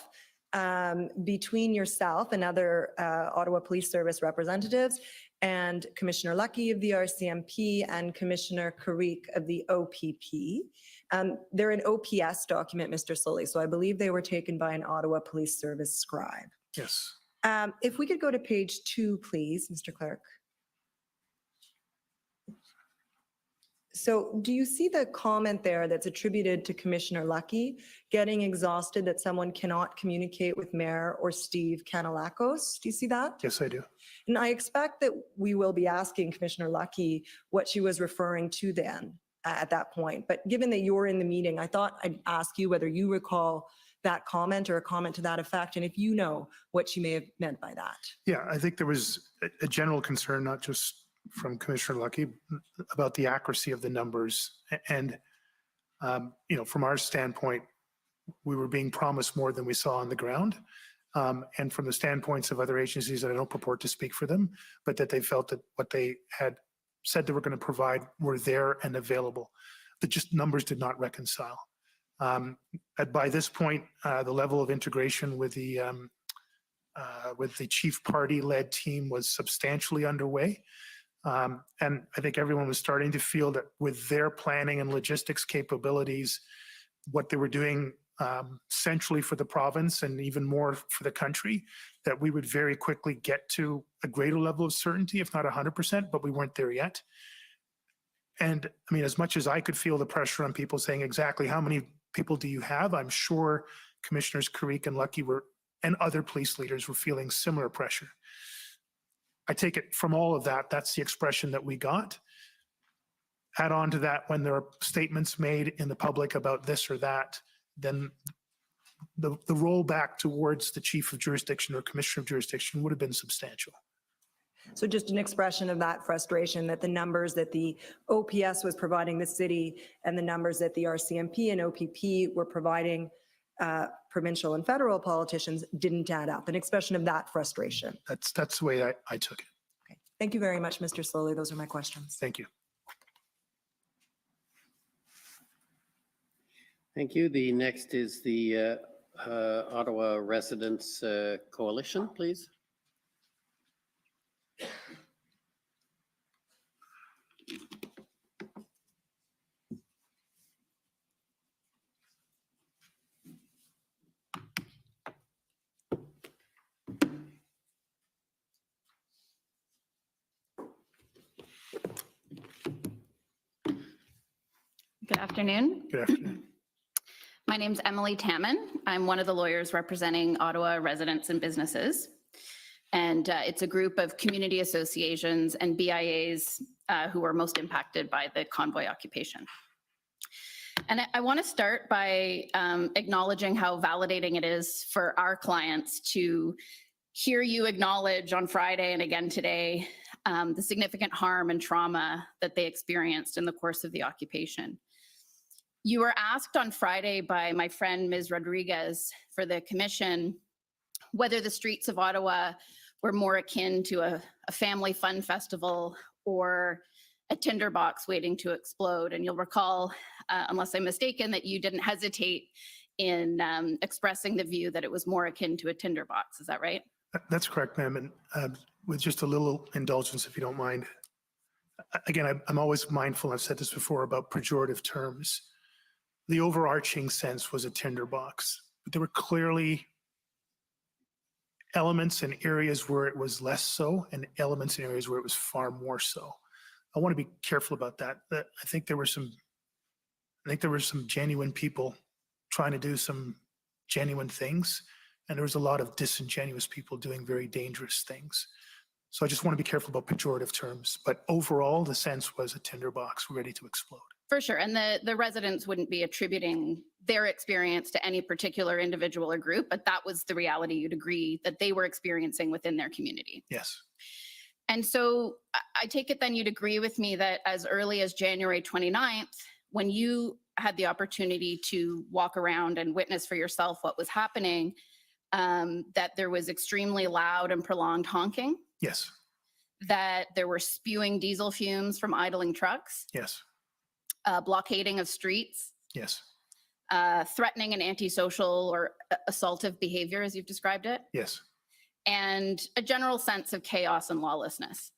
Speaker 11: between yourself and other Ottawa Police Service representatives and Commissioner Lucky of the RCMP and Commissioner Karik of the OPP. They're an OPS document, Mr. Sloly, so I believe they were taken by an Ottawa Police Service scribe.
Speaker 2: Yes.
Speaker 11: If we could go to page 2, please, Mr. Clerk. So do you see the comment there that's attributed to Commissioner Lucky, getting exhausted that someone cannot communicate with Mayor or Steve Kanalakos? Do you see that?
Speaker 2: Yes, I do.
Speaker 11: And I expect that we will be asking Commissioner Lucky what she was referring to then at that point. But given that you're in the meeting, I thought I'd ask you whether you recall that comment or a comment to that effect, and if you know what she may have meant by that.
Speaker 2: Yeah, I think there was a general concern, not just from Commissioner Lucky, about the accuracy of the numbers. And, from our standpoint, we were being promised more than we saw on the ground. And from the standpoints of other agencies, that I don't purport to speak for them, but that they felt that what they had said they were going to provide were there and available. The just numbers did not reconcile. By this point, the level of integration with the chief party-led team was substantially underway. And I think everyone was starting to feel that with their planning and logistics capabilities, what they were doing centrally for the province and even more for the country, that we would very quickly get to a greater level of certainty, if not 100%, but we weren't there yet. And I mean, as much as I could feel the pressure on people saying exactly how many people do you have, I'm sure Commissioners Karik and Lucky and other police leaders were feeling similar pressure. I take it from all of that, that's the expression that we got. Add on to that, when there are statements made in the public about this or that, then the rollback towards the chief of jurisdiction or commissioner of jurisdiction would have been substantial.
Speaker 11: So just an expression of that frustration that the numbers that the OPS was providing the city and the numbers that the RCMP and OPP were providing provincial and federal politicians didn't add up. An expression of that frustration.
Speaker 2: That's the way I took it.
Speaker 11: Okay. Thank you very much, Mr. Sloly. Those are my questions.
Speaker 2: Thank you.
Speaker 4: Thank you. The next is the Ottawa Residents Coalition, please.
Speaker 12: Good afternoon.
Speaker 2: Good afternoon.
Speaker 12: My name's Emily Tamman. I'm one of the lawyers representing Ottawa residents and businesses. And it's a group of community associations and BIAs who are most impacted by the convoy occupation. And I want to start by acknowledging how validating it is for our clients to hear you acknowledge on Friday and again today the significant harm and trauma that they experienced in the course of the occupation. You were asked on Friday by my friend, Ms. Rodriguez, for the commission, whether the streets of Ottawa were more akin to a family fun festival or a tinderbox waiting to explode. And you'll recall, unless I'm mistaken, that you didn't hesitate in expressing the view that it was more akin to a tinderbox. Is that right?
Speaker 2: That's correct, ma'am. And with just a little indulgence, if you don't mind. Again, I'm always mindful, I've said this before, about pejorative terms. The overarching sense was a tinderbox, but there were clearly elements in areas where it was less so and elements in areas where it was far more so. I want to be careful about that. I think there were some genuine people trying to do some genuine things, and there was a lot of disingenuous people doing very dangerous things. So I just want to be careful about pejorative terms, but overall the sense was a tinderbox ready to explode.
Speaker 12: For sure. And the residents wouldn't be attributing their experience to any particular individual or group, but that was the reality you'd agree that they were experiencing within their community.
Speaker 2: Yes.
Speaker 12: And so I take it then you'd agree with me that as early as January 29th, when you had the opportunity to walk around and witness for yourself what was happening, that there was extremely loud and prolonged honking.
Speaker 2: Yes.
Speaker 12: That there were spewing diesel fumes from idling trucks.
Speaker 2: Yes.
Speaker 12: Blockading of streets.
Speaker 2: Yes.
Speaker 12: Threatening and antisocial or assaultive behavior, as you've described it.
Speaker 2: Yes.
Speaker 12: And a general sense of chaos and lawlessness.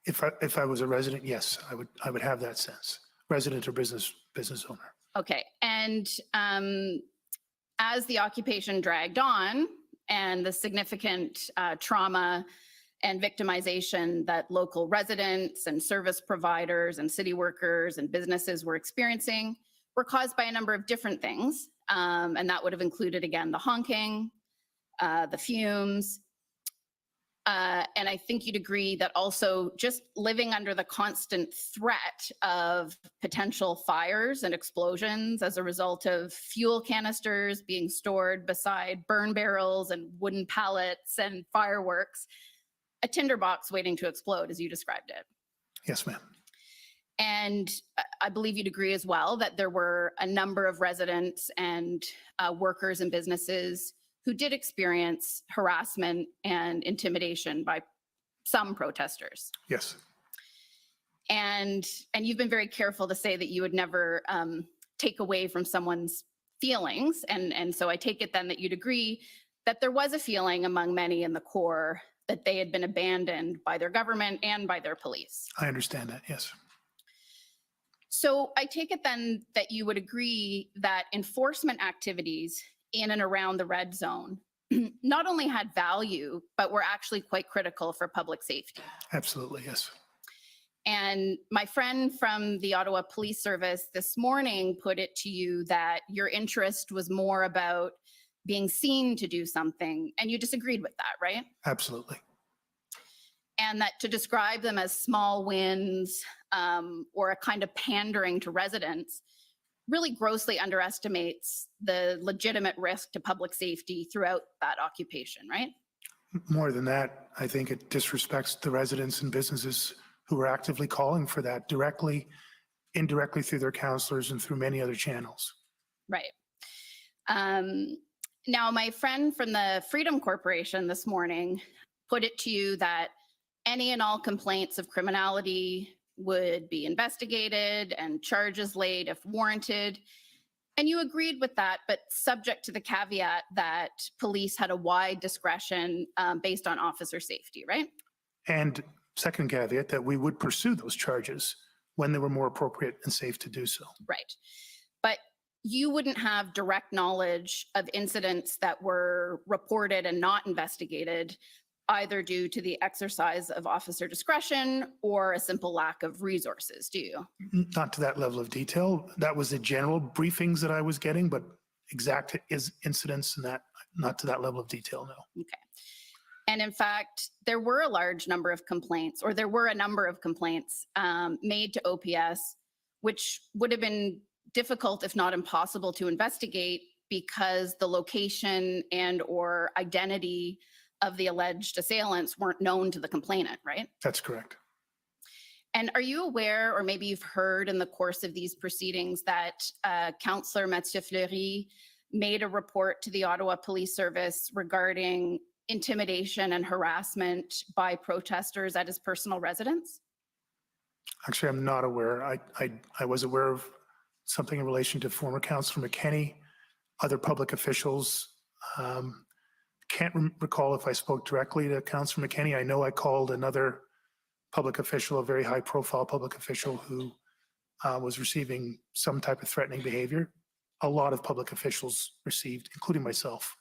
Speaker 2: If I was a resident, yes, I would have that sense. Resident or business owner.
Speaker 12: Okay. And as the occupation dragged on and the significant trauma and victimization that local residents and service providers and city workers and businesses were experiencing were caused by a number of different things. And that would have included, again, the honking, the fumes. And I think you'd agree that also just living under the constant threat of potential fires and explosions as a result of fuel canisters being stored beside burn barrels and wooden pallets and fireworks, a tinderbox waiting to explode, as you described it.
Speaker 2: Yes, ma'am.
Speaker 12: And I believe you'd agree as well that there were a number of residents and workers and businesses who did experience harassment and intimidation by some protesters.
Speaker 2: Yes.
Speaker 12: And you've been very careful to say that you would never take away from someone's feelings. And so I take it then that you'd agree that there was a feeling among many in the Corps that they had been abandoned by their government and by their police.
Speaker 2: I understand that, yes.
Speaker 12: So I take it then that you would agree that enforcement activities in and around the red zone not only had value, but were actually quite critical for public safety.
Speaker 2: Absolutely, yes.
Speaker 12: And my friend from the Ottawa Police Service this morning put it to you that your interest was more about being seen to do something, and you disagreed with that, right?
Speaker 2: Absolutely.
Speaker 12: And that to describe them as small wins or a kind of pandering to residents really grossly underestimates the legitimate risk to public safety throughout that occupation, right?
Speaker 2: More than that, I think it disrespects the residents and businesses who are actively calling for that directly, indirectly through their counselors and through many other channels.
Speaker 12: Right. Now, my friend from the Freedom Corporation this morning put it to you that any and all complaints of criminality would be investigated and charges laid if warranted. And you agreed with that, but subject to the caveat that police had a wide discretion based on officer safety, right?
Speaker 2: And second caveat, that we would pursue those charges when they were more appropriate and safe to do so.
Speaker 12: Right. But you wouldn't have direct knowledge of incidents that were reported and not investigated, either due to the exercise of officer discretion or a simple lack of resources, do you?
Speaker 2: Not to that level of detail. That was the general briefings that I was getting, but exact incidents and that, not to that level of detail, no.
Speaker 12: Okay. And in fact, there were a large number of complaints, or there were a number of complaints made to OPS, which would have been difficult, if not impossible, to investigate because the location and or identity of the alleged assailants weren't known to the complainant, right?
Speaker 2: That's correct.
Speaker 12: And are you aware, or maybe you've heard in the course of these proceedings, that Councillor Mathieu Fleury made a report to the Ottawa Police Service regarding intimidation and harassment by protesters at his personal residence?
Speaker 2: Actually, I'm not aware. I was aware of something in relation to former Councillor McKenney, other public officials. Can't recall if I spoke directly to Councillor McKenney. I know I called another public official, a very high profile public official who was receiving some type of threatening behavior. A lot of public officials received, including myself,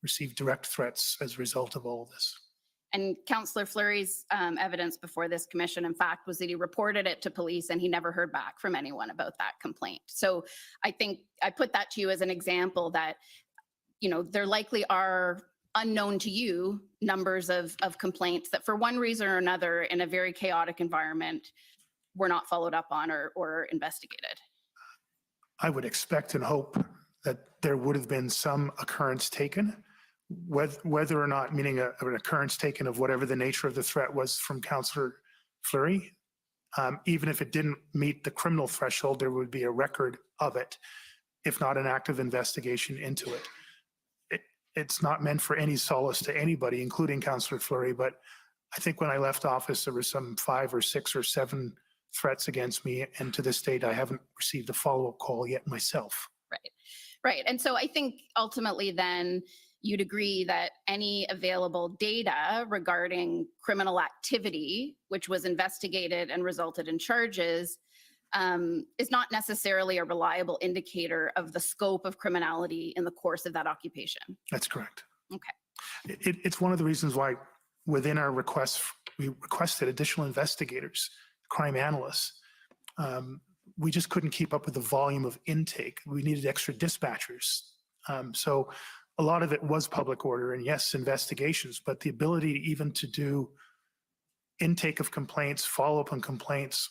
Speaker 2: received direct threats as a result of all of this.
Speaker 12: And Councillor Fleury's evidence before this commission, in fact, was that he reported it to police and he never heard back from anyone about that complaint. So I think I put that to you as an example that, you know, there likely are unknown to you numbers of complaints that for one reason or another in a very chaotic environment were not followed up on or investigated.
Speaker 2: I would expect and hope that there would have been some occurrence taken, whether or not, meaning an occurrence taken of whatever the nature of the threat was from Councillor Fleury. Even if it didn't meet the criminal threshold, there would be a record of it, if not an active investigation into it. It's not meant for any solace to anybody, including Councillor Fleury, but I think when I left office, there was some 5 or 6 or 7 threats against me, and to this date, I haven't received a follow-up call yet myself.
Speaker 12: Right, right. And so I think ultimately then you'd agree that any available data regarding criminal activity, which was investigated and resulted in charges, is not necessarily a reliable indicator of the scope of criminality in the course of that occupation.
Speaker 2: That's correct.
Speaker 12: Okay.
Speaker 2: It's one of the reasons why within our requests, we requested additional investigators, crime analysts. We just couldn't keep up with the volume of intake. We needed extra dispatchers. So a lot of it was public order and yes, investigations, but the ability even to do intake of complaints, follow-up on complaints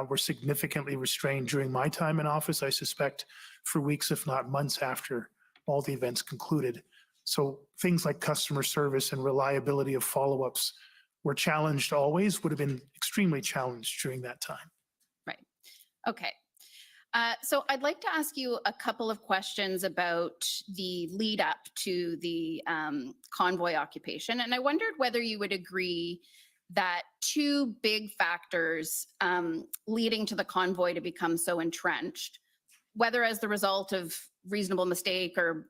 Speaker 2: were significantly restrained during my time in office, I suspect for weeks, if not months after all the events concluded. So things like customer service and reliability of follow-ups were challenged always, would have been extremely challenged during that time.
Speaker 12: Right. Okay. So I'd like to ask you a couple of questions about the lead up to the convoy occupation. And I wondered whether you would agree that two big factors leading to the convoy to become so entrenched, whether as the result of reasonable mistake or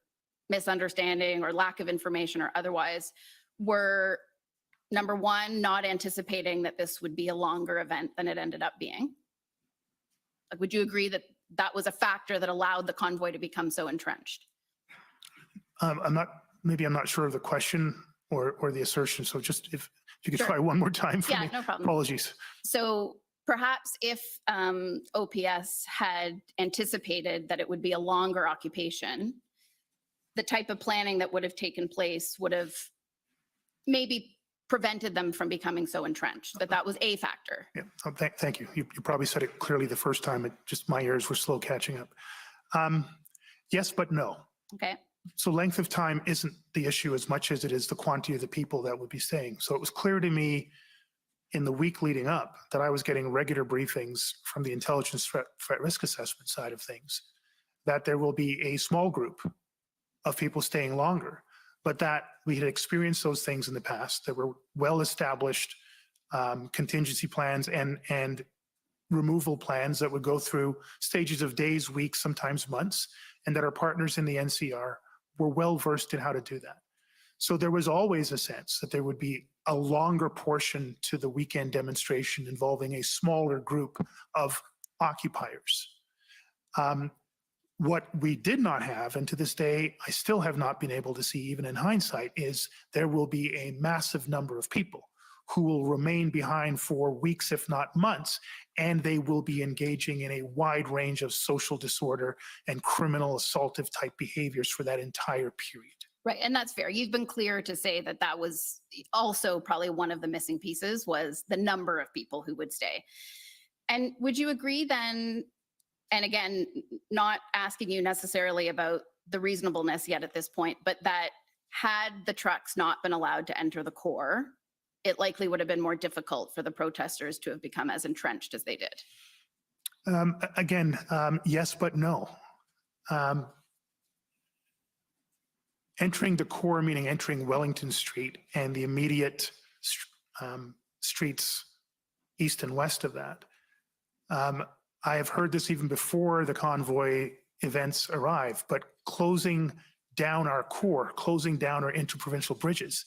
Speaker 12: misunderstanding or lack of information or otherwise, were number one, not anticipating that this would be a longer event than it ended up being. Like, would you agree that that was a factor that allowed the convoy to become so entrenched?
Speaker 2: I'm not sure of the question or the assertion. So just if you could
Speaker 12: Sure.
Speaker 2: try one more time for
Speaker 12: Yeah,
Speaker 2: me.
Speaker 12: no problem.
Speaker 2: Apologies.
Speaker 12: So perhaps if OPS had anticipated that it would be a longer occupation, the type of planning that would have taken place would have maybe prevented them from becoming so entrenched, that was a factor.
Speaker 2: Yeah, thank you. You probably said it clearly the first time. It just my ears were slow catching up. Yes, but no.
Speaker 12: Okay.
Speaker 2: So length of time isn't the issue as much as it is the quantity of the people that would be staying. So it was clear to me in the week leading up that I was getting regular briefings from the intelligence threat risk assessment side of things, that there will be a small group of people staying longer, but that we had experienced those things in the past. There were well-established contingency plans and removal plans that would go through stages of days, weeks, sometimes months, and that our partners in the NCR were well-versed in how to do that. So there was always a sense that there would be a longer portion to the weekend demonstration involving a smaller group of occupiers. What we did not have, and to this day, I still have not been able to see, even in hindsight, is there will be a massive number of people who will remain behind for weeks, if not months, and they will be engaging in a wide range of social disorder and criminal assaultive type behaviors for that entire period.
Speaker 12: Right, and that's fair. You've been clear to say that that was also probably one of the missing pieces, was the number of people who would stay. And would you agree then, and again, not asking you necessarily about the reasonableness yet at this point, but that had the trucks not been allowed to enter the core, it likely would have been more difficult for the protesters to have become as entrenched as they did?
Speaker 2: Yes, but no. Entering the core, meaning entering Wellington Street and the immediate streets east and west of that. I have heard this even before the convoy events arrive, but closing down our core, closing down our interprovincial bridges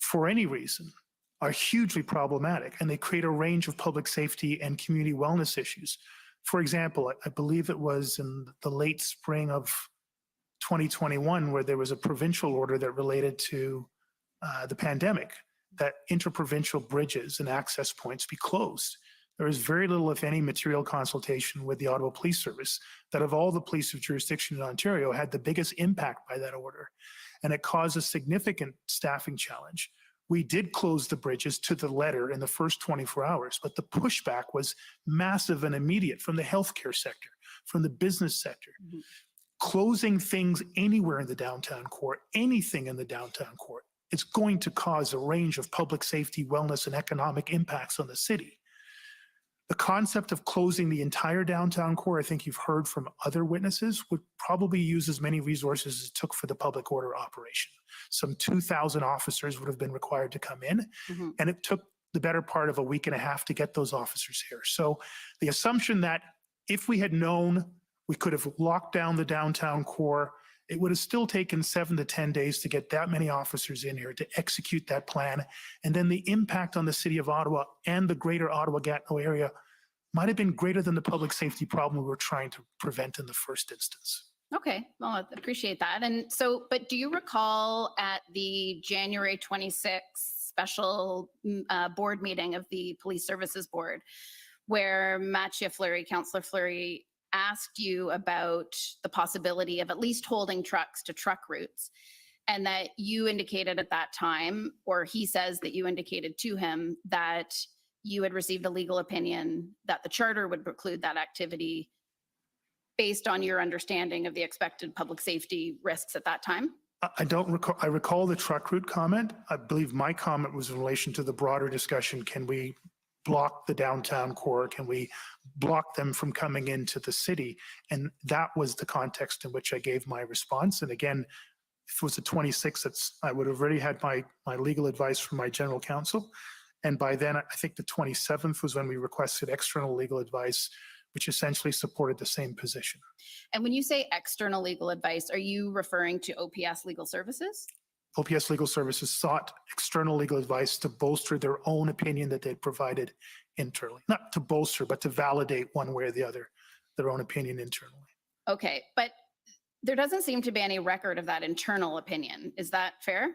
Speaker 2: for any reason are hugely problematic, and they create a range of public safety and community wellness issues. For example, I believe it was in the late spring of 2021 where there was a provincial order that related to the pandemic, that interprovincial bridges and access points be closed. There was very little, if any, material consultation with the Ottawa Police Service that of all the police of jurisdiction in Ontario had the biggest impact by that order. And it caused a significant staffing challenge. We did close the bridges to the letter in the first 24 hours, but the pushback was massive and immediate from the healthcare sector, from the business sector. Mm-hmm. Closing things anywhere in the downtown core, anything in the downtown core, it's going to cause a range of public safety, wellness, and economic impacts on the city. The concept of closing the entire downtown core, I think you've heard from other witnesses, would probably use as many resources as it took for the public order operation. Some 2,000 officers would have been required to come in, mm-hmm. and it took the better part of a week and a half to get those officers here. So the assumption that if we had known, we could have locked down the downtown core It would have still taken 7 to 10 days to get that many officers in here to execute that plan. And then the impact on the city of Ottawa and the greater Ottawa-Gatineau area might have been greater than the public safety problem we were trying to prevent in the first instance.
Speaker 12: Okay, well, I appreciate that. And so, but do you recall at the January 26th special board meeting of the Police Services Board, where Mathieu Fleury, Councillor Fleury, asked you about the possibility of at least holding trucks to truck routes, and that you indicated at that time, or he says that you indicated to him, that you had received a legal opinion that the charter would preclude that activity based on your understanding of the expected public safety risks at that time?
Speaker 2: I don't recall, I recall the truck route comment. I believe my comment was in relation to the broader discussion. Can we block the downtown core? Can we block them from coming into the city? And that was the context in which I gave my response. And again, if it was the 26th, I would have already had my legal advice from my general counsel. And by then, I think the 27th was when we requested external legal advice, which essentially supported the same position.
Speaker 12: And when you say external legal advice, are you referring to OPS Legal Services?
Speaker 2: OPS Legal Services sought external legal advice to bolster their own opinion that they'd provided internally. Not to bolster, but to validate one way or the other, their own opinion internally.
Speaker 12: Okay, but there doesn't seem to be any record of that internal opinion. Is that fair?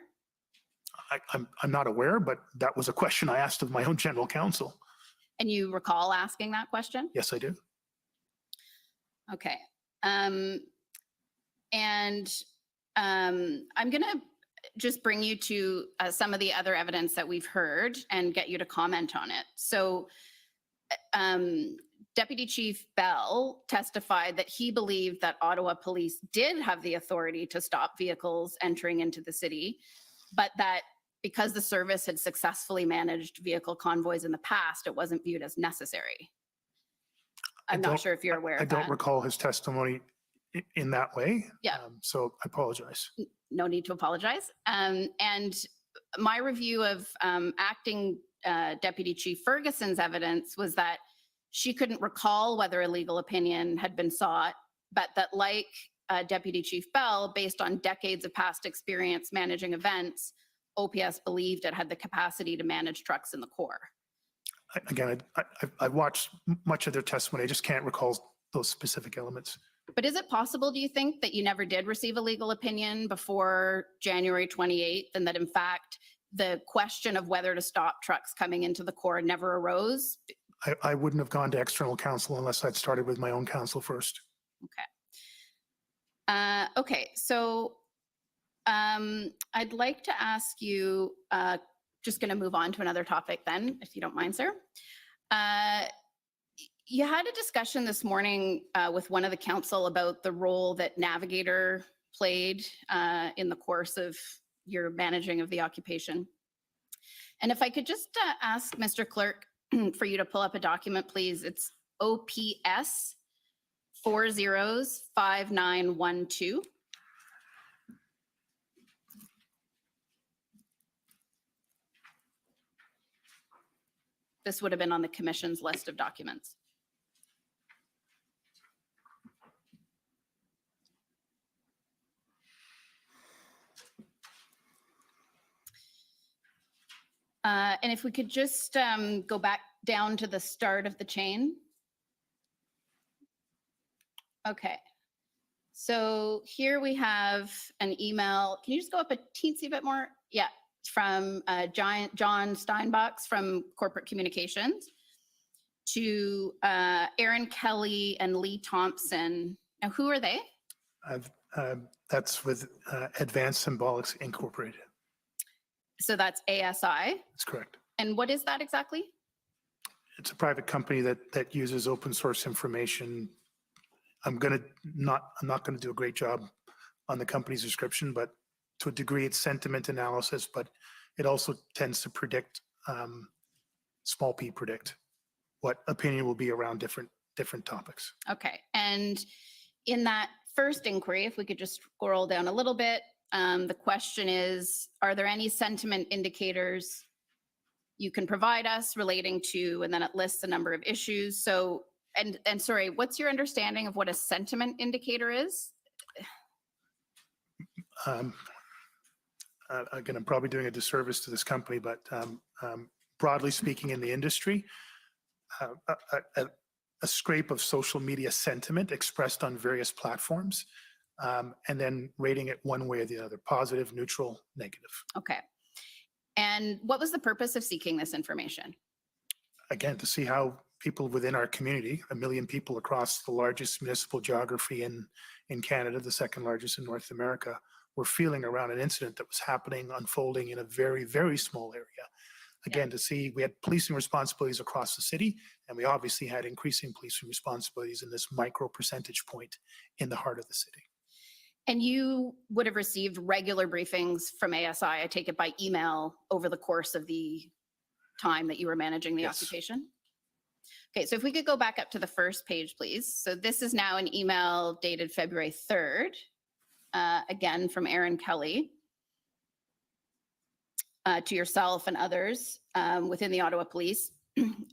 Speaker 2: I'm not aware, but that was a question I asked of my own general counsel.
Speaker 12: And you recall asking that question?
Speaker 2: Yes, I do.
Speaker 12: Okay. I'm going to just bring you to some of the other evidence that we've heard and get you to comment on it. So Deputy Chief Bell testified that he believed that Ottawa Police did have the authority to stop vehicles entering into the city, but that because the service had successfully managed vehicle convoys in the past, it wasn't viewed as necessary. I'm not sure if you're aware of that.
Speaker 2: I don't recall his testimony in that way.
Speaker 12: Yeah.
Speaker 2: So I apologize.
Speaker 12: No need to apologize. And my review of acting Deputy Chief Ferguson's evidence was that she couldn't recall whether a legal opinion had been sought, but that like Deputy Chief Bell, based on decades of past experience managing events, OPS believed it had the capacity to manage trucks in the core.
Speaker 2: Again, I watched much of their testimony. I just can't recall those specific elements.
Speaker 12: But is it possible, do you think, that you never did receive a legal opinion before January 28th, and that in fact, the question of whether to stop trucks coming into the core never arose?
Speaker 2: I wouldn't have gone to external counsel unless I'd started with my own counsel first.
Speaker 12: Okay. Okay, so I'd like to ask you, just going to move on to another topic then, if you don't mind, sir. You had a discussion this morning with one of the council about the role that Navigator played in the course of your managing of the occupation. And if I could just ask Mr. Clerk for you to pull up a document, please. It's OPS 405912. This would have been on the Commission's list of documents. And if we could just go back down to the start of the chain. Okay. So here we have an email. Can you just go up a teensy bit more? Yeah, from John Steinbachs from Corporate Communications to Aaron Kelly and Lee Thompson. Now, who are they?
Speaker 2: That's with Advanced Symbolics Incorporated.
Speaker 12: So that's ASI?
Speaker 2: That's correct.
Speaker 12: And what is that exactly?
Speaker 2: It's a private company that uses open source information. I'm not going to do a great job on the company's description, but to a degree it's sentiment analysis, but it also tends to predict, small p predict what opinion will be around different topics.
Speaker 12: Okay. And in that first inquiry, if we could just scroll down a little bit, the question is, are there any sentiment indicators you can provide us relating to, and then it lists a number of issues. So, and sorry, what's your understanding of what a sentiment indicator is?
Speaker 2: um, again, I'm probably doing a disservice to this company, but broadly speaking in the industry, a scrape of social media sentiment expressed on various platforms, and then rating it one way or the other, positive, neutral, negative.
Speaker 12: Okay. And what was the purpose of seeking this information?
Speaker 2: Again, to see how people within our community, 1 million people across the largest municipal geography in Canada, the second largest in North America, were feeling around an incident that was happening, unfolding in a very, very small area. Again, to see, we had policing responsibilities across the city, and we obviously had increasing policing responsibilities in this micro percentage point in the heart of the city.
Speaker 12: And you would have received regular briefings from ASI, I take it by email, over the course of the time that you were managing the
Speaker 2: Yes.
Speaker 12: occupation? Okay, so if we could go back up to the first page, please. So this is now an email dated February 3rd, again from Aaron Kelly, to yourself and others within the Ottawa Police.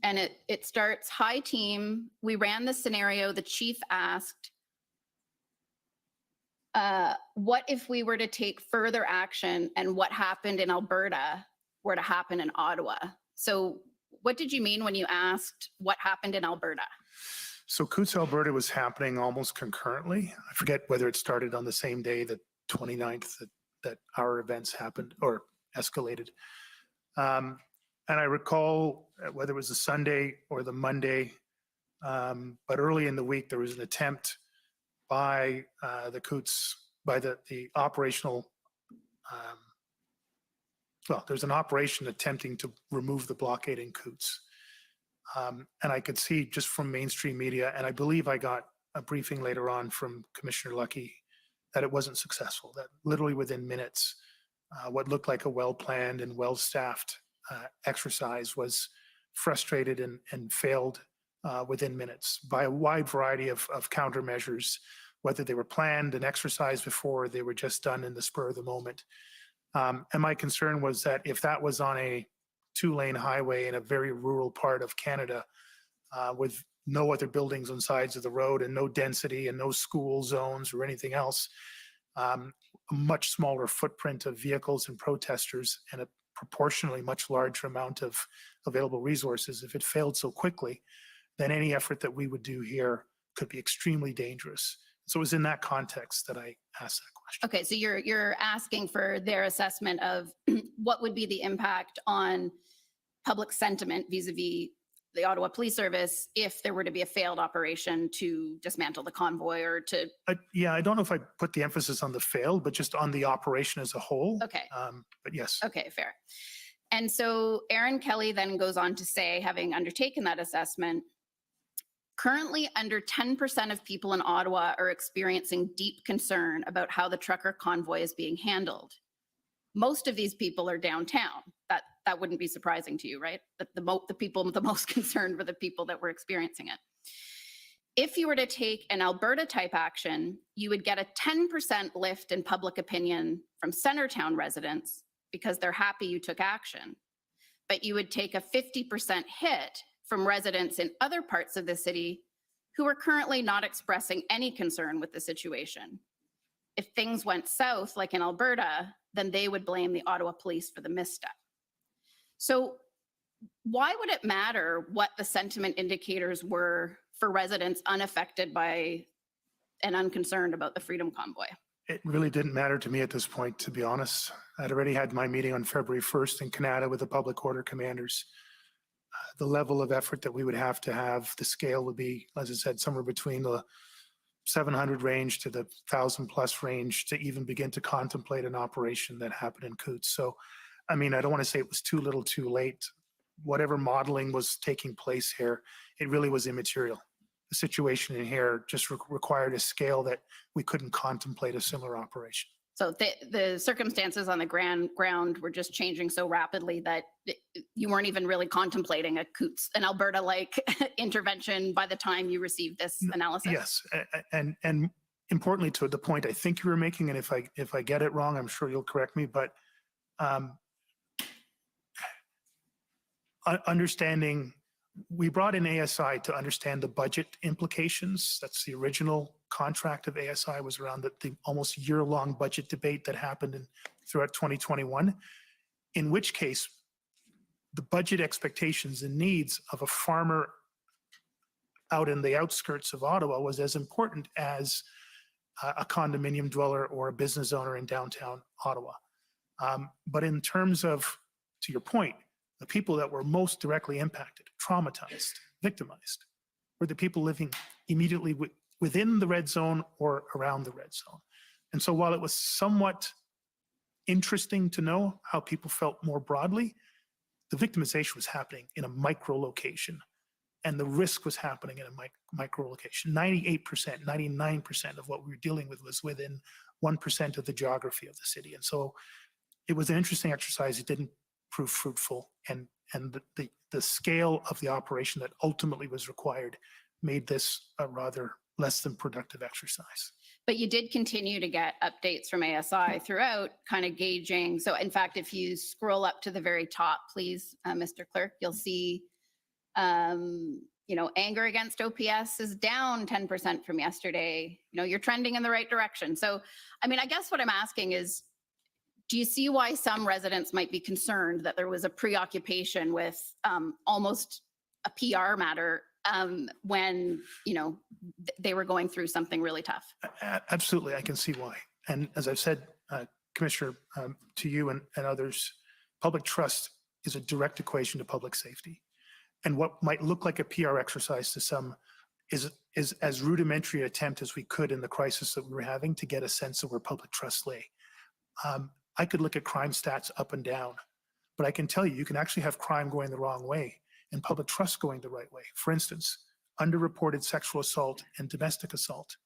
Speaker 12: And it starts, "Hi team, we ran the scenario. The chief asked, what if we were to take further action and what happened in Alberta were to happen in Ottawa?" So what did you mean when you asked what happened in Alberta?
Speaker 2: So Coots, Alberta was happening almost concurrently. I forget whether it started on the same day, the 29th, that our events happened or escalated. And I recall whether it was the Sunday or the Monday, but early in the week, there was an attempt by the Coots, by the operational, well, there's an operation attempting to remove the blockade in Coots. And I could see just from mainstream media, and I believe I got a briefing later on from Commissioner Lucky, that it wasn't successful, that literally within minutes, what looked like a well-planned and well-staffed exercise was frustrated and failed within minutes by a wide variety of countermeasures, whether they were planned and exercised before, or they were just done in the spur of the moment. And my concern was that if that was on a 2-lane highway in a very rural part of Canada, with no other buildings on sides of the road and no density and no school zones or anything else, a much smaller footprint of vehicles and protesters and a proportionally much larger amount of available resources, if it failed so quickly, then any effort that we would do here could be extremely dangerous. So it was in that context that I asked that question.
Speaker 12: Okay, so you're asking for their assessment of what would be the impact on public sentiment vis-a-vis the Ottawa Police Service if there were to be a failed operation to dismantle the convoy or to...
Speaker 2: Yeah, I don't know if I put the emphasis on the failed, but just on the operation as a whole.
Speaker 12: Okay.
Speaker 2: But yes.
Speaker 12: Okay, fair. And so Aaron Kelly then goes on to say, having undertaken that assessment, currently under 10% of people in Ottawa are experiencing deep concern about how the trucker convoy is being handled. Most of these people are downtown. That wouldn't be surprising to you, right? That the people the most concerned were the people that were experiencing it. If you were to take an Alberta type action, you would get a 10% lift in public opinion from Centertown residents because they're happy you took action. But you would take a 50% hit from residents in other parts of the city who are currently not expressing any concern with the situation. If things went south, like in Alberta, then they would blame the Ottawa police for the misstep. So why would it matter what the sentiment indicators were for residents unaffected by and unconcerned about the Freedom Convoy?
Speaker 2: It really didn't matter to me at this point, to be honest. I'd already had my meeting on February 1st in Canada with the public order commanders. The level of effort that we would have to have, the scale would be, as I said, somewhere between the 700 range to the 1,000+ range to even begin to contemplate an operation that happened in Coots. So, I mean, I don't want to say it was too little too late. Whatever modeling was taking place here, it really was immaterial. The situation in here just required a scale that we couldn't contemplate a similar operation.
Speaker 12: So the circumstances on the ground were just changing so rapidly that you weren't even really contemplating an Alberta-like intervention by the time you received this analysis?
Speaker 2: Yes, and importantly to the point I think you were making, and if I get it wrong, I'm sure you'll correct me, but understanding, we brought in ASI to understand the budget implications. That's the original contract of ASI was around the almost year-long budget debate that happened throughout 2021, in which case the budget expectations and needs of a farmer out in the outskirts of Ottawa was as important as a condominium dweller or a business owner in downtown Ottawa. But in terms of, to your point, the people that were most directly impacted, traumatized, victimized, were the people living immediately within the red zone or around the red zone. And so while it was somewhat interesting to know how people felt more broadly, the victimization was happening in a micro location and the risk was happening in a micro location. 98%, 99% of what we were dealing with was within 1% of the geography of the city. And so it was an interesting exercise. It didn't prove fruitful. And the scale of the operation that ultimately was required made this a rather less than productive exercise.
Speaker 12: But you did continue to get updates from ASI throughout, kind of gauging. So in fact, if you scroll up to the very top, please, Mr. Clerk, you'll see, anger against OPS is down 10% from yesterday. You're trending in the right direction. So, I guess what I'm asking is, do you see why some residents might be concerned that there was a preoccupation with almost a PR matter when, they were going through something really tough?
Speaker 2: Absolutely, I can see why. And as I've said, Commissioner, to you and others, public trust is a direct equation to public safety. And what might look like a PR exercise to some is as rudimentary an attempt as we could in the crisis that we were having to get a sense of where public trust lay. I could look at crime stats up and down, but I can tell you can actually have crime going the wrong way and public trust going the right way. For instance, underreported sexual assault and domestic assault.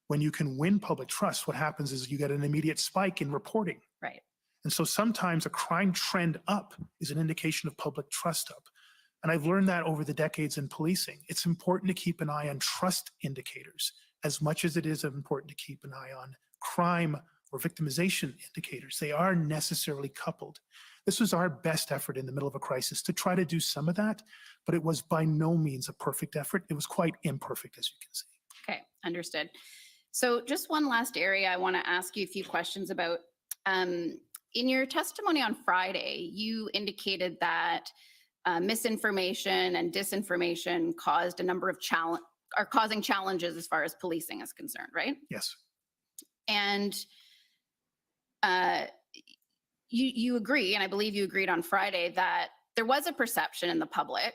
Speaker 2: When you can win public trust, what happens is you get an immediate spike in reporting.
Speaker 12: Right.
Speaker 2: And so sometimes a crime trend up is an indication of public trust up. And I've learned that over the decades in policing. It's important to keep an eye on trust indicators as much as it is important to keep an eye on crime or victimization indicators. They are necessarily coupled. This was our best effort in the middle of a crisis to try to do some of that, but it was by no means a perfect effort. It was quite imperfect, as you can see.
Speaker 12: Okay, understood. So just one last area I want to ask you a few questions about. In your testimony on Friday, you indicated that misinformation and disinformation caused a number of causing challenges as far as policing is concerned, right?
Speaker 2: Yes.
Speaker 12: And you agree, and I believe you agreed on Friday, that there was a perception in the public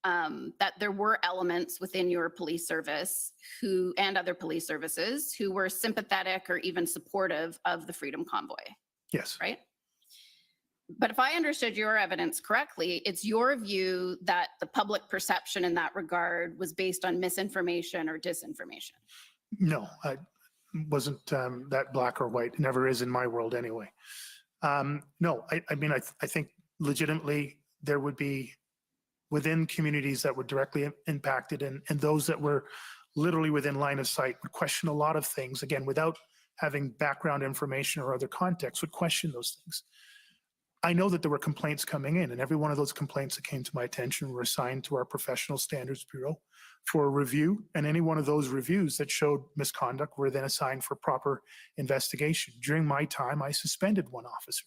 Speaker 12: that there were elements within your police service and other police services who were sympathetic or even supportive of the Freedom Convoy.
Speaker 2: Yes.
Speaker 12: Right? But if I understood your evidence correctly, it's your view that the public perception in that regard was based on misinformation or disinformation.
Speaker 2: No, I wasn't that black or white. It never is in my world anyway. No, I think legitimately there would be within communities that were directly impacted and those that were literally within line of sight would question a lot of things, again, without having background information or other context, would question those things. I know that there were complaints coming in, and every one of those complaints that came to my attention were assigned to our Professional Standards Bureau for a review, and any one of those reviews that showed misconduct were then assigned for proper investigation. During my time, I suspended one officer.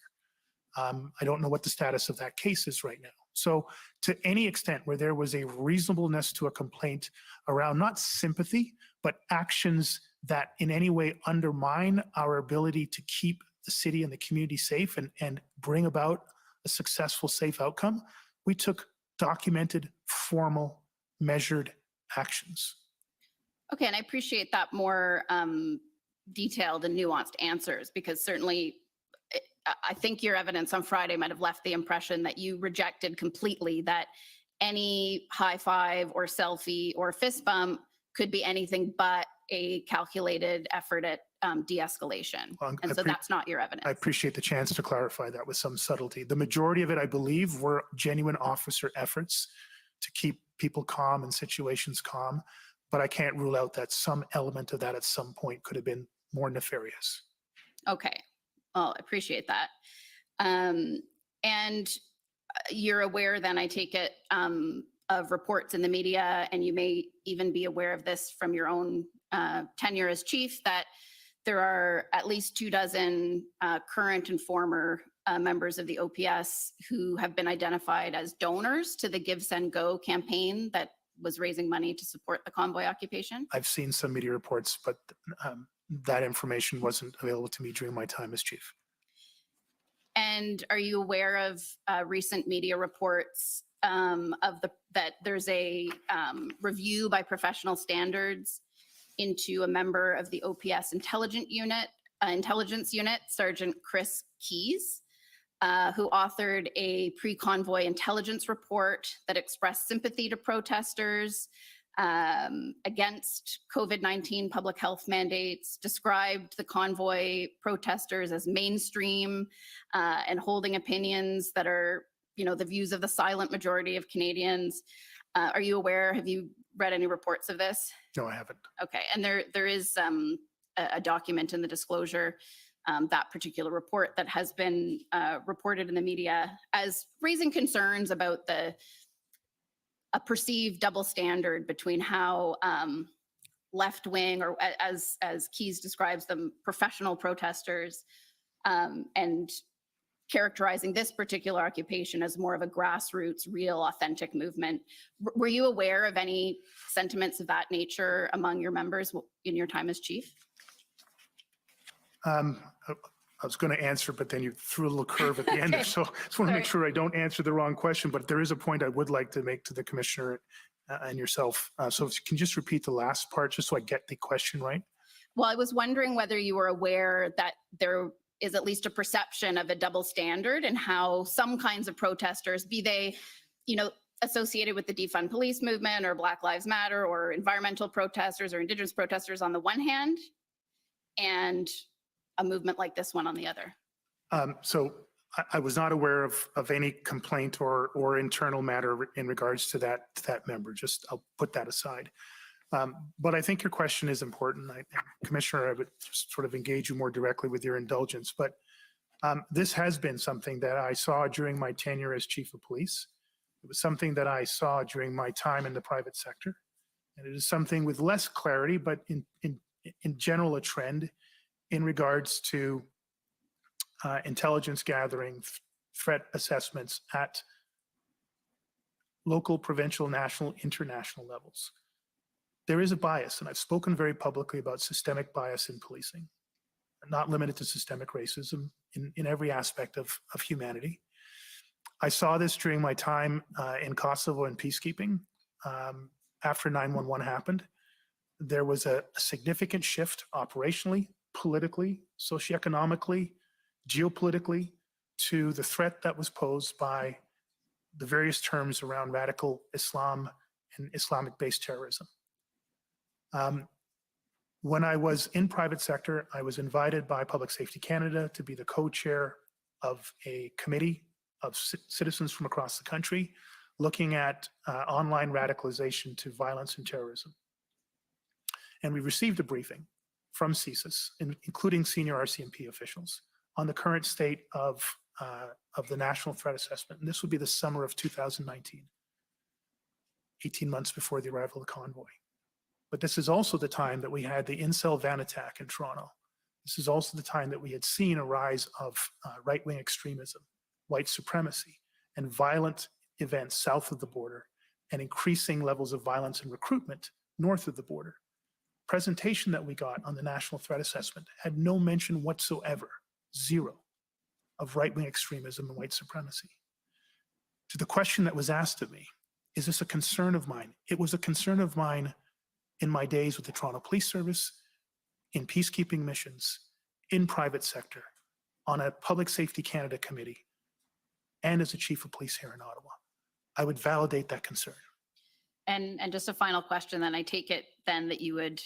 Speaker 2: I don't know what the status of that case is right now. So to any extent where there was a reasonableness to a complaint around not sympathy, but actions that in any way undermine our ability to keep the city and the community safe and bring about a successful, safe outcome, we took documented, formal, measured actions.
Speaker 12: Okay, and I appreciate that more detailed and nuanced answers, because certainly I think your evidence on Friday might have left the impression that you rejected completely that any high five or selfie or fist bump could be anything but a calculated effort at de-escalation.
Speaker 2: Well,
Speaker 12: and so that's not your evidence.
Speaker 2: I appreciate the chance to clarify that with some subtlety. The majority of it, I believe, were genuine officer efforts to keep people calm and situations calm, but I can't rule out that some element of that at some point could have been more nefarious.
Speaker 12: Okay, well, I appreciate that. And you're aware then, I take it, of reports in the media, and you may even be aware of this from your own tenure as chief that there are at least 24 current and former members of the OPS who have been identified as donors to the Give, Send, Go campaign that was raising money to support the convoy occupation.
Speaker 2: I've seen some media reports, but that information wasn't available to me during my time as chief.
Speaker 12: And are you aware of recent media reports that there's a review by professional standards into a member of the OPS intelligence unit, Sergeant Chris Keys, who authored a pre-convoy intelligence report that expressed sympathy to protesters against COVID-19 public health mandates, described the convoy protesters as mainstream and holding opinions that are, the views of the silent majority of Canadians. Are you aware? Have you read any reports of this?
Speaker 2: No, I haven't.
Speaker 12: Okay, and there is a document in the disclosure, that particular report that has been reported in the media as raising concerns about a perceived double standard between how left-wing, or as Keys describes them, professional protesters, and characterizing this particular occupation as more of a grassroots, real, authentic movement. Were you aware of any sentiments of that nature among your members in your time as chief?
Speaker 2: I was going to answer, but then you threw a little curve at the end.
Speaker 12: Okay.
Speaker 2: So I just want to make sure I don't answer the wrong question, but there is a point I would like to make to the commissioner and yourself. So if you can just repeat the last part, just so I get the question right.
Speaker 12: Well, I was wondering whether you were aware that there is at least a perception of a double standard and how some kinds of protesters, be they, associated with the defund police movement or Black Lives Matter or environmental protesters or Indigenous protesters on the one hand, and a movement like this one on the other.
Speaker 2: So I was not aware of any complaint or internal matter in regards to that member. Just I'll put that aside. But I think your question is important. Commissioner, I would just sort of engage you more directly with your indulgence. But this has been something that I saw during my tenure as chief of police. It was something that I saw during my time in the private sector. And it is something with less clarity, but in general, a trend in regards to intelligence gathering, threat assessments at local, provincial, national, international levels. There is a bias, and I've spoken very publicly about systemic bias in policing, not limited to systemic racism in every aspect of humanity. I saw this during my time in Kosovo and peacekeeping. After 9/11 happened, there was a significant shift operationally, politically, socioeconomically, geopolitically, to the threat that was posed by the various terms around radical Islam and Islamic-based terrorism. When I was in private sector, I was invited by Public Safety Canada to be the co-chair of a committee of citizens from across the country looking at online radicalization to violence and terrorism. And we received a briefing from CSIS, including senior RCMP officials, on the current state of the National Threat Assessment. And this would be the summer of 2019, 18 months before the arrival of the convoy. But this is also the time that we had the incel van attack in Toronto. This is also the time that we had seen a rise of right-wing extremism, white supremacy, and violent events south of the border, and increasing levels of violence and recruitment north of the border. Presentation that we got on the National Threat Assessment had no mention whatsoever, zero, of right-wing extremism and white supremacy. To the question that was asked of me, is this a concern of mine? It was a concern of mine in my days with the Toronto Police Service, in peacekeeping missions, in private sector, on a Public Safety Canada committee, and as a chief of police here in Ottawa. I would validate that concern.
Speaker 12: And just a final question, then I take it then that you would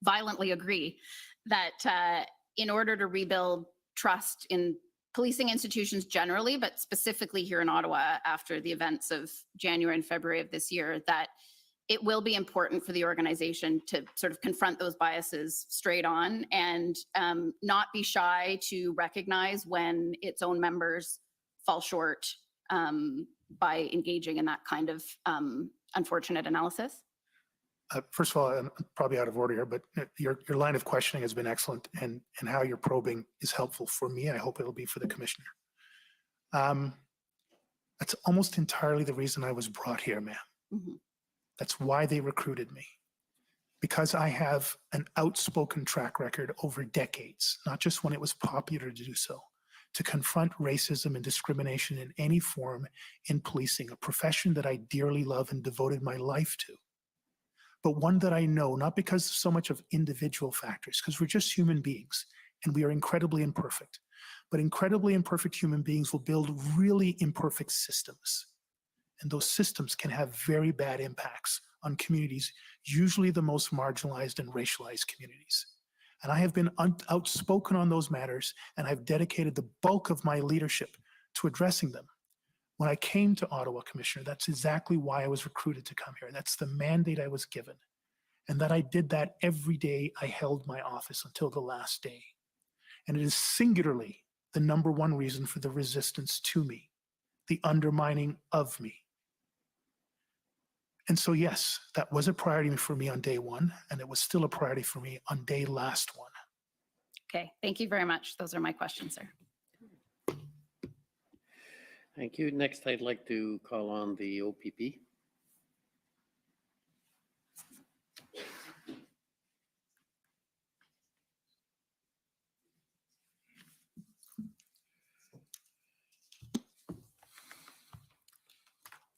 Speaker 12: violently agree that in order to rebuild trust in policing institutions generally, but specifically here in Ottawa after the events of January and February of this year, that it will be important for the organization to sort of confront those biases straight on and not be shy to recognize when its own members fall short by engaging in that kind of unfortunate analysis?
Speaker 2: First of all, I'm probably out of order here, but your line of questioning has been excellent, and how you're probing is helpful for me. I hope it'll be for the commissioner. That's almost entirely the reason I was brought here, ma'am.
Speaker 12: Mhm.
Speaker 2: That's why they recruited me. Because I have an outspoken track record over decades, not just when it was popular to do so, to confront racism and discrimination in any form in policing, a profession that I dearly love and devoted my life to. But one that I know, not because so much of individual factors, because we're just human beings and we are incredibly imperfect, but incredibly imperfect human beings will build really imperfect systems. And those systems can have very bad impacts on communities, usually the most marginalized and racialized communities. And I have been outspoken on those matters, and I've dedicated the bulk of my leadership to addressing them. When I came to Ottawa, Commissioner, that's exactly why I was recruited to come here. That's the mandate I was given. And that I did that every day I held my office until the last day. And it is singularly the number one reason for the resistance to me, the undermining of me. And so, yes, that was a priority for me on day one, and it was still a priority for me on day last one.
Speaker 12: Okay, thank you very much. Those are my questions, sir.
Speaker 4: Thank you. Next, I'd like to call on the OPP.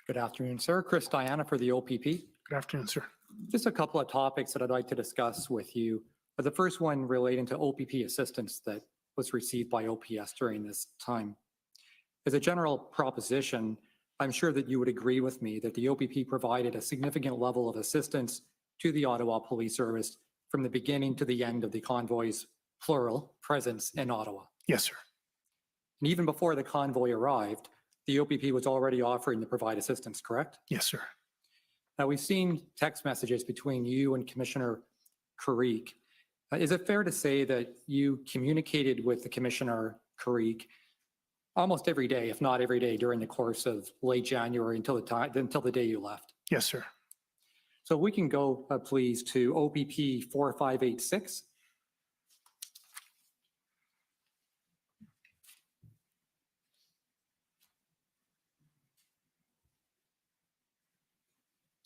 Speaker 13: Good afternoon, sir. Chris Diana for the OPP.
Speaker 2: Good afternoon, sir.
Speaker 13: Just a couple of topics that I'd like to discuss with you. The first one relating to OPP assistance that was received by OPS during this time. As a general proposition, I'm sure that you would agree with me that the OPP provided a significant level of assistance to the Ottawa Police Service from the beginning to the end of the convoy's plural presence in Ottawa.
Speaker 2: Yes, sir.
Speaker 13: And even before the convoy arrived, the OPP was already offering to provide assistance, correct?
Speaker 2: Yes, sir.
Speaker 13: Now, we've seen text messages between you and Commissioner Carrique. Is it fair to say that you communicated with the Commissioner Carrique almost every day, if not every day, during the course of late January until the day you left?
Speaker 2: Yes, sir.
Speaker 13: So we can go, please, to OPP 4586.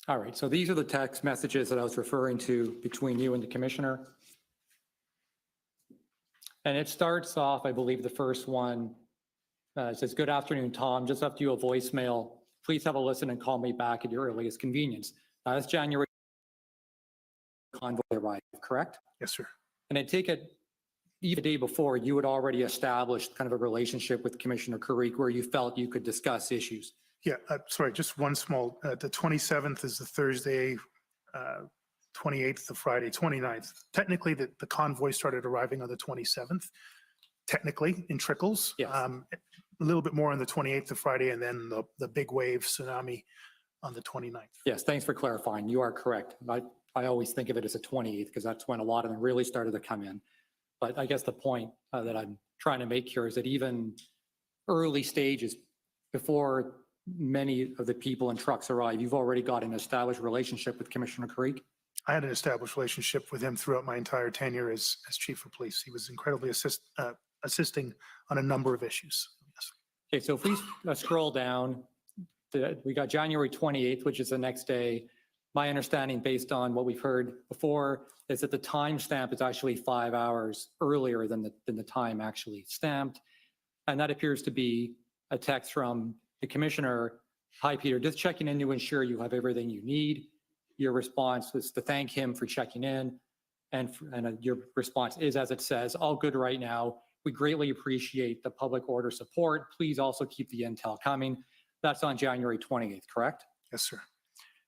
Speaker 13: All right, so these are the text messages that I was referring to between you and the commissioner. And it starts off, I believe the first one says, "Good afternoon, Tom. Just left you a voicemail. Please have a listen and call me back at your earliest convenience." That's January convoy arrived, correct?
Speaker 2: Yes, sir.
Speaker 13: And I take it even the day before, you had already established kind of a relationship with Commissioner Carrique where you felt you could discuss issues.
Speaker 2: Yeah, sorry, just one small, the 27th is the Thursday, 28th the Friday, 29th. Technically, the convoy started arriving on the 27th, technically in trickles.
Speaker 13: Yes.
Speaker 2: A little bit more on the 28th the Friday, and then the big wave tsunami on the 29th.
Speaker 13: Yes, thanks for clarifying. You are correct. I always think of it as a 28th because that's when a lot of them really started to come in. But I guess the point that I'm trying to make here is that even early stages before many of the people and trucks arrive, you've already got an established relationship with Commissioner Carrique?
Speaker 2: I had an established relationship with him throughout my entire tenure as chief of police. He was incredibly assisting on a number of issues. Yes.
Speaker 13: Okay, so if we scroll down, we got January 28th, which is the next day. My understanding, based on what we've heard before, is that the timestamp is actually 5 hours earlier than the time actually stamped. And that appears to be a text from the commissioner. "Hi, Peter, just checking in to ensure you have everything you need." Your response was to thank him for checking in. And your response is, as it says, "All good right now. We greatly appreciate the public order support. Please also keep the intel coming." That's on January 28th, correct?
Speaker 2: Yes, sir.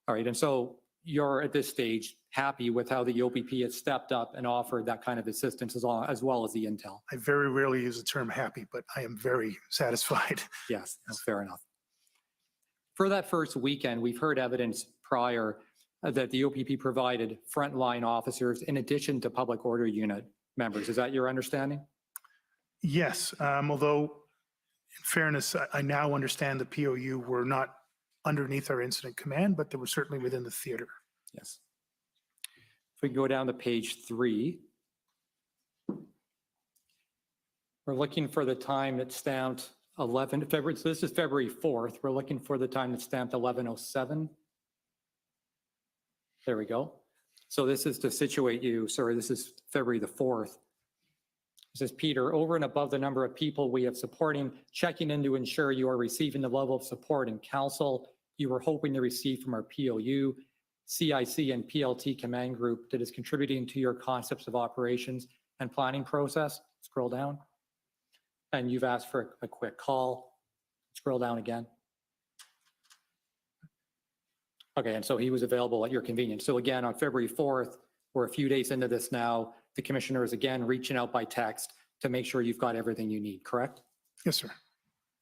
Speaker 13: All right, and so you're at this stage happy with how the OPP has stepped up and offered that kind of assistance as well as the intel?
Speaker 2: I very rarely use the term happy, but I am very satisfied.
Speaker 13: Yes, that's fair enough. For that first weekend, we've heard evidence prior that the OPP provided frontline officers in addition to public order unit members. Is that your understanding?
Speaker 2: Yes, although in fairness, I now understand the POU were not underneath our incident command, but they were certainly within the theater.
Speaker 13: Yes. we go down to page 3. We're looking for the time that's stamped February. So this is February 4th. We're looking for the time that's stamped 11:07. There we go. So this is to situate you. Sorry, this is February the 4th. It says, Peter, over and above the number of people we have supporting, checking in to ensure you are receiving the level of support and counsel you were hoping to receive from our POU, CIC, and PLT command group that is contributing to your concepts of operations and planning process. Scroll down. And you've asked for a quick call. Scroll down again. Okay, and so he was available at your convenience. So again, on February 4th, we're a few days into this now, the commissioner is again reaching out by text to make sure you've got everything you need, correct?
Speaker 2: Yes, sir.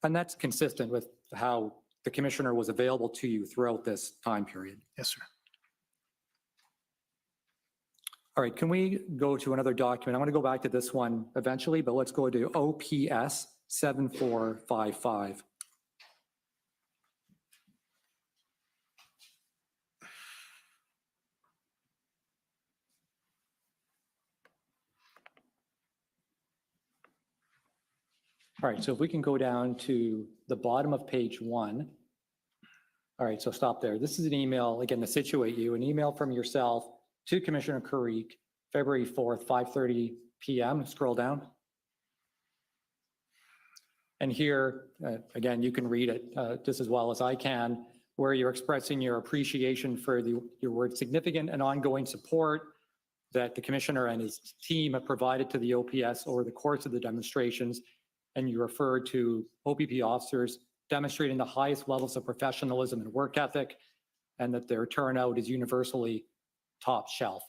Speaker 13: And that's consistent with how the commissioner was available to you throughout this time period.
Speaker 2: Yes, sir.
Speaker 13: All right, can we go to another document? I'm going to go back to this one eventually, but let's go to OPS 7455. All right, so if we can go down to the bottom of page 1. All right, so stop there. This is an email, again, to situate you, an email from yourself to Commissioner Kariq, February 4th, 5:30 p.m. Scroll down. And here, again, you can read it just as well as I can, where you're expressing your appreciation for your word significant and ongoing support that the commissioner and his team have provided to the OPS over the course of the demonstrations. And you refer to OPP officers demonstrating the highest levels of professionalism and work ethic, and that their turnout is universally top shelf.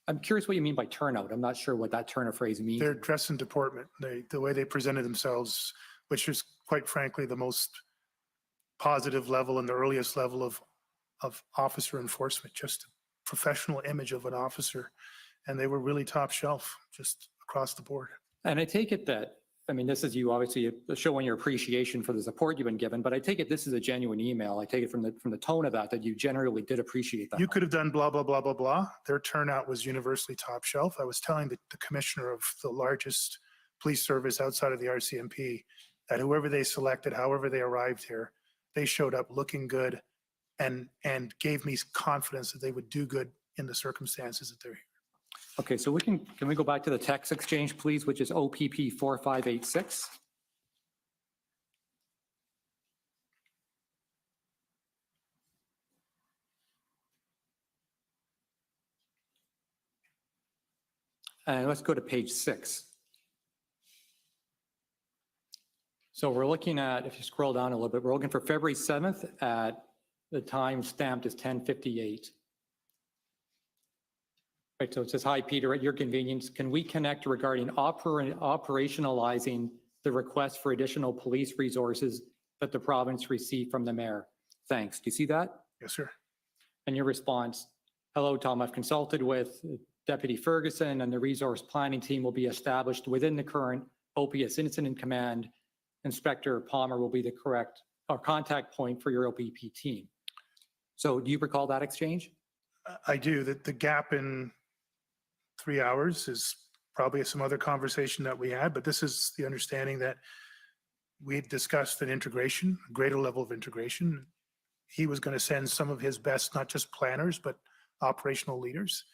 Speaker 13: I'm curious what you mean by turnout. I'm not sure what that turn of phrase means.
Speaker 2: Their dress and deportment, the way they presented themselves, which is quite frankly the most positive level and the earliest level of officer enforcement, just a professional image of an officer. And they were really top shelf, just across the board.
Speaker 13: And I take it that, I mean, this is you obviously showing your appreciation for the support you've been given, but I take it this is a genuine email. I take it from the tone of that you generally did appreciate that.
Speaker 2: You could have done blah, blah, blah, blah, blah. Their turnout was universally top shelf. I was telling the commissioner of the largest police service outside of the RCMP that whoever they selected, however they arrived here, they showed up looking good and gave me confidence that they would do good in the circumstances that they're here.
Speaker 13: Okay, so can we go back to the text exchange, please, which is OPP 4586? And let's go to page 6. So we're looking at, if you scroll down a little bit, we're looking for February 7th at the time stamped as 10:58. Right, so it says, hi, Peter, at your convenience, can we connect regarding operationalizing the request for additional police resources that the province received from the mayor? Thanks. Do you see that?
Speaker 2: Yes, sir.
Speaker 13: And your response, hello, Tom, I've consulted with Deputy Ferguson and the resource planning team will be established within the current OPS incident command. Inspector Palmer will be the correct contact point for your OPP team. So do you recall that exchange?
Speaker 2: I do. The gap in 3 hours is probably some other conversation that we had, but this is the understanding that we discussed an integration, a greater level of integration. He was going to send some of his best, not just planners, but operational leaders.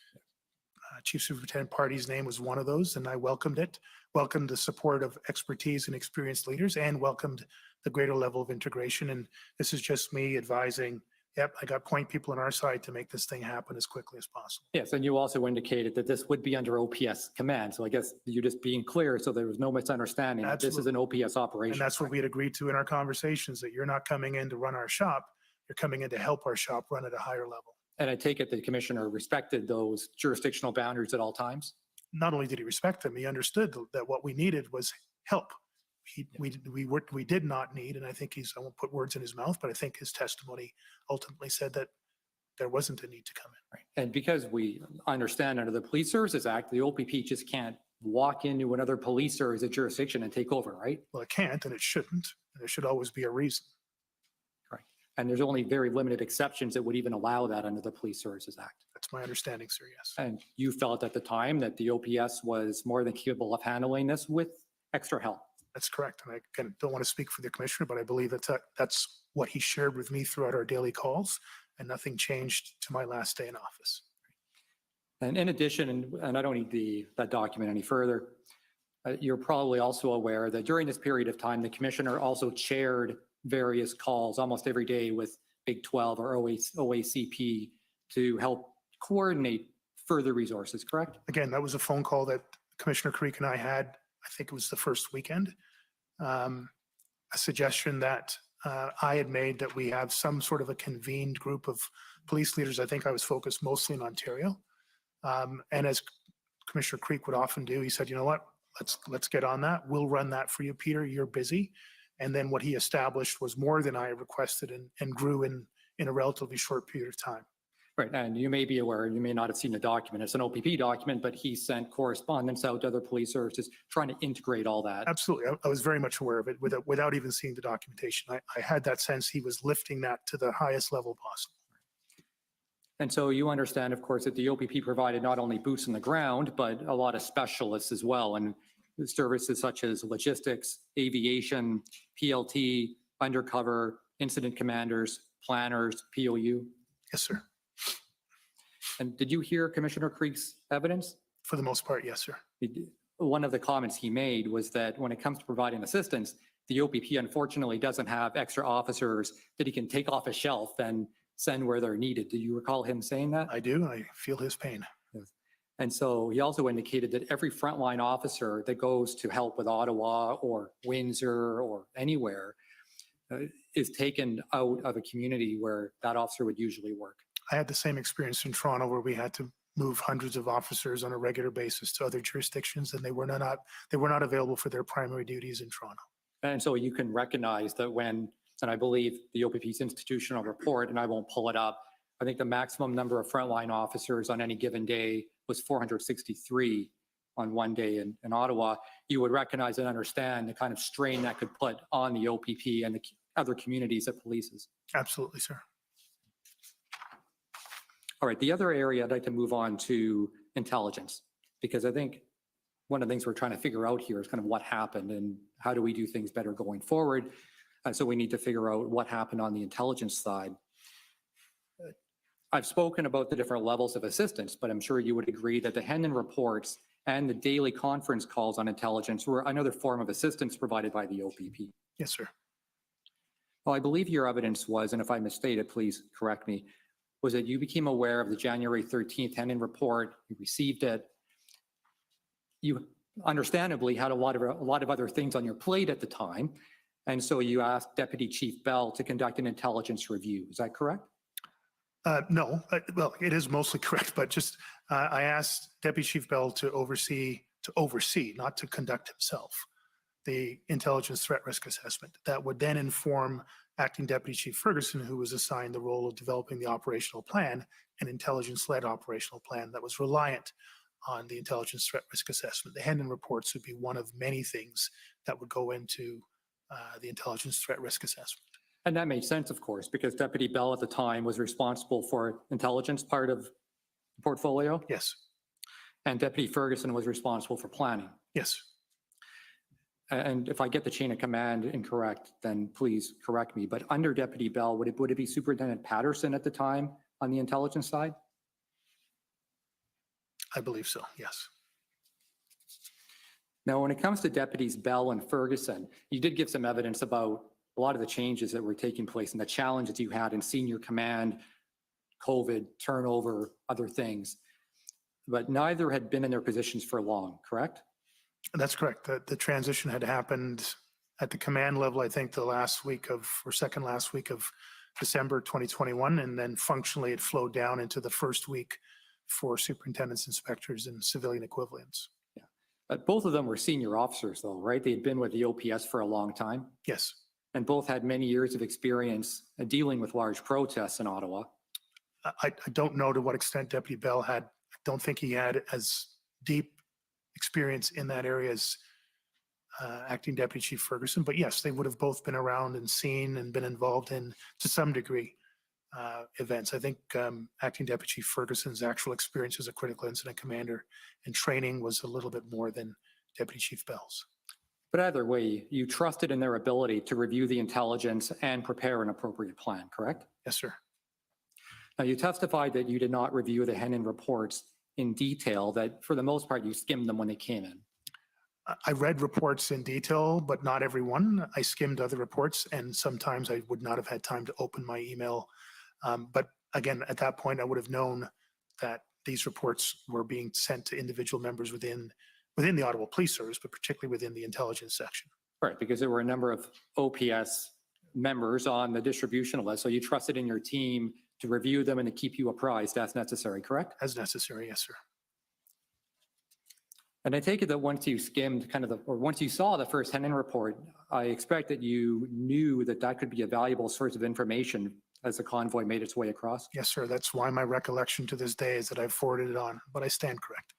Speaker 2: Chief Superintendent Party's name was one of those, and I welcomed it, welcomed the support of expertise and experienced leaders, and welcomed the greater level of integration. And this is just me advising, yep, I got point people on our side to make this thing happen as quickly as possible.
Speaker 13: Yes, and you also indicated that this would be under OPS command. So I guess you're just being clear so there was no misunderstanding. that This is an OPS operation.
Speaker 2: And that's what we had agreed to in our conversations, that you're not coming in to run our shop, you're coming in to help our shop run at a higher level.
Speaker 13: And I take it the commissioner respected those jurisdictional boundaries at all times?
Speaker 2: Not only did he respect them, he understood that what we needed was help. We did not need, and I think I won't put words in his mouth, but I think his testimony ultimately said that there wasn't a need to come in.
Speaker 13: Right. And because we understand under the Police Services Act, the OPP just can't walk into another police service jurisdiction and take over, right?
Speaker 2: Well, it can't, and it shouldn't. There should always be a reason.
Speaker 13: Right. And there's only very limited exceptions that would even allow that under the Police Services Act.
Speaker 2: That's my understanding, sir, yes.
Speaker 13: And you felt at the time that the OPS was more than capable of handling this with extra help.
Speaker 2: That's correct. And I again, don't want to speak for the commissioner, but I believe that's what he shared with me throughout our daily calls, and nothing changed to my last day in office.
Speaker 13: And in addition, and I don't need that document any further, you're probably also aware that during this period of time, the commissioner also chaired various calls almost every day with Big 12 or OACP to help coordinate further resources, correct?
Speaker 2: Again, that was a phone call that Commissioner Creek and I had, I think it was the first weekend. A suggestion that I had made that we have some sort of a convened group of police leaders. I think I was focused mostly in Ontario. And as Commissioner Creek would often do, he said, you know what, let's get on that. We'll run that for you, Peter. You're busy. And then what he established was more than I requested and grew in a relatively short period of time.
Speaker 13: Right, and you may be aware, you may not have seen the document, it's an OPP document, but he sent correspondence out to other police services trying to integrate all that.
Speaker 2: Absolutely. I was very much aware of it without even seeing the documentation. I had that sense he was lifting that to the highest level possible.
Speaker 13: And so you understand, of course, that the OPP provided not only boots on the ground, but a lot of specialists as well, and services such as logistics, aviation, PLT, undercover, incident commanders, planners, POU.
Speaker 2: Yes, sir.
Speaker 13: And did you hear Commissioner Creek's evidence?
Speaker 2: For the most part, yes, sir.
Speaker 13: One of the comments he made was that when it comes to providing assistance, the OPP unfortunately doesn't have extra officers that he can take off a shelf and send where they're needed. Do you recall him saying that?
Speaker 2: I do. I feel his pain.
Speaker 13: Yes. And so he also indicated that every frontline officer that goes to help with Ottawa or Windsor or anywhere is taken out of a community where that officer would usually work.
Speaker 2: I had the same experience in Toronto where we had to move hundreds of officers on a regular basis to other jurisdictions, and they were not available for their primary duties in Toronto.
Speaker 13: And so you can recognize that when, and I believe the OPP's institutional report, and I won't pull it up, I think the maximum number of frontline officers on any given day was 463 on one day in Ottawa. You would recognize and understand the kind of strain that could put on the OPP and the other communities it polices.
Speaker 2: Absolutely, sir.
Speaker 13: All right, the other area I'd like to move on to intelligence, because I think one of the things we're trying to figure out here is kind of what happened and how do we do things better going forward. So we need to figure out what happened on the intelligence side. I've spoken about the different levels of assistance, but I'm sure you would agree that the Hendon reports and the daily conference calls on intelligence were another form of assistance provided by the OPP.
Speaker 2: Yes, sir.
Speaker 13: Well, I believe your evidence was, and if I misstated, please correct me, was that you became aware of the January 13th Hendon report, you received it. You understandably had a lot of other things on your plate at the time, and so you asked Deputy Chief Bell to conduct an intelligence review. Is that correct?
Speaker 2: No, well, it is mostly correct, but just I asked Deputy Chief Bell to oversee, not to conduct himself, the intelligence threat risk assessment. That would then inform Acting Deputy Chief Ferguson, who was assigned the role of developing the operational plan, an intelligence-led operational plan that was reliant on the intelligence threat risk assessment. The Hendon reports would be one of many things that would go into the intelligence threat risk assessment.
Speaker 13: And that made sense, of course, because Deputy Bell at the time was responsible for intelligence part of the portfolio.
Speaker 2: Yes.
Speaker 13: And Deputy Ferguson was responsible for planning.
Speaker 2: Yes.
Speaker 13: And if I get the chain of command incorrect, then please correct me. But under Deputy Bell, would it be Superintendent Patterson at the time on the intelligence side?
Speaker 2: I believe so, yes.
Speaker 13: Now, when it comes to Deputies Bell and Ferguson, you did give some evidence about a lot of the changes that were taking place and the challenges you had in senior command, COVID, turnover, other things. But neither had been in their positions for long, correct?
Speaker 2: That's correct. The transition had happened at the command level, I think second last week of December 2021. And then functionally it flowed down into the first week for superintendents, inspectors, and civilian equivalents.
Speaker 13: Yeah. But both of them were senior officers though, right? They had been with the OPS for a long time.
Speaker 2: Yes.
Speaker 13: And both had many years of experience dealing with large protests in Ottawa.
Speaker 2: I don't know to what extent Deputy Bell had. I don't think he had as deep experience in that area as Acting Deputy Chief Ferguson. But yes, they would have both been around and seen and been involved in, to some degree, events. I think Acting Deputy Chief Ferguson's actual experience as a critical incident commander and training was a little bit more than Deputy Chief Bell's.
Speaker 13: But either way, you trusted in their ability to review the intelligence and prepare an appropriate plan, correct?
Speaker 2: Yes, sir.
Speaker 13: Now, you testified that you did not review the Henin reports in detail, that for the most part, you skimmed them when they came in.
Speaker 2: I read reports in detail, but not every one. I skimmed other reports, and sometimes I would not have had time to open my email. But again, at that point, I would have known that these reports were being sent to individual members within the Ottawa Police Service, but particularly within the intelligence section.
Speaker 13: Right, because there were a number of OPS members on the distribution list, so you trusted in your team to review them and to keep you apprised as necessary, correct?
Speaker 2: As necessary, yes, sir.
Speaker 13: And I take it that once you skimmed or once you saw the first Henin report, I expect that you knew that that could be a valuable source of information as the convoy made its way across?
Speaker 2: Yes, sir. That's why my recollection to this day is that I've forwarded it on, but I stand corrected.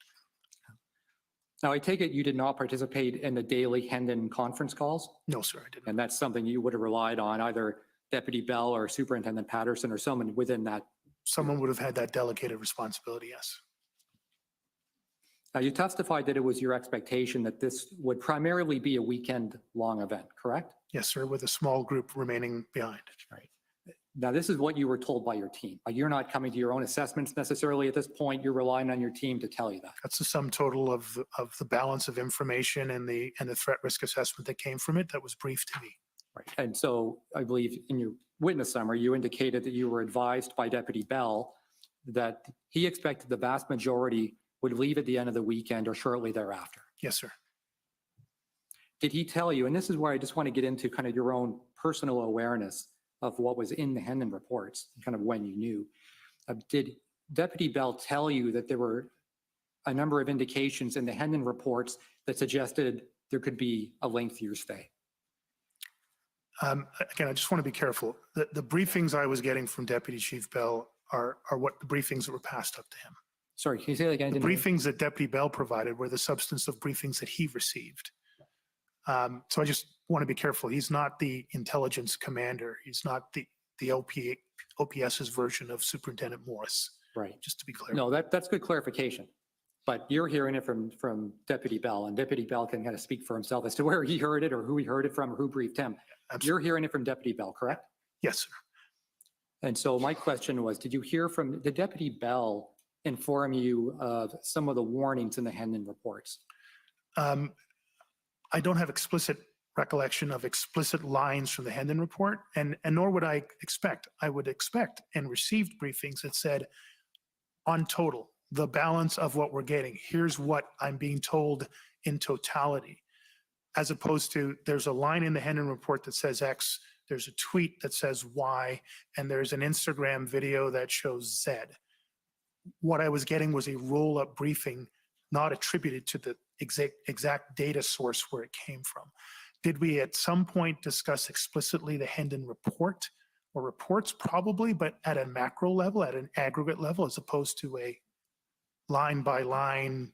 Speaker 13: Now, I take it you did not participate in the daily Hendon conference calls?
Speaker 2: No, sir, I didn't.
Speaker 13: And that's something you would have relied on, either Deputy Bell or Superintendent Patterson or someone within that.
Speaker 2: Someone would have had that delegated responsibility, yes.
Speaker 13: Now, you testified that it was your expectation that this would primarily be a weekend-long event, correct?
Speaker 2: Yes, sir, with a small group remaining behind.
Speaker 13: Right. Now, this is what you were told by your team. You're not coming to your own assessments necessarily at this point. You're relying on your team to tell you that.
Speaker 2: That's the sum total of the balance of information and the threat risk assessment that came from it that was briefed to me.
Speaker 13: Right. And so I believe in your witness summary, you indicated that you were advised by Deputy Bell that he expected the vast majority would leave at the end of the weekend or shortly thereafter.
Speaker 2: Yes, sir.
Speaker 13: Did he tell you, and this is where I just want to get into kind of your own personal awareness of what was in the Hendon reports, kind of when you knew. Did Deputy Bell tell you that there were a number of indications in the Hendon reports that suggested there could be a lengthier stay?
Speaker 2: Again, I just want to be careful. The briefings I was getting from Deputy Chief Bell are what the briefings that were passed up to him.
Speaker 13: Sorry, can you say that again?
Speaker 2: The briefings that Deputy Bell provided were the substance of briefings that he received. So I just want to be careful. He's not the intelligence commander. He's not the OPS's version of Superintendent Morris.
Speaker 13: Right.
Speaker 2: Just to be clear.
Speaker 13: No, that's good clarification. But you're hearing it from Deputy Bell, and Deputy Bell can kind of speak for himself as to where he heard it or who he heard it from or who briefed him.
Speaker 2: Absolutely.
Speaker 13: You're hearing it from Deputy Bell, correct?
Speaker 2: Yes, sir.
Speaker 13: And so my question was, did you hear from the Deputy Bell inform you of some of the warnings in the Hendon reports?
Speaker 2: I don't have explicit recollection of explicit lines from the Hendon report, and nor would I expect. I would expect and received briefings that said, on total, the balance of what we're getting, here's what I'm being told in totality, as opposed to there's a line in the Hendon report that says X, there's a tweet that says Y, and there's an Instagram video that shows Z. What I was getting was a roll-up briefing not attributed to the exact data source where it came from. Did we at some point discuss explicitly the Hendon report or reports? Probably, but at a macro level, at an aggregate level, as opposed to a line-by-line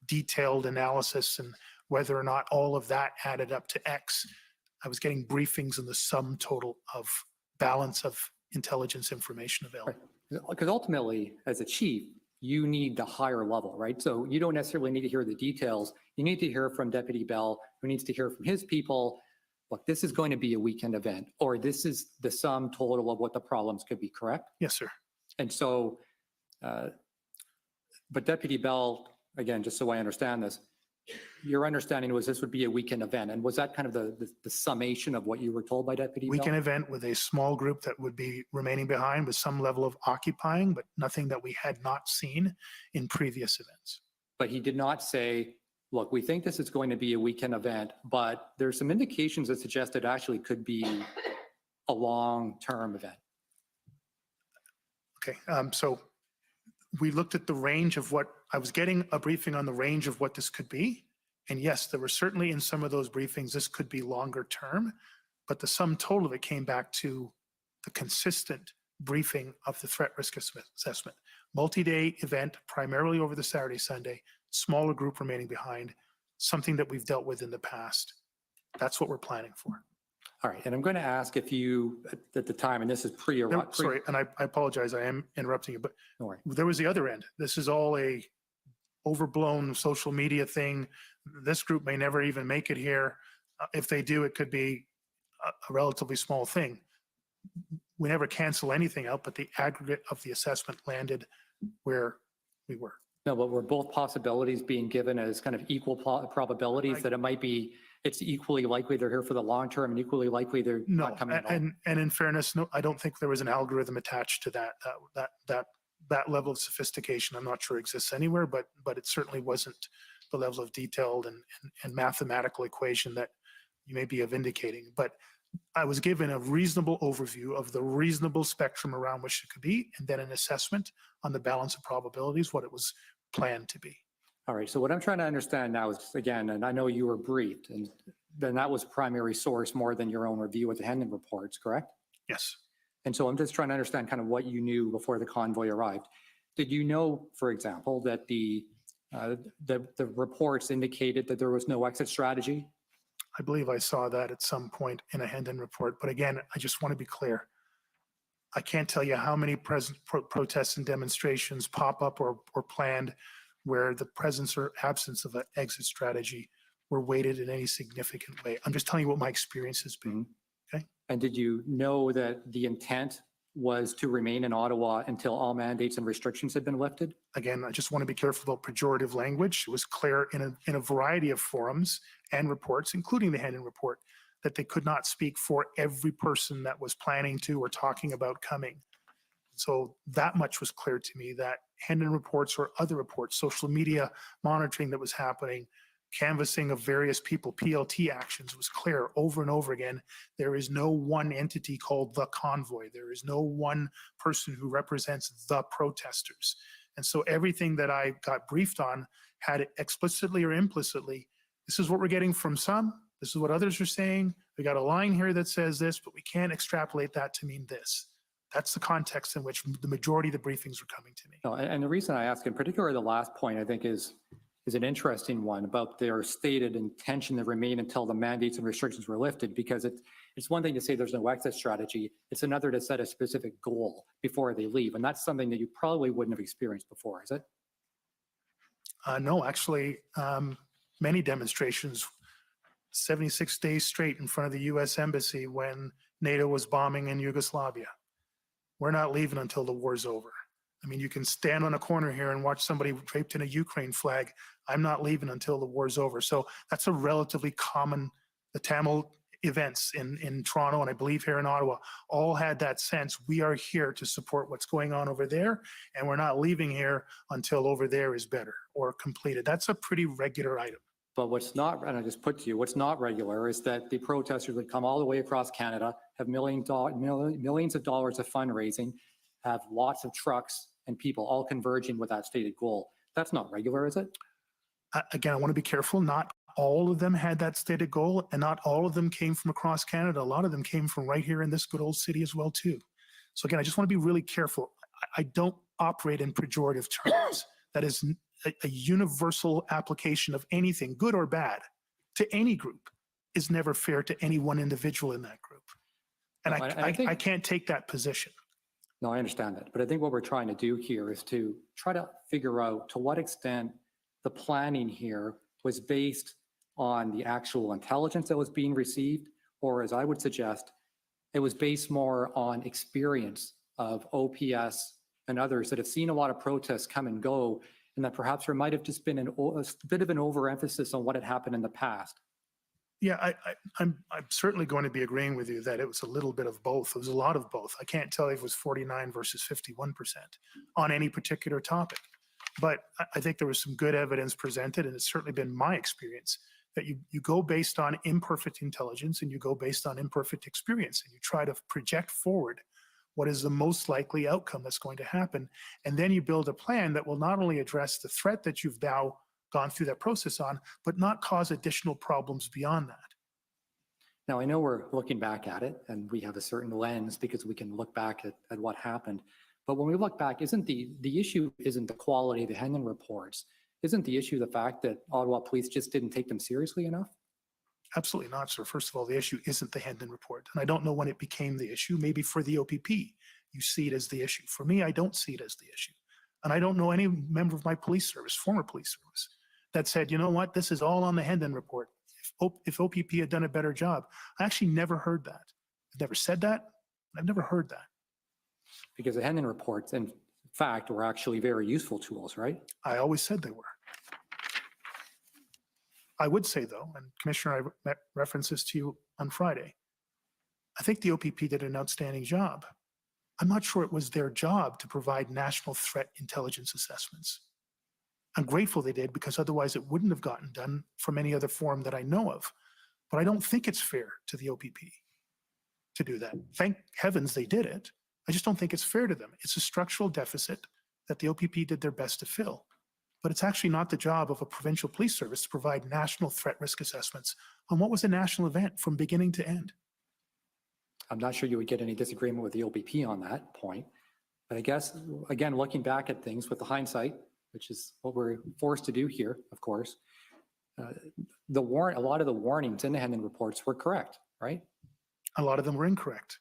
Speaker 2: detailed analysis and whether or not all of that added up to X. I was getting briefings on the sum total of balance of intelligence information available.
Speaker 13: Right. Because ultimately, as a chief, you need the higher level, right? So you don't necessarily need to hear the details. You need to hear from Deputy Bell, who needs to hear from his people. Look, this is going to be a weekend event, or this is the sum total of what the problems could be, correct?
Speaker 2: Yes, sir.
Speaker 13: And so, but Deputy Bell, again, just so I understand this, your understanding was this would be a weekend event. And was that kind of the summation of what you were told by Deputy Bell?
Speaker 2: Weekend event with a small group that would be remaining behind with some level of occupying, but nothing that we had not seen in previous events.
Speaker 13: But he did not say, look, we think this is going to be a weekend event, but there's some indications that suggest it actually could be a long-term event.
Speaker 2: Okay, so we looked at the range of what, I was getting a briefing on the range of what this could be. And yes, there were certainly in some of those briefings, this could be longer term, but the sum total of it came back to the consistent briefing of the threat risk assessment. Multi-day event, primarily over the Saturday, Sunday, smaller group remaining behind, something that we've dealt with in the past. That's what we're planning for.
Speaker 13: All right, and I'm going to ask if you, at the time, and this is
Speaker 2: Sorry, and I apologize, I am interrupting you, but
Speaker 13: Don't worry.
Speaker 2: there was the other end. This is all a overblown social media thing. This group may never even make it here. If they do, it could be a relatively small thing. We never cancel anything out, but the aggregate of the assessment landed where we were.
Speaker 13: No, but were both possibilities being given as kind of equal probabilities that it might be, it's equally likely they're here for the long term and equally likely they're
Speaker 2: No,
Speaker 13: not coming at all?
Speaker 2: and in fairness, no, I don't think there was an algorithm attached to that level of sophistication. I'm not sure exists anywhere, but it certainly wasn't the level of detailed and mathematical equation that you may be indicating. But I was given a reasonable overview of the reasonable spectrum around which it could be, and then an assessment on the balance of probabilities, what it was planned to be.
Speaker 13: All right, so what I'm trying to understand now is, again, and I know you were briefed, and then that was primary source more than your own review of the Hendon reports, correct?
Speaker 2: Yes.
Speaker 13: And so I'm just trying to understand kind of what you knew before the convoy arrived. Did you know, for example, that the reports indicated that there was no exit strategy?
Speaker 2: I believe I saw that at some point in a Hendon report. But again, I just want to be clear. I can't tell you how many protests and demonstrations pop up or planned where the presence or absence of an exit strategy were weighted in any significant way. I'm just telling you what my experience has been. Okay.
Speaker 13: And did you know that the intent was to remain in Ottawa until all mandates and restrictions had been lifted?
Speaker 2: Again, I just want to be careful about pejorative language. It was clear in a variety of forums and reports, including the Hendon report, that they could not speak for every person that was planning to or talking about coming. So that much was clear to me, that Hendon reports or other reports, social media monitoring that was happening, canvassing of various people, PLT actions, was clear over and over again. There is no one entity called the convoy. There is no one person who represents the protesters. And so everything that I got briefed on had it explicitly or implicitly, this is what we're getting from some, this is what others are saying. We got a line here that says this, but we can't extrapolate that to mean this. That's the context in which the majority of the briefings were coming to me.
Speaker 13: No, and the reason I ask, in particular, the last point, I think is an interesting one about their stated intention to remain until the mandates and restrictions were lifted, because it's one thing to say there's no exit strategy. It's another to set a specific goal before they leave. And that's something that you probably wouldn't have experienced before, is it?
Speaker 2: No, actually, many demonstrations, 76 days straight in front of the US Embassy when NATO was bombing in Yugoslavia. We're not leaving until the war's over. I mean, you can stand on a corner here and watch somebody draped in a Ukraine flag. I'm not leaving until the war's over. So that's a relatively common, the Tamil events in Toronto, and I believe here in Ottawa, all had that sense, we are here to support what's going on over there, and we're not leaving here until over there is better or completed. That's a pretty regular item.
Speaker 13: But what's not, and I just put to you, what's not regular is that the protesters would come all the way across Canada, have millions of dollars of fundraising, have lots of trucks and people all converging with that stated goal. That's not regular, is it?
Speaker 2: Again, I want to be careful. Not all of them had that stated goal, and not all of them came from across Canada. A lot of them came from right here in this good old city as well, too. So again, I just want to be really careful. I don't operate in pejorative terms. That is a universal application of anything, good or bad, to any group is never fair to any one individual in that group. And I can't take that position.
Speaker 13: No, I understand that. But I think what we're trying to do here is to try to figure out to what extent the planning here was based on the actual intelligence that was being received, or as I would suggest, it was based more on experience of OPS and others that have seen a lot of protests come and go, and that perhaps there might have just been a bit of an overemphasis on what had happened in the past.
Speaker 2: Yeah, I'm certainly going to be agreeing with you that it was a little bit of both. It was a lot of both. I can't tell if it was 49 versus 51% on any particular topic. But I think there was some good evidence presented, and it's certainly been my experience that you go based on imperfect intelligence and you go based on imperfect experience, and you try to project forward what is the most likely outcome that's going to happen. And then you build a plan that will not only address the threat that you've now gone through that process on, but not cause additional problems beyond that.
Speaker 13: Now, I know we're looking back at it and we have a certain lens because we can look back at what happened. But when we look back, isn't the issue isn't the quality of the Hendon reports? Isn't the issue the fact that Ottawa police just didn't take them seriously enough?
Speaker 2: Absolutely not, sir. First of all, the issue isn't the Hendon report. And I don't know when it became the issue. Maybe for the OPP, you see it as the issue. For me, I don't see it as the issue. And I don't know any member of my police service, former police service, that said, you know what, this is all on the Hendon report. If OPP had done a better job. I actually never heard that. I've never said that. I've never heard that.
Speaker 13: Because the Hendon reports, in fact, were actually very useful tools, right?
Speaker 2: I always said they were. I would say though, and Commissioner, I referenced this to you on Friday, I think the OPP did an outstanding job. I'm not sure it was their job to provide national threat intelligence assessments. I'm grateful they did because otherwise it wouldn't have gotten done from any other forum that I know of. But I don't think it's fair to the OPP to do that. Thank heavens they did it. I just don't think it's fair to them. It's a structural deficit that the OPP did their best to fill. But it's actually not the job of a provincial police service to provide national threat risk assessments on what was a national event from beginning to end.
Speaker 13: I'm not sure you would get any disagreement with the OPP on that point. But I guess, again, looking back at things with the hindsight, which is what we're forced to do here, of course, a lot of the warnings in the Hendon reports were correct, right?
Speaker 2: A lot of them were incorrect.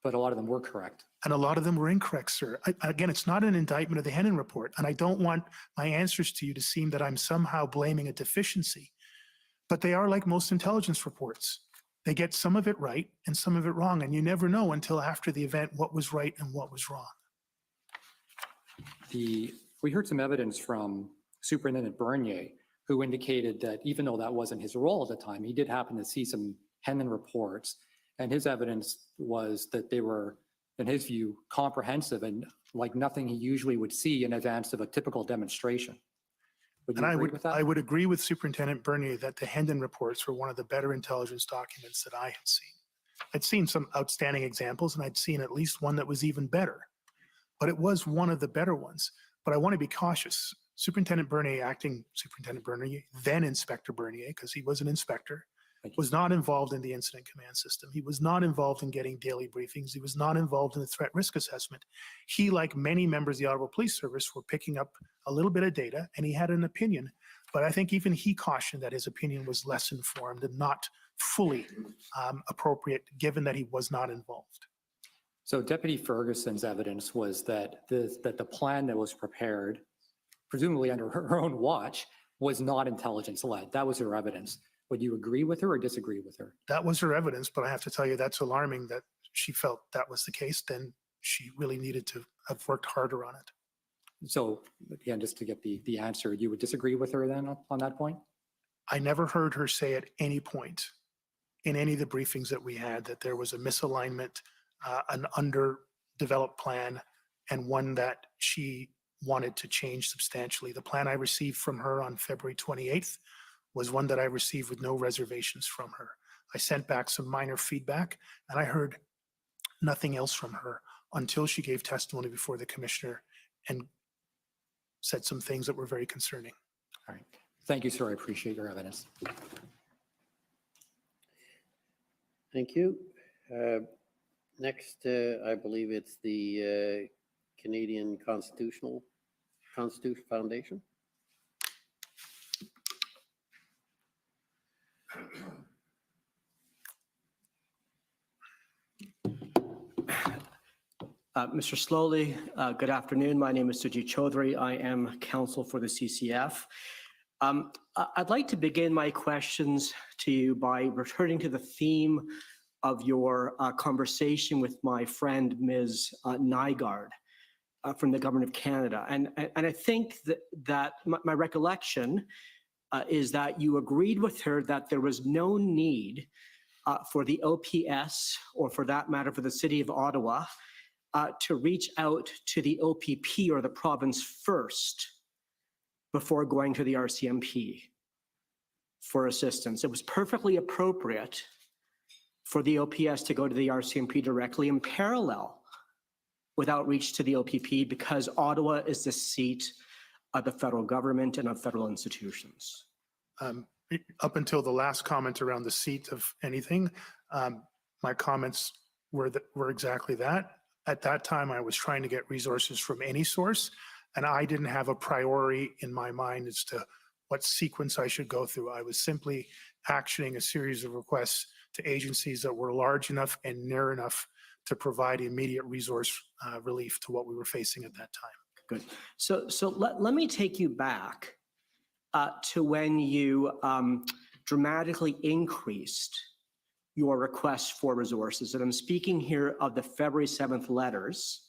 Speaker 13: But a lot of them were correct.
Speaker 2: And a lot of them were incorrect, sir. Again, it's not an indictment of the Hendon report, and I don't want my answers to you to seem that I'm somehow blaming a deficiency. But they are like most intelligence reports. They get some of it right and some of it wrong, and you never know until after the event what was right and what was wrong.
Speaker 13: We heard some evidence from Superintendent Bernier, who indicated that even though that wasn't his role at the time, he did happen to see some Hendon reports, and his evidence was that they were, in his view, comprehensive and like nothing he usually would see in advance of a typical demonstration. Would you agree with that?
Speaker 2: I would agree with Superintendent Bernier that the Hendon reports were one of the better intelligence documents that I had seen. I'd seen some outstanding examples, and I'd seen at least one that was even better. But it was one of the better ones. But I want to be cautious. Superintendent Bernier, acting Superintendent Bernier, then Inspector Bernier, because he was an inspector, was not involved in the incident command system. He was not involved in getting daily briefings. He was not involved in the threat risk assessment. He, like many members of the Ottawa Police Service, were picking up a little bit of data, and he had an opinion. But I think even he cautioned that his opinion was less informed and not fully appropriate, given that he was not involved.
Speaker 13: So Deputy Ferguson's evidence was that the plan that was prepared, presumably under her own watch, was not intelligence-led. That was her evidence. Would you agree with her or disagree with her?
Speaker 2: That was her evidence, but I have to tell you that's alarming that she felt that was the case. Then she really needed to have worked harder on it.
Speaker 13: So again, just to get the answer, you would disagree with her then on that point?
Speaker 2: I never heard her say at any point in any of the briefings that we had that there was a misalignment, an underdeveloped plan, and one that she wanted to change substantially. The plan I received from her on February 28th was one that I received with no reservations from her. I sent back some minor feedback, and I heard nothing else from her until she gave testimony before the commissioner and said some things that were very concerning.
Speaker 13: All right. Thank you, sir. I appreciate your evidence.
Speaker 4: Thank you. Next, I believe it's the Canadian Constitution Foundation.
Speaker 14: Mr. Sloly, good afternoon. My name is Sujit Chaudhary. I am counsel for the CCF. I'd like to begin my questions to you by returning to the theme of your conversation with my friend, Ms. Nygaard from the Government of Canada. And I think that my recollection is that you agreed with her that there was no need for the OPS, or for that matter, for the City of Ottawa, to reach out to the OPP or the province first before going to the RCMP for assistance. It was perfectly appropriate for the OPS to go to the RCMP directly in parallel with outreach to the OPP, because Ottawa is the seat of the federal government and of federal institutions.
Speaker 2: Up until the last comment around the seat of anything, my comments were exactly that. At that time, I was trying to get resources from any source, and I didn't have a priority in my mind as to what sequence I should go through. I was simply actioning a series of requests to agencies that were large enough and near enough to provide immediate resource relief to what we were facing at that time.
Speaker 14: Good. So let me take you back to when you dramatically increased your request for resources. And I'm speaking here of the February 7th letters,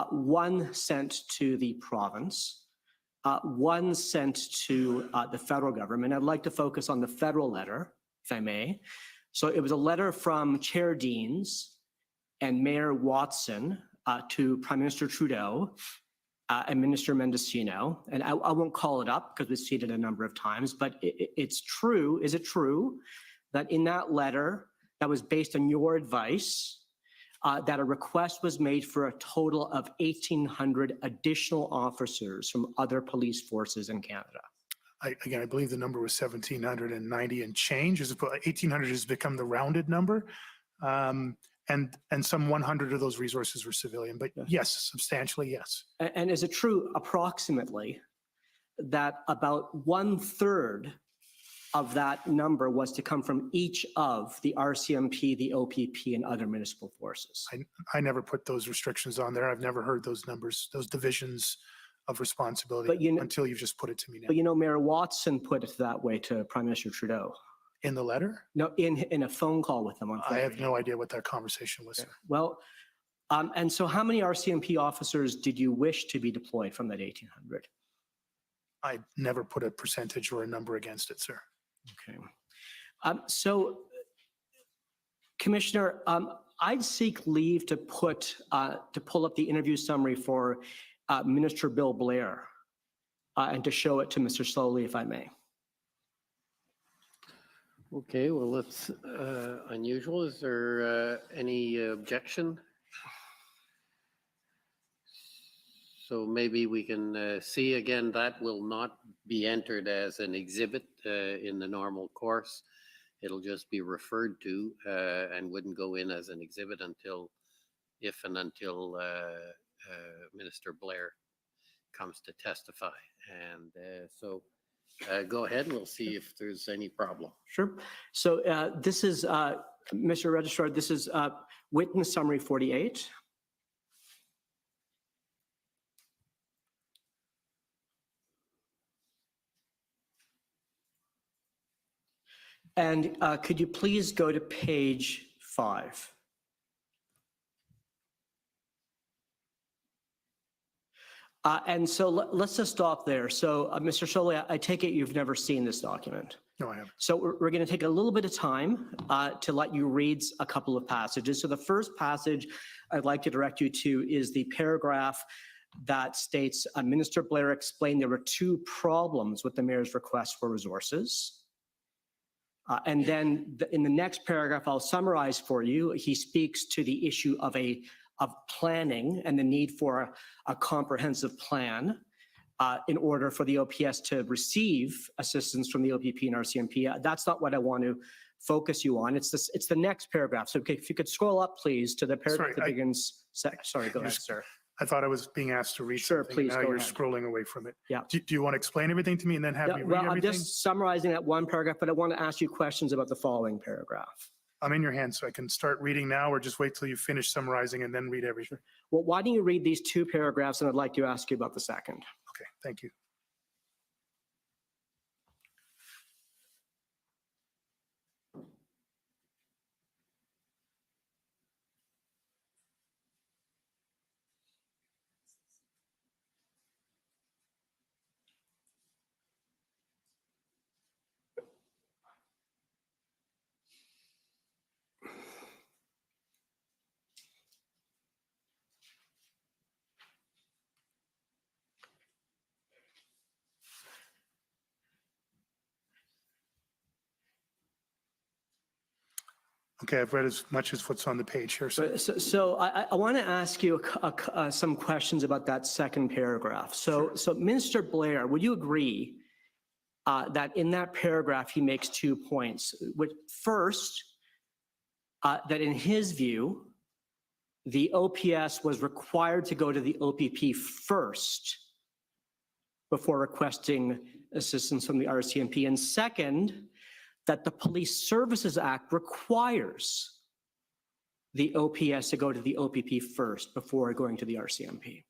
Speaker 14: one sent to the province, one sent to the federal government. I'd like to focus on the federal letter, if I may. So it was a letter from Chair Deans and Mayor Watson to Prime Minister Trudeau and Minister Mendocino. And I won't call it up because we've seen it a number of times, but it's true. Is it true that in that letter that was based on your advice, that a request was made for a total of 1,800 additional officers from other police forces in Canada?
Speaker 2: Again, I believe the number was 1,790 and change. 1,800 has become the rounded number. And some 100 of those resources were civilian, but yes, substantially, yes.
Speaker 14: And is it true approximately that about 1/3 of that number was to come from each of the RCMP, the OPP, and other municipal forces?
Speaker 2: I never put those restrictions on there. I've never heard those numbers, those divisions of responsibility until you've just put it to me now.
Speaker 14: But Mayor Watson put it that way to Prime Minister Trudeau.
Speaker 2: In the letter?
Speaker 14: No, in a phone call with him on Friday.
Speaker 2: I have no idea what that conversation was.
Speaker 14: Okay. Well, and so how many RCMP officers did you wish to be deployed from that 1,800?
Speaker 2: I never put a percentage or a number against it, sir.
Speaker 14: Okay. So, Commissioner, I'd seek leave to pull up the interview summary for Minister Bill Blair and to show it to Mr. Sloly, if I may.
Speaker 4: Okay, well, that's unusual. Is there any objection? So maybe we can see again, that will not be entered as an exhibit in the normal course. It'll just be referred to and wouldn't go in as an exhibit until Minister Blair comes to testify. And so go ahead and we'll see if there's any problem.
Speaker 14: Sure. So this is, Mr. Registrar, this is witness summary 48. And could you please go to page 5? And so let's just stop there. So, Mr. Sloly, I take it you've never seen this document.
Speaker 2: No, I haven't.
Speaker 14: So we're going to take a little bit of time to let you read a couple of passages. So the first passage I'd like to direct you to is the paragraph that states, Minister Blair explained there were 2 problems with the mayor's request for resources. And then in the next paragraph, I'll summarize for you. He speaks to the issue of planning and the need for a comprehensive plan in order for the OPS to receive assistance from the OPP and RCMP. That's not what I want to focus you on. It's the next paragraph. So if you could scroll up, please, to the paragraph that begins. Sorry, go ahead, sir.
Speaker 2: I thought I was being asked to read
Speaker 14: Sure,
Speaker 2: something.
Speaker 14: please,
Speaker 2: Now
Speaker 14: go
Speaker 2: you're
Speaker 14: ahead.
Speaker 2: scrolling away from it.
Speaker 14: Yeah.
Speaker 2: Do you want to explain everything to me and then have me read
Speaker 14: Well, I'm
Speaker 2: everything?
Speaker 14: just summarizing that one paragraph, but I want to ask you questions about the following paragraph.
Speaker 2: I'm in your hands, so I can start reading now or just wait till you finish summarizing and then read everything.
Speaker 14: Well, why don't you read these 2 paragraphs, and I'd like to ask you about the second.
Speaker 2: Okay, thank you. Okay, I've read as much as what's on the page here.
Speaker 14: So I want to ask you some questions about that second paragraph. So Minister Blair, would you agree that in that paragraph he makes 2 points? First, that in his view, the OPS was required to go to the OPP first before requesting assistance from the RCMP. And second, that the Police Services Act requires the OPS to go to the OPP first before going to the RCMP.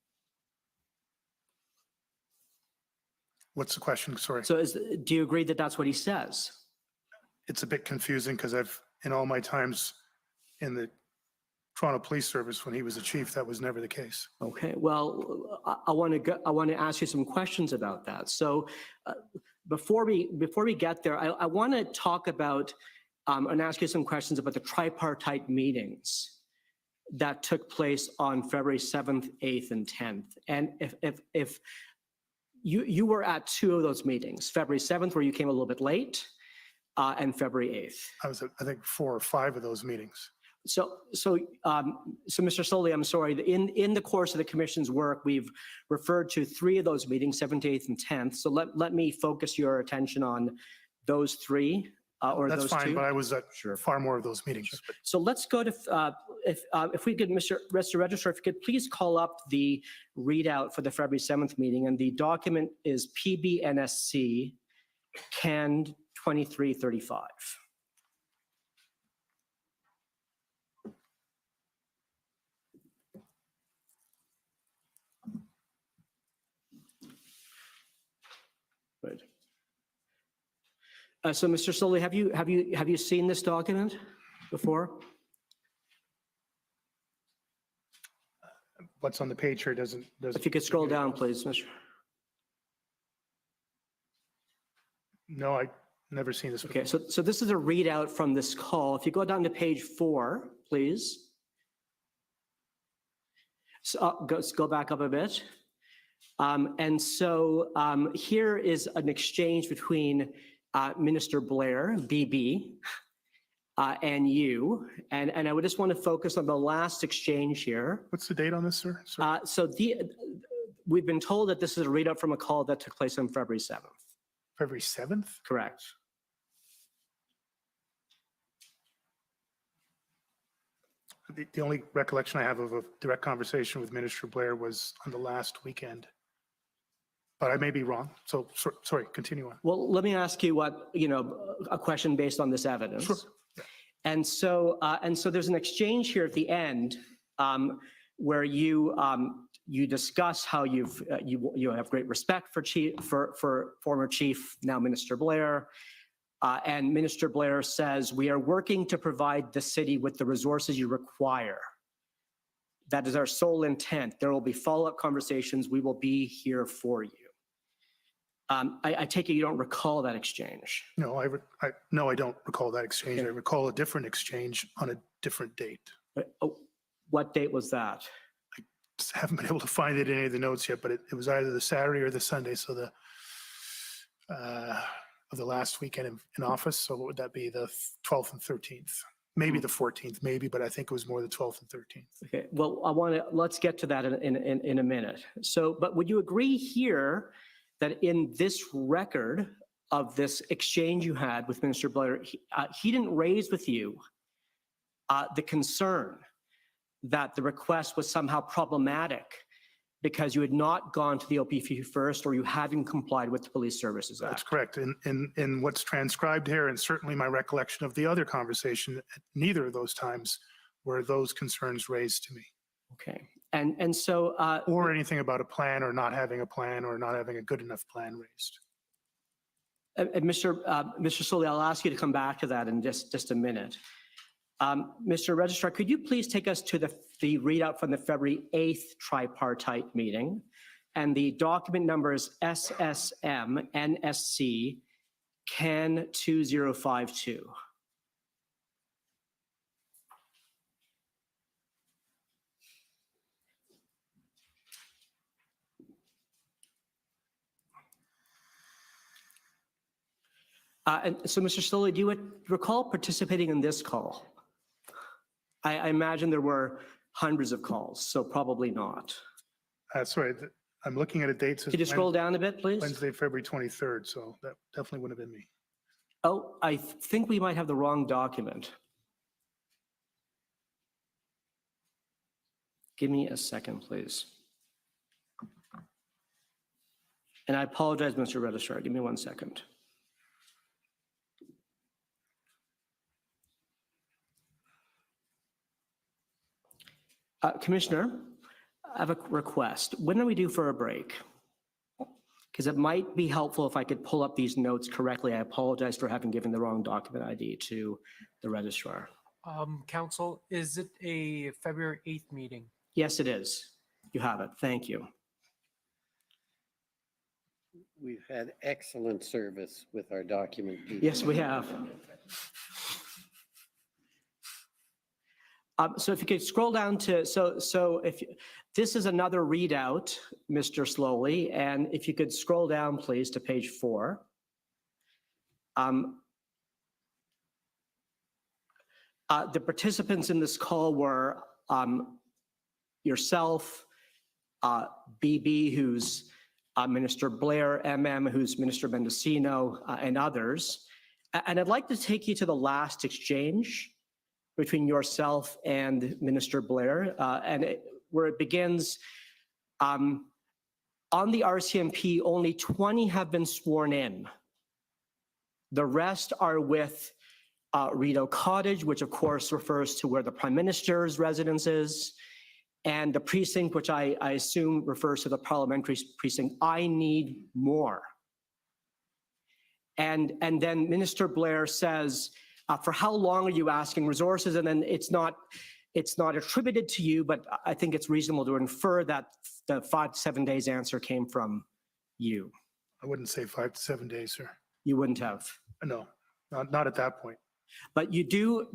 Speaker 2: What's the question? Sorry.
Speaker 14: So do you agree that that's what he says?
Speaker 2: It's a bit confusing because in all my times in the Toronto Police Service, when he was the chief, that was never the case.
Speaker 14: Okay, well, I want to ask you some questions about that. So before we get there, I want to talk about and ask you some questions about the tripartite meetings that took place on February 7th, 8th, and 10th. And if you were at two of those meetings, February 7th, where you came a little bit late, and February 8th.
Speaker 2: I was at, I think, 4 or 5 of those meetings.
Speaker 14: So Mr. Sloly, I'm sorry, in the course of the commission's work, we've referred to 3 of those meetings, 7th, 8th, and 10th. So let me focus your attention on those 3 or
Speaker 2: That's
Speaker 14: those
Speaker 2: fine,
Speaker 14: 2.
Speaker 2: but I was at far more of those meetings. But
Speaker 14: So let's go to, if we could, Mr. Registrar, if you could please call up the readout for the February 7th meeting, and the document is PBNSC CAN 2335. Right. So, Mr. Sloly, have you seen this document before?
Speaker 2: what's on the page here doesn't.
Speaker 14: If you could scroll down, please, Mr.
Speaker 2: No, I never seen this before.
Speaker 14: Okay, so this is a readout from this call. If you go down to page 4, please. So go back up a bit. Here is an exchange between Minister Blair, BB, and you. And I would just want to focus on the last exchange here.
Speaker 2: What's the date on this, sir? Sorry.
Speaker 14: We've been told that this is a readout from a call that took place on February 7th.
Speaker 2: February 7th?
Speaker 14: Correct.
Speaker 2: The only recollection I have of a direct conversation with Minister Blair was on the last weekend. But I may be wrong. So, sorry, continue on.
Speaker 14: Well, let me ask you a question based on this evidence.
Speaker 2: Sure.
Speaker 14: And so there's an exchange here at the end where you discuss how you have great respect for former Chief, now Minister Blair. And Minister Blair says, "We are working to provide the city with the resources you require. That is our sole intent. There will be follow-up conversations. We will be here for you." I take it you don't recall that exchange.
Speaker 2: No, I don't recall that exchange.
Speaker 14: Okay.
Speaker 2: I recall a different exchange on a different date.
Speaker 14: What date was that?
Speaker 2: Just haven't been able to find it in any of the notes yet, but it was either the Saturday or the Sunday. So of the last weekend in office. So what would that be? The 12th and 13th, maybe the 14th, maybe, but I think it was more the 12th and 13th.
Speaker 14: Okay, well, let's get to that in a minute. So, but would you agree here that in this record of this exchange you had with Minister Blair, he didn't raise with you the concern that the request was somehow problematic because you had not gone to the OPP first or you hadn't complied with the Police Services Act?
Speaker 2: That's correct. In what's transcribed here, and certainly my recollection of the other conversation, at neither of those times were those concerns raised to me.
Speaker 14: Okay, and so
Speaker 2: or anything about a plan or not having a plan or not having a good enough plan raised.
Speaker 14: Mr. Sloly, I'll ask you to come back to that in just a minute. Mr. Registrar, could you please take us to the readout from the February 8th tripartite meeting? And the document number is SSM NSC CAN 2052. And so, Mr. Sloly, do you recall participating in this call? I imagine there were hundreds of calls, so probably not.
Speaker 2: Sorry, I'm looking at a date.
Speaker 14: Could you scroll down a bit, please?
Speaker 2: Wednesday, February 23rd, so that definitely wouldn't have been me.
Speaker 14: Oh, I think we might have the wrong document. Give me a second, please. And I apologize, Mr. Registrar. Give me 1 second. Commissioner, I have a request. When are we due for a break? Because it might be helpful if I could pull up these notes correctly. I apologize for having given the wrong document ID to the registrar.
Speaker 8: Council, is it a February 8th meeting?
Speaker 14: Yes, it is. You have it. Thank you.
Speaker 4: We've had excellent service with our document people.
Speaker 14: Yes, we have. So if you could scroll down to, this is another readout, Mr. Sloly, and if you could scroll down, please, to page 4. The participants in this call were yourself, BB, who's Minister Blair, MM, who's Minister Mendocino, and others. And I'd like to take you to the last exchange between yourself and Minister Blair, where it begins, on the RCMP, only 20 have been sworn in. The rest are with Rideau Cottage, which of course refers to where the Prime Minister's residence is, and the precinct, which I assume refers to the parliamentary precinct. I need more. And then Minister Blair says, for how long are you asking resources? And then it's not attributed to you, but I think it's reasonable to infer that the 5 to 7 days answer came from you.
Speaker 2: I wouldn't say 5 to 7 days, sir.
Speaker 14: You wouldn't have.
Speaker 2: No, not at that point.
Speaker 14: But you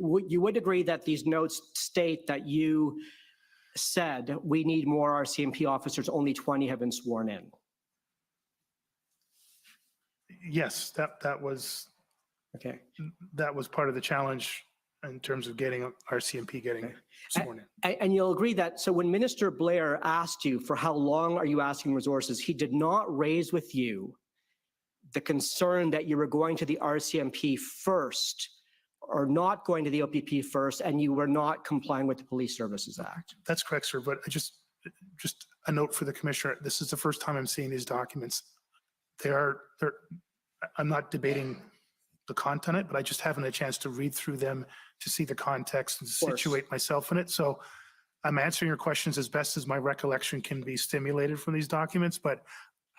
Speaker 14: would agree that these notes state that you said we need more RCMP officers, only 20 have been sworn in.
Speaker 2: Yes, that was
Speaker 14: okay.
Speaker 2: That was part of the challenge in terms of getting RCMP getting sworn in.
Speaker 14: And you'll agree that, so when Minister Blair asked you for how long are you asking resources, he did not raise with you the concern that you were going to the RCMP first or not going to the OPP first, and you were not complying with the Police Services Act.
Speaker 2: That's correct, sir. But just a note for the commissioner. This is the first time I'm seeing these documents. I'm not debating the content of it, but I just haven't had a chance to read through them to see the context and situate myself in it. So I'm answering your questions as best as my recollection can be stimulated from these documents, but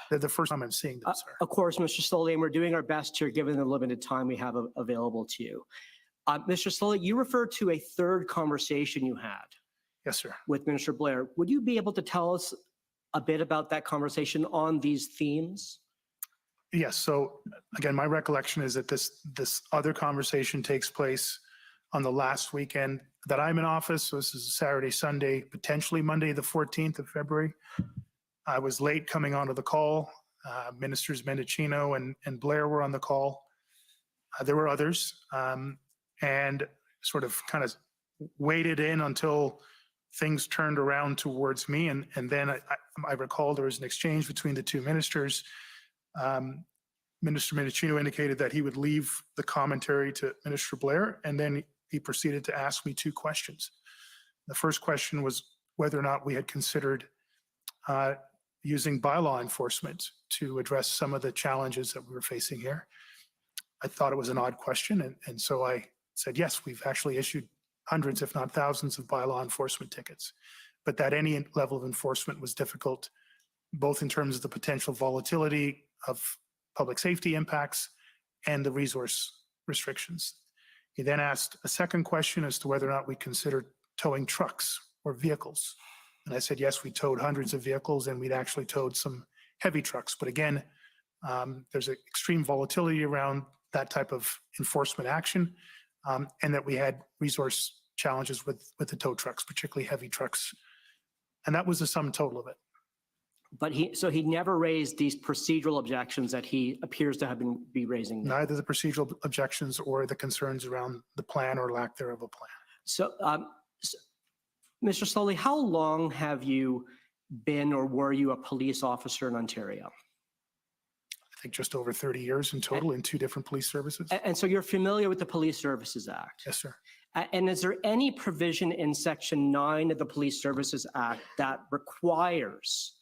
Speaker 2: they're the first time I'm seeing them, sir.
Speaker 14: Of course, Mr. Sloly, and we're doing our best here given the limited time we have available to you. Mr. Sloly, you referred to a third conversation you had.
Speaker 2: Yes, sir.
Speaker 14: With Minister Blair. Would you be able to tell us a bit about that conversation on these themes?
Speaker 2: Yes. So again, my recollection is that this other conversation takes place on the last weekend that I'm in office. So this is Saturday, Sunday, potentially Monday, the 14th of February. I was late coming onto the call. Ministers Mendocino and Blair were on the call. There were others, and sort of kind of waited in until things turned around towards me. And then I recall there was an exchange between the two ministers. Minister Mendocino indicated that he would leave the commentary to Minister Blair, and then he proceeded to ask me 2 questions. The first question was whether or not we had considered using bylaw enforcement to address some of the challenges that we were facing here. I thought it was an odd question, and so I said, yes, we've actually issued hundreds, if not thousands, of bylaw enforcement tickets, but that any level of enforcement was difficult, both in terms of the potential volatility of public safety impacts and the resource restrictions. He then asked a second question as to whether or not we considered towing trucks or vehicles. And I said, yes, we towed hundreds of vehicles and we'd actually towed some heavy trucks. But again, there's an extreme volatility around that type of enforcement action, and that we had resource challenges with the tow trucks, particularly heavy trucks. And that was the sum total of it.
Speaker 14: But he never raised these procedural objections that he appears to have been raising now.
Speaker 2: Neither the procedural objections or the concerns around the plan or lack thereof a plan.
Speaker 14: So, Mr. Sloly, how long have you been or were you a police officer in Ontario?
Speaker 2: I think just over 30 years in total in 2 different police services.
Speaker 14: And so you're familiar with the Police Services Act?
Speaker 2: Yes, sir.
Speaker 14: And is there any provision in Section 9 of the Police Services Act that requires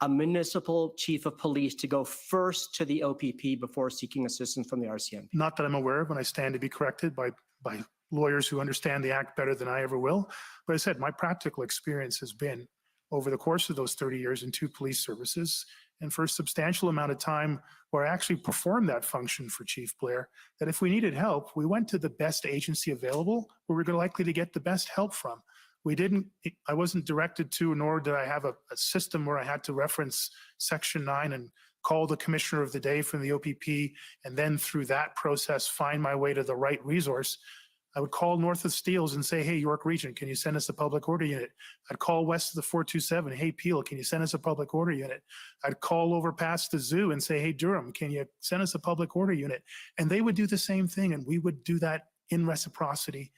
Speaker 14: a municipal chief of police to go first to the OPP before seeking assistance from the RCMP?
Speaker 2: Not that I'm aware of, and I stand to be corrected by lawyers who understand the act better than I ever will. But I said, my practical experience has been over the course of those 30 years in 2 police services, and for a substantial amount of time where I actually performed that function for Chief Blair, that if we needed help, we went to the best agency available where we're likely to get the best help from. I wasn't directed to, nor did I have a system where I had to reference Section 9 and call the commissioner of the day from the OPP, and then through that process, find my way to the right resource. I would call north of Steeles and say, hey, York Region, can you send us a public order unit? I'd call west of the 427, hey, Peel, can you send us a public order unit? I'd call over past the zoo and say, hey, Durham, can you send us a public order unit? And they would do the same thing, and we would do that in reciprocity.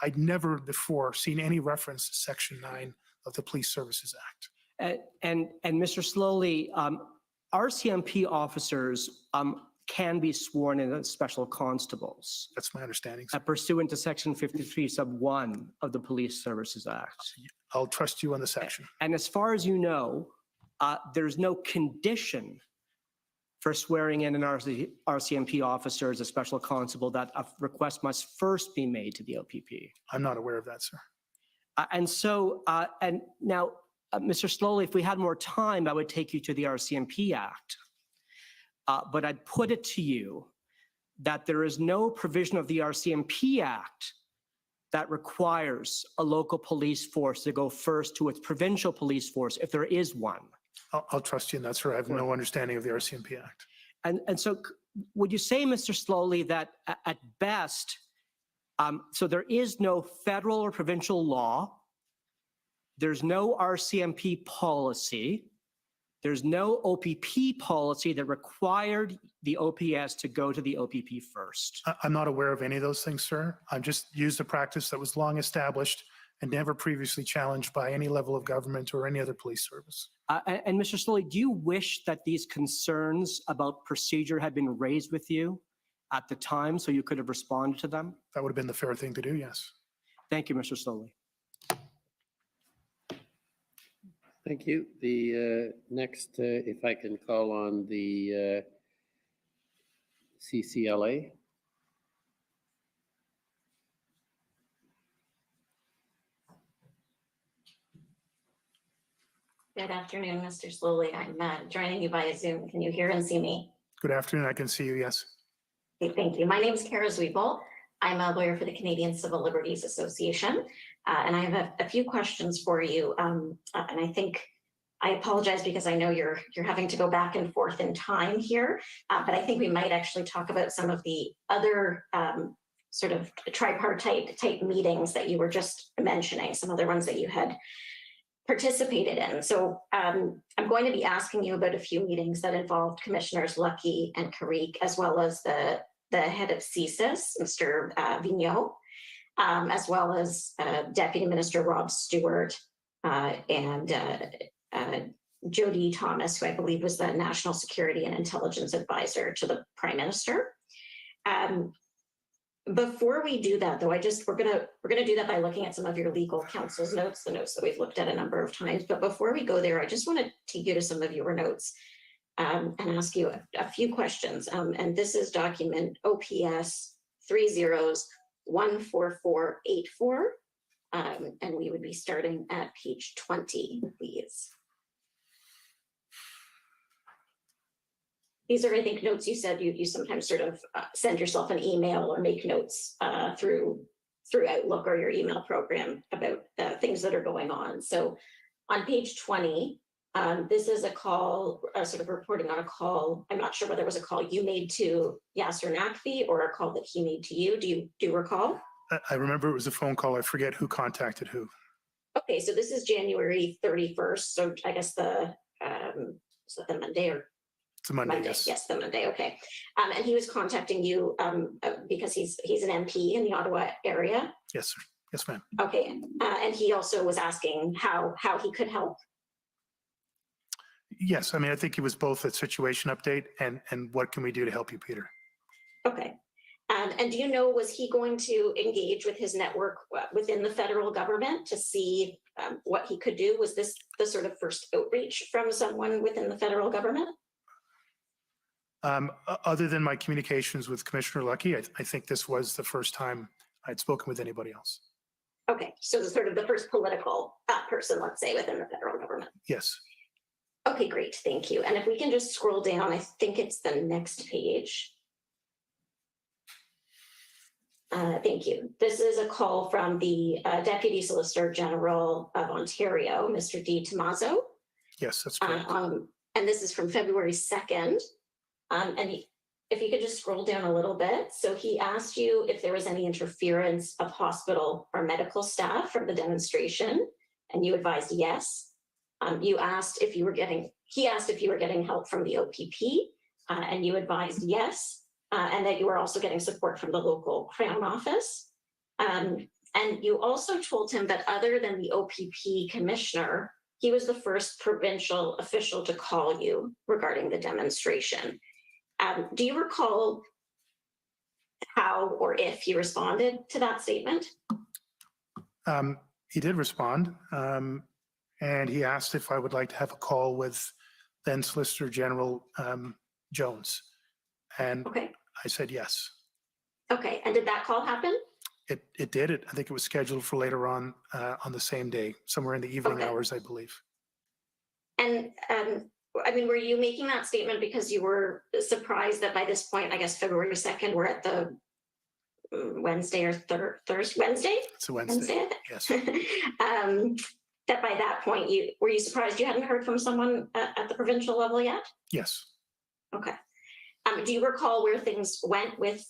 Speaker 2: I'd never before seen any reference to Section 9 of the Police Services Act.
Speaker 14: And Mr. Sloly, RCMP officers can be sworn in as special constables
Speaker 2: That's my understanding.
Speaker 14: pursuant to Section 53, Sub 1 of the Police Services Act.
Speaker 2: I'll trust you on the section.
Speaker 14: And as far as you know, there's no condition for swearing in an RCMP officer as a special constable that a request must first be made to the OPP.
Speaker 2: I'm not aware of that, sir.
Speaker 14: And now, Mr. Sloly, if we had more time, I would take you to the RCMP Act. But I'd put it to you that there is no provision of the RCMP Act that requires a local police force to go first to its provincial police force if there is one.
Speaker 2: I'll trust you in that, sir. I have no understanding of the RCMP Act.
Speaker 14: And so would you say, Mr. Sloly, that at best, so there is no federal or provincial law, there's no RCMP policy, there's no OPP policy that required the OPS to go to the OPP first?
Speaker 2: I'm not aware of any of those things, sir. I've just used a practice that was long established and never previously challenged by any level of government or any other police service.
Speaker 14: And Mr. Sloly, do you wish that these concerns about procedure had been raised with you at the time so you could have responded to them?
Speaker 2: That would have been the fair thing to do, yes.
Speaker 14: Thank you, Mr. Sloly.
Speaker 4: Thank you. The next, if I can call on the CCLA.
Speaker 15: Good afternoon, Mr. Sloly. I'm joining you via Zoom. Can you hear and see me?
Speaker 2: Good afternoon. I can see you, yes.
Speaker 15: Okay, thank you. My name is Kara Zwiebel. I'm a lawyer for the Canadian Civil Liberties Association, and I have a few questions for you. And I think I apologize because I know you're having to go back and forth in time here, but I think we might actually talk about some of the other sort of tripartite type meetings that you were just mentioning, some other ones that you had participated in. So I'm going to be asking you about a few meetings that involved Commissioners Lucky and Carrick, as well as the head of CSIS, Mr. Vigneault, as well as Deputy Minister Rob Stewart and Jody Thomas, who I believe was the National Security and Intelligence Advisor to the Prime Minister. Before we do that, though, we're gonna do that by looking at some of your legal counsel's notes, the notes that we've looked at a number of times. But before we go there, I just want to take you to some of your notes and ask you a few questions. And this is document OPS 30-14484, and we would be starting at page 20, please. These are, I think, notes you said you sometimes sort of send yourself an email or make notes through Outlook or your email program about things that are going on. So on page 20, this is a call, sort of reporting on a call. I'm not sure whether it was a call you made to Yasser Naqvi or a call that he made to you. Do you recall?
Speaker 2: I remember it was a phone call. I forget who contacted who.
Speaker 15: Okay, so this is January 31st. So I guess is that the Monday or?
Speaker 2: It's a Monday, yes.
Speaker 15: Yes, the Monday, okay. And he was contacting you because he's an MP in the Ottawa area?
Speaker 2: Yes, sir. Yes, ma'am.
Speaker 15: Okay, and he also was asking how he could help.
Speaker 2: Yes, I mean, I think it was both a situation update and what can we do to help you, Peter?
Speaker 15: Okay. And do you know, was he going to engage with his network within the federal government to see what he could do? Was this the sort of first outreach from someone within the federal government?
Speaker 2: Other than my communications with Commissioner Lucky, I think this was the first time I'd spoken with anybody else.
Speaker 15: Okay, so the sort of the first political person, let's say, within the federal government.
Speaker 2: Yes.
Speaker 15: Okay, great, thank you. And if we can just scroll down, I think it's the next page. Thank you. This is a call from the Deputy Solicitor General of Ontario, Mr. D. Tomaso.
Speaker 2: Yes, that's correct.
Speaker 15: And this is from February 2nd. If you could just scroll down a little bit. So he asked you if there was any interference of hospital or medical staff from the demonstration, and you advised yes. He asked if you were getting help from the OPP, and you advised yes. And that you were also getting support from the local Crown office. And you also told him that other than the OPP commissioner, he was the first provincial official to call you regarding the demonstration. Do you recall how or if he responded to that statement?
Speaker 2: He did respond, and he asked if I would like to have a call with then Solicitor General Jones. And
Speaker 15: okay.
Speaker 2: I said yes.
Speaker 15: Okay, and did that call happen?
Speaker 2: It did. I think it was scheduled for later on the same day, somewhere in the evening hours, I believe.
Speaker 15: And I mean, were you making that statement because you were surprised that by this point, I guess February 2nd, we're at the Wednesday or Thursday? Wednesday?
Speaker 2: It's a Wednesday. Yes.
Speaker 15: That by that point, were you surprised you hadn't heard from someone at the provincial level yet?
Speaker 2: Yes.
Speaker 15: Okay. Do you recall where things went with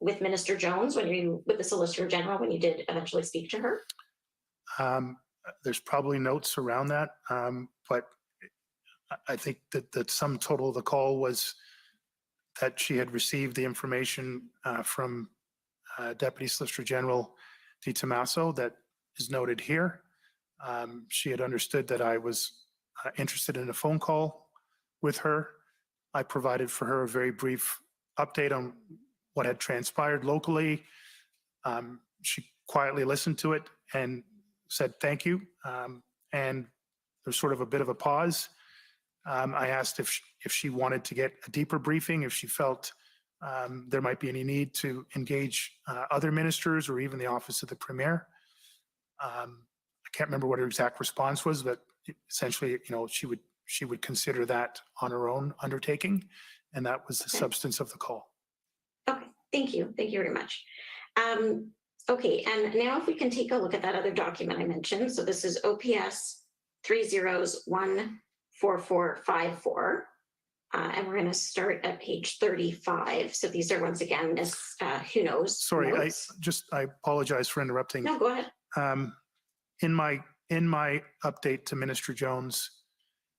Speaker 15: Minister Jones with the Solicitor General when you did eventually speak to her?
Speaker 2: There's probably notes around that, but I think that the sum total of the call was that she had received the information from Deputy Solicitor General Di Tommaso that is noted here. She had understood that I was interested in a phone call with her. I provided for her a very brief update on what had transpired locally. She quietly listened to it and said thank you. And there's sort of a bit of a pause. I asked if she wanted to get a deeper briefing, if she felt there might be any need to engage other ministers or even the Office of the Premier. I can't remember what her exact response was, but essentially, she would consider that on her own undertaking, and that was the substance of the call.
Speaker 15: Okay, thank you. Thank you very much. Okay, and now if we can take a look at that other document I mentioned. So this is OPS 30014454. And we're going to start at page 35. So these are once again, Ms. Who Knows.
Speaker 2: Sorry, I apologize for interrupting.
Speaker 15: No, go ahead.
Speaker 2: In my update to Minister Jones,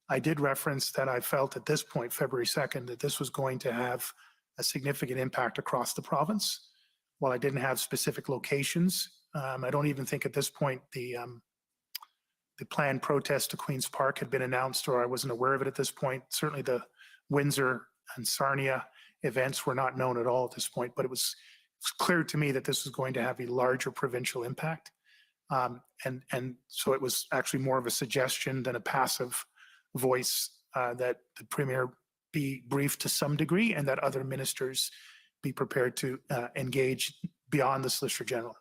Speaker 2: I did reference that I felt at this point, February 2nd, that this was going to have a significant impact across the province. While I didn't have specific locations, I don't even think at this point the planned protest to Queen's Park had been announced, or I wasn't aware of it at this point. Certainly the Windsor and Sarnia events were not known at all at this point, but it was clear to me that this was going to have a larger provincial impact. And so it was actually more of a suggestion than a passive voice that the Premier be briefed to some degree and that other ministers be prepared to engage beyond the Solicitor General.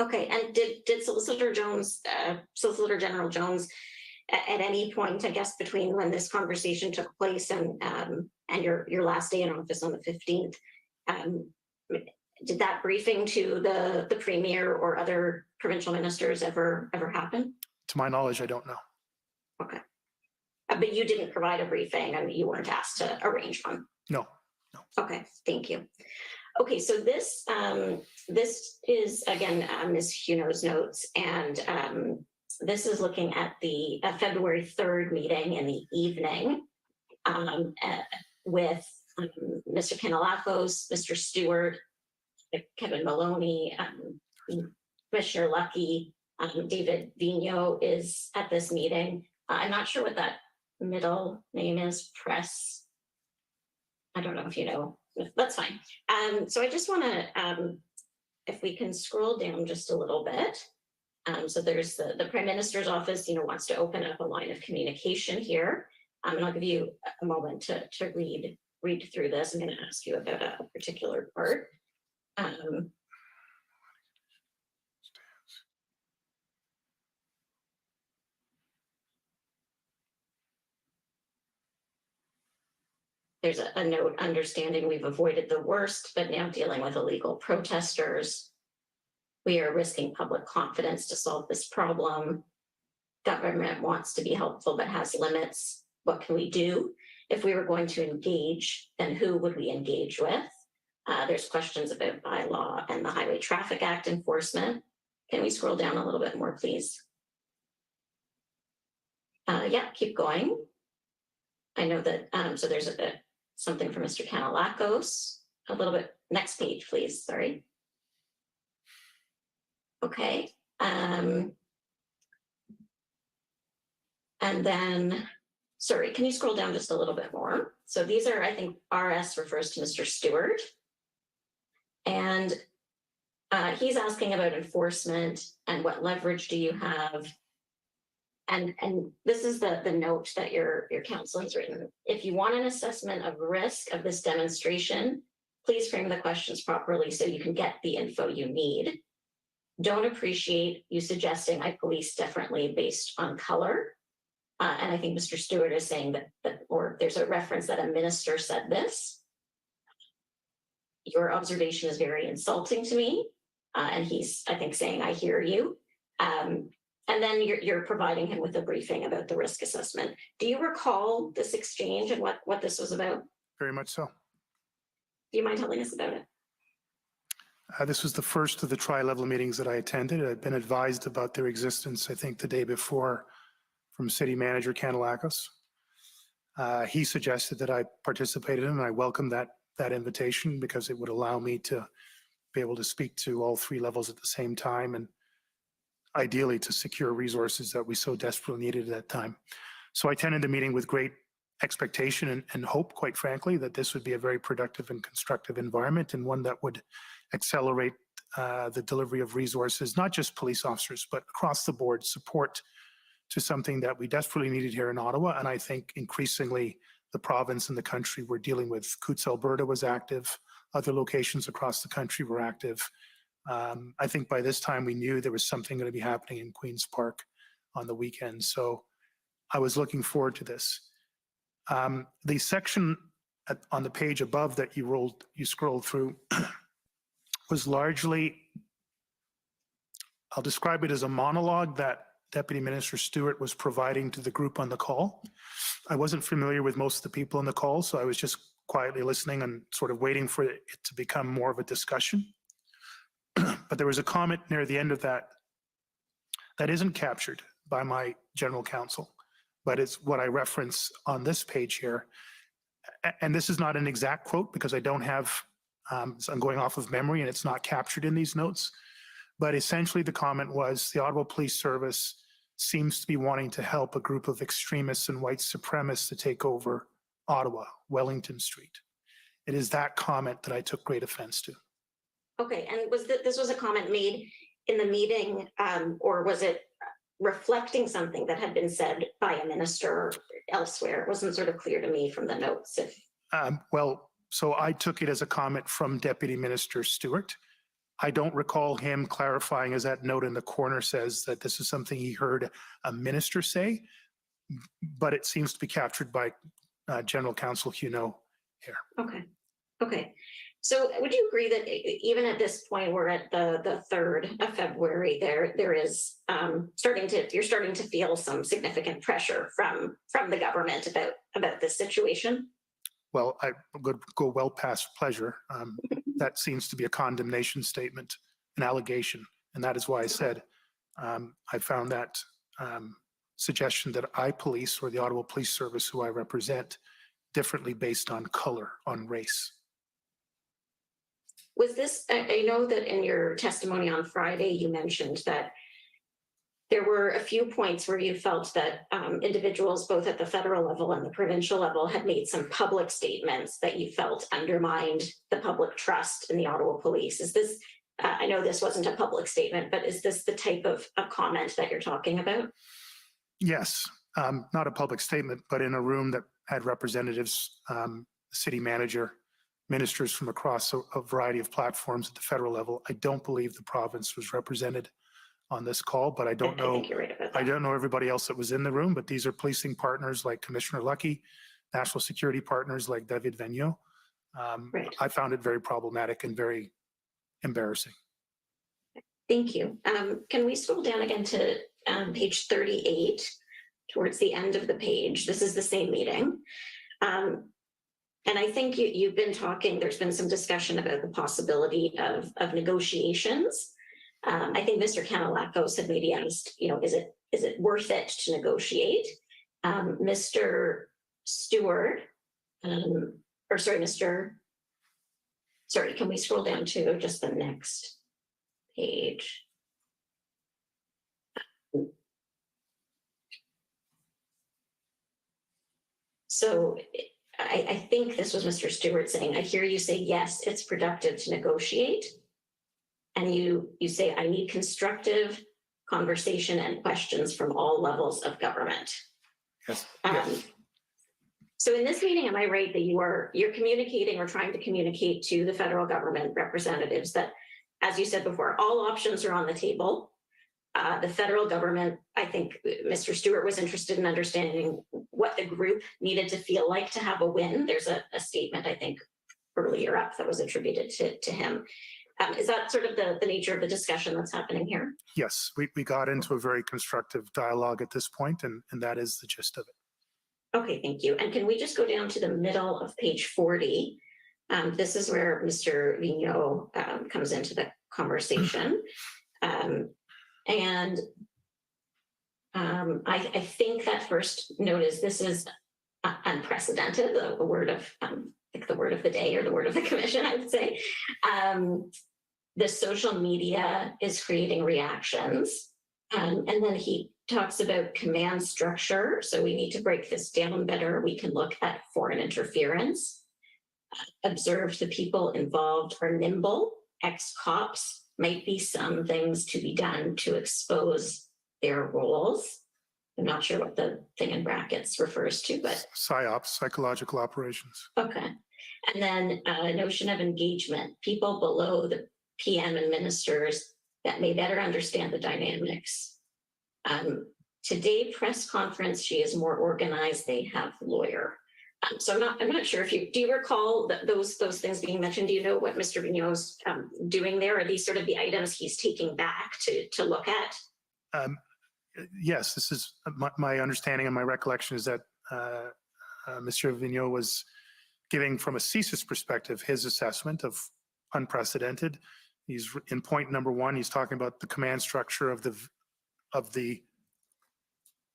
Speaker 15: Okay, and did Solicitor General Jones at any point, I guess, between when this conversation took place and your last day in office on the 15th, did that briefing to the Premier or other provincial ministers ever happen?
Speaker 2: To my knowledge, I don't know.
Speaker 15: Okay. But you didn't provide a briefing and you weren't asked to arrange one?
Speaker 2: No.
Speaker 15: Okay, thank you. Okay, so this is, again, Ms. Huno's notes, and this is looking at the February 3rd meeting in the evening with Mr. Kanalakos, Mr. Stewart, Kevin Maloney, Commissioner Lucky, David Vigneault is at this meeting. I'm not sure what that middle name is, Press. I don't know if you know that's fine. So I just want to, if we can scroll down just a little bit. So there's the Prime Minister's office, wants to open up a line of communication here. And I'll give you a moment to read through this. I'm going to ask you about a particular part. There's a note understanding we've avoided the worst, but now dealing with illegal protesters. We are risking public confidence to solve this problem. Government wants to be helpful, but has limits. What can we do? If we were going to engage, then who would we engage with? There's questions about bylaw and the Highway Traffic Act enforcement. Can we scroll down a little bit more, please? Yeah, keep going. I know that, so there's something from Mr. Kanalakos. A little bit, next page, please, sorry. Okay. And then, sorry, can you scroll down just a little bit more? So these are, I think, RS refers to Mr. Stewart. And he's asking about enforcement and what leverage do you have? And this is the note that your counsel has written. If you want an assessment of risk of this demonstration, please frame the questions properly so you can get the info you need. Don't appreciate you suggesting I police differently based on color. And I think Mr. Stewart is saying that, or there's a reference that a minister said this. Your observation is very insulting to me. And he's, I think, saying, I hear you. And then you're providing him with a briefing about the risk assessment. Do you recall this exchange and what this was about?
Speaker 2: Very much so.
Speaker 15: Do you mind telling us about it?
Speaker 2: This was the first of the tri-level meetings that I attended. I'd been advised about their existence, I think, the day before from City Manager Kanalakos. He suggested that I participated in, and I welcomed that invitation because it would allow me to be able to speak to all three levels at the same time and ideally to secure resources that we so desperately needed at that time. So I attended the meeting with great expectation and hope, quite frankly, that this would be a very productive and constructive environment and one that would accelerate the delivery of resources, not just police officers, but across the board support to something that we desperately needed here in Ottawa. And I think increasingly the province and the country were dealing with. Coots, Alberta was active. Other locations across the country were active. I think by this time we knew there was something going to be happening in Queen's Park on the weekend. So I was looking forward to this. The section on the page above that you scrolled through was largely, I'll describe it as a monologue that Deputy Minister Stewart was providing to the group on the call. I wasn't familiar with most of the people on the call, so I was just quietly listening and sort of waiting for it to become more of a discussion. But there was a comment near the end of that isn't captured by my general counsel, but it's what I reference on this page here. And this is not an exact quote because I don't have, so I'm going off of memory and it's not captured in these notes. But essentially the comment was the Ottawa Police Service seems to be wanting to help a group of extremists and white supremacists to take over Ottawa, Wellington Street. It is that comment that I took great offense to.
Speaker 15: Okay, and this was a comment made in the meeting, or was it reflecting something that had been said by a minister elsewhere? It wasn't sort of clear to me from the notes.
Speaker 2: Well, so I took it as a comment from Deputy Minister Stewart. I don't recall him clarifying, as that note in the corner says, that this is something he heard a minister say, but it seems to be captured by General Counsel Huneau here.
Speaker 15: Okay. So would you agree that even at this point, we're at the 3rd of February, there is you're starting to feel some significant pressure from the government about this situation?
Speaker 2: Well, I would go well past pleasure. That seems to be a condemnation statement, an allegation. And that is why I said I found that suggestion that I police, or the Ottawa Police Service, who I represent, differently based on color, on race.
Speaker 15: Was this, I know that in your testimony on Friday, you mentioned that there were a few points where you felt that individuals, both at the federal level and the provincial level, had made some public statements that you felt undermined the public trust in the Ottawa Police. Is this, I know this wasn't a public statement, but is this the type of comment that you're talking about?
Speaker 2: Yes, not a public statement, but in a room that had representatives, city manager, ministers from across a variety of platforms at the federal level. I don't believe the province was represented on this call, but I don't know.
Speaker 15: I think you're right about that.
Speaker 2: I don't know everybody else that was in the room, but these are policing partners like Commissioner Lucky, national security partners like David Vigneault.
Speaker 15: Right.
Speaker 2: I found it very problematic and very embarrassing.
Speaker 15: Thank you. Can we scroll down again to page 38, towards the end of the page? This is the same meeting. And I think you've been talking, there's been some discussion about the possibility of negotiations. I think Mr. Kanalakos had maybe asked, is it worth it to negotiate? Mr. Stewart, can we scroll down to just the next page? So I think this was Mr. Stewart saying, I hear you say, yes, it's productive to negotiate. And you say, I need constructive conversation and questions from all levels of government.
Speaker 2: Yes.
Speaker 15: So in this meeting, am I right that you're communicating or trying to communicate to the federal government representatives that, as you said before, all options are on the table? The federal government, I think Mr. Stewart was interested in understanding what the group needed to feel like to have a win. There's a statement, I think, earlier up that was attributed to him. Is that sort of the nature of the discussion that's happening here?
Speaker 2: Yes, we got into a very constructive dialogue at this point, and that is the gist of it.
Speaker 15: Okay, thank you. And can we just go down to the middle of page 40? This is where Mr. Vigneault comes into the conversation. And I think that first note is this is unprecedented, the word of the word of the day or the word of the commission, I would say. The social media is creating reactions. And then he talks about command structure. So we need to break this down better. We can look at foreign interference. Observe the people involved are nimble. Ex-cops might be some things to be done to expose their roles. I'm not sure what the thing in brackets refers to, but
Speaker 2: PSYOPs, psychological operations.
Speaker 15: okay. And then a notion of engagement, people below the PM and ministers that may better understand the dynamics. Today press conference, she is more organized. They have lawyer. So I'm not sure if do you recall those things being mentioned? Do you know what Mr. Vigneault's doing there? Are these sort of the items he's taking back to look at?
Speaker 2: Yes, this is my understanding and my recollection is that Mr. Vigneault was giving from a CSIS perspective his assessment of unprecedented. He's in point number 1, he's talking about the command structure of the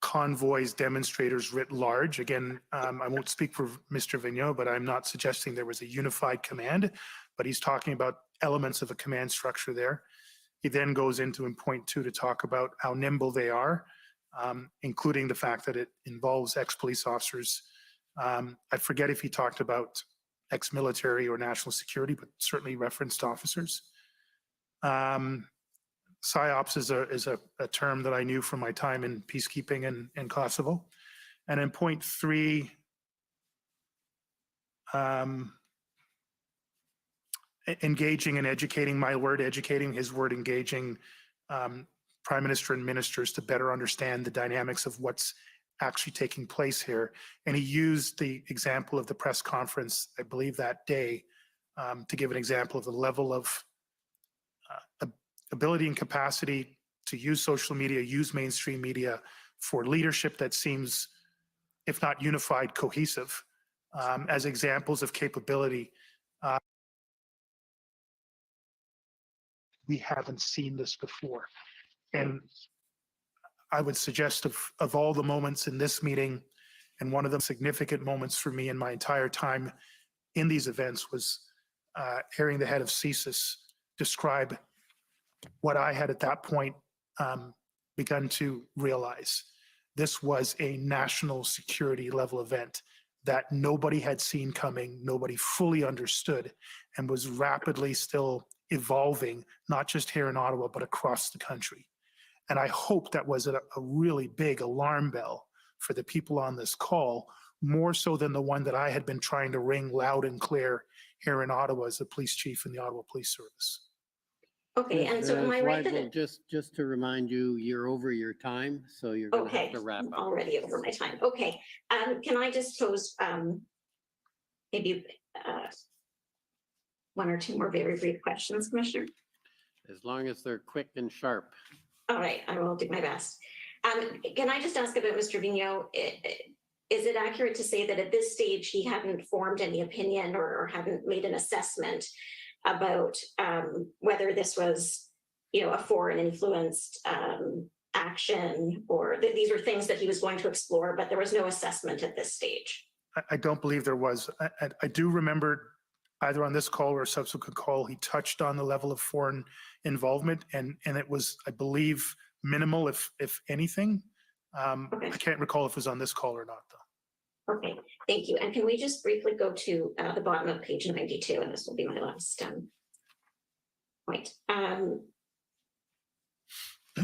Speaker 2: convoys, demonstrators writ large. Again, I won't speak for Mr. Vigneault, but I'm not suggesting there was a unified command, but he's talking about elements of a command structure there. He then goes into in point 2 to talk about how nimble they are, including the fact that it involves ex-police officers. I forget if he talked about ex-military or national security, but certainly referenced officers. PSYOPs is a term that I knew from my time in peacekeeping in Kosovo. And in point 3, engaging and educating, my word educating, his word engaging Prime Minister and ministers to better understand the dynamics of what's actually taking place here. And he used the example of the press conference, I believe that day, to give an example of the level of ability and capacity to use social media, use mainstream media for leadership that seems, if not unified, cohesive, as examples of capability. We haven't seen this before. And I would suggest of all the moments in this meeting, and one of the significant moments for me in my entire time in these events was hearing the head of CSIS describe what I had at that point begun to realize this was a national security level event that nobody had seen coming, nobody fully understood, and was rapidly still evolving, not just here in Ottawa, but across the country. And I hope that was a really big alarm bell for the people on this call, more so than the one that I had been trying to ring loud and clear here in Ottawa as the police chief in the Ottawa Police Service.
Speaker 15: Okay, and so am I right that
Speaker 4: Weigel, just to remind you, you're over your time, so you're going to
Speaker 15: okay,
Speaker 4: have to wrap
Speaker 15: I'm
Speaker 4: up.
Speaker 15: already over my time. Okay, can I just pose maybe one or two more very brief questions, Commissioner?
Speaker 4: As long as they're quick and sharp.
Speaker 15: All right, I will do my best. Can I just ask about Mr. Vigneault? Is it accurate to say that at this stage he hadn't formed any opinion or hadn't made an assessment about whether this was, a foreign influenced action, or these are things that he was going to explore, but there was no assessment at this stage?
Speaker 2: I don't believe there was. I do remember either on this call or a subsequent call, he touched on the level of foreign involvement, and it was, I believe, minimal, if anything.
Speaker 15: Okay.
Speaker 2: I can't recall if it was on this call or not, though.
Speaker 15: Okay, thank you. And can we just briefly go to the bottom of page 92, and this will be my last point.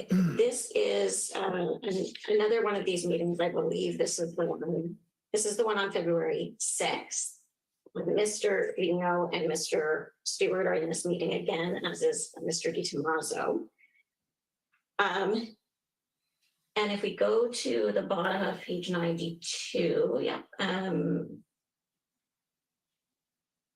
Speaker 15: This is another one of these meetings, I believe. This is the one on February 6th. With Mr. Vigneault and Mr. Stewart are in this meeting again, as is Mr. DiTomaso. And if we go to the bottom of page 92, yeah.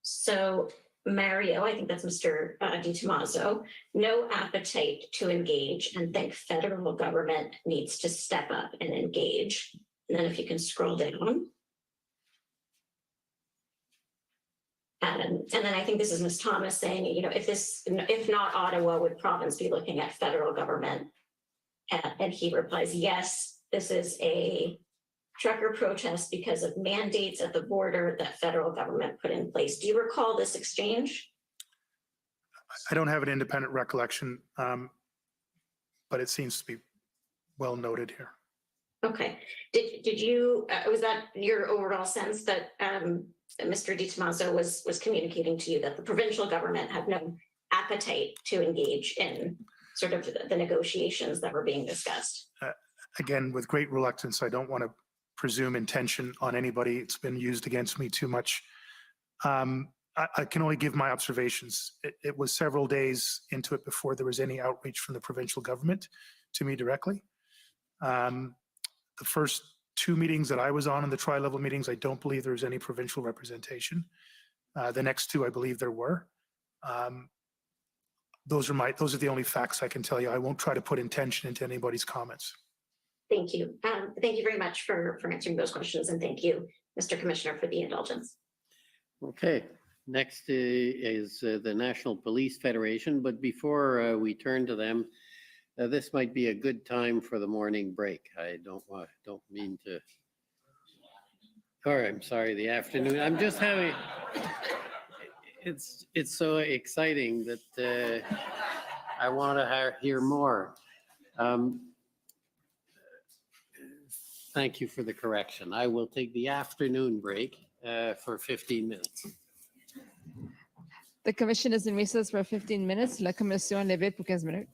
Speaker 15: So Mario, I think that's Mr. DiTomaso, no appetite to engage and think federal government needs to step up and engage. And then if you can scroll down. And then I think this is Ms. Thomas saying, if not Ottawa, would province be looking at federal government? And he replies, yes, this is a trucker protest because of mandates at the border that federal government put in place. Do you recall this exchange?
Speaker 2: I don't have an independent recollection, but it seems to be well noted here.
Speaker 15: Okay. Did you, was that your overall sense that Mr. DiTomaso was communicating to you that the provincial government had no appetite to engage in sort of the negotiations that were being discussed?
Speaker 2: Again, with great reluctance, I don't want to presume intention on anybody. It's been used against me too much. I can only give my observations. It was several days into it before there was any outreach from the provincial government to me directly. The first two meetings that I was on in the tri-level meetings, I don't believe there was any provincial representation. The next two, I believe there were. Those are the only facts I can tell you. I won't try to put intention into anybody's comments.
Speaker 15: Thank you. Thank you very much for answering those questions. And thank you, Mr. Commissioner, for the indulgence.
Speaker 4: Okay, next is the National Police Federation. But before we turn to them, this might be a good time for the morning break. I don't mean to. Or I'm sorry, the afternoon. I'm just having. It's so exciting that I want to hear more. Thank you for the correction. I will take the afternoon break for 15 minutes.
Speaker 5: The commission is in recess for 15 minutes. La commission est levée pour 15 minutes.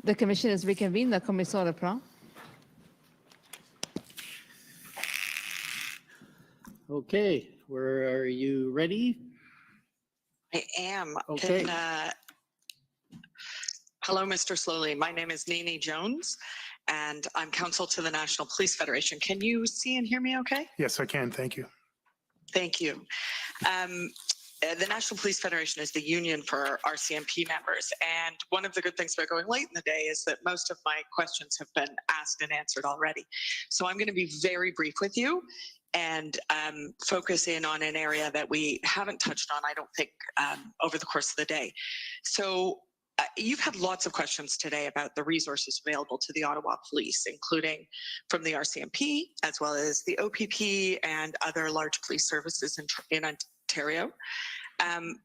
Speaker 5: The commission is reconvened. La commission reprend.
Speaker 4: Okay, are you ready?
Speaker 16: I am.
Speaker 4: Okay.
Speaker 16: Hello, Mr. Sloly. My name is Nene Jones, and I'm counsel to the National Police Federation. Can you see and hear me okay?
Speaker 2: Yes, I can. Thank you.
Speaker 16: Thank you. The National Police Federation is the union for RCMP members, and one of the good things about going late in the day is that most of my questions have been asked and answered already. So I'm going to be very brief with you and focus in on an area that we haven't touched on, I don't think, over the course of the day. So you've had lots of questions today about the resources available to the Ottawa Police, including from the RCMP, as well as the OPP and other large police services in Ontario.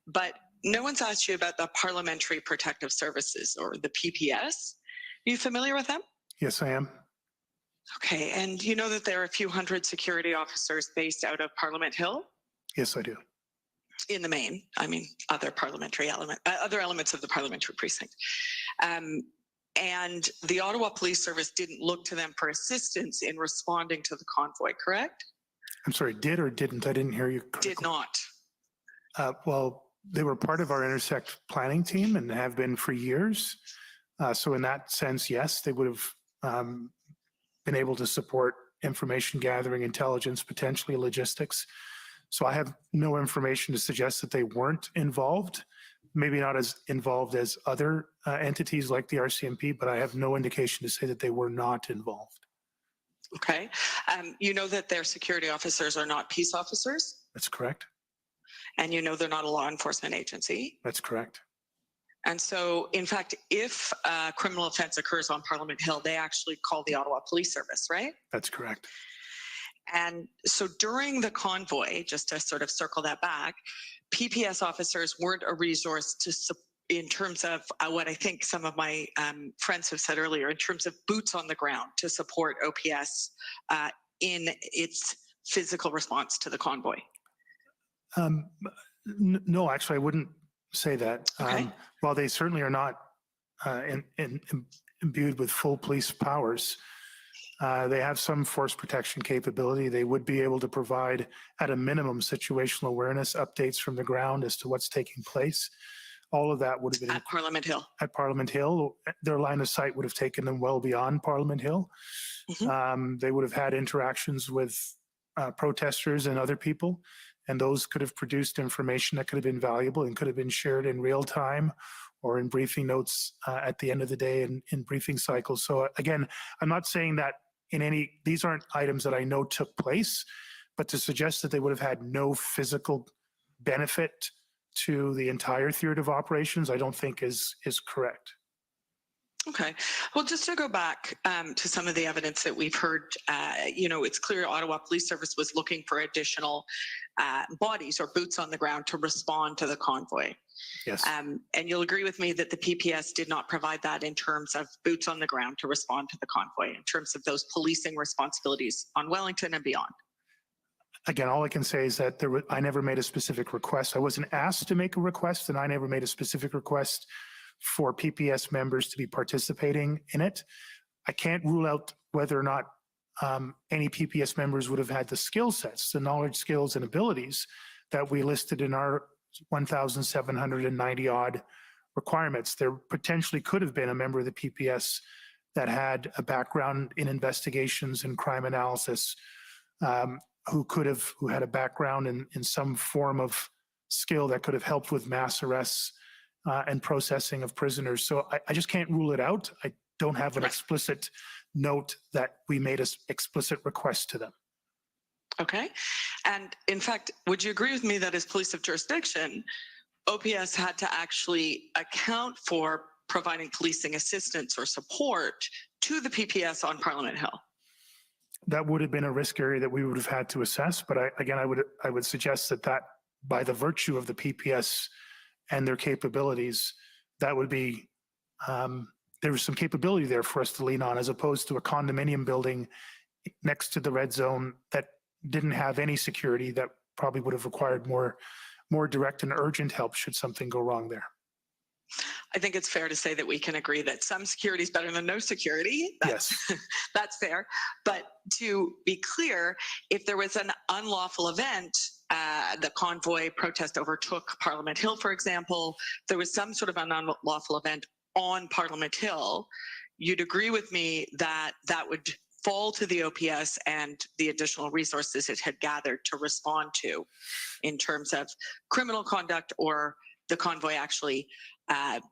Speaker 16: But no one's asked you about the Parliamentary Protective Services, or the PPS. Are you familiar with them?
Speaker 2: Yes, I am.
Speaker 16: Okay, and you know that there are a few hundred security officers based out of Parliament Hill?
Speaker 2: Yes, I do.
Speaker 16: In the main, I mean, other elements of the parliamentary precinct. And the Ottawa Police Service didn't look to them for assistance in responding to the convoy, correct?
Speaker 2: I'm sorry, did or didn't? I didn't hear you correctly.
Speaker 16: Did not.
Speaker 2: Well, they were part of our intersect planning team and have been for years. So in that sense, yes, they would have been able to support information gathering, intelligence, potentially logistics. So I have no information to suggest that they weren't involved, maybe not as involved as other entities like the RCMP, but I have no indication to say that they were not involved.
Speaker 16: Okay. You know that their security officers are not peace officers?
Speaker 2: That's correct.
Speaker 16: And you know they're not a law enforcement agency?
Speaker 2: That's correct.
Speaker 16: And so, in fact, if a criminal offense occurs on Parliament Hill, they actually call the Ottawa Police Service, right?
Speaker 2: That's correct.
Speaker 16: And so during the convoy, just to sort of circle that back, PPS officers weren't a resource in terms of what I think some of my friends have said earlier, in terms of boots on the ground to support OPS in its physical response to the convoy.
Speaker 2: No, actually, I wouldn't say that.
Speaker 16: Okay.
Speaker 2: While they certainly are not imbued with full police powers, they have some force protection capability. They would be able to provide, at a minimum, situational awareness updates from the ground as to what's taking place. All of that would have been
Speaker 16: at Parliament Hill.
Speaker 2: At Parliament Hill, their line of sight would have taken them well beyond Parliament Hill. Mm-hmm. They would have had interactions with protesters and other people, and those could have produced information that could have been valuable and could have been shared in real time or in briefing notes at the end of the day in briefing cycles. So again, I'm not saying that these aren't items that I know took place, but to suggest that they would have had no physical benefit to the entire theater of operations, I don't think is correct.
Speaker 16: Okay. Well, just to go back to some of the evidence that we've heard, it's clear Ottawa Police Service was looking for additional bodies or boots on the ground to respond to the convoy.
Speaker 2: Yes.
Speaker 16: And you'll agree with me that the PPS did not provide that in terms of boots on the ground to respond to the convoy, in terms of those policing responsibilities on Wellington and beyond.
Speaker 2: Again, all I can say is that I never made a specific request. I wasn't asked to make a request, and I never made a specific request for PPS members to be participating in it. I can't rule out whether or not any PPS members would have had the skill sets, the knowledge, skills, and abilities that we listed in our 1,790 odd requirements. There potentially could have been a member of the PPS that had a background in investigations and crime analysis, who had a background in some form of skill that could have helped with mass arrests and processing of prisoners. So I just can't rule it out. I don't have an explicit note that we made an explicit request to them.
Speaker 16: Okay. And in fact, would you agree with me that as police of jurisdiction, OPS had to actually account for providing policing assistance or support to the PPS on Parliament Hill?
Speaker 2: That would have been a risk area that we would have had to assess. But I would suggest that by the virtue of the PPS and their capabilities, that would be, there was some capability there for us to lean on, as opposed to a condominium building next to the red zone that didn't have any security, that probably would have required more direct and urgent help should something go wrong there.
Speaker 16: I think it's fair to say that we can agree that some security is better than no security. That's, that's fair. But to be clear, if there was an unlawful event, the convoy protest overtook Parliament Hill, for example, there was some sort of an unlawful event on Parliament Hill, you'd agree with me that that would fall to the OPS and the additional resources it had gathered to respond to in terms of criminal conduct or the convoy actually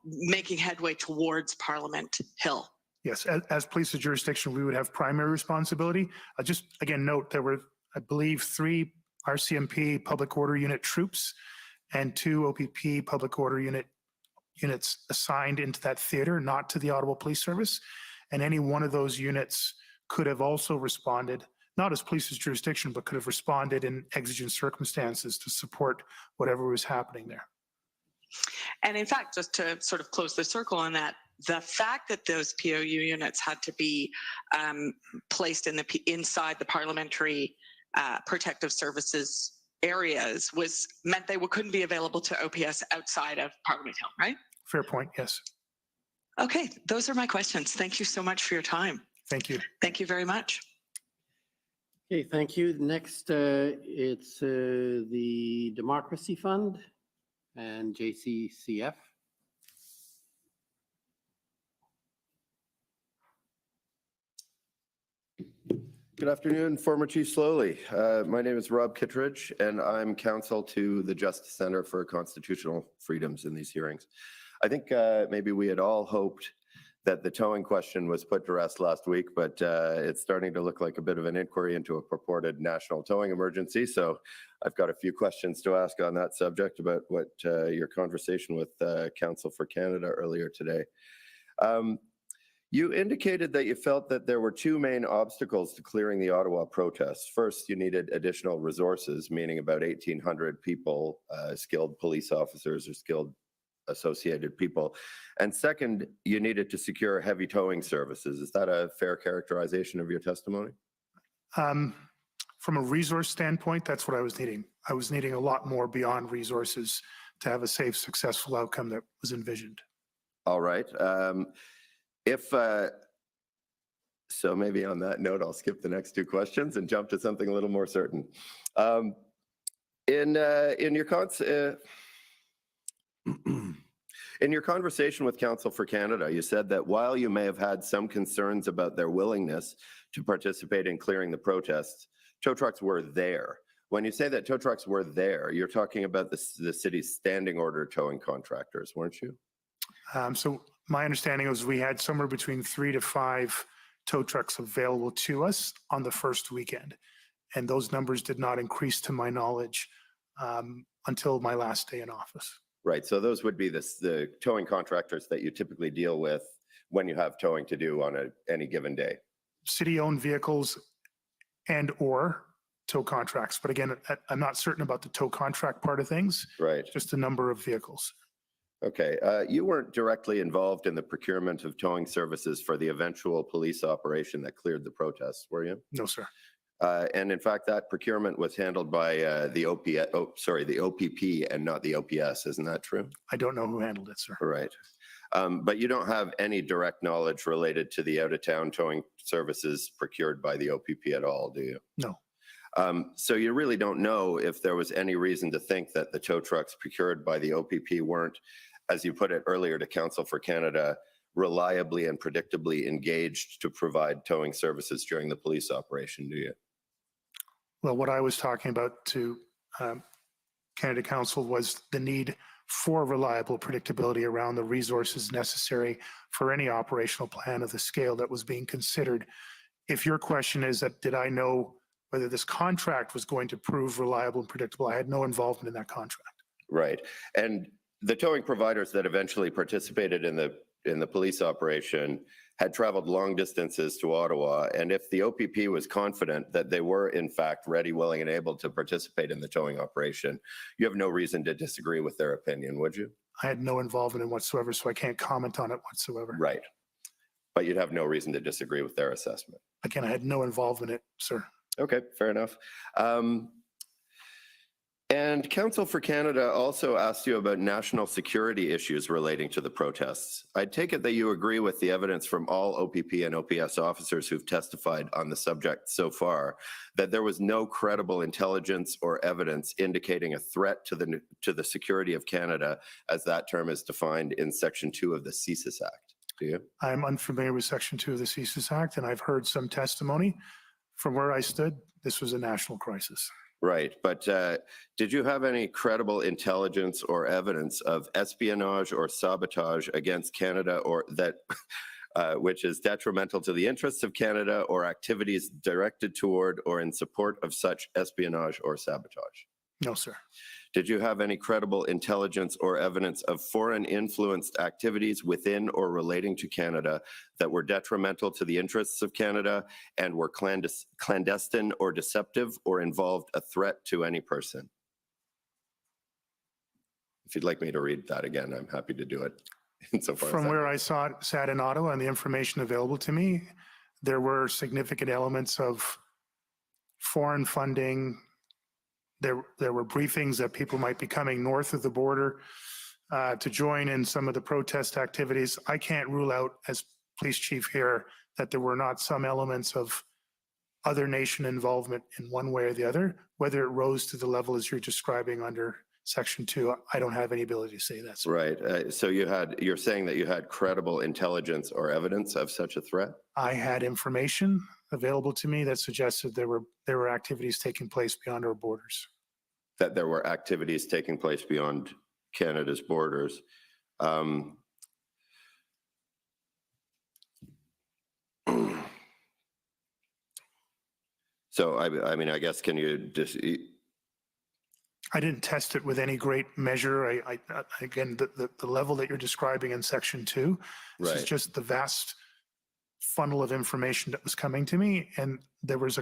Speaker 16: making headway towards Parliament Hill.
Speaker 2: Yes, as police of jurisdiction, we would have primary responsibility. Just again, note there were, I believe, 3 RCMP public order unit troops and 2 OPP public order units assigned into that theater, not to the Ottawa Police Service. And any one of those units could have also responded, not as police's jurisdiction, but could have responded in exigent circumstances to support whatever was happening there.
Speaker 16: And in fact, just to sort of close the circle on that, the fact that those POU units had to be placed in inside the parliamentary protective services areas meant they couldn't be available to OPS outside of Parliament Hill, right?
Speaker 2: Fair point, yes.
Speaker 16: Okay, those are my questions. Thank you so much for your time.
Speaker 2: Thank you.
Speaker 16: Thank you very much.
Speaker 4: Okay, thank you. Next, it's the Democracy Fund and JCCF.
Speaker 17: Good afternoon, former Chief Sloly. My name is Rob Kittredge, and I'm counsel to the Justice Center for Constitutional Freedoms in these hearings. I think maybe we had all hoped that the towing question was put to rest last week, but it's starting to look like a bit of an inquiry into a purported national towing emergency. So I've got a few questions to ask on that subject about what your conversation with Counsel for Canada earlier today. You indicated that you felt that there were 2 main obstacles to clearing the Ottawa protests. First, you needed additional resources, meaning about 1,800 people, skilled police officers or skilled associated people. And second, you needed to secure heavy towing services. Is that a fair characterization of your testimony?
Speaker 2: From a resource standpoint, that's what I was needing. I was needing a lot more beyond resources to have a safe, successful outcome that was envisioned.
Speaker 17: All right. So maybe on that note, I'll skip the next 2 questions and jump to something a little more certain. In your conversation with Counsel for Canada, you said that while you may have had some concerns about their willingness to participate in clearing the protests, tow trucks were there. When you say that tow trucks were there, you're talking about the city's standing order towing contractors, weren't you?
Speaker 2: So my understanding was we had somewhere between 3 to 5 tow trucks available to us on the first weekend. And those numbers did not increase to my knowledge until my last day in office.
Speaker 17: Right, so those would be the towing contractors that you typically deal with when you have towing to do on any given day.
Speaker 2: City-owned vehicles and or tow contracts. But again, I'm not certain about the tow contract part of things.
Speaker 17: Right.
Speaker 2: Just the number of vehicles.
Speaker 17: Okay, you weren't directly involved in the procurement of towing services for the eventual police operation that cleared the protests, were you?
Speaker 2: No, sir.
Speaker 17: And in fact, that procurement was handled by the OPP and not the OPS. Isn't that true?
Speaker 2: I don't know who handled it, sir.
Speaker 17: Right. But you don't have any direct knowledge related to the out-of-town towing services procured by the OPP at all, do you?
Speaker 2: No.
Speaker 17: So you really don't know if there was any reason to think that the tow trucks procured by the OPP weren't, as you put it earlier to Counsel for Canada, reliably and predictably engaged to provide towing services during the police operation, do you?
Speaker 2: Well, what I was talking about to Canada Council was the need for reliable predictability around the resources necessary for any operational plan of the scale that was being considered. If your question is that, did I know whether this contract was going to prove reliable and predictable, I had no involvement in that contract.
Speaker 17: Right. And the towing providers that eventually participated in the police operation had traveled long distances to Ottawa. And if the OPP was confident that they were in fact ready, willing, and able to participate in the towing operation, you have no reason to disagree with their opinion, would you?
Speaker 2: I had no involvement in whatsoever, so I can't comment on it whatsoever.
Speaker 17: Right. But you'd have no reason to disagree with their assessment.
Speaker 2: Again, I had no involvement in it, sir.
Speaker 17: Okay, fair enough. And Counsel for Canada also asked you about national security issues relating to the protests. I take it that you agree with the evidence from all OPP and OPS officers who've testified on the subject so far, that there was no credible intelligence or evidence indicating a threat to the security of Canada, as that term is defined in Section 2 of the CSIS Act. Do you?
Speaker 2: I'm unfamiliar with Section 2 of the CSIS Act, and I've heard some testimony. From where I stood, this was a national crisis.
Speaker 17: Right, but did you have any credible intelligence or evidence of espionage or sabotage against Canada, or that which is detrimental to the interests of Canada, or activities directed toward or in support of such espionage or sabotage?
Speaker 2: No, sir.
Speaker 17: Did you have any credible intelligence or evidence of foreign influenced activities within or relating to Canada that were detrimental to the interests of Canada and were clandestine or deceptive or involved a threat to any person? If you'd like me to read that again, I'm happy to do it.
Speaker 2: From where I sat in Ottawa and the information available to me, there were significant elements of foreign funding. There were briefings that people might be coming north of the border to join in some of the protest activities. I can't rule out, as police chief here, that there were not some elements of other nation involvement in one way or the other. Whether it rose to the level as you're describing under Section 2, I don't have any ability to say that. Sir.
Speaker 17: Right. So you're saying that you had credible intelligence or evidence of such a threat?
Speaker 2: I had information available to me that suggested there were activities taking place beyond our borders.
Speaker 17: That there were activities taking place beyond Canada's borders. So, I mean, I guess, can you just...
Speaker 2: I didn't test it with any great measure. Again, the level that you're describing in Section 2, this is just the vast funnel of information that was coming to me. And there was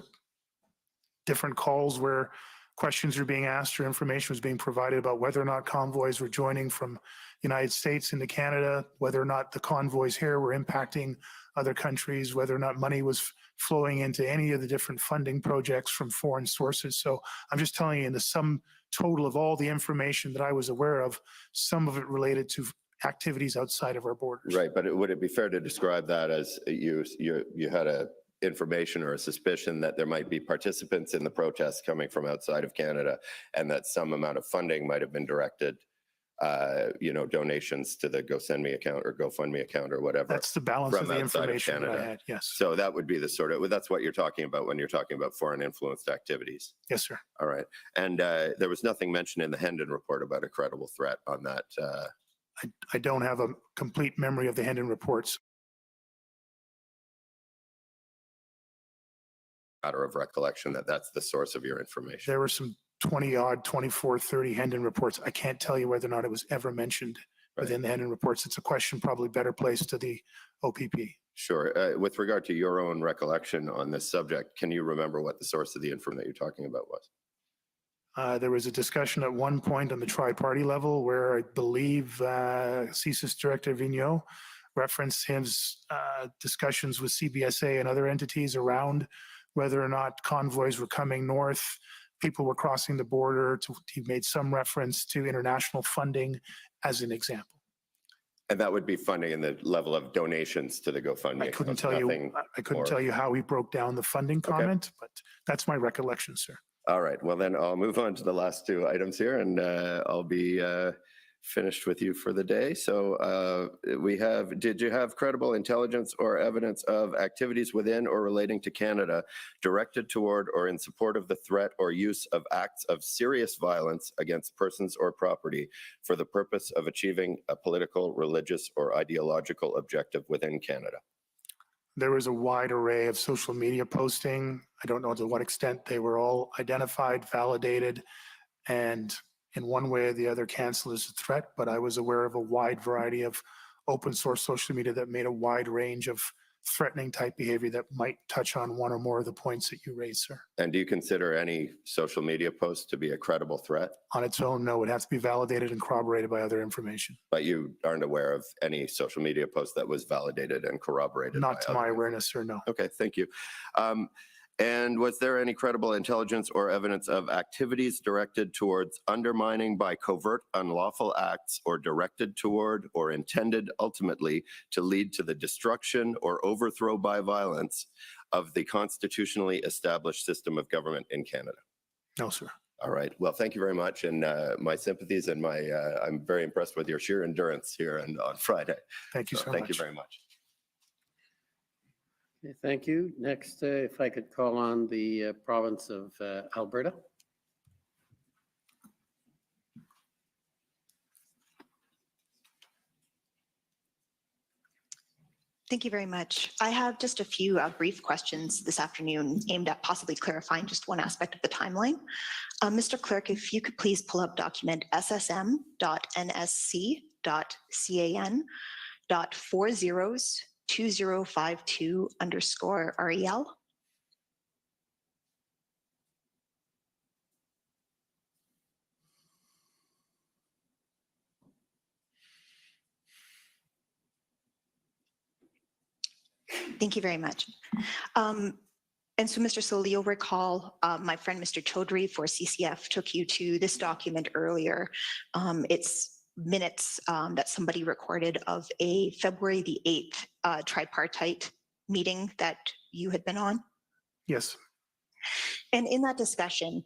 Speaker 2: different calls where questions were being asked or information was being provided about whether or not convoys were joining from the United States into Canada, whether or not the convoys here were impacting other countries, whether or not money was flowing into any of the different funding projects from foreign sources. So I'm just telling you, in the sum total of all the information that I was aware of, some of it related to activities outside of our borders.
Speaker 17: Right, but would it be fair to describe that as you had a information or a suspicion that there might be participants in the protests coming from outside of Canada, and that some amount of funding might have been directed, donations to the GoSendMe account or GoFundMe account or whatever?
Speaker 2: That's the balance of the information that I had, yes.
Speaker 17: So that would be the that's what you're talking about when you're talking about foreign influenced activities?
Speaker 2: Yes, sir.
Speaker 17: All right. And there was nothing mentioned in the Hendon report about a credible threat on that?
Speaker 2: I don't have a complete memory of the Hendon reports.
Speaker 17: Matter of recollection that that's the source of your information.
Speaker 2: There were some 20-odd, 24, 30 Hendon reports. I can't tell you whether or not it was ever mentioned within the Hendon reports. It's a question probably better placed to the OPP.
Speaker 17: Sure. With regard to your own recollection on this subject, can you remember what the source of the information that you're talking about was?
Speaker 2: There was a discussion at one point on the tri-party level where I believe CSIS Director Vigneault referenced his discussions with CBSA and other entities around whether or not convoys were coming north, people were crossing the border. He made some reference to international funding as an example.
Speaker 17: And that would be funding in the level of donations to the GoFundMe.
Speaker 2: I couldn't tell you how he broke down the funding comment, but that's my recollection, sir.
Speaker 17: All right. Well, then I'll move on to the last two items here, and I'll be finished with you for the day. So did you have credible intelligence or evidence of activities within or relating to Canada directed toward or in support of the threat or use of acts of serious violence against persons or property for the purpose of achieving a political, religious, or ideological objective within Canada?
Speaker 2: There was a wide array of social media posting. I don't know to what extent they were all identified, validated, and in one way or the other cancel as a threat, but I was aware of a wide variety of open source social media that made a wide range of threatening type behavior that might touch on one or more of the points that you raised, sir.
Speaker 17: And do you consider any social media post to be a credible threat?
Speaker 2: On its own, no. It has to be validated and corroborated by other information.
Speaker 17: But you aren't aware of any social media post that was validated and corroborated?
Speaker 2: Not to my awareness, sir, no.
Speaker 17: Okay, thank you. And was there any credible intelligence or evidence of activities directed towards undermining by covert unlawful acts or directed toward or intended ultimately to lead to the destruction or overthrow by violence of the constitutionally established system of government in Canada?
Speaker 2: No, sir.
Speaker 17: All right. Well, thank you very much. And my sympathies and I'm very impressed with your sheer endurance here and on Friday.
Speaker 2: Thank you so
Speaker 17: Thank
Speaker 2: much.
Speaker 17: you very much.
Speaker 4: Okay, thank you. Next, if I could call on the province of Alberta.
Speaker 18: Thank you very much. I have just a few brief questions this afternoon aimed at possibly clarifying just one aspect of the timeline. Mr. Clerk, if you could please pull up document SSM.NSC.402052_REL. Thank you very much. And so, Mr. Sloly, you'll recall my friend, Mr. Chaudhry for CCF took you to this document earlier. It's minutes that somebody recorded of a February the 8th tripartite meeting that you had been on.
Speaker 2: Yes.
Speaker 18: And in that discussion,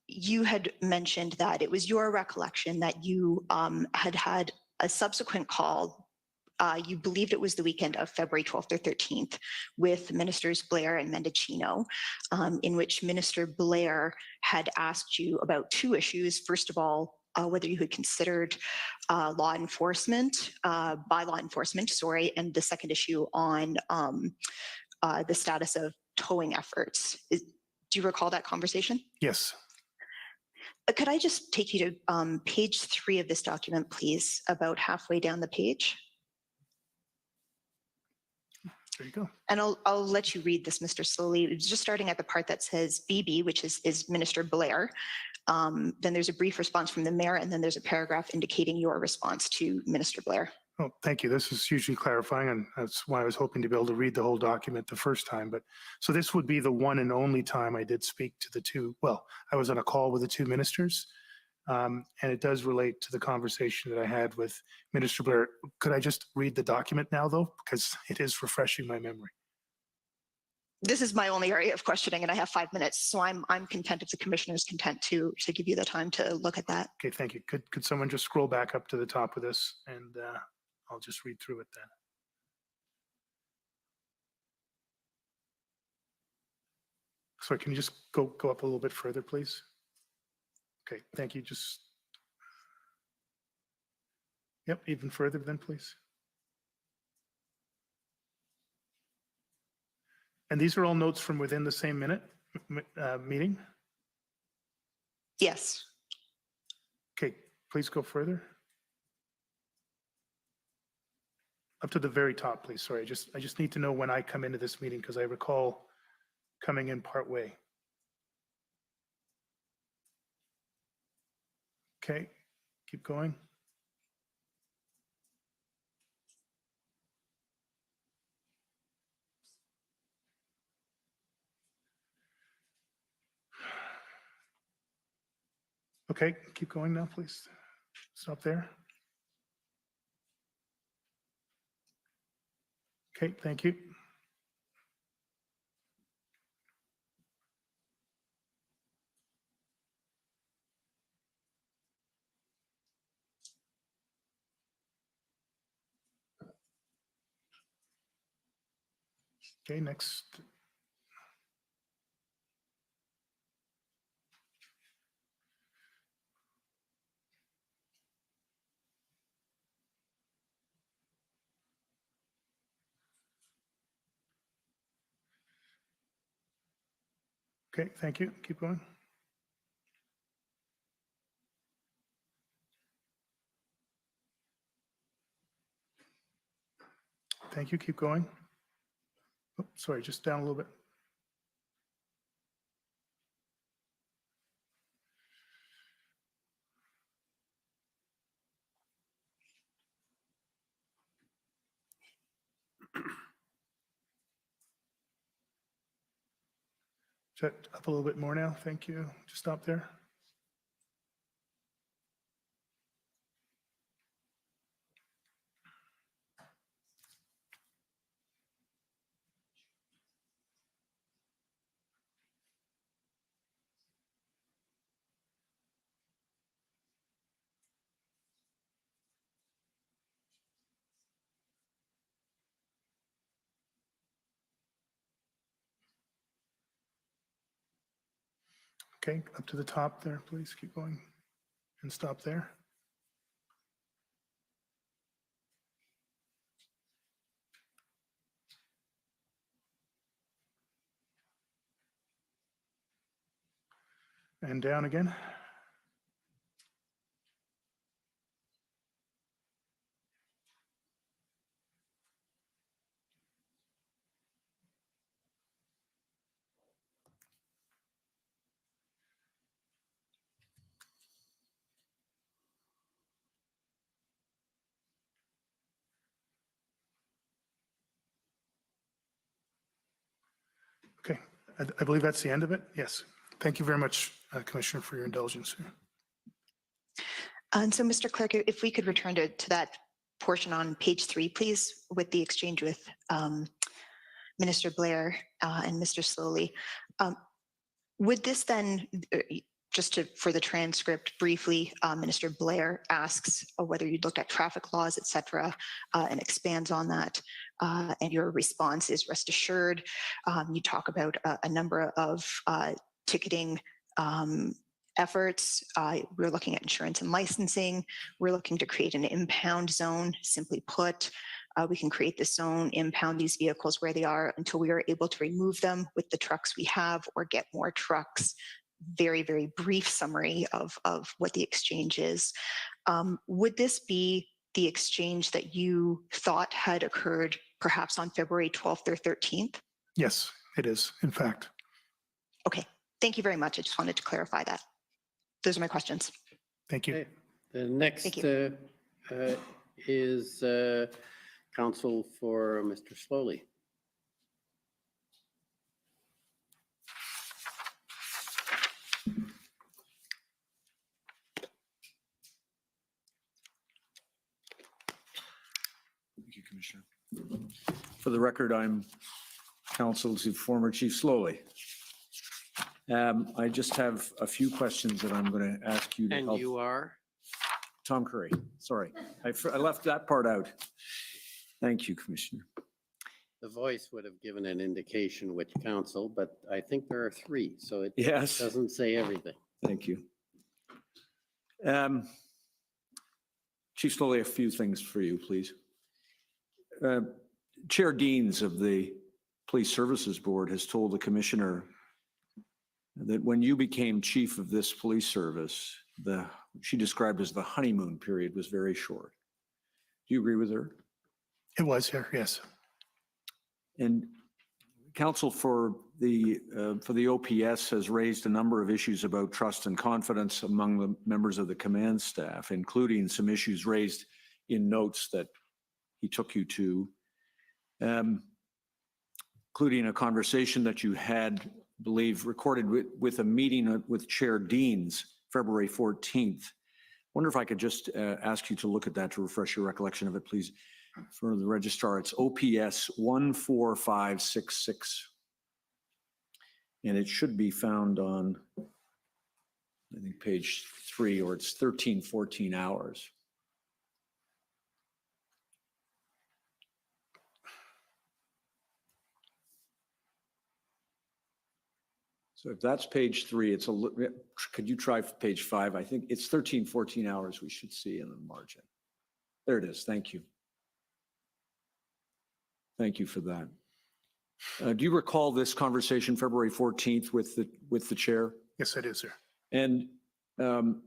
Speaker 18: you had mentioned that it was your recollection that you had had a subsequent call. You believed it was the weekend of February 12th or 13th with Ministers Blair and Mendicino, in which Minister Blair had asked you about two issues. First of all, whether you had considered by law enforcement, and the second issue on the status of towing efforts. Do you recall that conversation?
Speaker 2: Yes.
Speaker 18: Could I just take you to page 3 of this document, please, about halfway down the page?
Speaker 2: There you go.
Speaker 18: And I'll let you read this, Mr. Sloly. It's just starting at the part that says BB, which is Minister Blair. Then there's a brief response from the mayor, and then there's a paragraph indicating your response to Minister Blair.
Speaker 2: Oh, thank you. This is hugely clarifying, and that's why I was hoping to be able to read the whole document the first time. But so this would be the one and only time I did speak to the two. Well, I was on a call with the two ministers. And it does relate to the conversation that I had with Minister Blair. Could I just read the document now, though? Because it is refreshing my memory.
Speaker 18: This is my only area of questioning, and I have 5 minutes, so I'm content if the commissioner is content to give you the time to look at that.
Speaker 2: Okay, thank you. Could someone just scroll back up to the top of this, and I'll just read through it then. Sorry, can you just go up a little bit further, please? Okay, thank you. Just, yep, even further then, please. And these are all notes from within the same meeting?
Speaker 18: Yes.
Speaker 2: Okay, please go further. Up to the very top, please. Sorry, I just need to know when I come into this meeting because I recall coming in part way. Okay, keep going. Okay, keep going now, please. Stop there. Okay, thank you. Okay, next. Okay, thank you. Keep going. Thank you. Keep going. Oh, sorry, just down a little bit. that up a little bit more now? Thank you. Just stop there. Okay, up to the top there, please. Keep going and stop there. And down again. Okay, I believe that's the end of it. Yes. Thank you very much, Commissioner, for your indulgence here.
Speaker 18: And so, Mr. Clerk, if we could return to that portion on page 3, please, with the exchange with Minister Blair and Mr. Sloly. Would this then, just for the transcript briefly, Minister Blair asks whether you looked at traffic laws, et cetera, and expands on that. And your response is rest assured. You talk about a number of ticketing efforts. We're looking at insurance and licensing. We're looking to create an impound zone. Simply put, we can create this zone, impound these vehicles where they are until we are able to remove them with the trucks we have or get more trucks. Very, very brief summary of what the exchange is. Would this be the exchange that you thought had occurred perhaps on February 12th or 13th?
Speaker 2: Yes, it is, in fact.
Speaker 18: Okay, thank you very much. I just wanted to clarify that. Those are my questions.
Speaker 2: Thank you.
Speaker 4: Okay. The next is counsel for Mr. Sloly.
Speaker 3: Thank you, Commissioner. For the record, I'm counsel to former Chief Sloly. I just have a few questions that I'm going to ask you to help.
Speaker 4: And you are?
Speaker 3: Tom Curry, sorry. I left that part out. Thank you, Commissioner.
Speaker 4: The voice would have given an indication which council, but I think there are 3, so it
Speaker 3: Yes.
Speaker 4: doesn't say everything.
Speaker 3: Thank you. Chief Sloly, a few things for you, please. Chair Deans of the Police Services Board has told the Commissioner that when you became chief of this police service, she described as the honeymoon period was very short. Do you agree with her?
Speaker 2: It was here, yes.
Speaker 3: And counsel for the OPS has raised a number of issues about trust and confidence among the members of the command staff, including some issues raised in notes that he took you to, including a conversation that you had, I believe, recorded with a meeting with Chair Deans, February 14th. Wonder if I could just ask you to look at that to refresh your recollection of it, please. For the registrar, it's OPS 14566. And it should be found on, I think, page 3, or it's 1314 hours. So if that's page 3, could you try page 5? I think it's 1314 hours we should see in the margin. There it is. Thank you. Thank you for that. Do you recall this conversation February 14th with the chair?
Speaker 2: Yes, I do, sir.
Speaker 3: And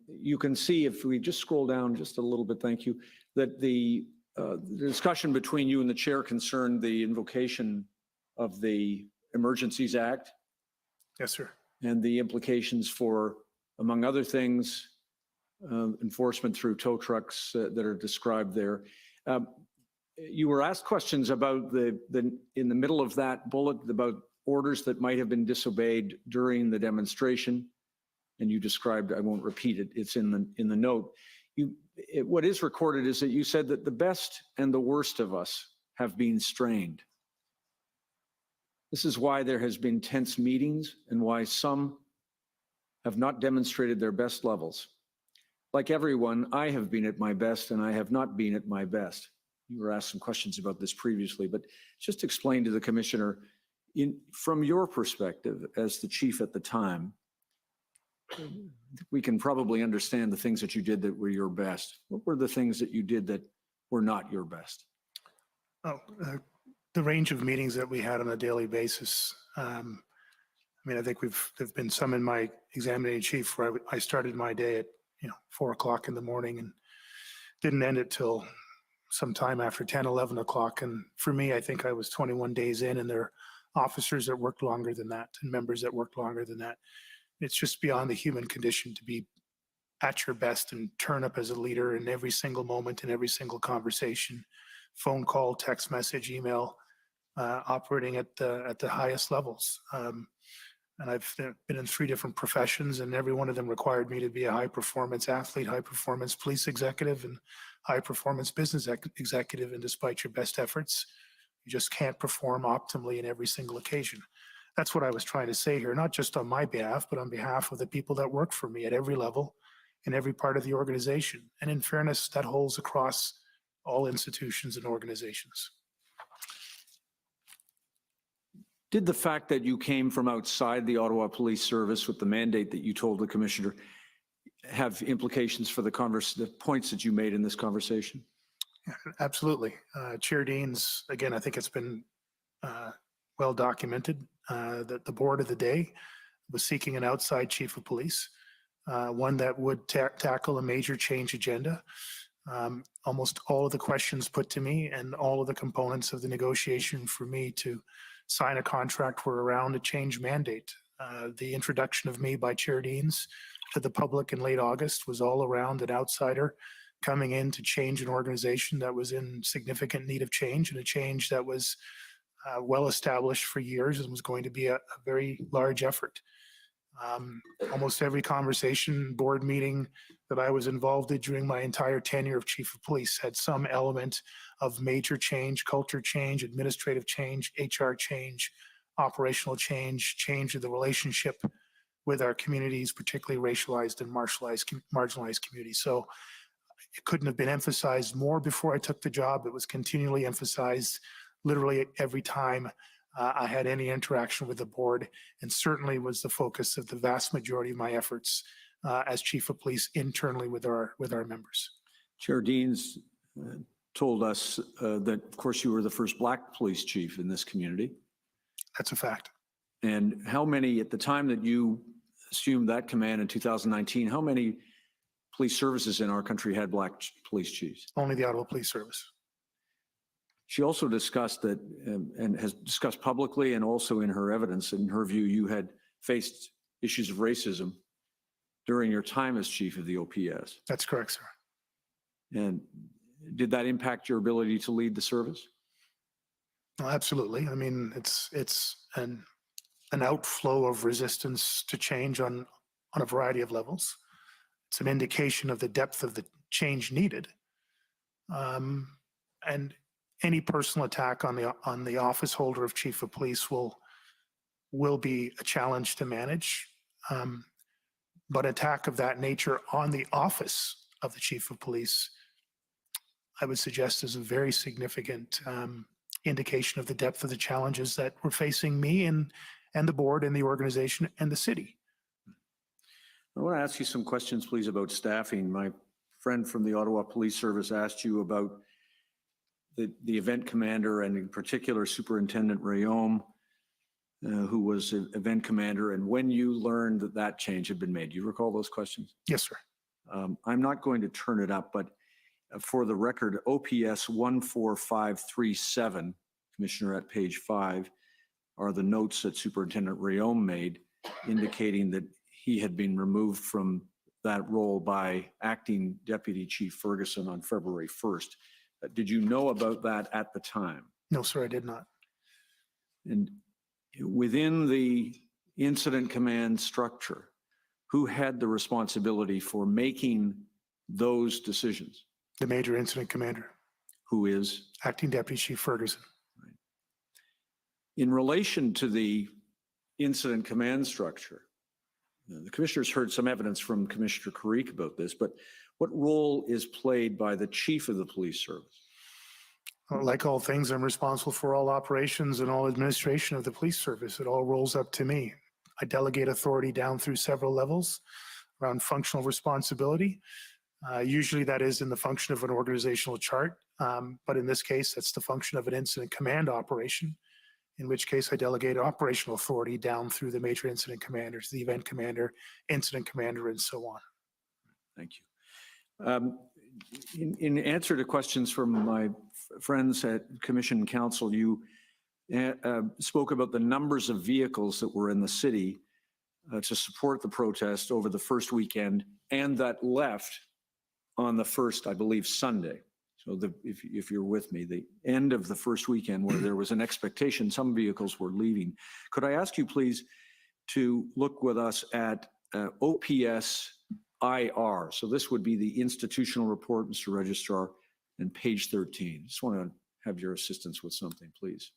Speaker 3: you can see, if we just scroll down just a little bit, thank you, that the discussion between you and the chair concerned the invocation of the Emergencies Act.
Speaker 2: Yes, sir.
Speaker 3: And the implications for, among other things, enforcement through tow trucks that are described there. You were asked questions about in the middle of that bullet about orders that might have been disobeyed during the demonstration. And you described, I won't repeat it, it's in the note. What is recorded is that you said that the best and the worst of us have been strained. This is why there has been tense meetings and why some have not demonstrated their best levels. Like everyone, I have been at my best and I have not been at my best. You were asked some questions about this previously, but just explain to the commissioner, from your perspective as the chief at the time, we can probably understand the things that you did that were your best. What were the things that you did that were not your best?
Speaker 2: The range of meetings that we had on a daily basis. I mean, I think there've been some in my examining chief where I started my day at 4 o'clock in the morning and didn't end it till sometime after 10, 11 o'clock. And for me, I think I was 21 days in, and there are officers that worked longer than that and members that worked longer than that. It's just beyond the human condition to be at your best and turn up as a leader in every single moment, in every single conversation, phone call, text message, email, operating at the highest levels. And I've been in 3 different professions, and every one of them required me to be a high-performance athlete, high-performance police executive, and high-performance business executive. And despite your best efforts, you just can't perform optimally in every single occasion. That's what I was trying to say here, not just on my behalf, but on behalf of the people that work for me at every level, in every part of the organization. And in fairness, that holds across all institutions and organizations.
Speaker 3: Did the fact that you came from outside the Ottawa Police Service with the mandate that you told the commissioner have implications for the points that you made in this conversation?
Speaker 2: Absolutely. Chair Deans, again, I think it's been well documented that the board of the day was seeking an outside chief of police, one that would tackle a major change agenda. Almost all of the questions put to me and all of the components of the negotiation for me to sign a contract were around a change mandate. The introduction of me by Chair Deans to the public in late August was all around an outsider coming in to change an organization that was in significant need of change, and a change that was well established for years and was going to be a very large effort. Almost every conversation, board meeting that I was involved in during my entire tenure of chief of police had some element of major change, culture change, administrative change, HR change, operational change, change of the relationship with our communities, particularly racialized and marginalized communities. So it couldn't have been emphasized more before I took the job. It was continually emphasized literally every time I had any interaction with the board, and certainly was the focus of the vast majority of my efforts as chief of police internally with our members.
Speaker 3: Chair Deans told us that, of course, you were the first Black police chief in this community.
Speaker 2: That's a fact.
Speaker 3: And how many, at the time that you assumed that command in 2019, how many police services in our country had Black police chiefs?
Speaker 2: Only the Ottawa Police Service.
Speaker 3: She also discussed that, and has discussed publicly and also in her evidence, in her view, you had faced issues of racism during your time as chief of the OPS.
Speaker 2: That's correct, sir.
Speaker 3: And did that impact your ability to lead the service?
Speaker 2: Well, absolutely. I mean, it's an outflow of resistance to change on a variety of levels. It's an indication of the depth of the change needed. And any personal attack on the office holder of chief of police will be a challenge to manage. But attack of that nature on the office of the chief of police, I would suggest, is a very significant indication of the depth of the challenges that were facing me and the board and the organization and the city.
Speaker 3: I want to ask you some questions, please, about staffing. My friend from the Ottawa Police Service asked you about the event commander, and in particular Superintendent Rayom, who was an event commander, and when you learned that that change had been made. Do you recall those questions?
Speaker 2: Yes, sir.
Speaker 3: I'm not going to turn it up, but for the record, OPS 14537, Commissioner, at page 5, are the notes that Superintendent Rayom made indicating that he had been removed from that role by Acting Deputy Chief Ferguson on February 1st. Did you know about that at the time?
Speaker 2: No, sir, I did not.
Speaker 3: And within the incident command structure, who had the responsibility for making those decisions?
Speaker 2: The major incident commander,
Speaker 3: Who is?
Speaker 2: Acting Deputy Chief Ferguson.
Speaker 3: In relation to the incident command structure, the commissioners heard some evidence from Commissioner Karik about this, but what role is played by the chief of the police service?
Speaker 2: Like all things, I'm responsible for all operations and all administration of the police service. It all rolls up to me. I delegate authority down through several levels around functional responsibility. Usually that is in the function of an organizational chart, but in this case, that's the function of an incident command operation, in which case I delegate operational authority down through the major incident commanders, the event commander, incident commander, and so on.
Speaker 3: Thank you. In answer to questions from my friends at Commission and Council, you spoke about the numbers of vehicles that were in the city to support the protest over the first weekend and that left on the first, I believe, Sunday. So if you're with me, the end of the first weekend where there was an expectation some vehicles were leaving. Could I ask you please to look with us at OPS IR. So this would be the institutional report, Mr. Registrar, and page 13. Just want to have your assistance with something, please.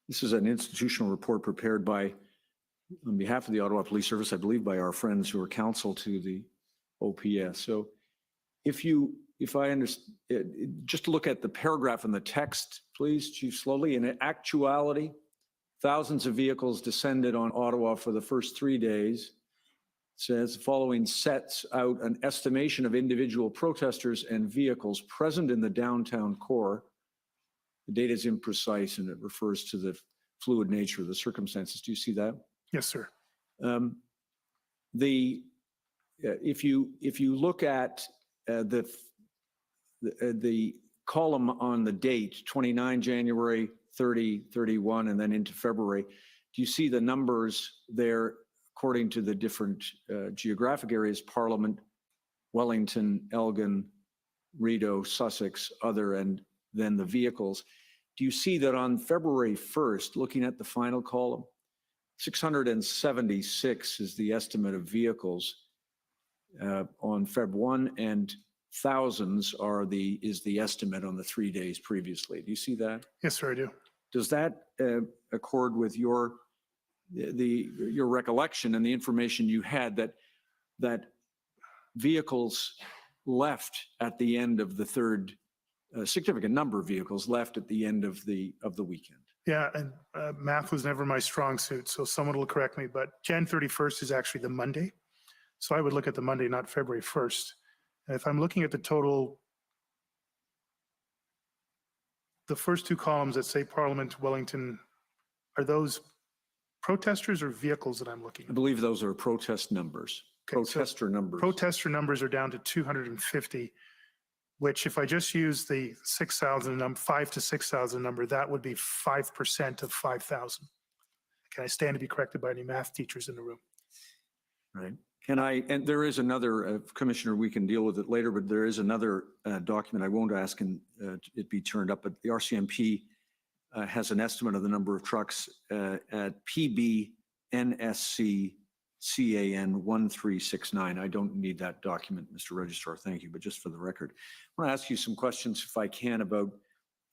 Speaker 3: This is an institutional report prepared by, on behalf of the Ottawa Police Service, I believe by our friends who are counsel to the OPS. So if I understand, just look at the paragraph in the text, please, Chief Sloly. In actuality, thousands of vehicles descended on Ottawa for the first 3 days. It says the following sets out an estimation of individual protesters and vehicles present in the downtown core. The data is imprecise and it refers to the fluid nature of the circumstances. Do you see that?
Speaker 2: Yes, sir.
Speaker 3: If you look at the column on the date, 29 January, 30, 31, and then into February, do you see the numbers there according to the different geographic areas, Parliament, Wellington, Elgin, Rideau, Sussex, other, and then the vehicles? Do you see that on February 1st, looking at the final column, 676 is the estimate of vehicles on Feb 1, and thousands is the estimate on the 3 days previously. Do you see that?
Speaker 2: Yes, sir, I do.
Speaker 3: Does that accord with your recollection and the information you had that vehicles left at the end of the third, significant number of vehicles left at the end of the weekend?
Speaker 2: Yeah, and math was never my strong suit, so someone will correct me, but Jan 31st is actually the Monday. So I would look at the Monday, not February 1st. And if I'm looking at the total, the first two columns that say Parliament, Wellington, are those protesters or vehicles that I'm looking at?
Speaker 3: I believe those are protest numbers, protester numbers.
Speaker 2: Protester numbers are down to 250, which if I just use the 6,000 number, 5 to 6,000 number, that would be 5% of 5,000. Can I stand to be corrected by any math teachers in the room?
Speaker 3: Right. And there is another, Commissioner, we can deal with it later, but there is another document I won't ask and it be turned up, but the RCMP has an estimate of the number of trucks at PB NSC CAN 1369. I don't need that document, Mr. Registrar, thank you, but just for the record. I want to ask you some questions, if I can, about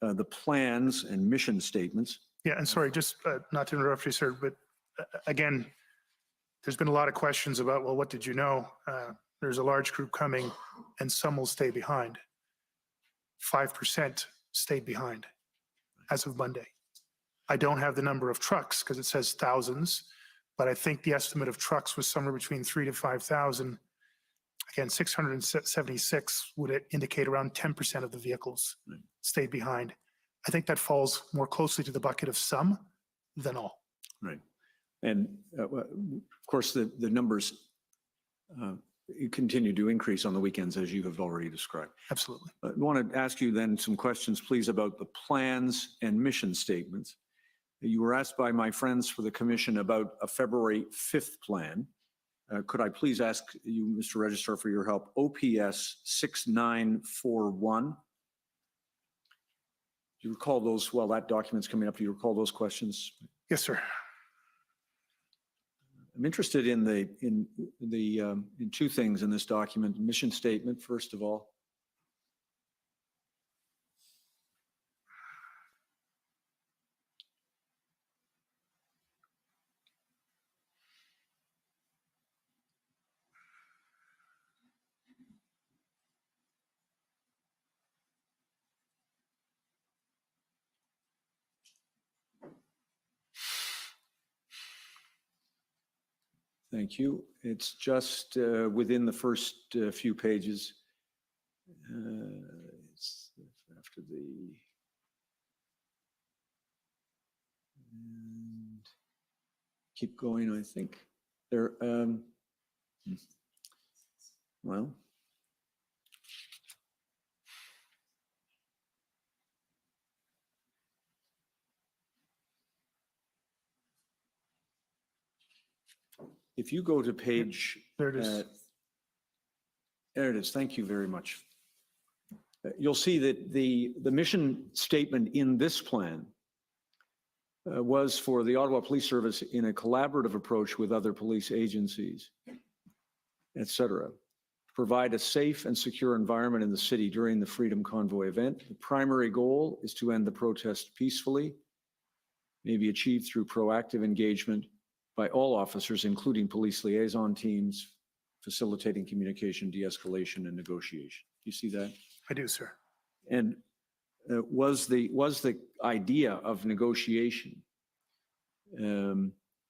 Speaker 3: the plans and mission statements.
Speaker 2: Yeah, and sorry, just not to interrupt you, sir, but again, there's been a lot of questions about, well, what did you know? There's a large group coming and some will stay behind. 5% stayed behind as of Monday. I don't have the number of trucks because it says thousands, but I think the estimate of trucks was somewhere between 3,000 to 5,000. Again, 676 would indicate around 10% of the vehicles stayed behind. I think that falls more closely to the bucket of some than all.
Speaker 3: Right. And of course, the numbers continue to increase on the weekends, as you have already described.
Speaker 2: Absolutely.
Speaker 3: I want to ask you then some questions, please, about the plans and mission statements. You were asked by my friends for the commission about a February 5th plan. Could I please ask you, Mr. Registrar, for your help? OPS 6941. Do you recall those, while that document's coming up, do you recall those questions?
Speaker 2: Yes, sir.
Speaker 3: I'm interested in in two things in this document. Mission statement, first of all. Thank you. It's just within the first few pages. It's after the. And keep going, I think. There, well. If you go to page.
Speaker 2: There it is.
Speaker 3: There it is. Thank you very much. You'll see that the mission statement in this plan was for the Ottawa Police Service in a collaborative approach with other police agencies, et cetera. Provide a safe and secure environment in the city during the Freedom Convoy event. The primary goal is to end the protest peacefully, may be achieved through proactive engagement by all officers, including police liaison teams, facilitating communication, de-escalation, and negotiation. Do you see that?
Speaker 2: I do, sir.
Speaker 3: And was the idea of negotiation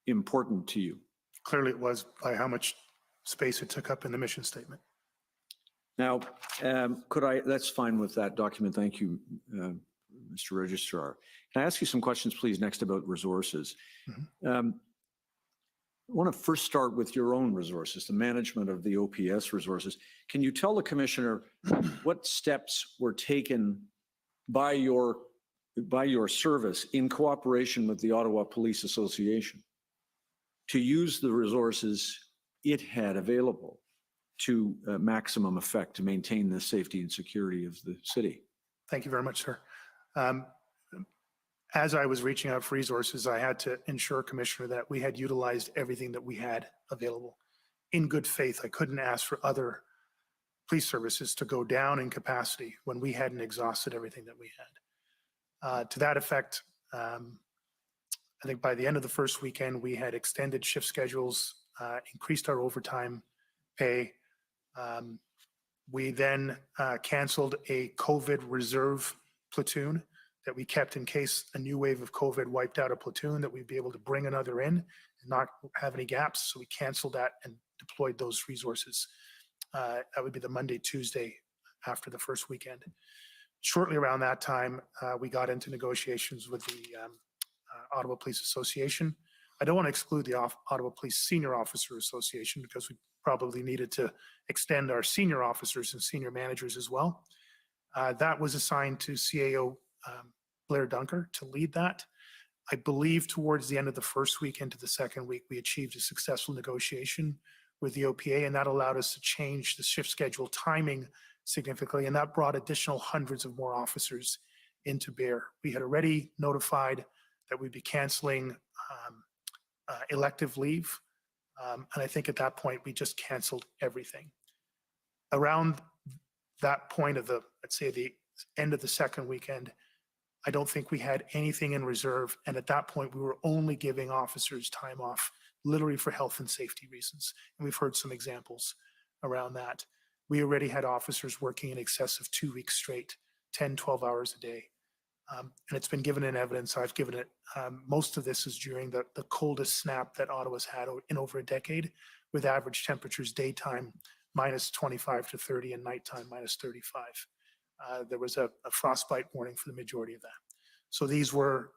Speaker 3: important to you?
Speaker 2: Clearly it was, by how much space it took up in the mission statement.
Speaker 3: Now, that's fine with that document. Thank you, Mr. Registrar. Can I ask you some questions, please, next about resources? I want to first start with your own resources, the management of the OPS resources. Can you tell the commissioner what steps were taken by your service in cooperation with the Ottawa Police Association to use the resources it had available to maximum effect to maintain the safety and security of the city?
Speaker 2: Thank you very much, sir. As I was reaching out for resources, I had to ensure, Commissioner, that we had utilized everything that we had available. In good faith, I couldn't ask for other police services to go down in capacity when we hadn't exhausted everything that we had. To that effect, I think by the end of the first weekend, we had extended shift schedules, increased our overtime pay. We then canceled a COVID reserve platoon that we kept in case a new wave of COVID wiped out a platoon, that we'd be able to bring another in and not have any gaps. So we canceled that and deployed those resources. That would be the Monday, Tuesday after the first weekend. Shortly around that time, we got into negotiations with the Ottawa Police Association. I don't want to exclude the Ottawa Police Senior Officer Association because we probably needed to extend our senior officers and senior managers as well. That was assigned to CAO Blair Dunker to lead that. I believe towards the end of the first week into the second week, we achieved a successful negotiation with the OPA, and that allowed us to change the shift schedule timing significantly, and that brought additional hundreds of more officers into bear. We had already notified that we'd be canceling elective leave, and I think at that point, we just canceled everything. Around that point of the, let's say the end of the second weekend, I don't think we had anything in reserve. And at that point, we were only giving officers time off, literally for health and safety reasons. And we've heard some examples around that. We already had officers working in excess of 2 weeks straight, 10, 12 hours a day. And it's been given in evidence. I've given it. Most of this is during the coldest snap that Ottawa's had in over a decade, with average temperatures daytime minus 25 to 30 and nighttime minus 35. There was a frostbite warning for the majority of that. So these were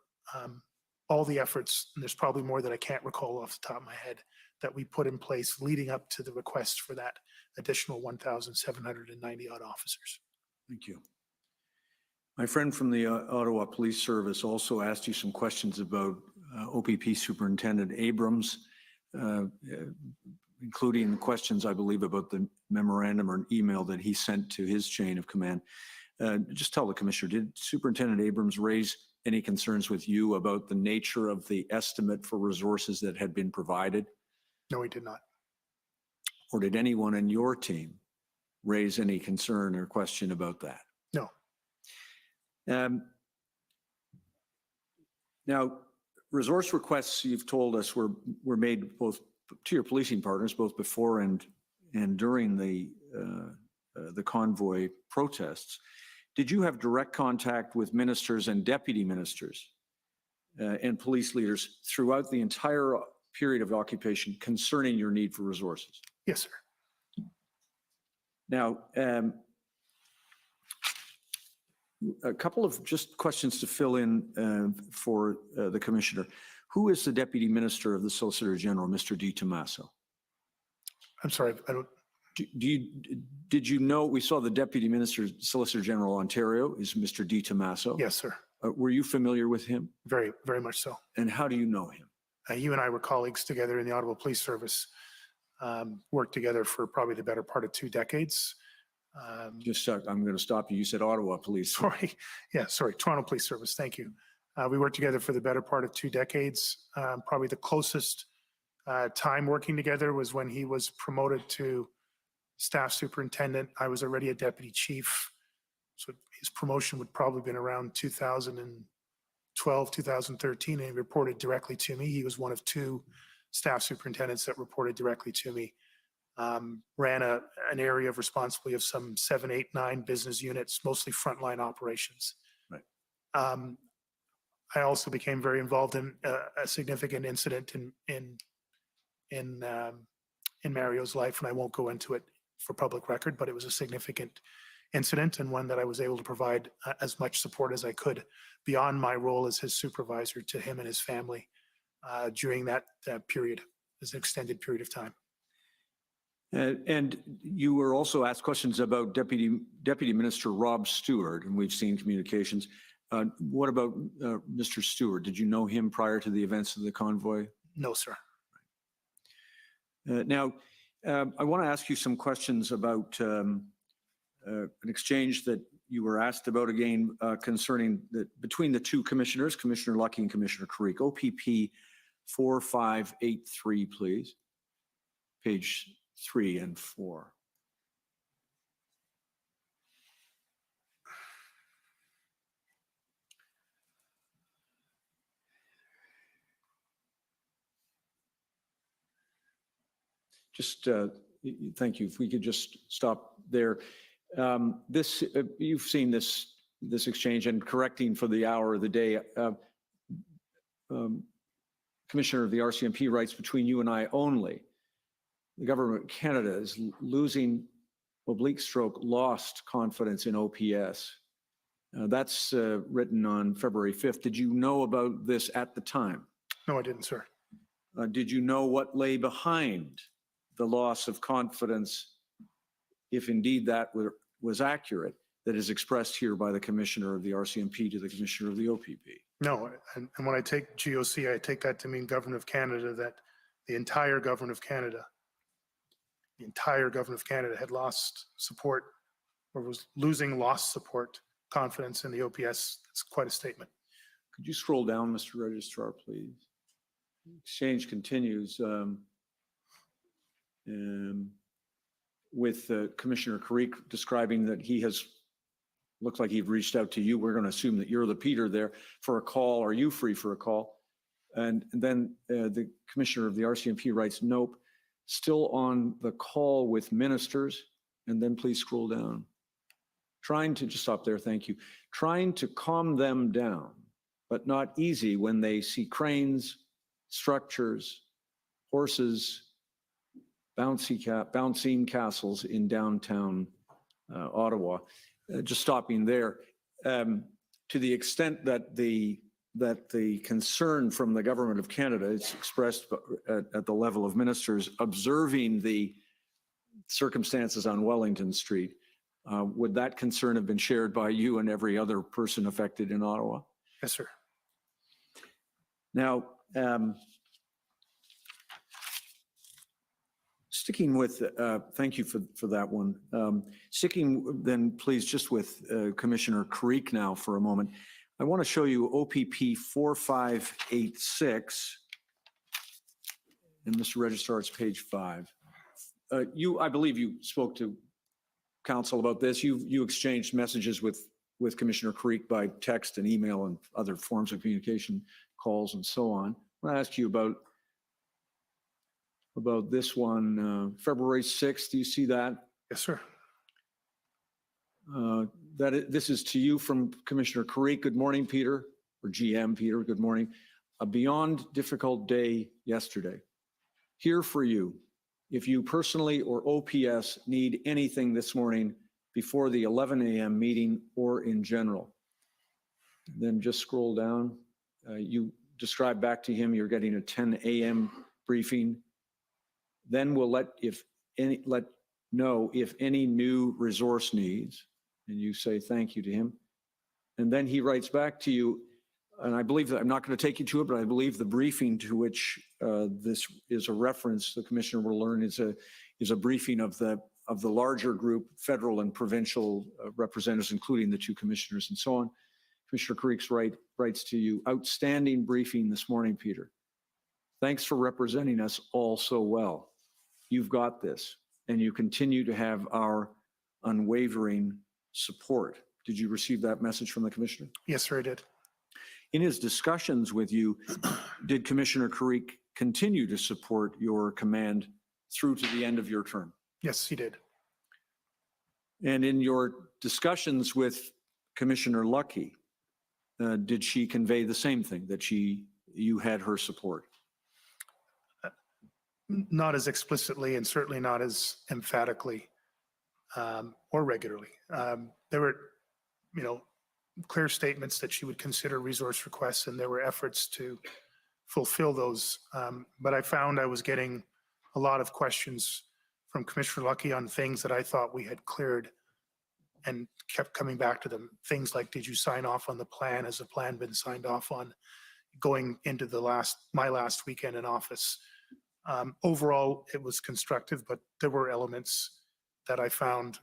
Speaker 2: all the efforts, and there's probably more that I can't recall off the top of my head, that we put in place leading up to the request for that additional 1,790 odd officers.
Speaker 3: Thank you. My friend from the Ottawa Police Service also asked you some questions about OPP Superintendent Abrams, including questions, I believe, about the memorandum or an email that he sent to his chain of command. Just tell the commissioner, did Superintendent Abrams raise any concerns with you about the nature of the estimate for resources that had been provided?
Speaker 2: No, he did not.
Speaker 3: Or did anyone in your team raise any concern or question about that?
Speaker 2: No.
Speaker 3: Now, resource requests, you've told us, were made both to your policing partners, both before and during the convoy protests. Did you have direct contact with ministers and deputy ministers and police leaders throughout the entire period of occupation concerning your need for resources?
Speaker 2: Yes, sir.
Speaker 3: Now, a couple of just questions to fill in for the commissioner. Who is the deputy minister of the Solicitor General, Mr. Di Tommaso?
Speaker 2: I'm sorry, I don't.
Speaker 3: Did you know, we saw the deputy minister, Solicitor General Ontario is Mr. Di Tommaso?
Speaker 2: Yes, sir.
Speaker 3: Were you familiar with him?
Speaker 2: Very, very much so.
Speaker 3: And how do you know him?
Speaker 2: You and I were colleagues together in the Ottawa Police Service, worked together for probably the better part of 2 decades.
Speaker 3: I'm going to stop you. You said Ottawa Police.
Speaker 2: Sorry. Yeah, sorry. Toronto Police Service. Thank you. We worked together for the better part of 2 decades. Probably the closest time working together was when he was promoted to staff superintendent. I was already a deputy chief. So his promotion would probably been around 2012, 2013, and he reported directly to me. He was one of 2 staff superintendents that reported directly to me. Ran an area of responsibility of some 7, 8, 9 business units, mostly frontline operations.
Speaker 3: Right.
Speaker 2: I also became very involved in a significant incident in Mario's life, and I won't go into it for public record, but it was a significant incident and one that I was able to provide as much support as I could beyond my role as his supervisor to him and his family during that period, as an extended period of time.
Speaker 3: And you were also asked questions about Deputy Minister Rob Stewart, and we've seen communications. What about Mr. Stewart? Did you know him prior to the events of the convoy?
Speaker 2: No, sir.
Speaker 3: Now, I want to ask you some questions about an exchange that you were asked about again concerning between the 2 commissioners, Commissioner Lucky and Commissioner Carrick. OPP 4583, please. Page 3 and 4. Just thank you. If we could just stop there. You've seen this exchange, and correcting for the hour of the day. Commissioner of the RCMP writes, between you and I only, the government of Canada is losing lost confidence in OPS. That's written on February 5th. Did you know about this at the time?
Speaker 2: No, I didn't, sir.
Speaker 3: Did you know what lay behind the loss of confidence, if indeed that was accurate, that is expressed here by the Commissioner of the RCMP to the Commissioner of the OPP?
Speaker 2: No, and when I take GOC, I take that to mean Government of Canada, that the entire Government of Canada had lost support, or was losing lost support, confidence in the OPS. It's quite a statement.
Speaker 3: Could you scroll down, Mr. Registrar, please? Exchange continues with Commissioner Carrick describing that he has, looks like he'd reached out to you. We're going to assume that you're the Peter there for a call. Are you free for a call? And then the Commissioner of the RCMP writes, nope, still on the call with ministers. And then please scroll down. Trying to, just stop there, thank you. Trying to calm them down, but not easy when they see cranes, structures, horses, bouncing castles in downtown Ottawa. Just stopping there, to the extent that the concern from the Government of Canada is expressed at the level of ministers observing the circumstances on Wellington Street, Would that concern have been shared by you and every other person affected in Ottawa?
Speaker 2: Yes, sir.
Speaker 3: Now, sticking with, thank you for that one. Sticking then, please, just with Commissioner Creek now for a moment. I want to show you OPP 4586. And Mr. Registrar, it's page 5. I believe you spoke to council about this. You exchanged messages with Commissioner Creek by text and email and other forms of communication, calls and so on. I want to ask you about this one, February 6th. Do you see that?
Speaker 2: Yes, sir.
Speaker 3: This is to you from Commissioner Creek. Good morning, Peter, or GM Peter. Good morning. A beyond difficult day yesterday. Here for you. If you personally or OPS need anything this morning before the 11 a.m. meeting or in general. Then just scroll down. You describe back to him you're getting a 10 a.m. briefing. Then we'll let know if any new resource needs, and you say thank you to him. And then he writes back to you, and I believe that I'm not going to take you to it, but I believe the briefing to which this is a reference, the commissioner will learn, is a briefing of the larger group, federal and provincial representatives, including the 2 commissioners and so on. Commissioner Creeks writes to you, outstanding briefing this morning, Peter. Thanks for representing us all so well. You've got this, and you continue to have our unwavering support. Did you receive that message from the commissioner?
Speaker 2: Yes, sir, I did.
Speaker 3: In his discussions with you, did Commissioner Creek continue to support your command through to the end of your term?
Speaker 2: Yes, he did.
Speaker 3: And in your discussions with Commissioner Lucky, did she convey the same thing, that you had her support?
Speaker 2: Not as explicitly and certainly not as emphatically or regularly. There were, clear statements that she would consider resource requests, and there were efforts to fulfill those. But I found I was getting a lot of questions from Commissioner Lucky on things that I thought we had cleared and kept coming back to them. Things like, did you sign off on the plan? Has the plan been signed off on? Going into my last weekend in office. Overall, it was constructive, but there were elements that I found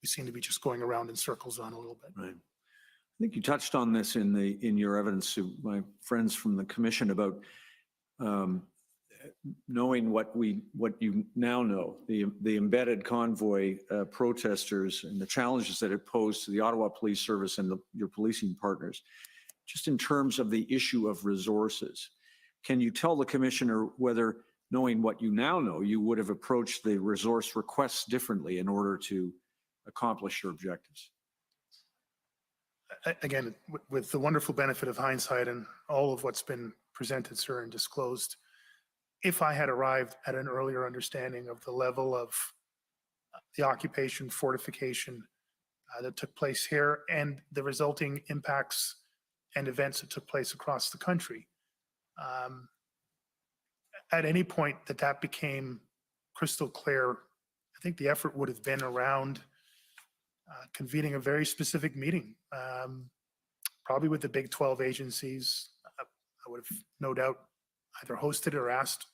Speaker 2: we seem to be just going around in circles on a little bit.
Speaker 3: Right. I think you touched on this in your evidence to my friends from the commission about knowing what you now know, the embedded convoy protesters and the challenges that it posed to the Ottawa Police Service and your policing partners. Just in terms of the issue of resources, can you tell the commissioner whether, knowing what you now know, you would have approached the resource requests differently in order to accomplish your objectives?
Speaker 2: Again, with the wonderful benefit of hindsight and all of what's been presented, sir, and disclosed, if I had arrived at an earlier understanding of the level of the occupation, fortification that took place here and the resulting impacts and events that took place across the country, at any point that became crystal clear, I think the effort would have been around convening a very specific meeting, probably with the big 12 agencies. I would have no doubt either hosted or asked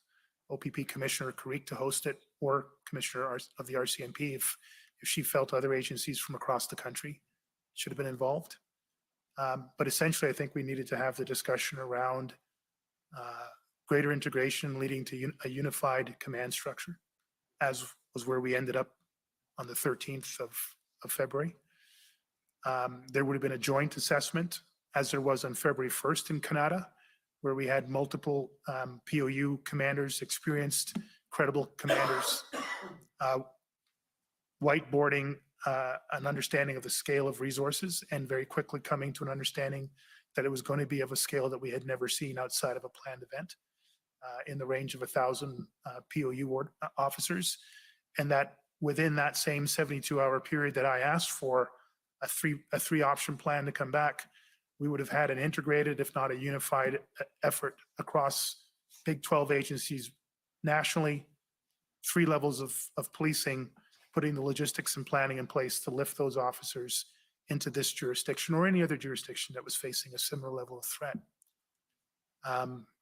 Speaker 2: OPP Commissioner Creek to host it, or Commissioner of the RCMP if she felt other agencies from across the country should have been involved. But essentially, I think we needed to have the discussion around greater integration leading to a unified command structure, as was where we ended up on the 13th of February. There would have been a joint assessment, as there was on February 1st in Canada, where we had multiple POU commanders, experienced, credible commanders, whiteboarding an understanding of the scale of resources, and very quickly coming to an understanding that it was going to be of a scale that we had never seen outside of a planned event, in the range of 1,000 POU officers, and that within that same 72-hour period that I asked for a three-option plan to come back, we would have had an integrated, if not a unified effort across big 12 agencies nationally, 3 levels of policing, putting the logistics and planning in place to lift those officers into this jurisdiction or any other jurisdiction that was facing a similar level of threat.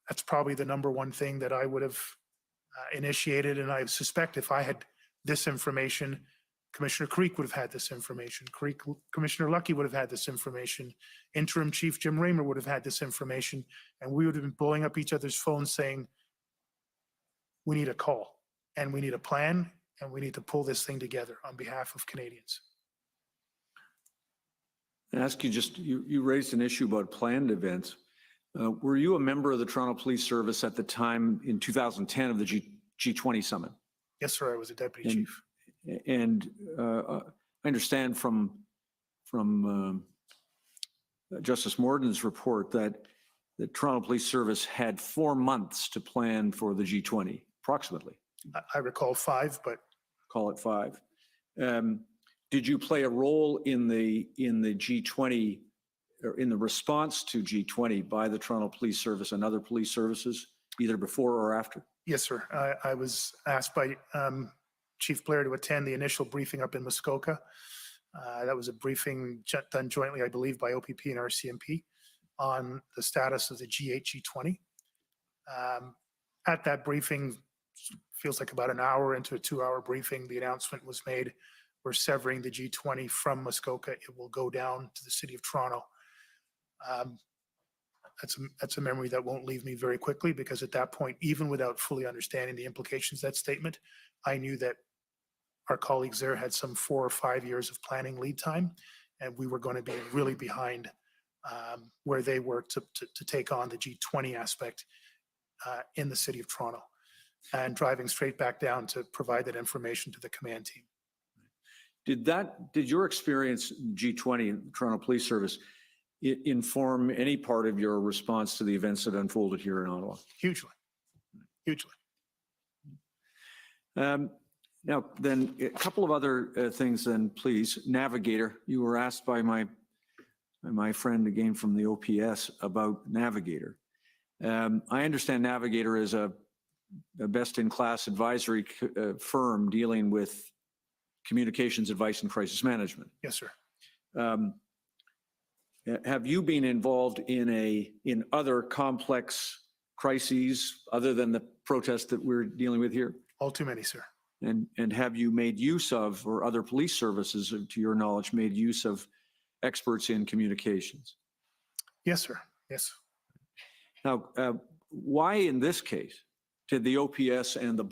Speaker 2: That's probably the number one thing that I would have initiated. And I suspect if I had this information, Commissioner Creek would have had this information. Commissioner Lucky would have had this information. Interim Chief Jim Raymer would have had this information. And we would have been blowing up each other's phones saying, we need a call and we need a plan and we need to pull this thing together on behalf of Canadians.
Speaker 3: I ask you just, you raised an issue about planned events. Were you a member of the Toronto Police Service at the time in 2010 of the G20 summit?
Speaker 2: Yes, sir. I was a deputy chief.
Speaker 3: And I understand from Justice Morden's report that the Toronto Police Service had 4 months to plan for the G20, approximately.
Speaker 2: I recall 5, but
Speaker 3: call it 5. Did you play a role in the G20 or in the response to G20 by the Toronto Police Service and other police services, either before or after?
Speaker 2: Yes, sir. I was asked by Chief Blair to attend the initial briefing up in Muskoka. That was a briefing done jointly, I believe, by OPP and RCMP on the status of the G8, G20. At that briefing, feels like about an hour into a 2-hour briefing, the announcement was made, we're severing the G20 from Muskoka. It will go down to the City of Toronto. That's a memory that won't leave me very quickly, because at that point, even without fully understanding the implications of that statement, I knew that our colleagues there had some 4 or 5 years of planning lead time, and we were going to be really behind where they were to take on the G20 aspect in the City of Toronto, and driving straight back down to provide that information to the command team.
Speaker 3: Did your experience in G20, Toronto Police Service, inform any part of your response to the events that unfolded here in Ottawa?
Speaker 2: Hugely, hugely.
Speaker 3: Now, then, a couple of other things then, please. Navigator, you were asked by my friend again from the OPS about Navigator. I understand Navigator is a best-in-class advisory firm dealing with communications advice and crisis management.
Speaker 2: Yes, sir.
Speaker 3: Have you been involved in other complex crises other than the protest that we're dealing with here?
Speaker 2: All too many, sir.
Speaker 3: And have you made use of, or other police services, to your knowledge, made use of experts in communications?
Speaker 2: Yes, sir. Yes.
Speaker 3: Now, why in this case did the OPS and the OPS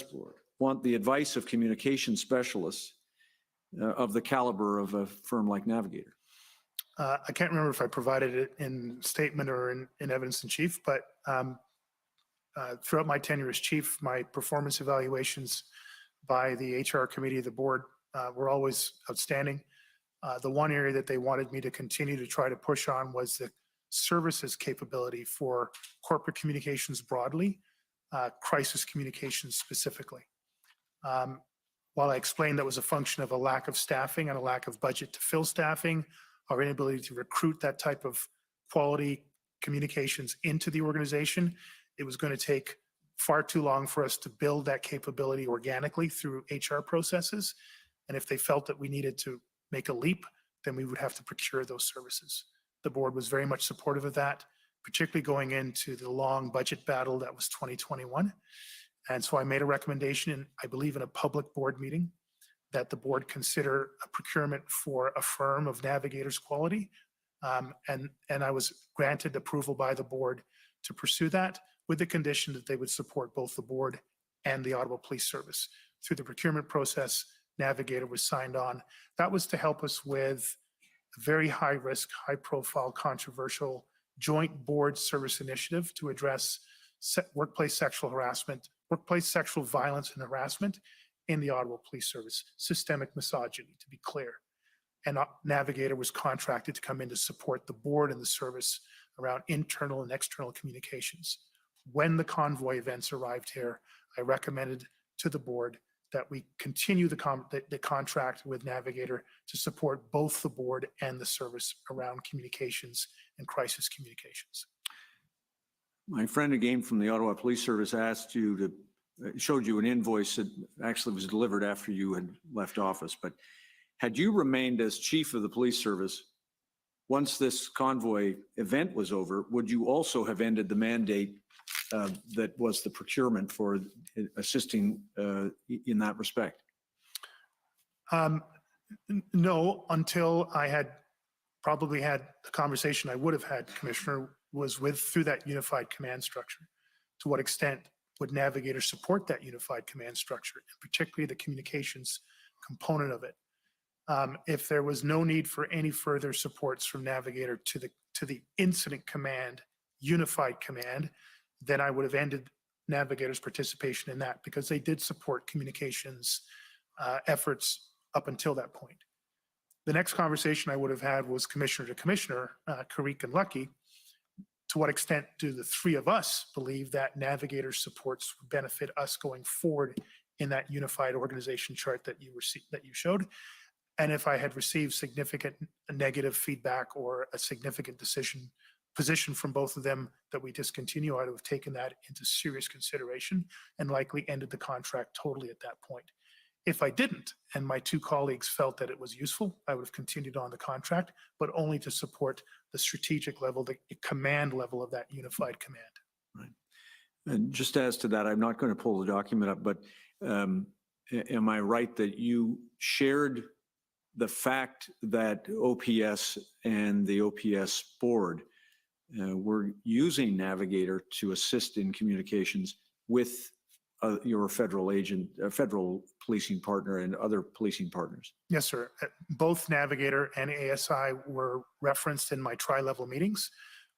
Speaker 3: board, want the advice of communication specialists of the caliber of a firm like Navigator?
Speaker 2: I can't remember if I provided it in statement or in evidence in chief, but throughout my tenure as chief, my performance evaluations by the HR committee of the board were always outstanding. The one area that they wanted me to continue to try to push on was the services capability for corporate communications broadly, crisis communications specifically. While I explained that was a function of a lack of staffing and a lack of budget to fill staffing, our inability to recruit that type of quality communications into the organization, it was going to take far too long for us to build that capability organically through HR processes. And if they felt that we needed to make a leap, then we would have to procure those services. The board was very much supportive of that, particularly going into the long budget battle that was 2021. And so I made a recommendation, and I believe in a public board meeting, that the board consider a procurement for a firm of Navigator's quality. And I was granted approval by the board to pursue that, with the condition that they would support both the board and the Ottawa Police Service. Through the procurement process, Navigator was signed on. That was to help us with a very high-risk, high-profile, controversial joint board service initiative to address workplace sexual harassment, workplace sexual violence and harassment in the Ottawa Police Service, systemic misogyny, to be clear. And Navigator was contracted to come in to support the board and the service around internal and external communications. When the convoy events arrived here, I recommended to the board that we continue the contract with Navigator to support both the board and the service around communications and crisis communications.
Speaker 3: My friend again from the Ottawa Police Service asked you to showed you an invoice that actually was delivered after you had left office, but had you remained as chief of the police service, once this convoy event was over, would you also have ended the mandate that was the procurement for assisting in that respect?
Speaker 2: No, until I had probably had the conversation I would have had, Commissioner, was through that unified command structure. To what extent would Navigator support that unified command structure, and particularly the communications component of it? If there was no need for any further supports from Navigator to the incident command, unified command, then I would have ended Navigator's participation in that, because they did support communications efforts up until that point. The next conversation I would have had was commissioner to commissioner, Karik and Lucky. To what extent do the three of us believe that Navigator supports would benefit us going forward in that unified organization chart that you showed? And if I had received significant negative feedback or a significant position from both of them that we discontinue, I would have taken that into serious consideration and likely ended the contract totally at that point. If I didn't, and my two colleagues felt that it was useful, I would have continued on the contract, but only to support the strategic level, the command level of that unified command.
Speaker 3: Right. And just as to that, I'm not going to pull the document up, but am I right that you shared the fact that OPS and the OPS board were using Navigator to assist in communications with your federal agent, federal policing partner and other policing partners?
Speaker 2: Yes, sir. Both Navigator and ASI were referenced in my tri-level meetings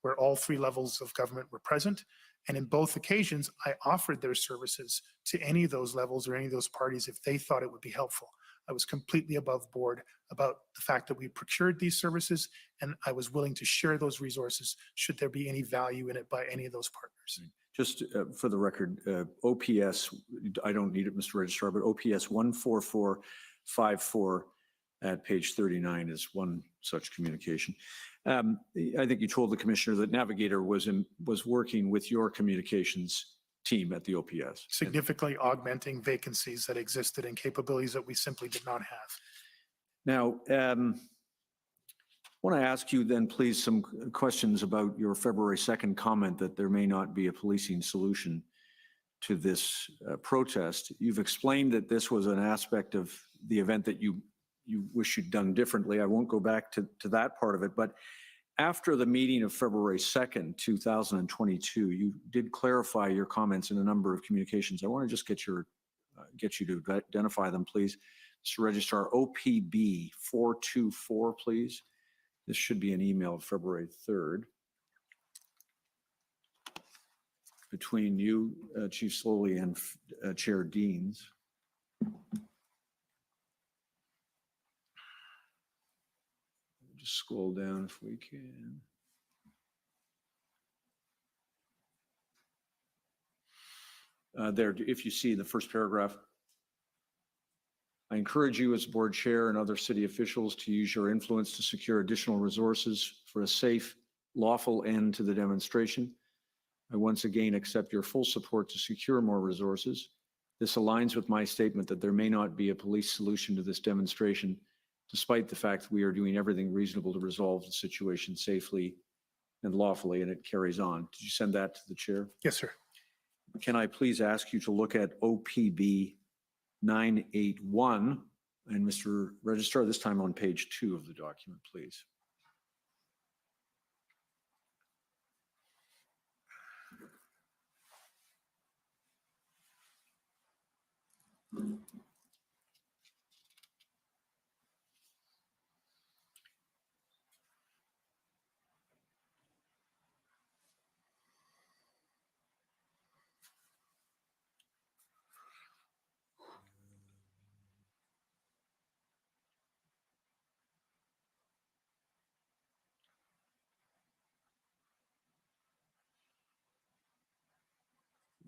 Speaker 2: where all three levels of government were present. And in both occasions, I offered their services to any of those levels or any of those parties if they thought it would be helpful. I was completely above board about the fact that we procured these services, and I was willing to share those resources should there be any value in it by any of those partners.
Speaker 3: Just for the record, OPS, I don't need it, Mr. Registrar, but OPS 14454 at page 39 is one such communication. I think you told the commissioner that Navigator was working with your communications team at the OPS.
Speaker 2: Significantly augmenting vacancies that existed and capabilities that we simply did not have.
Speaker 3: Now, I want to ask you then, please, some questions about your February 2nd comment that there may not be a policing solution to this protest. You've explained that this was an aspect of the event that you wish you'd done differently. I won't go back to that part of it, but after the meeting of February 2nd, 2022, you did clarify your comments in a number of communications. I want to just get you to identify them, please. Mr. Registrar, OPB 424, please. This should be an email of February 3rd. Between you, Chief Sloly, and Chair Deans. Just scroll down if we can. There, if you see the first paragraph. I encourage you as board chair and other city officials to use your influence to secure additional resources for a safe, lawful end to the demonstration. I once again accept your full support to secure more resources. This aligns with my statement that there may not be a police solution to this demonstration, despite the fact that we are doing everything reasonable to resolve the situation safely and lawfully, and it carries on. Did you send that to the chair?
Speaker 2: Yes, sir.
Speaker 3: Can I please ask you to look at OPB 981, and Mr. Registrar, this time on page 2 of the document, please.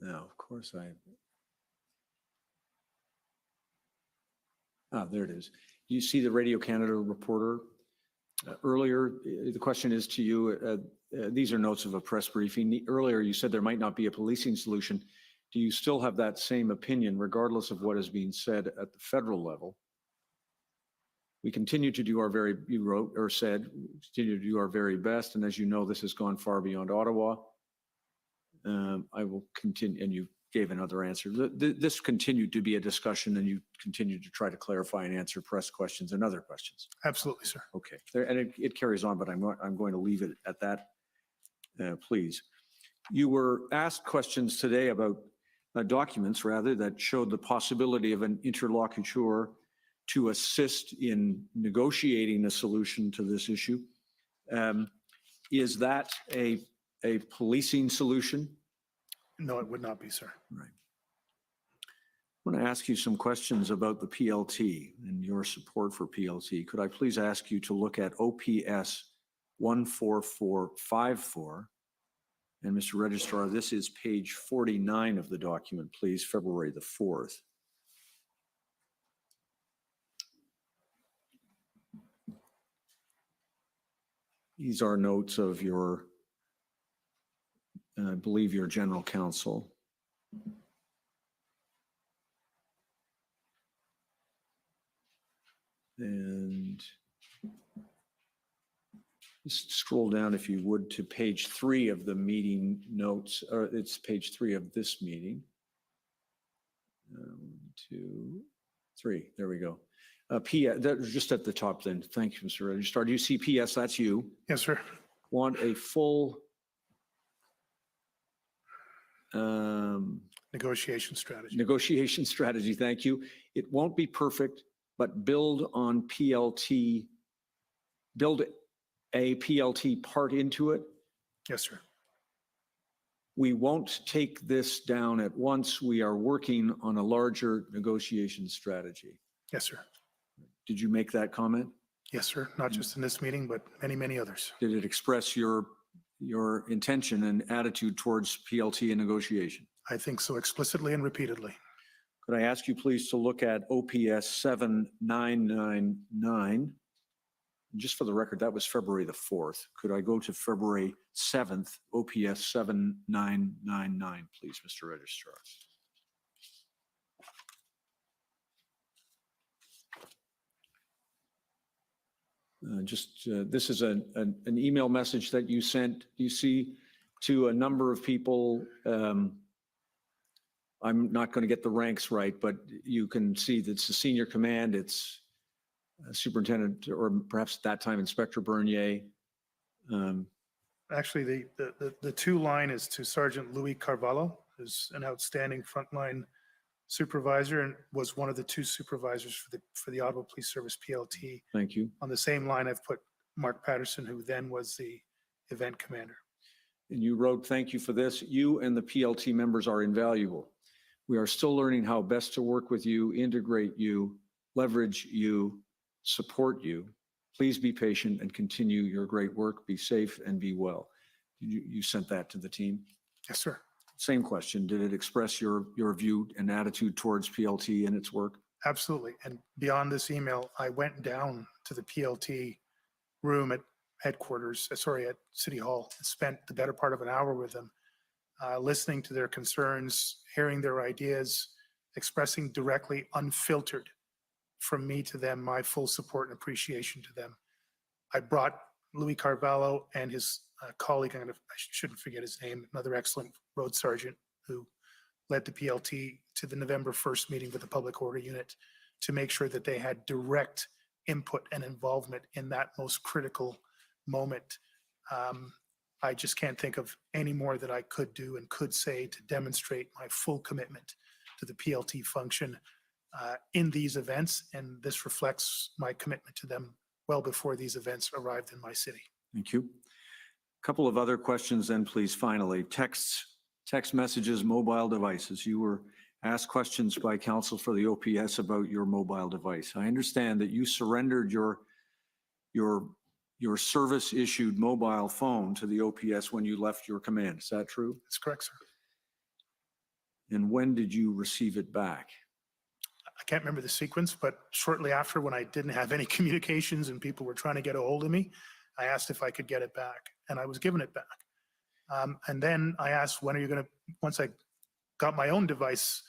Speaker 3: Now, of course, there it is. You see the Radio Canada reporter earlier. The question is to you. These are notes of a press briefing. Earlier, you said there might not be a policing solution. do you still have that same opinion regardless of what is being said at the federal level? We continue to do our very, you wrote or said, continue to do our very best. And as you know, this has gone far beyond Ottawa. I will continue, and you gave another answer. This continued to be a discussion and you continue to try to clarify and answer press questions and other questions.
Speaker 2: Absolutely, sir.
Speaker 3: Okay, and it carries on, but I'm going to leave it at that, please. You were asked questions today about documents, rather, that showed the possibility of an interlocutor to assist in negotiating a solution to this issue. Is that a policing solution?
Speaker 2: No, it would not be, sir.
Speaker 3: Right. I want to ask you some questions about the PLT and your support for PLT. Could I please ask you to look at OPS 14454? And Mr. Registrar, this is page 49 of the document, please, February the 4th. These are notes of your, I believe, your general counsel. And just scroll down, if you would, to page 3 of the meeting notes, or it's page 3 of this meeting. 1, 2, 3, there we go. Just at the top then. Thank you, Mr. Registrar. Do you see PS? That's you.
Speaker 2: Yes, sir.
Speaker 3: Want a full
Speaker 2: Negotiation strategy.
Speaker 3: negotiation strategy. Thank you. It won't be perfect, but build on PLT, build a PLT part into it.
Speaker 2: Yes, sir.
Speaker 3: We won't take this down at once. We are working on a larger negotiation strategy.
Speaker 2: Yes, sir.
Speaker 3: Did you make that comment?
Speaker 2: Yes, sir. Not just in this meeting, but many, many others.
Speaker 3: Did it express your intention and attitude towards PLT and negotiation?
Speaker 2: I think so, explicitly and repeatedly.
Speaker 3: Could I ask you please to look at OPS 7999? Just for the record, that was February the 4th. Could I go to February 7th, OPS 7999, please, Mr. Registrar? This is an email message that you sent, you see, to a number of people. I'm not going to get the ranks right, but you can see that it's the senior command, it's Superintendent, or perhaps at that time Inspector Bernier.
Speaker 2: Actually, the 2 line is to Sergeant Louis Carvalho, who's an outstanding frontline supervisor and was one of the 2 supervisors for the Ottawa Police Service PLT.
Speaker 3: Thank you.
Speaker 2: On the same line, I've put Mark Patterson, who then was the event commander.
Speaker 3: And you wrote, thank you for this. You and the PLT members are invaluable. We are still learning how best to work with you, integrate you, leverage you, support you. Please be patient and continue your great work. Be safe and be well. You sent that to the team?
Speaker 2: Yes, sir.
Speaker 3: Same question. Did it express your view and attitude towards PLT and its work?
Speaker 2: Absolutely. And beyond this email, I went down to the PLT room at headquarters, at City Hall, and spent the better part of an hour with them, listening to their concerns, hearing their ideas, expressing directly, unfiltered, from me to them, my full support and appreciation to them. I brought Louis Carvalho and his colleague, I shouldn't forget his name, another excellent road sergeant who led the PLT, to the November 1st meeting with the Public Order Unit to make sure that they had direct input and involvement in that most critical moment. I just can't think of any more that I could do and could say to demonstrate my full commitment to the PLT function in these events, and this reflects my commitment to them well before these events arrived in my city.
Speaker 3: Thank you. A couple of other questions then, please. Finally, text messages, mobile devices. You were asked questions by counsel for the OPS about your mobile device. I understand that you surrendered your service issued mobile phone to the OPS when you left your command. Is that true?
Speaker 2: That's correct, sir.
Speaker 3: And when did you receive it back?
Speaker 2: I can't remember the sequence, but shortly after, when I didn't have any communications and people were trying to get a hold of me, I asked if I could get it back, and I was given it back. And then I asked, when are you going to, once I got my own device,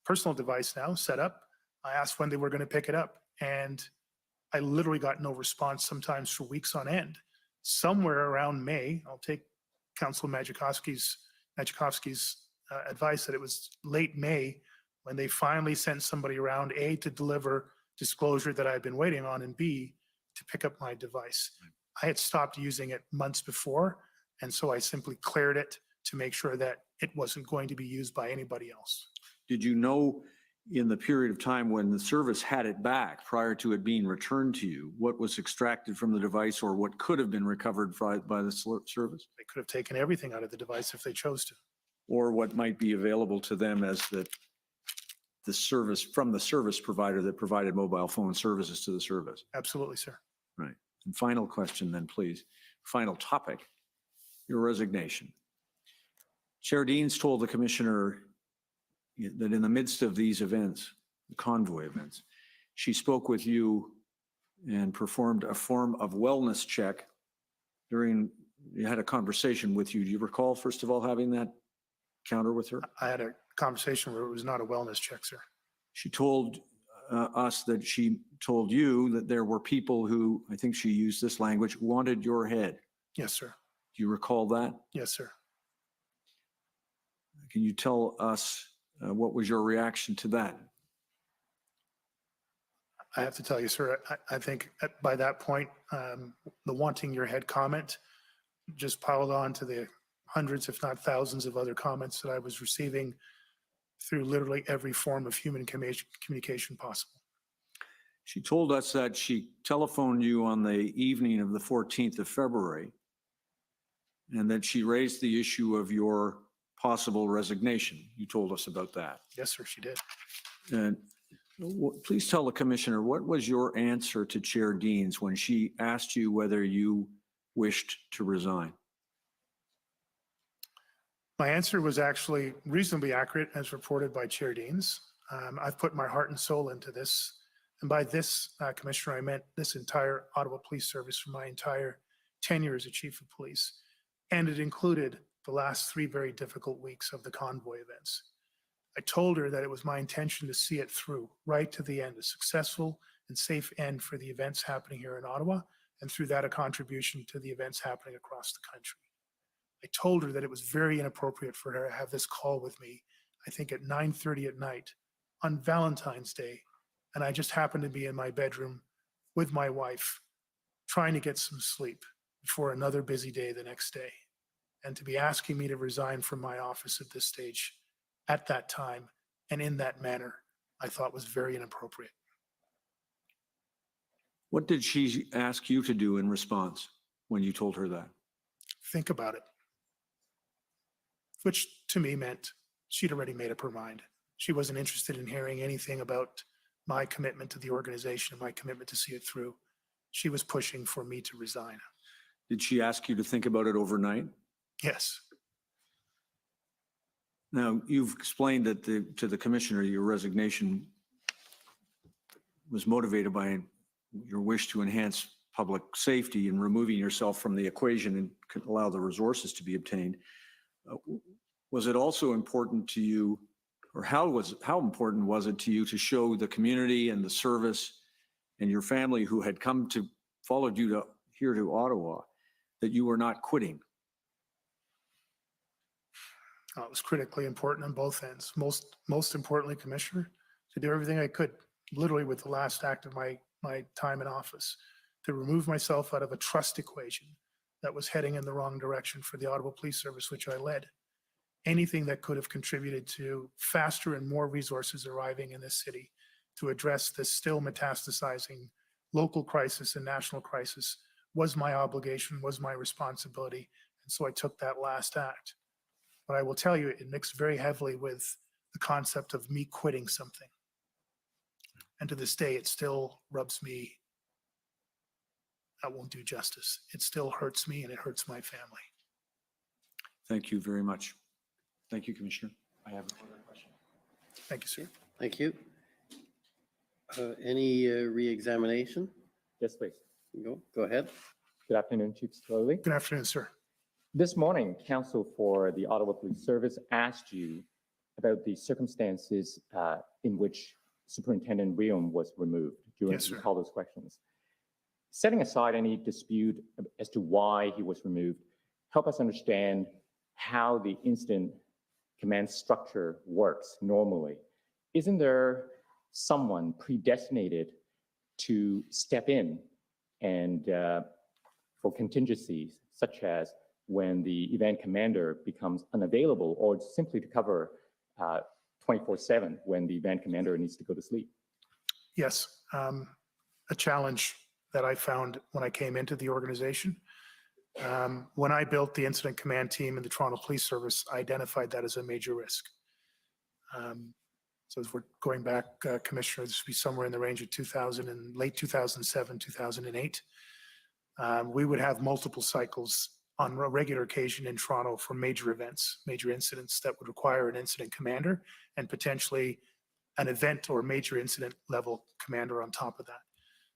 Speaker 2: personal device now set up. I asked when they were going to pick it up, and I literally got no response, sometimes for weeks on end. Somewhere around May, I'll take Councilor Majikowski's advice that it was late May when they finally sent somebody around, A, to deliver disclosure that I'd been waiting on, and B, to pick up my device. I had stopped using it months before, and so I simply cleared it to make sure that it wasn't going to be used by anybody else.
Speaker 3: Did you know in the period of time when the service had it back prior to it being returned to you, what was extracted from the device or what could have been recovered by the service?
Speaker 2: They could have taken everything out of the device if they chose to.
Speaker 3: Or what might be available to them as the service from the service provider that provided mobile phone services to the service?
Speaker 2: Absolutely, sir.
Speaker 3: Right. And final question then, please. Final topic, your resignation. Chair Deans told the commissioner that in the midst of these events, the convoy events, she spoke with you and performed a form of wellness check you had a conversation with you. Do you recall, first of all, having that encounter with her?
Speaker 2: I had a conversation where it was not a wellness check, sir.
Speaker 3: She told us that she told you that there were people who, I think she used this language, wanted your head.
Speaker 2: Yes, sir.
Speaker 3: Do you recall that?
Speaker 2: Yes, sir.
Speaker 3: Can you tell us what was your reaction to that?
Speaker 2: I have to tell you, sir, I think by that point, the wanting your head comment just piled on to the hundreds, if not thousands of other comments that I was receiving through literally every form of human communication possible.
Speaker 3: She told us that she telephoned you on the evening of the 14th of February and that she raised the issue of your possible resignation. You told us about that.
Speaker 2: Yes, sir, she did.
Speaker 3: And please tell the commissioner, what was your answer to Chair Deans when she asked you whether you wished to resign?
Speaker 2: My answer was actually reasonably accurate as reported by Chair Deans. I've put my heart and soul into this. And by this, Commissioner, I meant this entire Ottawa Police Service for my entire tenure as a Chief of Police. And it included the last 3 very difficult weeks of the convoy events. I told her that it was my intention to see it through right to the end, a successful and safe end for the events happening here in Ottawa, and through that, a contribution to the events happening across the country. I told her that it was very inappropriate for her to have this call with me, I think at 9:30 at night on Valentine's Day. And I just happened to be in my bedroom with my wife, trying to get some sleep before another busy day the next day. And to be asking me to resign from my office at this stage, at that time, and in that manner, I thought was very inappropriate.
Speaker 3: What did she ask you to do in response when you told her that?
Speaker 2: Think about it. Which to me meant she'd already made up her mind. She wasn't interested in hearing anything about my commitment to the organization and my commitment to see it through. She was pushing for me to resign.
Speaker 3: Did she ask you to think about it overnight?
Speaker 2: Yes.
Speaker 3: Now, you've explained that to the commissioner, your resignation was motivated by your wish to enhance public safety and removing yourself from the equation and could allow the resources to be obtained. Was it also important to you, or how important was it to you to show the community and the service and your family who had come to followed you here to Ottawa that you were not quitting?
Speaker 2: It was critically important on both ends. Most importantly, Commissioner, to do everything I could, literally with the last act of my time in office, to remove myself out of a trust equation that was heading in the wrong direction for the Ottawa Police Service, which I led. Anything that could have contributed to faster and more resources arriving in this city to address this still metastasizing local crisis and national crisis was my obligation, was my responsibility. And so I took that last act. But I will tell you, it mixed very heavily with the concept of me quitting something. And to this day, it still rubs me. That won't do justice. It still hurts me and it hurts my family.
Speaker 3: Thank you very much. Thank you, Commissioner. I have no other question.
Speaker 2: Thank you, sir.
Speaker 4: Thank you. Any re-examination?
Speaker 19: Yes, please.
Speaker 4: Go ahead.
Speaker 19: Good afternoon, Chief Sloly.
Speaker 2: Good afternoon, sir.
Speaker 19: This morning, counsel for the Ottawa Police Service asked you about the circumstances in which Superintendent William was removed. Do you
Speaker 2: Yes, sir.
Speaker 19: recall those questions? Setting aside any dispute as to why he was removed, help us understand how the incident command structure works normally. Isn't there someone predestinated to step in and for contingencies, such as when the event commander becomes unavailable, or simply to cover 24/7 when the event commander needs to go to sleep?
Speaker 2: Yes, a challenge that I found when I came into the organization. When I built the incident command team in the Toronto Police Service, I identified that as a major risk. So as we're going back, Commissioner, this would be somewhere in the range of 2000 and late 2007, 2008. We would have multiple cycles on a regular occasion in Toronto for major events, major incidents that would require an incident commander and potentially an event or major incident level commander on top of that.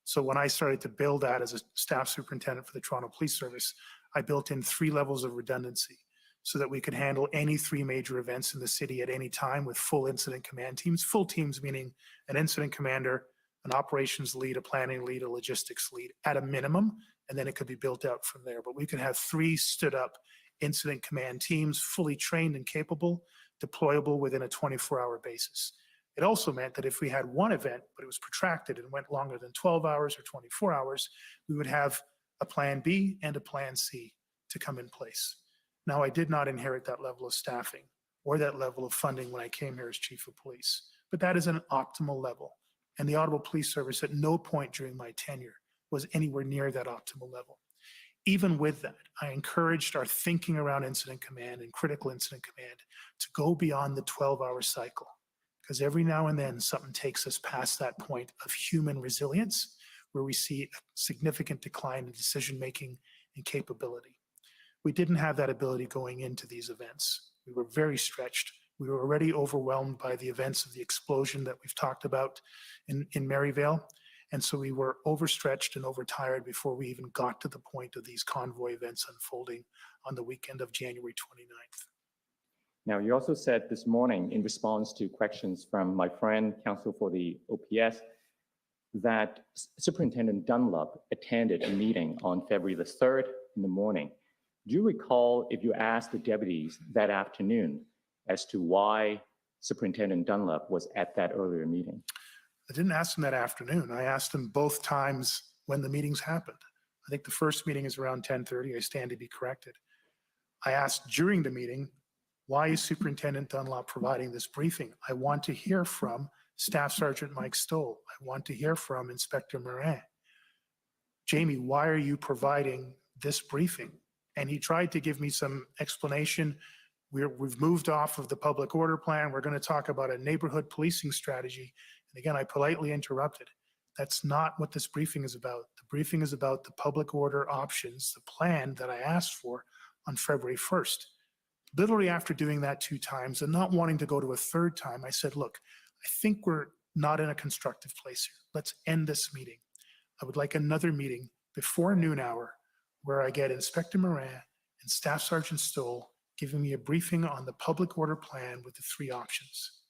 Speaker 2: So when I started to build that as a staff superintendent for the Toronto Police Service, I built in 3 levels of redundancy so that we could handle any 3 major events in the city at any time with full incident command teams. Full teams meaning an incident commander, an operations lead, a planning lead, a logistics lead at a minimum, and then it could be built out from there. But we could have 3 stood up incident command teams, fully trained and capable, deployable within a 24-hour basis. It also meant that if we had one event, but it was protracted and went longer than 12 hours or 24 hours, we would have a plan B and a plan C to come in place. Now, I did not inherit that level of staffing or that level of funding when I came here as chief of police, but that is an optimal level. And the Ottawa Police Service at no point during my tenure was anywhere near that optimal level. Even with that, I encouraged our thinking around incident command and critical incident command to go beyond the 12-hour cycle. Because every now and then something takes us past that point of human resilience where we see a significant decline in decision-making and capability. We didn't have that ability going into these events. We were very stretched. We were already overwhelmed by the events of the explosion that we've talked about in Maryvale. And so we were overstretched and overtired before we even got to the point of these convoy events unfolding on the weekend of January 29th.
Speaker 19: Now, you also said this morning in response to questions from my friend, counsel for the OPS, that Superintendent Dunlop attended a meeting on February the 3rd in the morning. Do you recall if you asked the deputies that afternoon as to why Superintendent Dunlop was at that earlier meeting?
Speaker 2: I didn't ask them that afternoon. I asked them both times when the meetings happened. I think the first meeting is around 10:30. I stand to be corrected. I asked during the meeting, why is Superintendent Dunlop providing this briefing? I want to hear from Staff Sergeant Mike Stoll. I want to hear from Inspector Morin. Jamie, why are you providing this briefing? And he tried to give me some explanation. We've moved off of the public order plan. We're going to talk about a neighborhood policing strategy. And again, I politely interrupted. That's not what this briefing is about. The briefing is about the public order options, the plan that I asked for on February 1st. Literally after doing that 2 times and not wanting to go to a 3rd time, I said, look, I think we're not in a constructive place here. Let's end this meeting. I would like another meeting before noon hour where I get Inspector Morin and Staff Sergeant Stoll giving me a briefing on the public order plan with the 3 options.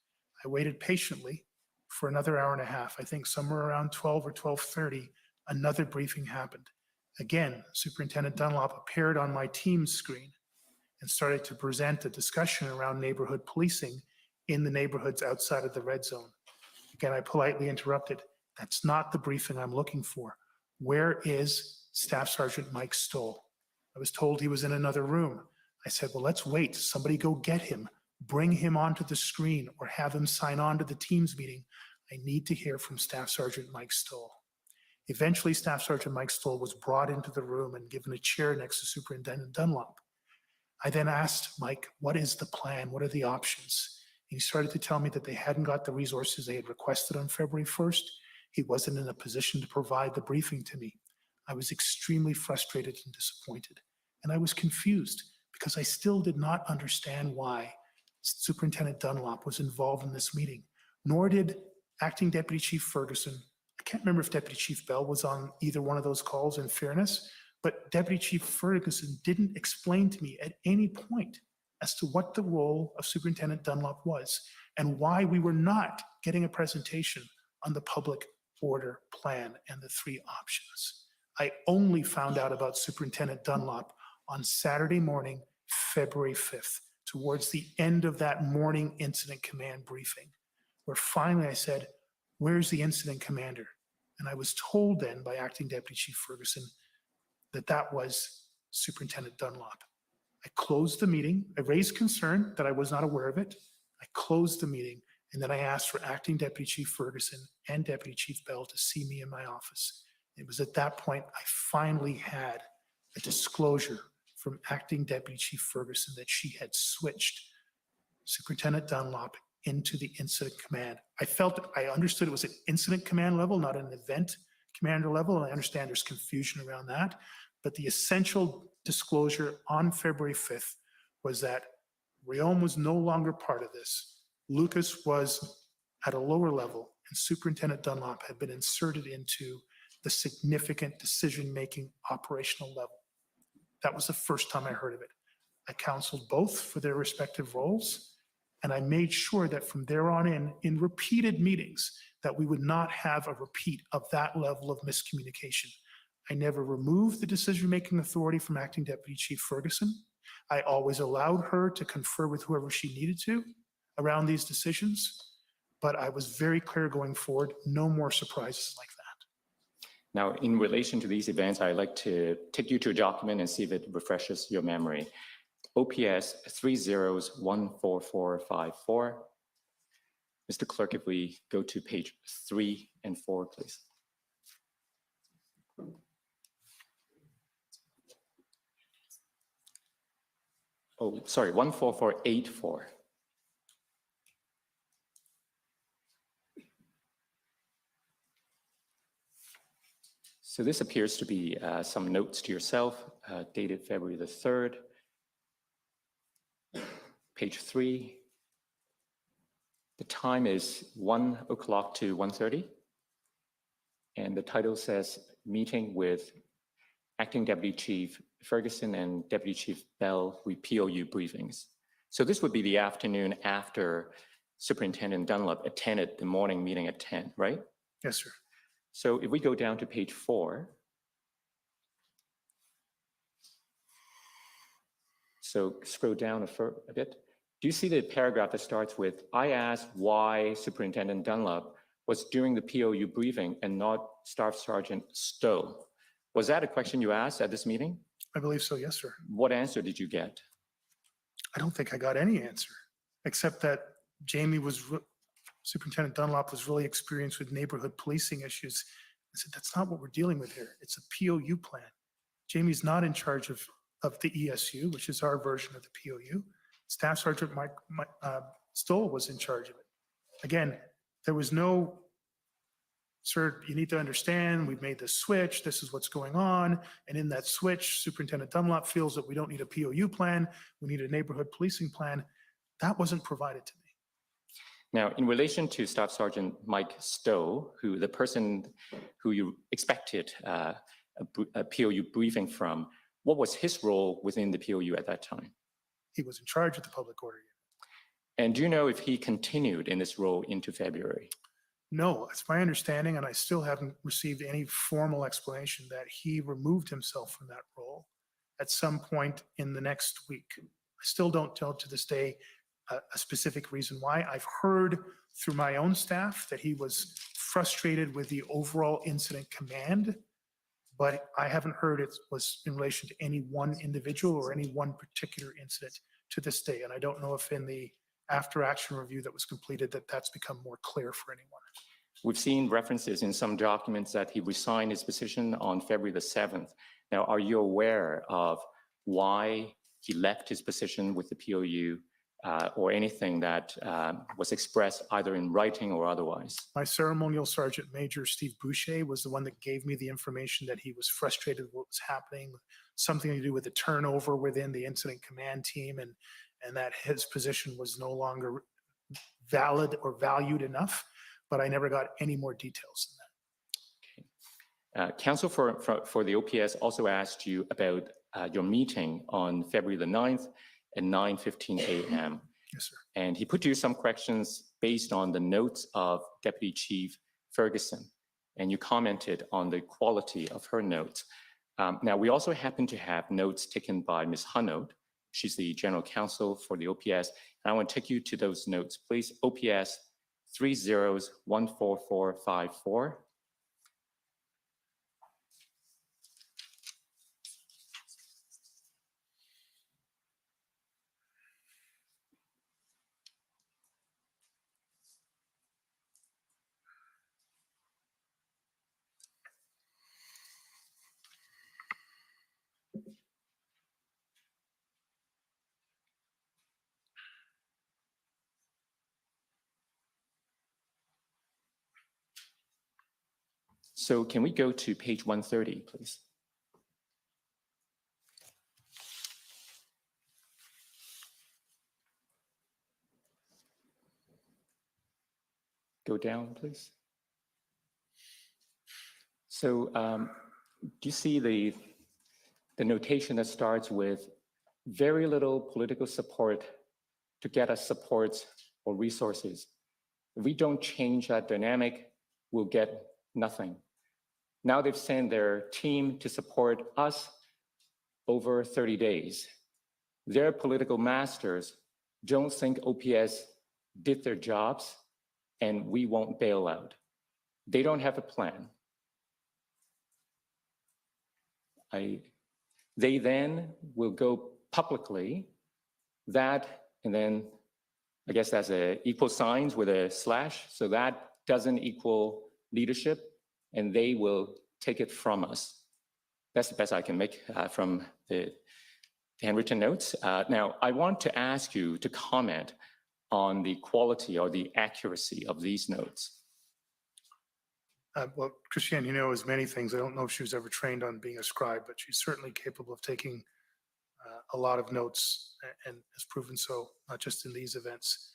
Speaker 2: I waited patiently for another hour and a half. I think somewhere around 12 or 12:30, another briefing happened. Again, Superintendent Dunlop appeared on my Teams screen and started to present a discussion around neighborhood policing in the neighborhoods outside of the red zone. Again, I politely interrupted. That's not the briefing I'm looking for. Where is Staff Sergeant Mike Stoll? I was told he was in another room. I said, well, let's wait. Somebody go get him. Bring him onto the screen or have him sign on to the Teams meeting. I need to hear from Staff Sergeant Mike Stoll. Eventually, Staff Sergeant Mike Stoll was brought into the room and given a chair next to Superintendent Dunlop. I then asked Mike, what is the plan? What are the options? And he started to tell me that they hadn't got the resources they had requested on February 1st. He wasn't in a position to provide the briefing to me. I was extremely frustrated and disappointed. And I was confused because I still did not understand why Superintendent Dunlop was involved in this meeting, nor did Acting Deputy Chief Ferguson. I can't remember if Deputy Chief Bell was on either one of those calls, in fairness, but Deputy Chief Ferguson didn't explain to me at any point as to what the role of Superintendent Dunlop was and why we were not getting a presentation on the public order plan and the 3 options. I only found out about Superintendent Dunlop on Saturday morning, February 5th, towards the end of that morning incident command briefing, where finally I said, "Where's the incident commander?" And I was told then by Acting Deputy Chief Ferguson that that was Superintendent Dunlop. I closed the meeting. I raised concern that I was not aware of it. I closed the meeting, and then I asked for Acting Deputy Chief Ferguson and Deputy Chief Bell to see me in my office. It was at that point I finally had a disclosure from Acting Deputy Chief Ferguson that she had switched Superintendent Dunlop into the incident command. I understood it was an incident command level, not an event commander level, and I understand there's confusion around that. But the essential disclosure on February 5th was that Riom was no longer part of this. Lucas was at a lower level, and Superintendent Dunlop had been inserted into the significant decision-making operational level. That was the first time I heard of it. I counseled both for their respective roles, and I made sure that from there on in repeated meetings, that we would not have a repeat of that level of miscommunication. I never removed the decision-making authority from Acting Deputy Chief Ferguson. I always allowed her to confer with whoever she needed to around these decisions, but I was very clear going forward, no more surprises like that.
Speaker 19: Now, in relation to these events, I'd like to take you to a document and see if it refreshes your memory. OPS 30-14454. Mr. Clerk, if we go to page 3 and 4, please. Oh, sorry, 14484. So this appears to be some notes to yourself, dated February the 3rd. Page 3. The time is 1 o'clock to 1:30. And the title says, meeting with Acting Deputy Chief Ferguson and Deputy Chief Bell with POU briefings. So this would be the afternoon after Superintendent Dunlop attended the morning meeting at 10, right?
Speaker 2: Yes, sir.
Speaker 19: So if we go down to page 4, so scroll down a bit. Do you see the paragraph that starts with, I asked why Superintendent Dunlop was during the POU briefing and not Staff Sergeant Stowe? Was that a question you asked at this meeting?
Speaker 2: I believe so, yes, sir.
Speaker 19: What answer did you get?
Speaker 2: I don't think I got any answer, except that Superintendent Dunlop was really experienced with neighborhood policing issues. I said, that's not what we're dealing with here. It's a POU plan. Jamie's not in charge of the ESU, which is our version of the POU. Staff Sergeant Stoll was in charge of it. Again, there was no, sir, you need to understand, we've made this switch, this is what's going on. And in that switch, Superintendent Dunlop feels that we don't need a POU plan, we need a neighborhood policing plan. That wasn't provided to me.
Speaker 19: Now, in relation to Staff Sergeant Mike Stowe, who the person who you expected a POU briefing from, what was his role within the POU at that time?
Speaker 2: He was in charge of the public order unit.
Speaker 19: And do you know if he continued in this role into February?
Speaker 2: No, it's my understanding, and I still haven't received any formal explanation that he removed himself from that role at some point in the next week. I still don't tell to this day a specific reason why. I've heard through my own staff that he was frustrated with the overall incident command, but I haven't heard it was in relation to any one individual or any one particular incident to this day. And I don't know if in the after action review that was completed that that's become more clear for anyone.
Speaker 19: We've seen references in some documents that he resigned his position on February the 7th. Now, are you aware of why he left his position with the POU or anything that was expressed either in writing or otherwise?
Speaker 2: My ceremonial sergeant major, Steve Boucher, was the one that gave me the information that he was frustrated with what was happening, something to do with the turnover within the incident command team, and that his position was no longer valid or valued enough, but I never got any more details than that.
Speaker 19: Okay. Counsel for the OPS also asked you about your meeting on February the 9th at 9:15 a.m.
Speaker 2: Yes, sir.
Speaker 19: And he put to you some questions based on the notes of Deputy Chief Ferguson, and you commented on the quality of her notes. Now, we also happen to have notes taken by Ms. Hunnode. She's the General Counsel for the OPS, and I want to take you to those notes, please. OPS 3014454. So can we go to page 130, please? Go down, please. So do you see the notation that starts with very little political support to get us supports or resources? If we don't change that dynamic, we'll get nothing. Now they've sent their team to support us over 30 days. Their political masters don't think OPS did their jobs, and we won't bail out. They don't have a plan. They then will go publicly that, and then I guess that's equal signs with a slash, so that doesn't equal leadership, and they will take it from us. That's the best I can make from the handwritten notes. Now, I want to ask you to comment on the quality or the accuracy of these notes.
Speaker 2: Well, Christiane, you know, as many things, I don't know if she was ever trained on being a scribe, but she's certainly capable of taking a lot of notes and has proven so, not just in these events.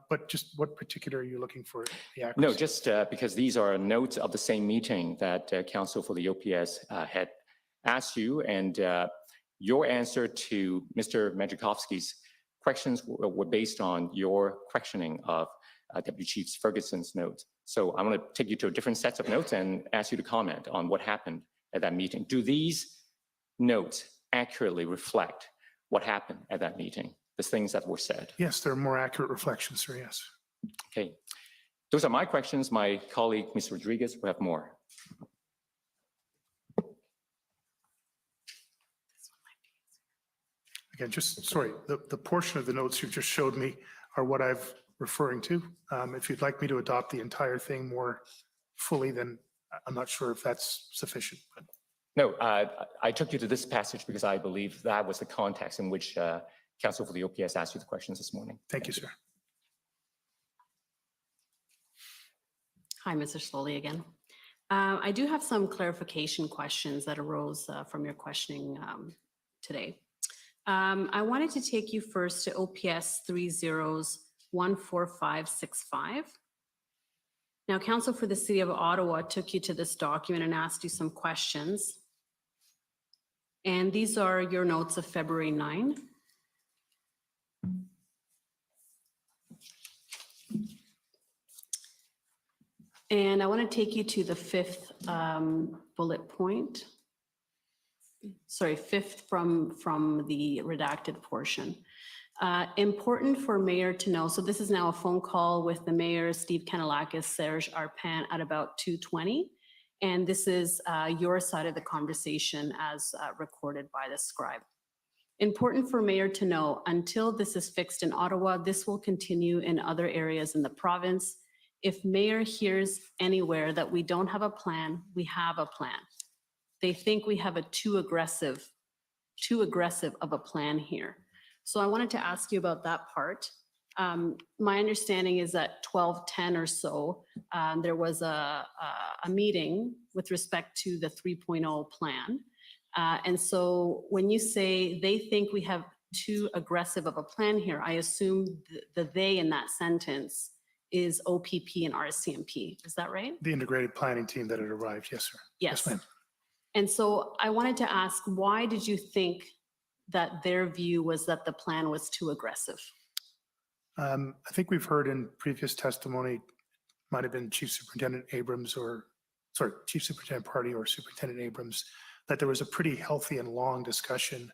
Speaker 2: But just what particular are you looking for the accuracy?
Speaker 19: No, just because these are notes of the same meeting that Counsel for the OPS had asked you, and your answer to Mr. Majikowski's questions were based on your questioning of Deputy Chief Ferguson's notes. So I'm going to take you to a different set of notes and ask you to comment on what happened at that meeting. Do these notes accurately reflect what happened at that meeting, the things that were said?
Speaker 2: Yes, they're more accurate reflections, sir, yes.
Speaker 19: Okay. Those are my questions. My colleague, Ms. Rodriguez, will have more.
Speaker 2: Again, just, sorry, the portion of the notes you just showed me are what I've referring to. If you'd like me to adopt the entire thing more fully, then I'm not sure if that's sufficient. But.
Speaker 19: No, I took you to this passage because I believe that was the context in which Counsel for the OPS asked you the questions this morning.
Speaker 2: Thank you, sir.
Speaker 20: Hi, Mr. Sloly again. I do have some clarification questions that arose from your questioning today. I wanted to take you first to OPS 30-14565. Now, Counsel for the City of Ottawa took you to this document and asked you some questions. And these are your notes of February 9. And I want to take you to the fifth bullet point. Sorry, fifth from the redacted portion. Important for mayor to know, so this is now a phone call with the mayor, Steve Kanellakis, Serge Arpin at about 2:20. And this is your side of the conversation as recorded by the scribe. Important for mayor to know, until this is fixed in Ottawa, this will continue in other areas in the province. If mayor hears anywhere that we don't have a plan, we have a plan. They think we have a too aggressive of a plan here. So I wanted to ask you about that part. My understanding is that 12:10 or so, there was a meeting with respect to the 3.0 plan. And so when you say they think we have too aggressive of a plan here, I assume the they in that sentence is OPP and RCMP. Is that right?
Speaker 2: The integrated planning team that had arrived. Yes, sir.
Speaker 20: Yes.
Speaker 2: Yes, ma'am.
Speaker 20: And so I wanted to ask, why did you think that their view was that the plan was too aggressive?
Speaker 2: I think we've heard in previous testimony, might have been Chief Superintendent Abrams Chief Superintendent Party or Superintendent Abrams, that there was a pretty healthy and long discussion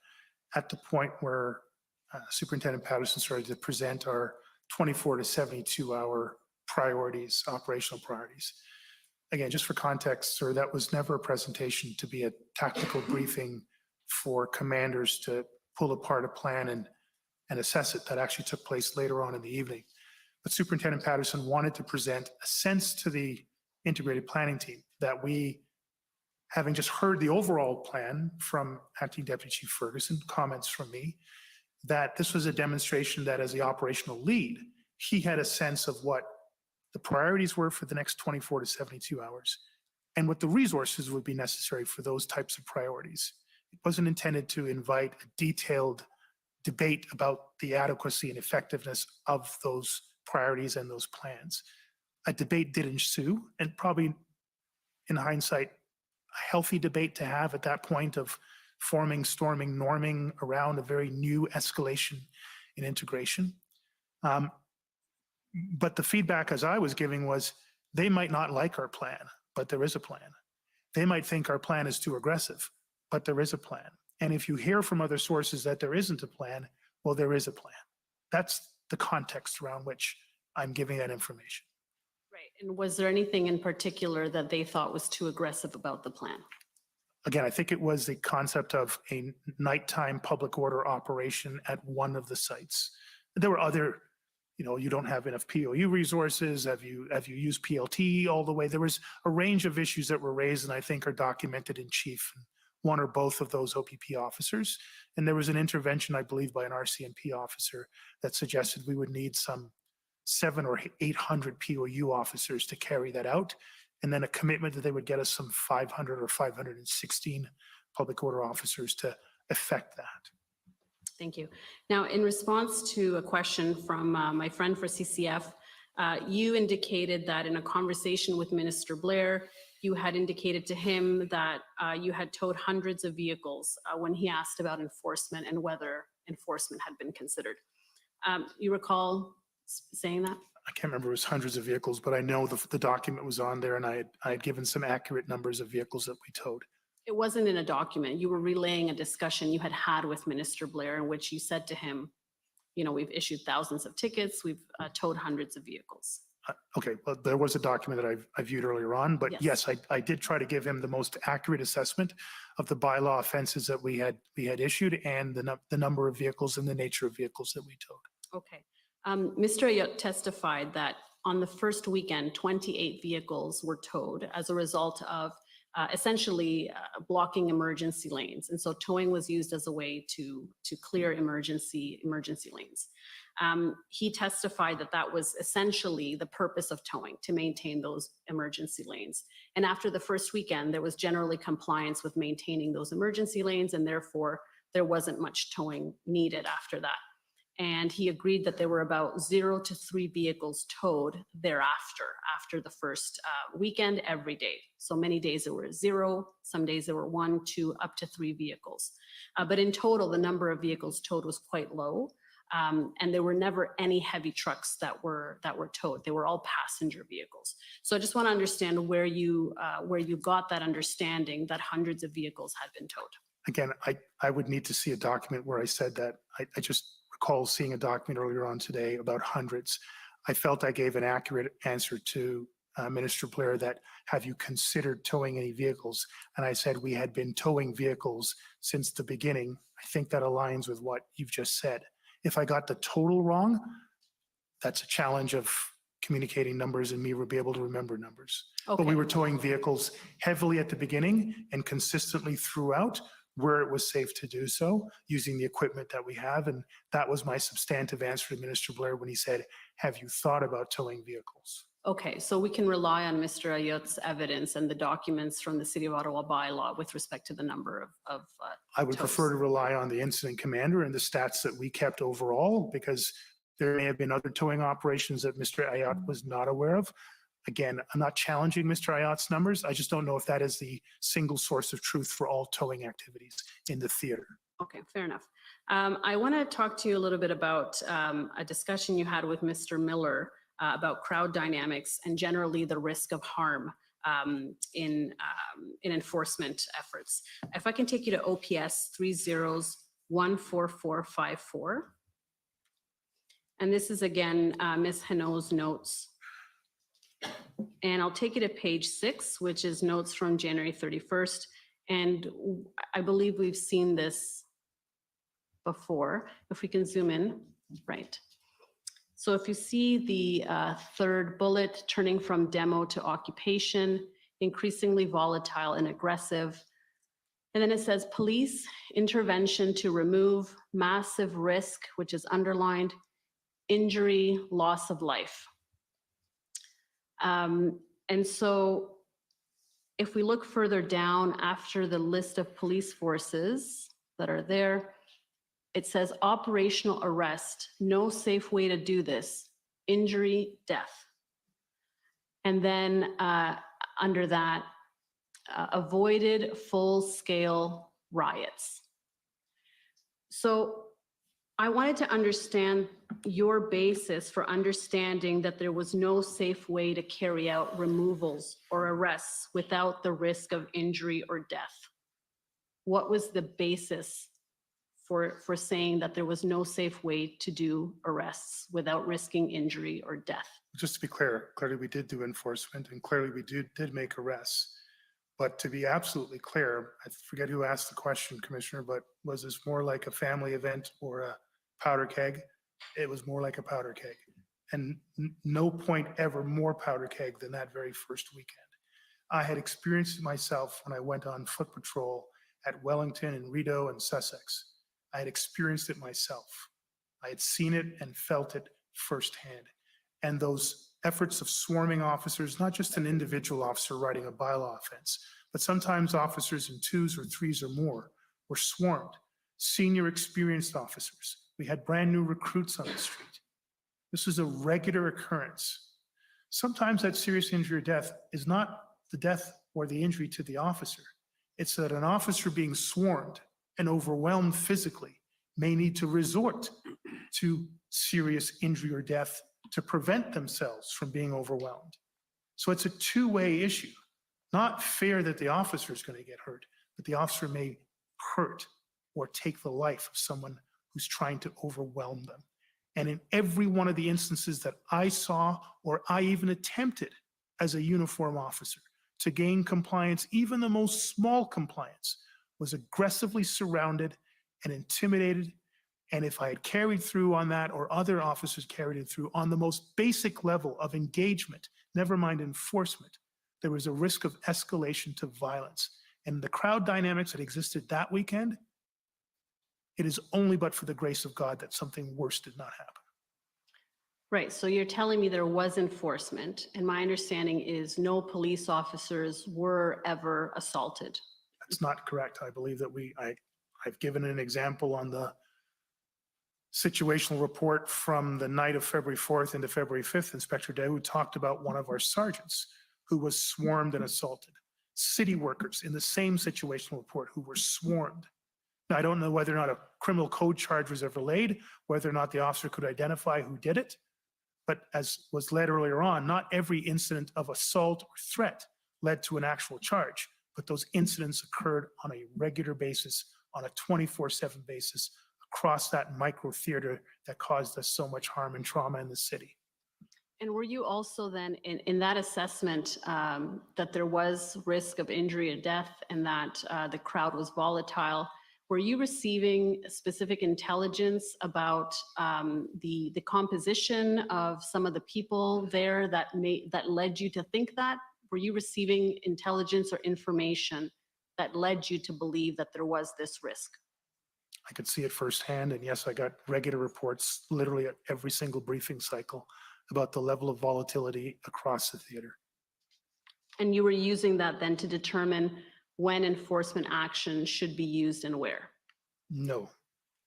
Speaker 2: at the point where Superintendent Patterson started to present our 24 to 72 hour priorities, operational priorities. Again, just for context, sir, that was never a presentation to be a tactical briefing for commanders to pull apart a plan and assess it. That actually took place later on in the evening. But Superintendent Patterson wanted to present a sense to the integrated planning team that we, having just heard the overall plan from Acting Deputy Chief Ferguson, comments from me, that this was a demonstration that as the operational lead, he had a sense of what the priorities were for the next 24 to 72 hours and what the resources would be necessary for those types of priorities. It wasn't intended to invite a detailed debate about the adequacy and effectiveness of those priorities and those plans. A debate did ensue, and probably in hindsight, a healthy debate to have at that point of forming, storming, norming around a very new escalation in integration. But the feedback as I was giving was, they might not like our plan, but there is a plan. They might think our plan is too aggressive, but there is a plan. And if you hear from other sources that there isn't a plan, well, there is a plan. That's the context around which I'm giving that information.
Speaker 20: Right. And was there anything in particular that they thought was too aggressive about the plan?
Speaker 2: Again, I think it was the concept of a nighttime public order operation at one of the sites. There were other, you don't have enough POU resources. Have you used PLT all the way? There was a range of issues that were raised and I think are documented in chief, one or both of those OPP officers. And there was an intervention, I believe, by an RCMP officer that suggested we would need some 700 or 800 POU officers to carry that out. And then a commitment that they would get us some 500 or 516 public order officers to effect that.
Speaker 20: Thank you. Now, in response to a question from my friend for CCF, you indicated that in a conversation with Minister Blair, you had indicated to him that you had towed hundreds of vehicles when he asked about enforcement and whether enforcement had been considered. You recall saying that?
Speaker 2: I can't remember, it was hundreds of vehicles, but I know the document was on there and I had given some accurate numbers of vehicles that we towed.
Speaker 20: It wasn't in a document. You were relaying a discussion you had had with Minister Blair in which you said to him, we've issued thousands of tickets, we've towed hundreds of vehicles.
Speaker 2: Okay, well, there was a document that I viewed earlier on, but yes, I did try to give him the most accurate assessment of the bylaw offenses that we had issued and the number of vehicles and the nature of vehicles that we towed.
Speaker 20: Okay. Mr. Ayot testified that on the first weekend, 28 vehicles were towed as a result of essentially blocking emergency lanes. And so towing was used as a way to clear emergency lanes. He testified that that was essentially the purpose of towing, to maintain those emergency lanes. And after the first weekend, there was generally compliance with maintaining those emergency lanes, and therefore there wasn't much towing needed after that. And he agreed that there were about 0 to 3 vehicles towed thereafter, after the first weekend, every day. So many days there were 0, some days there were 1, 2, up to 3 vehicles. But in total, the number of vehicles towed was quite low. And there were never any heavy trucks that were towed. They were all passenger vehicles. So I just want to understand where you got that understanding that hundreds of vehicles had been towed.
Speaker 2: Again, I would need to see a document where I said that. I just recall seeing a document earlier on today about hundreds. I felt I gave an accurate answer to Minister Blair that, have you considered towing any vehicles? And I said we had been towing vehicles since the beginning. I think that aligns with what you've just said. If I got the total wrong, that's a challenge of communicating numbers and me will be able to remember numbers.
Speaker 20: Okay.
Speaker 2: But we were towing vehicles heavily at the beginning and consistently throughout where it was safe to do so, using the equipment that we have. And that was my substantive answer to Minister Blair when he said, have you thought about towing vehicles?
Speaker 20: Okay, so we can rely on Mr. Ayot's evidence and the documents from the City of Ottawa bylaw with respect to the number of
Speaker 2: I would prefer to rely on the incident commander and the stats that we kept overall, because there may have been other towing operations that Mr. Ayot was not aware of. Again, I'm not challenging Mr. Ayot's numbers. I just don't know if that is the single source of truth for all towing activities in the theater.
Speaker 20: Okay, fair enough. I want to talk to you a little bit about a discussion you had with Mr. Miller about crowd dynamics and generally the risk of harm in enforcement efforts. If I can take you to OPS 30-14454. And this is again, Ms. Hanaud's notes. And I'll take you to page 6, which is notes from January 31st. And I believe we've seen this before. If we can zoom in, right. So if you see the third bullet, turning from demo to occupation, increasingly volatile and aggressive. And then it says police intervention to remove massive risk, which is underlined, injury, loss of life. And so if we look further down after the list of police forces that are there, it says operational arrest, no safe way to do this, injury, death. And then under that, avoided full-scale riots. So I wanted to understand your basis for understanding that there was no safe way to carry out removals or arrests without the risk of injury or death. What was the basis for saying that there was no safe way to do arrests without risking injury or death?
Speaker 2: Just to be clear, clearly we did do enforcement and clearly we did make arrests. But to be absolutely clear, I forget who asked the question, Commissioner, but was this more like a family event or a powder keg? It was more like a powder keg. And no point ever more powder keg than that very first weekend. I had experienced it myself when I went on foot patrol at Wellington and Rideau and Sussex. I had experienced it myself. I had seen it and felt it firsthand. And those efforts of swarming officers, not just an individual officer writing a bylaw offense, but sometimes officers in 2s or 3s or more were swarmed. Senior experienced officers. We had brand new recruits on the street. This was a regular occurrence. Sometimes that serious injury or death is not the death or the injury to the officer. It's that an officer being swarmed and overwhelmed physically may need to resort to serious injury or death to prevent themselves from being overwhelmed. So it's a two-way issue. Not fair that the officer is going to get hurt, but the officer may hurt or take the life of someone who's trying to overwhelm them. And in every one of the instances that I saw or I even attempted as a uniform officer to gain compliance, even the most small compliance, was aggressively surrounded and intimidated. And if I had carried through on that or other officers carried it through on the most basic level of engagement, never mind enforcement, there was a risk of escalation to violence. And the crowd dynamics that existed that weekend, it is only but for the grace of God that something worse did not happen.
Speaker 20: Right, so you're telling me there was enforcement, and my understanding is no police officers were ever assaulted.
Speaker 2: That's not correct. I believe that I've given an example on the situational report from the night of February 4th into February 5th. Inspector Daoud talked about one of our sergeants who was swarmed and assaulted. City workers in the same situational report who were swarmed. Now, I don't know whether or not a criminal code charge was ever laid, whether or not the officer could identify who did it. But as was led earlier on, not every incident of assault or threat led to an actual charge, but those incidents occurred on a regular basis, on a 24/7 basis, across that micro theater that caused us so much harm and trauma in the city.
Speaker 20: And were you also then in that assessment that there was risk of injury or death and that the crowd was volatile? Were you receiving specific intelligence about the composition of some of the people there that led you to think that? Were you receiving intelligence or information that led you to believe that there was this risk?
Speaker 2: I could see it firsthand, and yes, I got regular reports literally at every single briefing cycle about the level of volatility across the theater.
Speaker 20: And you were using that then to determine when enforcement action should be used and where?
Speaker 2: No,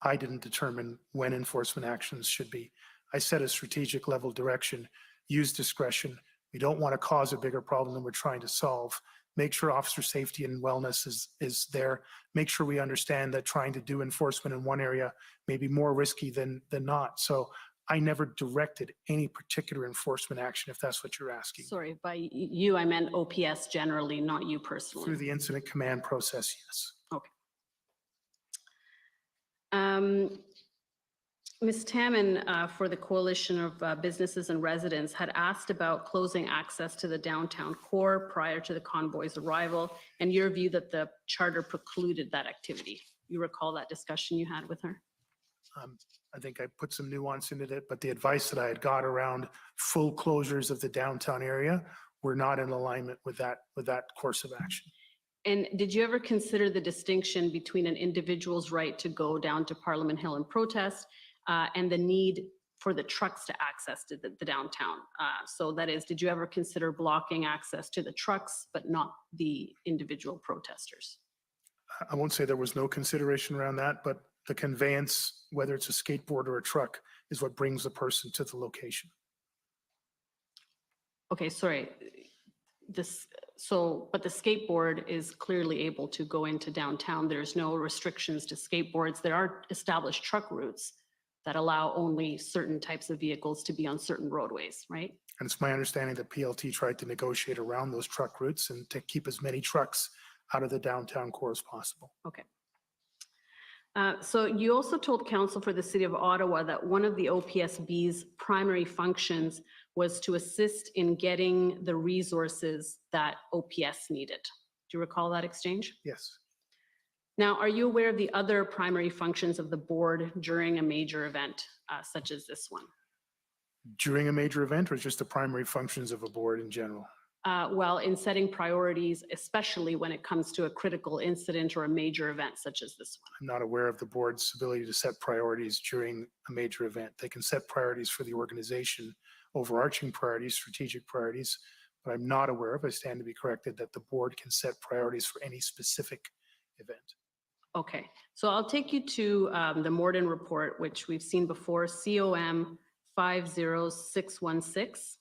Speaker 2: I didn't determine when enforcement actions should be. I set a strategic level direction, use discretion. We don't want to cause a bigger problem than we're trying to solve. make sure officer safety and wellness is there, make sure we understand that trying to do enforcement in one area may be more risky than not. So I never directed any particular enforcement action, if that's what you're asking.
Speaker 20: Sorry, by you, I meant OPS generally, not you personally.
Speaker 2: Through the incident command process, yes.
Speaker 20: Okay. Ms. Tamman, for the Coalition of Businesses and Residents, had asked about closing access to the downtown core prior to the convoy's arrival, and your view that the charter precluded that activity. You recall that discussion you had with her?
Speaker 2: I think I put some nuance into it, but the advice that I had got around full closures of the downtown area were not in alignment with that course of action.
Speaker 20: And did you ever consider the distinction between an individual's right to go down to Parliament Hill and protest and the need for the trucks to access to the downtown? So that is, did you ever consider blocking access to the trucks, but not the individual protesters?
Speaker 2: I won't say there was no consideration around that, but the conveyance, whether it's a skateboard or a truck, is what brings the person to the location.
Speaker 20: Okay, sorry. But the skateboard is clearly able to go into downtown. There's no restrictions to skateboards. There are established truck routes that allow only certain types of vehicles to be on certain roadways, right?
Speaker 2: And it's my understanding that PLT tried to negotiate around those truck routes and to keep as many trucks out of the downtown core as possible.
Speaker 20: Okay. So you also told counsel for the City of Ottawa that one of the OPSB's primary functions was to assist in getting the resources that OPS needed. Do you recall that exchange?
Speaker 2: Yes.
Speaker 20: Now, are you aware of the other primary functions of the board during a major event such as this one?
Speaker 2: During a major event, or just the primary functions of a board in general?
Speaker 20: Well, in setting priorities, especially when it comes to a critical incident or a major event such as this one.
Speaker 2: I'm not aware of the board's ability to set priorities during a major event. They can set priorities for the organization, overarching priorities, strategic priorities, but I'm not aware of, I stand to be corrected, that the board can set priorities for any specific event.
Speaker 20: Okay, so I'll take you to the Morden report, which we've seen before, COM 50616.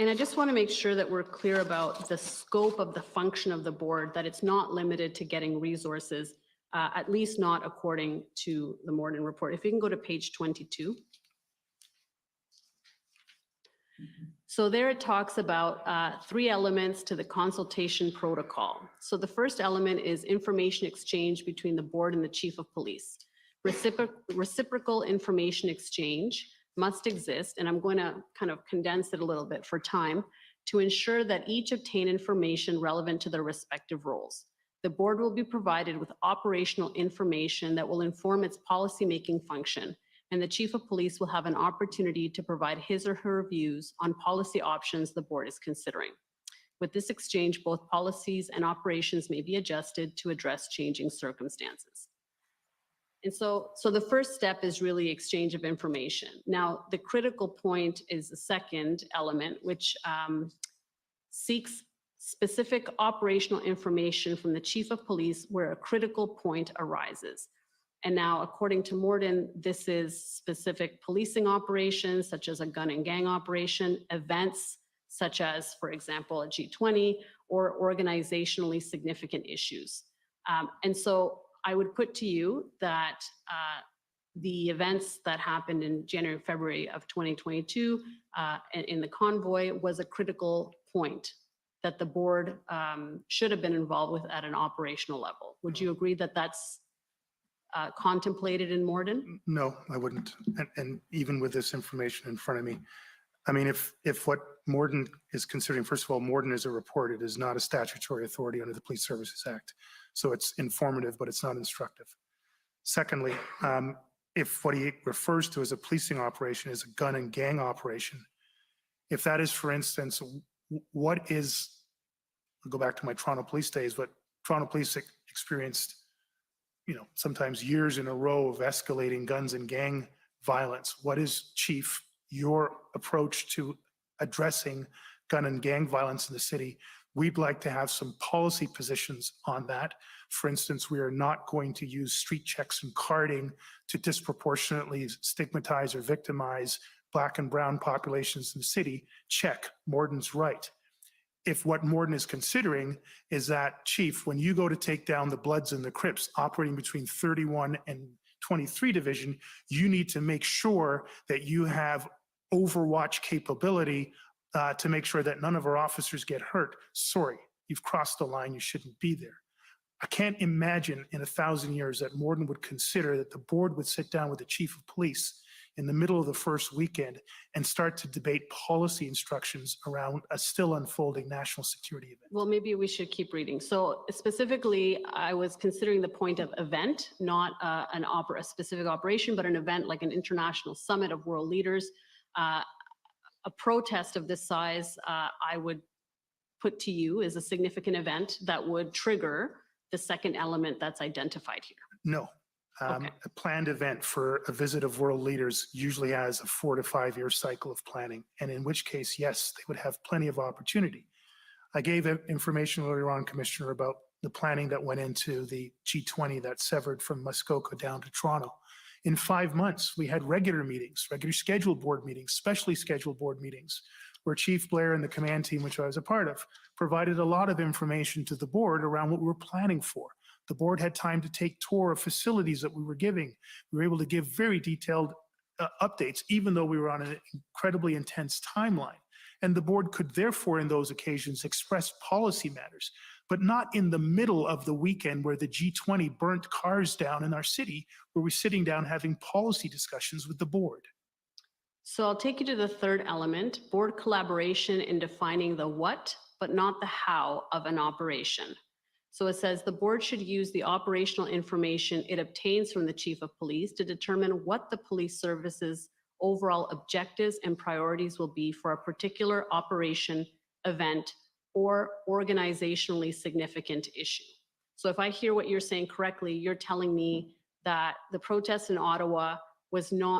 Speaker 20: And I just want to make sure that we're clear about the scope of the function of the board, that it's not limited to getting resources, at least not according to the Morden report. If you can go to page 22. So there it talks about 3 elements to the consultation protocol. So the first element is information exchange between the board and the chief of police. Reciprocal information exchange must exist, and I'm going to kind of condense it a little bit for time, to ensure that each obtain information relevant to their respective roles. The board will be provided with operational information that will inform its policymaking function, and the chief of police will have an opportunity to provide his or her views on policy options the board is considering. With this exchange, both policies and operations may be adjusted to address changing circumstances. And so the first step is really exchange of information. Now, the critical point is the second element, which seeks specific operational information from the chief of police where a critical point arises. And now, according to Morden, this is specific policing operations, such as a gun and gang operation, events such as, for example, a G20, or organizationally significant issues. And so I would put to you that the events that happened in January, February of 2022 in the convoy was a critical point that the board should have been involved with at an operational level. Would you agree that that's contemplated in Morden?
Speaker 2: No, I wouldn't. And even with this information in front of me, I mean, if what Morden is considering, first of all, Morden is a report. It is not a statutory authority under the Police Services Act. So it's informative, but it's not instructive. Secondly, if what he refers to as a policing operation is a gun and gang operation, if that is, for instance, what is, I'll go back to my Toronto police days, but Toronto police experienced, sometimes years in a row of escalating guns and gang violence. What is, Chief, your approach to addressing gun and gang violence in the city? We'd like to have some policy positions on that. For instance, we are not going to use street checks and carding to disproportionately stigmatize or victimize Black and brown populations in the city, check, Morden's right. If what Morden is considering is that, Chief, when you go to take down the Bloods and the Crips operating between 31 and 23 division, you need to make sure that you have overwatch capability to make sure that none of our officers get hurt. Sorry, you've crossed the line. You shouldn't be there. I can't imagine in 1,000 years that Morden would consider that the board would sit down with the chief of police in the middle of the first weekend and start to debate policy instructions around a still unfolding national security event.
Speaker 20: Well, maybe we should keep reading. So specifically, I was considering the point of event, not a specific operation, but an event like an international summit of world leaders. A protest of this size, I would put to you, is a significant event that would trigger the second element that's identified here.
Speaker 2: No. A planned event for a visit of world leaders usually has a 4 to 5 year cycle of planning, and in which case, yes, they would have plenty of opportunity. I gave information earlier on, Commissioner, about the planning that went into the G20 that severed from Muskoka down to Toronto. In 5 months, we had regular meetings, regular scheduled board meetings, specially scheduled board meetings, where Chief Blair and the command team, which I was a part of, provided a lot of information to the board around what we were planning for. The board had time to take tour of facilities that we were giving. We were able to give very detailed updates, even though we were on an incredibly intense timeline. And the board could therefore, in those occasions, express policy matters, but not in the middle of the weekend where the G20 burnt cars down in our city, where we're sitting down having policy discussions with the board.
Speaker 20: So I'll take you to the third element, board collaboration in defining the what, but not the how of an operation. So it says the board should use the operational information it obtains from the chief of police to determine what the police service's overall objectives and priorities will be for a particular operation, event, or organizationally significant issue. So if I hear what you're saying correctly, you're telling me that the protests in Ottawa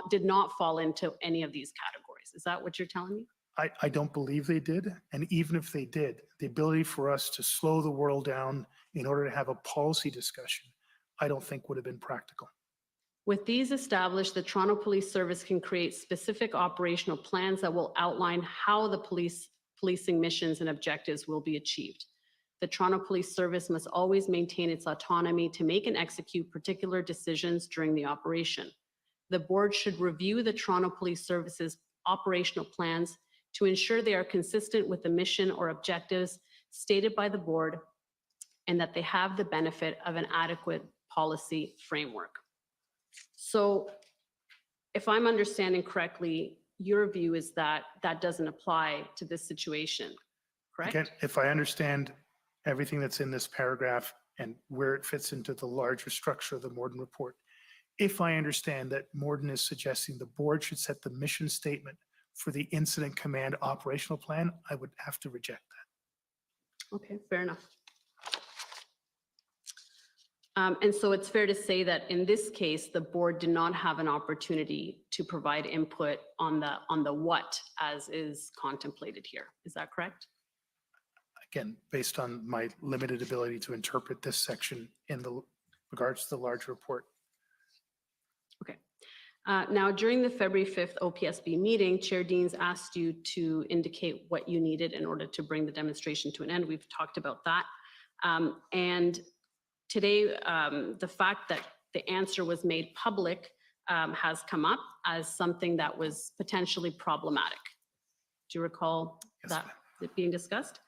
Speaker 20: did not fall into any of these categories. Is that what you're telling me?
Speaker 2: I don't believe they did. And even if they did, the ability for us to slow the world down in order to have a policy discussion, I don't think would have been practical.
Speaker 20: With these established, the Toronto Police Service can create specific operational plans that will outline how the policing missions and objectives will be achieved. The Toronto Police Service must always maintain its autonomy to make and execute particular decisions during the operation. The board should review the Toronto Police Service's operational plans to ensure they are consistent with the mission or objectives stated by the board and that they have the benefit of an adequate policy framework. So if I'm understanding correctly, your view is that that doesn't apply to this situation, correct?
Speaker 2: Again, if I understand everything that's in this paragraph and where it fits into the larger structure of the Morden report, if I understand that Morden is suggesting the board should set the mission statement for the incident command operational plan, I would have to reject that.
Speaker 20: Okay, fair enough. And so it's fair to say that in this case, the board did not have an opportunity to provide input on the what as is contemplated here. Is that correct?
Speaker 2: Again, based on my limited ability to interpret this section in the regards to the larger report.
Speaker 20: Okay. Now, during the February 5th OPSB meeting, Chair Deans asked you to indicate what you needed in order to bring the demonstration to an end. We've talked about that. And today, the fact that the answer was made public has come up as something that was potentially problematic. Do you recall that it being discussed?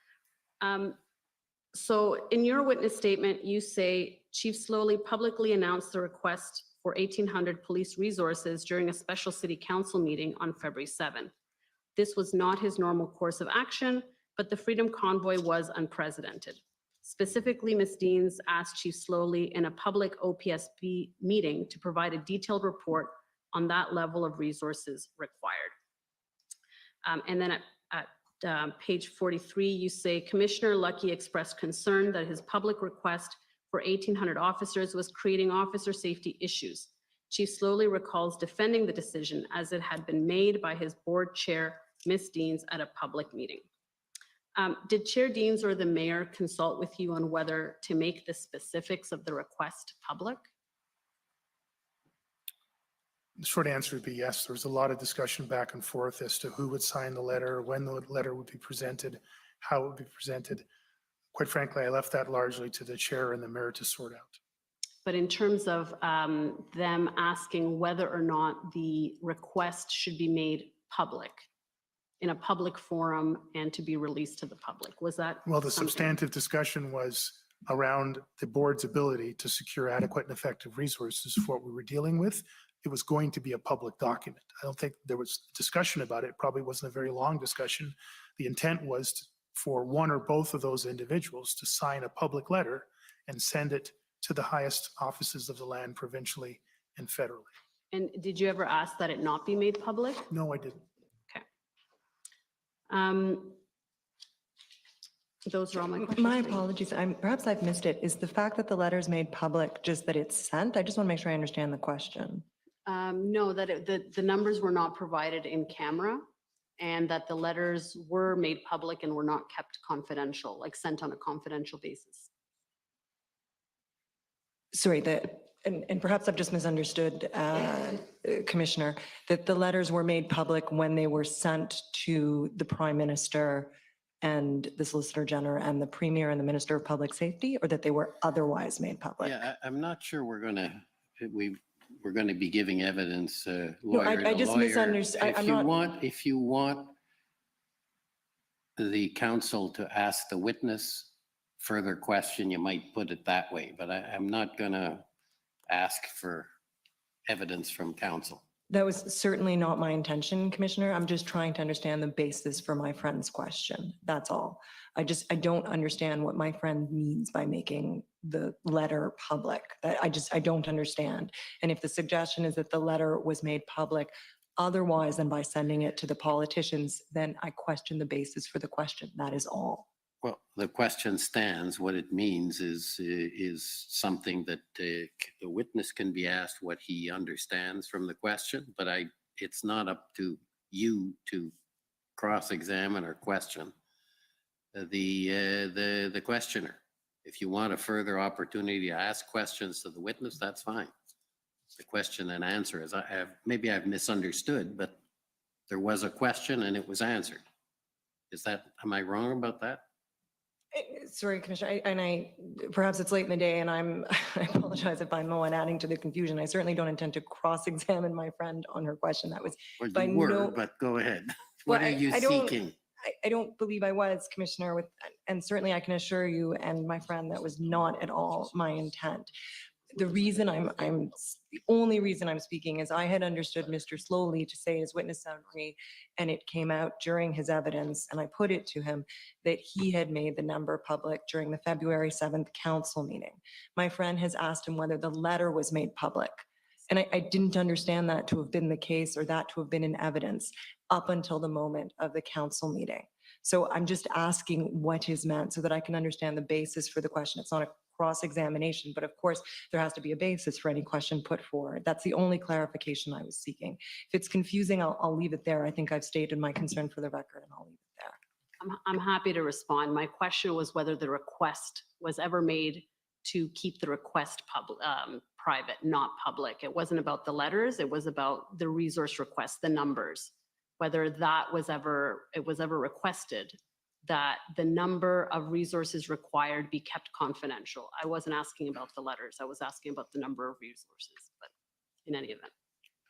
Speaker 20: So in your witness statement, you say Chief Sloly publicly announced the request for 1,800 police resources during a special city council meeting on February 7. This was not his normal course of action, but the Freedom Convoy was unprecedented. Specifically, Ms. Deans asked Chief Sloly in a public OPSB meeting to provide a detailed report on that level of resources required. And then at page 43, you say, Commissioner Lucky expressed concern that his public request for 1,800 officers was creating officer safety issues. Chief Sloly recalls defending the decision as it had been made by his board chair, Ms. Deans, at a public meeting. Did Chair Deans or the mayor consult with you on whether to make the specifics of the request public?
Speaker 2: The short answer would be yes. There was a lot of discussion back and forth as to who would sign the letter, when the letter would be presented, how it would be presented. Quite frankly, I left that largely to the chair and the mayor to sort out.
Speaker 20: But in terms of them asking whether or not the request should be made public, in a public forum and to be released to the public, was that?
Speaker 2: Well, the
Speaker 20: something-
Speaker 2: substantive discussion was around the board's ability to secure adequate and effective resources for what we were dealing with. It was going to be a public document. I don't think there was discussion about it. It probably wasn't a very long discussion. The intent was for one or both of those individuals to sign a public letter and send it to the highest offices of the land provincially and federally.
Speaker 20: And did you ever ask that it not be made public?
Speaker 2: No, I didn't.
Speaker 20: Those are all my questions.
Speaker 11: My
Speaker 20: Thank you.
Speaker 11: apologies. Perhaps I've missed it. Is the fact that the letter is made public just that it's sent? I just want to make sure I understand the question.
Speaker 20: No, that the numbers were not provided in camera and that the letters were made public and were not kept confidential, like sent on a confidential basis.
Speaker 11: Sorry, and perhaps I've just misunderstood, Commissioner, that the letters were made public when they were sent to the Prime Minister and the Solicitor General and the Premier and the Minister of Public Safety, or that they were otherwise made public?
Speaker 4: Yeah, I'm not sure we're gonna be giving evidence,
Speaker 11: No,
Speaker 4: lawyer
Speaker 11: I
Speaker 4: to
Speaker 11: just
Speaker 4: lawyer.
Speaker 11: misunderstood.
Speaker 4: If you want the council to ask the witness further question, you might put it that way, but I'm not gonna ask for evidence from council.
Speaker 11: That was certainly not my intention, Commissioner. I'm just trying to understand the basis for my friend's question. That's all. I don't understand what my friend means by making the letter public. I don't understand. And if the suggestion is that the letter was made public otherwise than by sending it to the politicians, then I question the basis for the question. That is all.
Speaker 4: Well, the question stands. What it means is something that the witness can be asked what he understands from the question, but it's not up to you to cross-examine or question the questioner. If you want a further opportunity to ask questions to the witness, that's fine. The question and answer is, maybe I've misunderstood, but there was a question and it was answered. Am I wrong about that?
Speaker 11: Sorry, Commissioner, perhaps it's late in the day and I apologize if I'm the one adding to the confusion. I certainly don't intend to cross-examine my friend on her question. That was
Speaker 4: Well,
Speaker 11: by
Speaker 4: you were,
Speaker 11: no-
Speaker 4: but go ahead.
Speaker 11: Well,
Speaker 4: What are you seeking?
Speaker 11: I don't believe I was, Commissioner, and certainly I can assure you and my friend that was not at all my intent. The reason the only reason I'm speaking is I had understood Mr. Sloly to say his witness summary, and it came out during his evidence, and I put it to him that he had made the number public during the February 7th council meeting. My friend has asked him whether the letter was made public. And I didn't understand that to have been the case or that to have been in evidence up until the moment of the council meeting. So I'm just asking what is meant so that I can understand the basis for the question. It's not a cross-examination, but of course, there has to be a basis for any question put forward. That's the only clarification I was seeking. If it's confusing, I'll leave it there. I think I've stated my concern for the record and I'll leave it there.
Speaker 20: I'm happy to respond. My question was whether the request was ever made to keep the request private, not public. It wasn't about the letters. It was about the resource request, the numbers, whether it was ever requested that the number of resources required be kept confidential. I wasn't asking about the letters. I was asking about the number of resources, but in any event.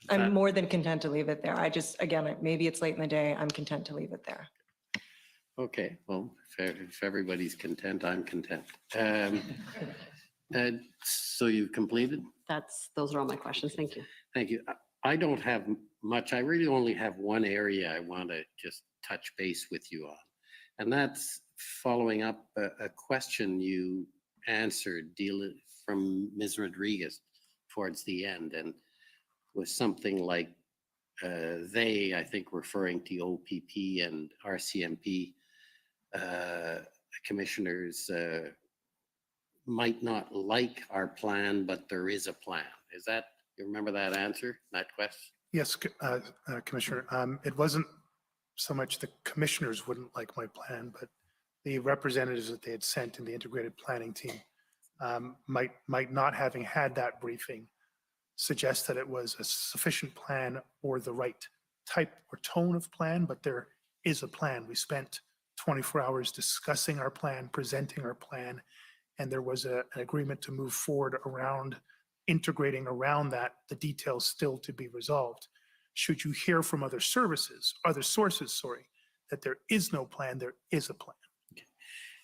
Speaker 11: I'm more than content to leave it there. Again, maybe it's late in the day. I'm content to leave it there.
Speaker 4: Okay, well, if everybody's content, I'm content. So you've completed?
Speaker 20: Those are all my questions. Thank you.
Speaker 4: Thank you. I don't have much. I really only have one area I want to just touch base with you on. And that's following up a question you answered from Ms. Rodriguez towards the end, and was something like they, I think referring to OPP and RCMP commissioners might not like our plan, but there is a plan. You remember that answer, that question?
Speaker 2: Yes, Commissioner. It wasn't so much the commissioners wouldn't like my plan, but the representatives that they had sent in the integrated planning team might not having had that briefing suggest that it was a sufficient plan or the right type or tone of plan, but there is a plan. We spent 24 hours discussing our plan, presenting our plan, and there was an agreement to move forward around integrating around that, the details still to be resolved. Should you hear from other sources, that there is no plan, there is a plan.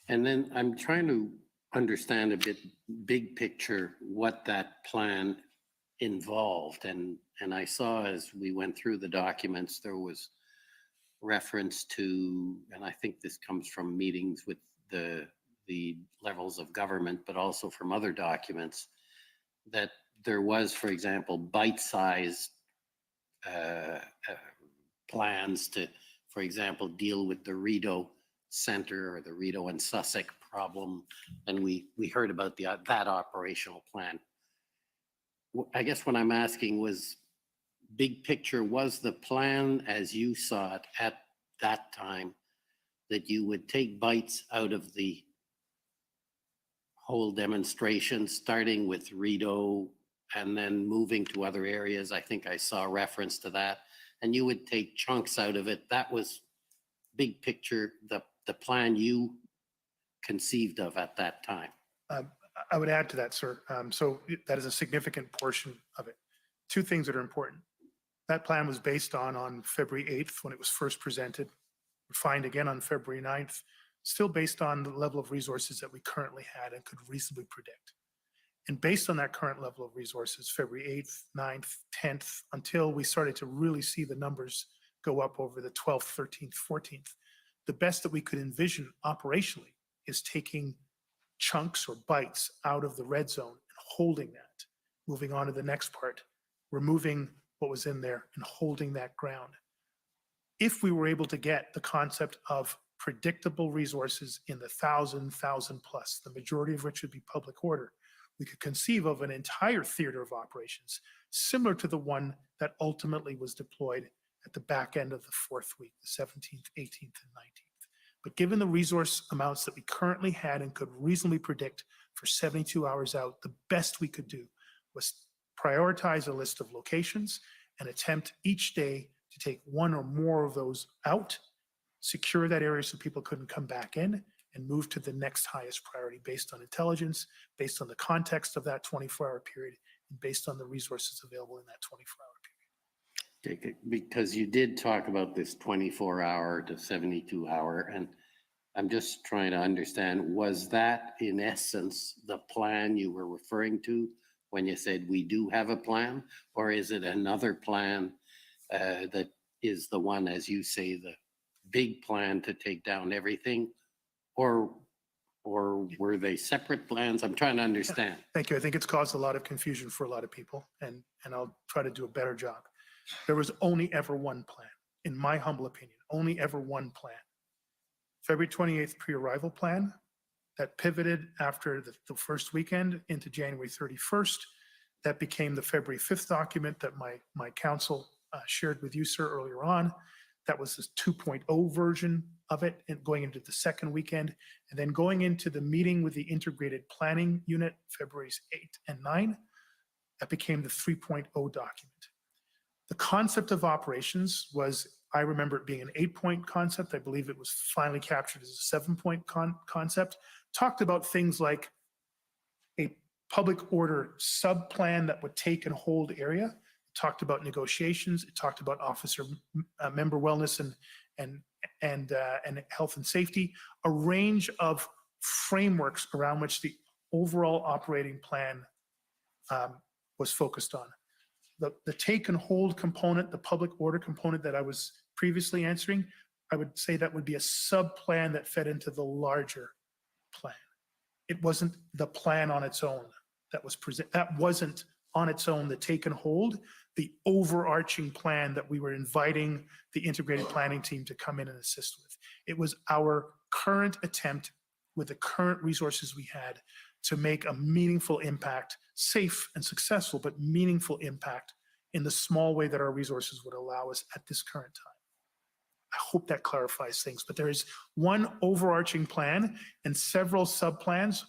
Speaker 4: And then I'm trying to understand a bit big picture what that plan involved. And I saw as we went through the documents, there was reference to, and I think this comes from meetings with the levels of government, but also from other documents, that there was, for example, bite-sized plans to, for example, deal with the Rideau Center or the Rideau and Sussex problem. And we heard about that operational plan. I guess what I'm asking was, big picture, was the plan as you saw it at that time that you would take bites out of the whole demonstration, starting with Rideau and then moving to other areas? I think I saw reference to that. And you would take chunks out of it. That was big picture, the plan you conceived of at that time.
Speaker 2: I would add to that, sir. So that is a significant portion of it. Two things that are important. That plan was based on February 8th when it was first presented, refined again on February 9th, still based on the level of resources that we currently had and could reasonably predict. And based on that current level of resources, February 8th, 9th, 10th, until we started to really see the numbers go up over the 12th, 13th, 14th, the best that we could envision operationally is taking chunks or bites out of the red zone and holding that, moving on to the next part, removing what was in there and holding that ground. If we were able to get the concept of predictable resources in the 1,000 plus, the majority of which would be public order, we could conceive of an entire theater of operations similar to the one that ultimately was deployed at the back end of the fourth week, the 17th, 18th, and 19th. But given the resource amounts that we currently had and could reasonably predict for 72 hours out, the best we could do was prioritize a list of locations and attempt each day to take one or more of those out, secure that area so people couldn't come back in, and move to the next highest priority based on intelligence, based on the context of that 24-hour period, and based on the resources available in that 24-hour period.
Speaker 4: Okay, because you did talk about this 24-hour to 72-hour, and I'm just trying to understand, was that in essence the plan you were referring to when you said we do have a plan? Or is it another plan that is the one, as you say, the big plan to take down everything? Or were they separate plans? I'm trying to understand.
Speaker 2: Thank you. I think it's caused a lot of confusion for a lot of people, and I'll try to do a better job. There was only ever one plan, in my humble opinion, only ever one plan. February 28th pre-arrival plan that pivoted after the first weekend into January 31st. That became the February 5th document that my council shared with you, sir, earlier on. That was the 2.0 version of it, and going into the second weekend, and then going into the meeting with the integrated planning unit, February's 8 and 9, that became the 3.0 document. The concept of operations was, I remember it being an 8-point concept. I believe it was finally captured as a 7-point concept. Talked about things like a public order sub-plan that would take and hold area. It talked about negotiations. It talked about officer member wellness and health and safety, a range of frameworks around which the overall operating plan was focused on. The take and hold component, the public order component that I was previously answering, I would say that would be a sub-plan that fed into the larger plan. It wasn't the plan on its own that was present. That wasn't on its own the take and hold, the overarching plan that we were inviting the integrated planning team to come in and assist with. It was our current attempt with the current resources we had to make a meaningful impact, safe and successful, but meaningful impact in the small way that our resources would allow us at this current time. I hope that clarifies things, but there is one overarching plan and several sub-plans.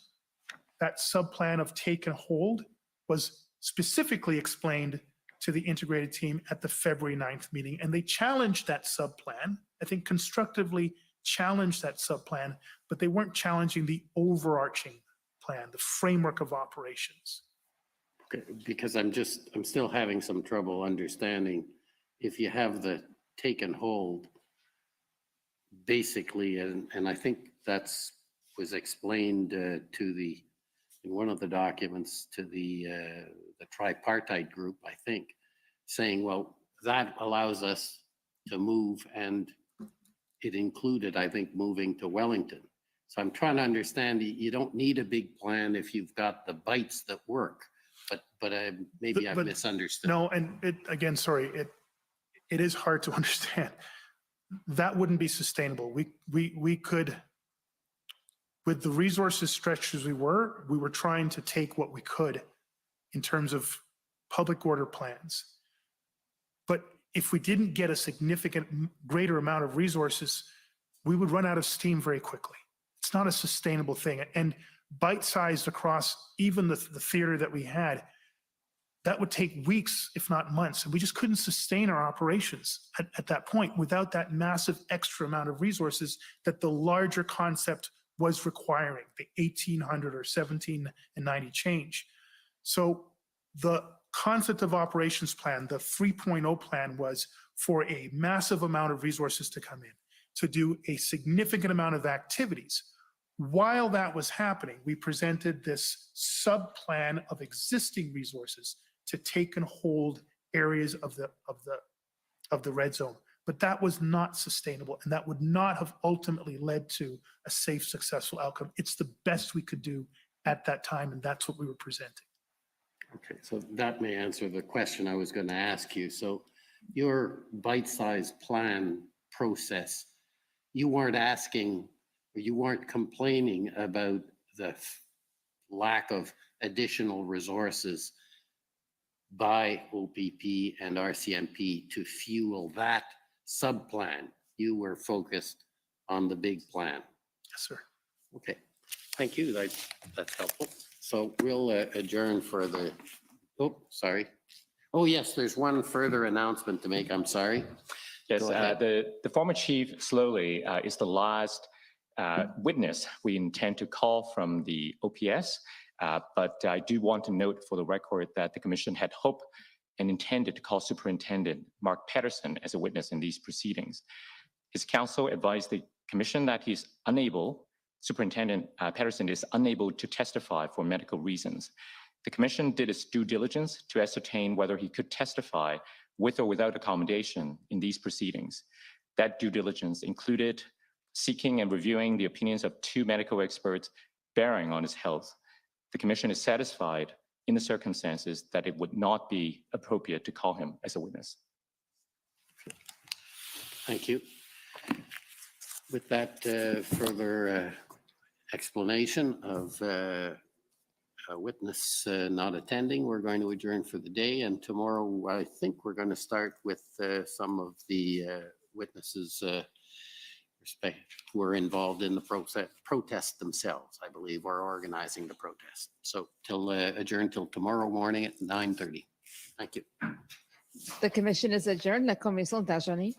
Speaker 2: That sub-plan of take and hold was specifically explained to the integrated team at the February 9th meeting. And they challenged that subplan, I think constructively challenged that subplan, but they weren't challenging the overarching plan, the framework of operations.
Speaker 4: Okay, because I'm still having some trouble understanding if you have the take and hold, basically, and I think was explained in one of the documents to the tripartite group, I think, saying, well, that allows us to move, and it included, I think, moving to Wellington. So I'm trying to understand, you don't need a big plan if you've got the bites that work, but maybe I've misunderstood.
Speaker 2: No, and again, sorry, it is hard to understand. That wouldn't be sustainable. We could, with the resources stretched as we were trying to take what we could in terms of public order plans. But if we didn't get a significant greater amount of resources, we would run out of steam very quickly. It's not a sustainable thing. And bite-sized across even the theater that we had, that would take weeks, if not months. And we just couldn't sustain our operations at that point without that massive extra amount of resources that the larger concept was requiring, the 1800 or 1790 change. So the concept of operations plan, the 3.0 plan, was for a massive amount of resources to come in, to do a significant amount of activities. While that was happening, we presented this sub-plan of existing resources to take and hold areas of the red zone. But that was not sustainable, and that would not have ultimately led to a safe, successful outcome. It's the best we could do at that time, and that's what we were presenting.
Speaker 4: Okay, so that may answer the question I was going to ask you. So your bite-sized plan process, you weren't asking, or you weren't complaining about the lack of additional resources by OPP and RCMP to fuel that sub-plan. You were focused on the big plan.
Speaker 2: Yes, sir.
Speaker 4: Okay, thank you. That's helpful. So we'll adjourn for the, oh, sorry. Oh, yes, there's one further announcement to make. I'm sorry.
Speaker 19: Yes,
Speaker 4: Go ahead.
Speaker 19: the former chief, Sloly, is the last witness we intend to call from the OPS. But I do want to note for the record that the commission had hoped and intended to call Superintendent Mark Patterson as a witness in these proceedings. His counsel advised the commission that Superintendent Patterson is unable to testify for medical reasons. The commission did its due diligence to ascertain whether he could testify with or without accommodation in these proceedings. That due diligence included seeking and reviewing the opinions of 2 medical experts bearing on his health. The commission is satisfied in the circumstances that it would not be appropriate to call him as a witness.
Speaker 4: Thank you. With that further explanation of a witness not attending, we're going to adjourn for the day. And tomorrow, I think we're going to start with some of the witnesses who are involved in the protest themselves, I believe, or organizing the protest. So adjourn till tomorrow morning at 9:30. Thank you.
Speaker 5: The commission is adjourned. La commission est adjournée.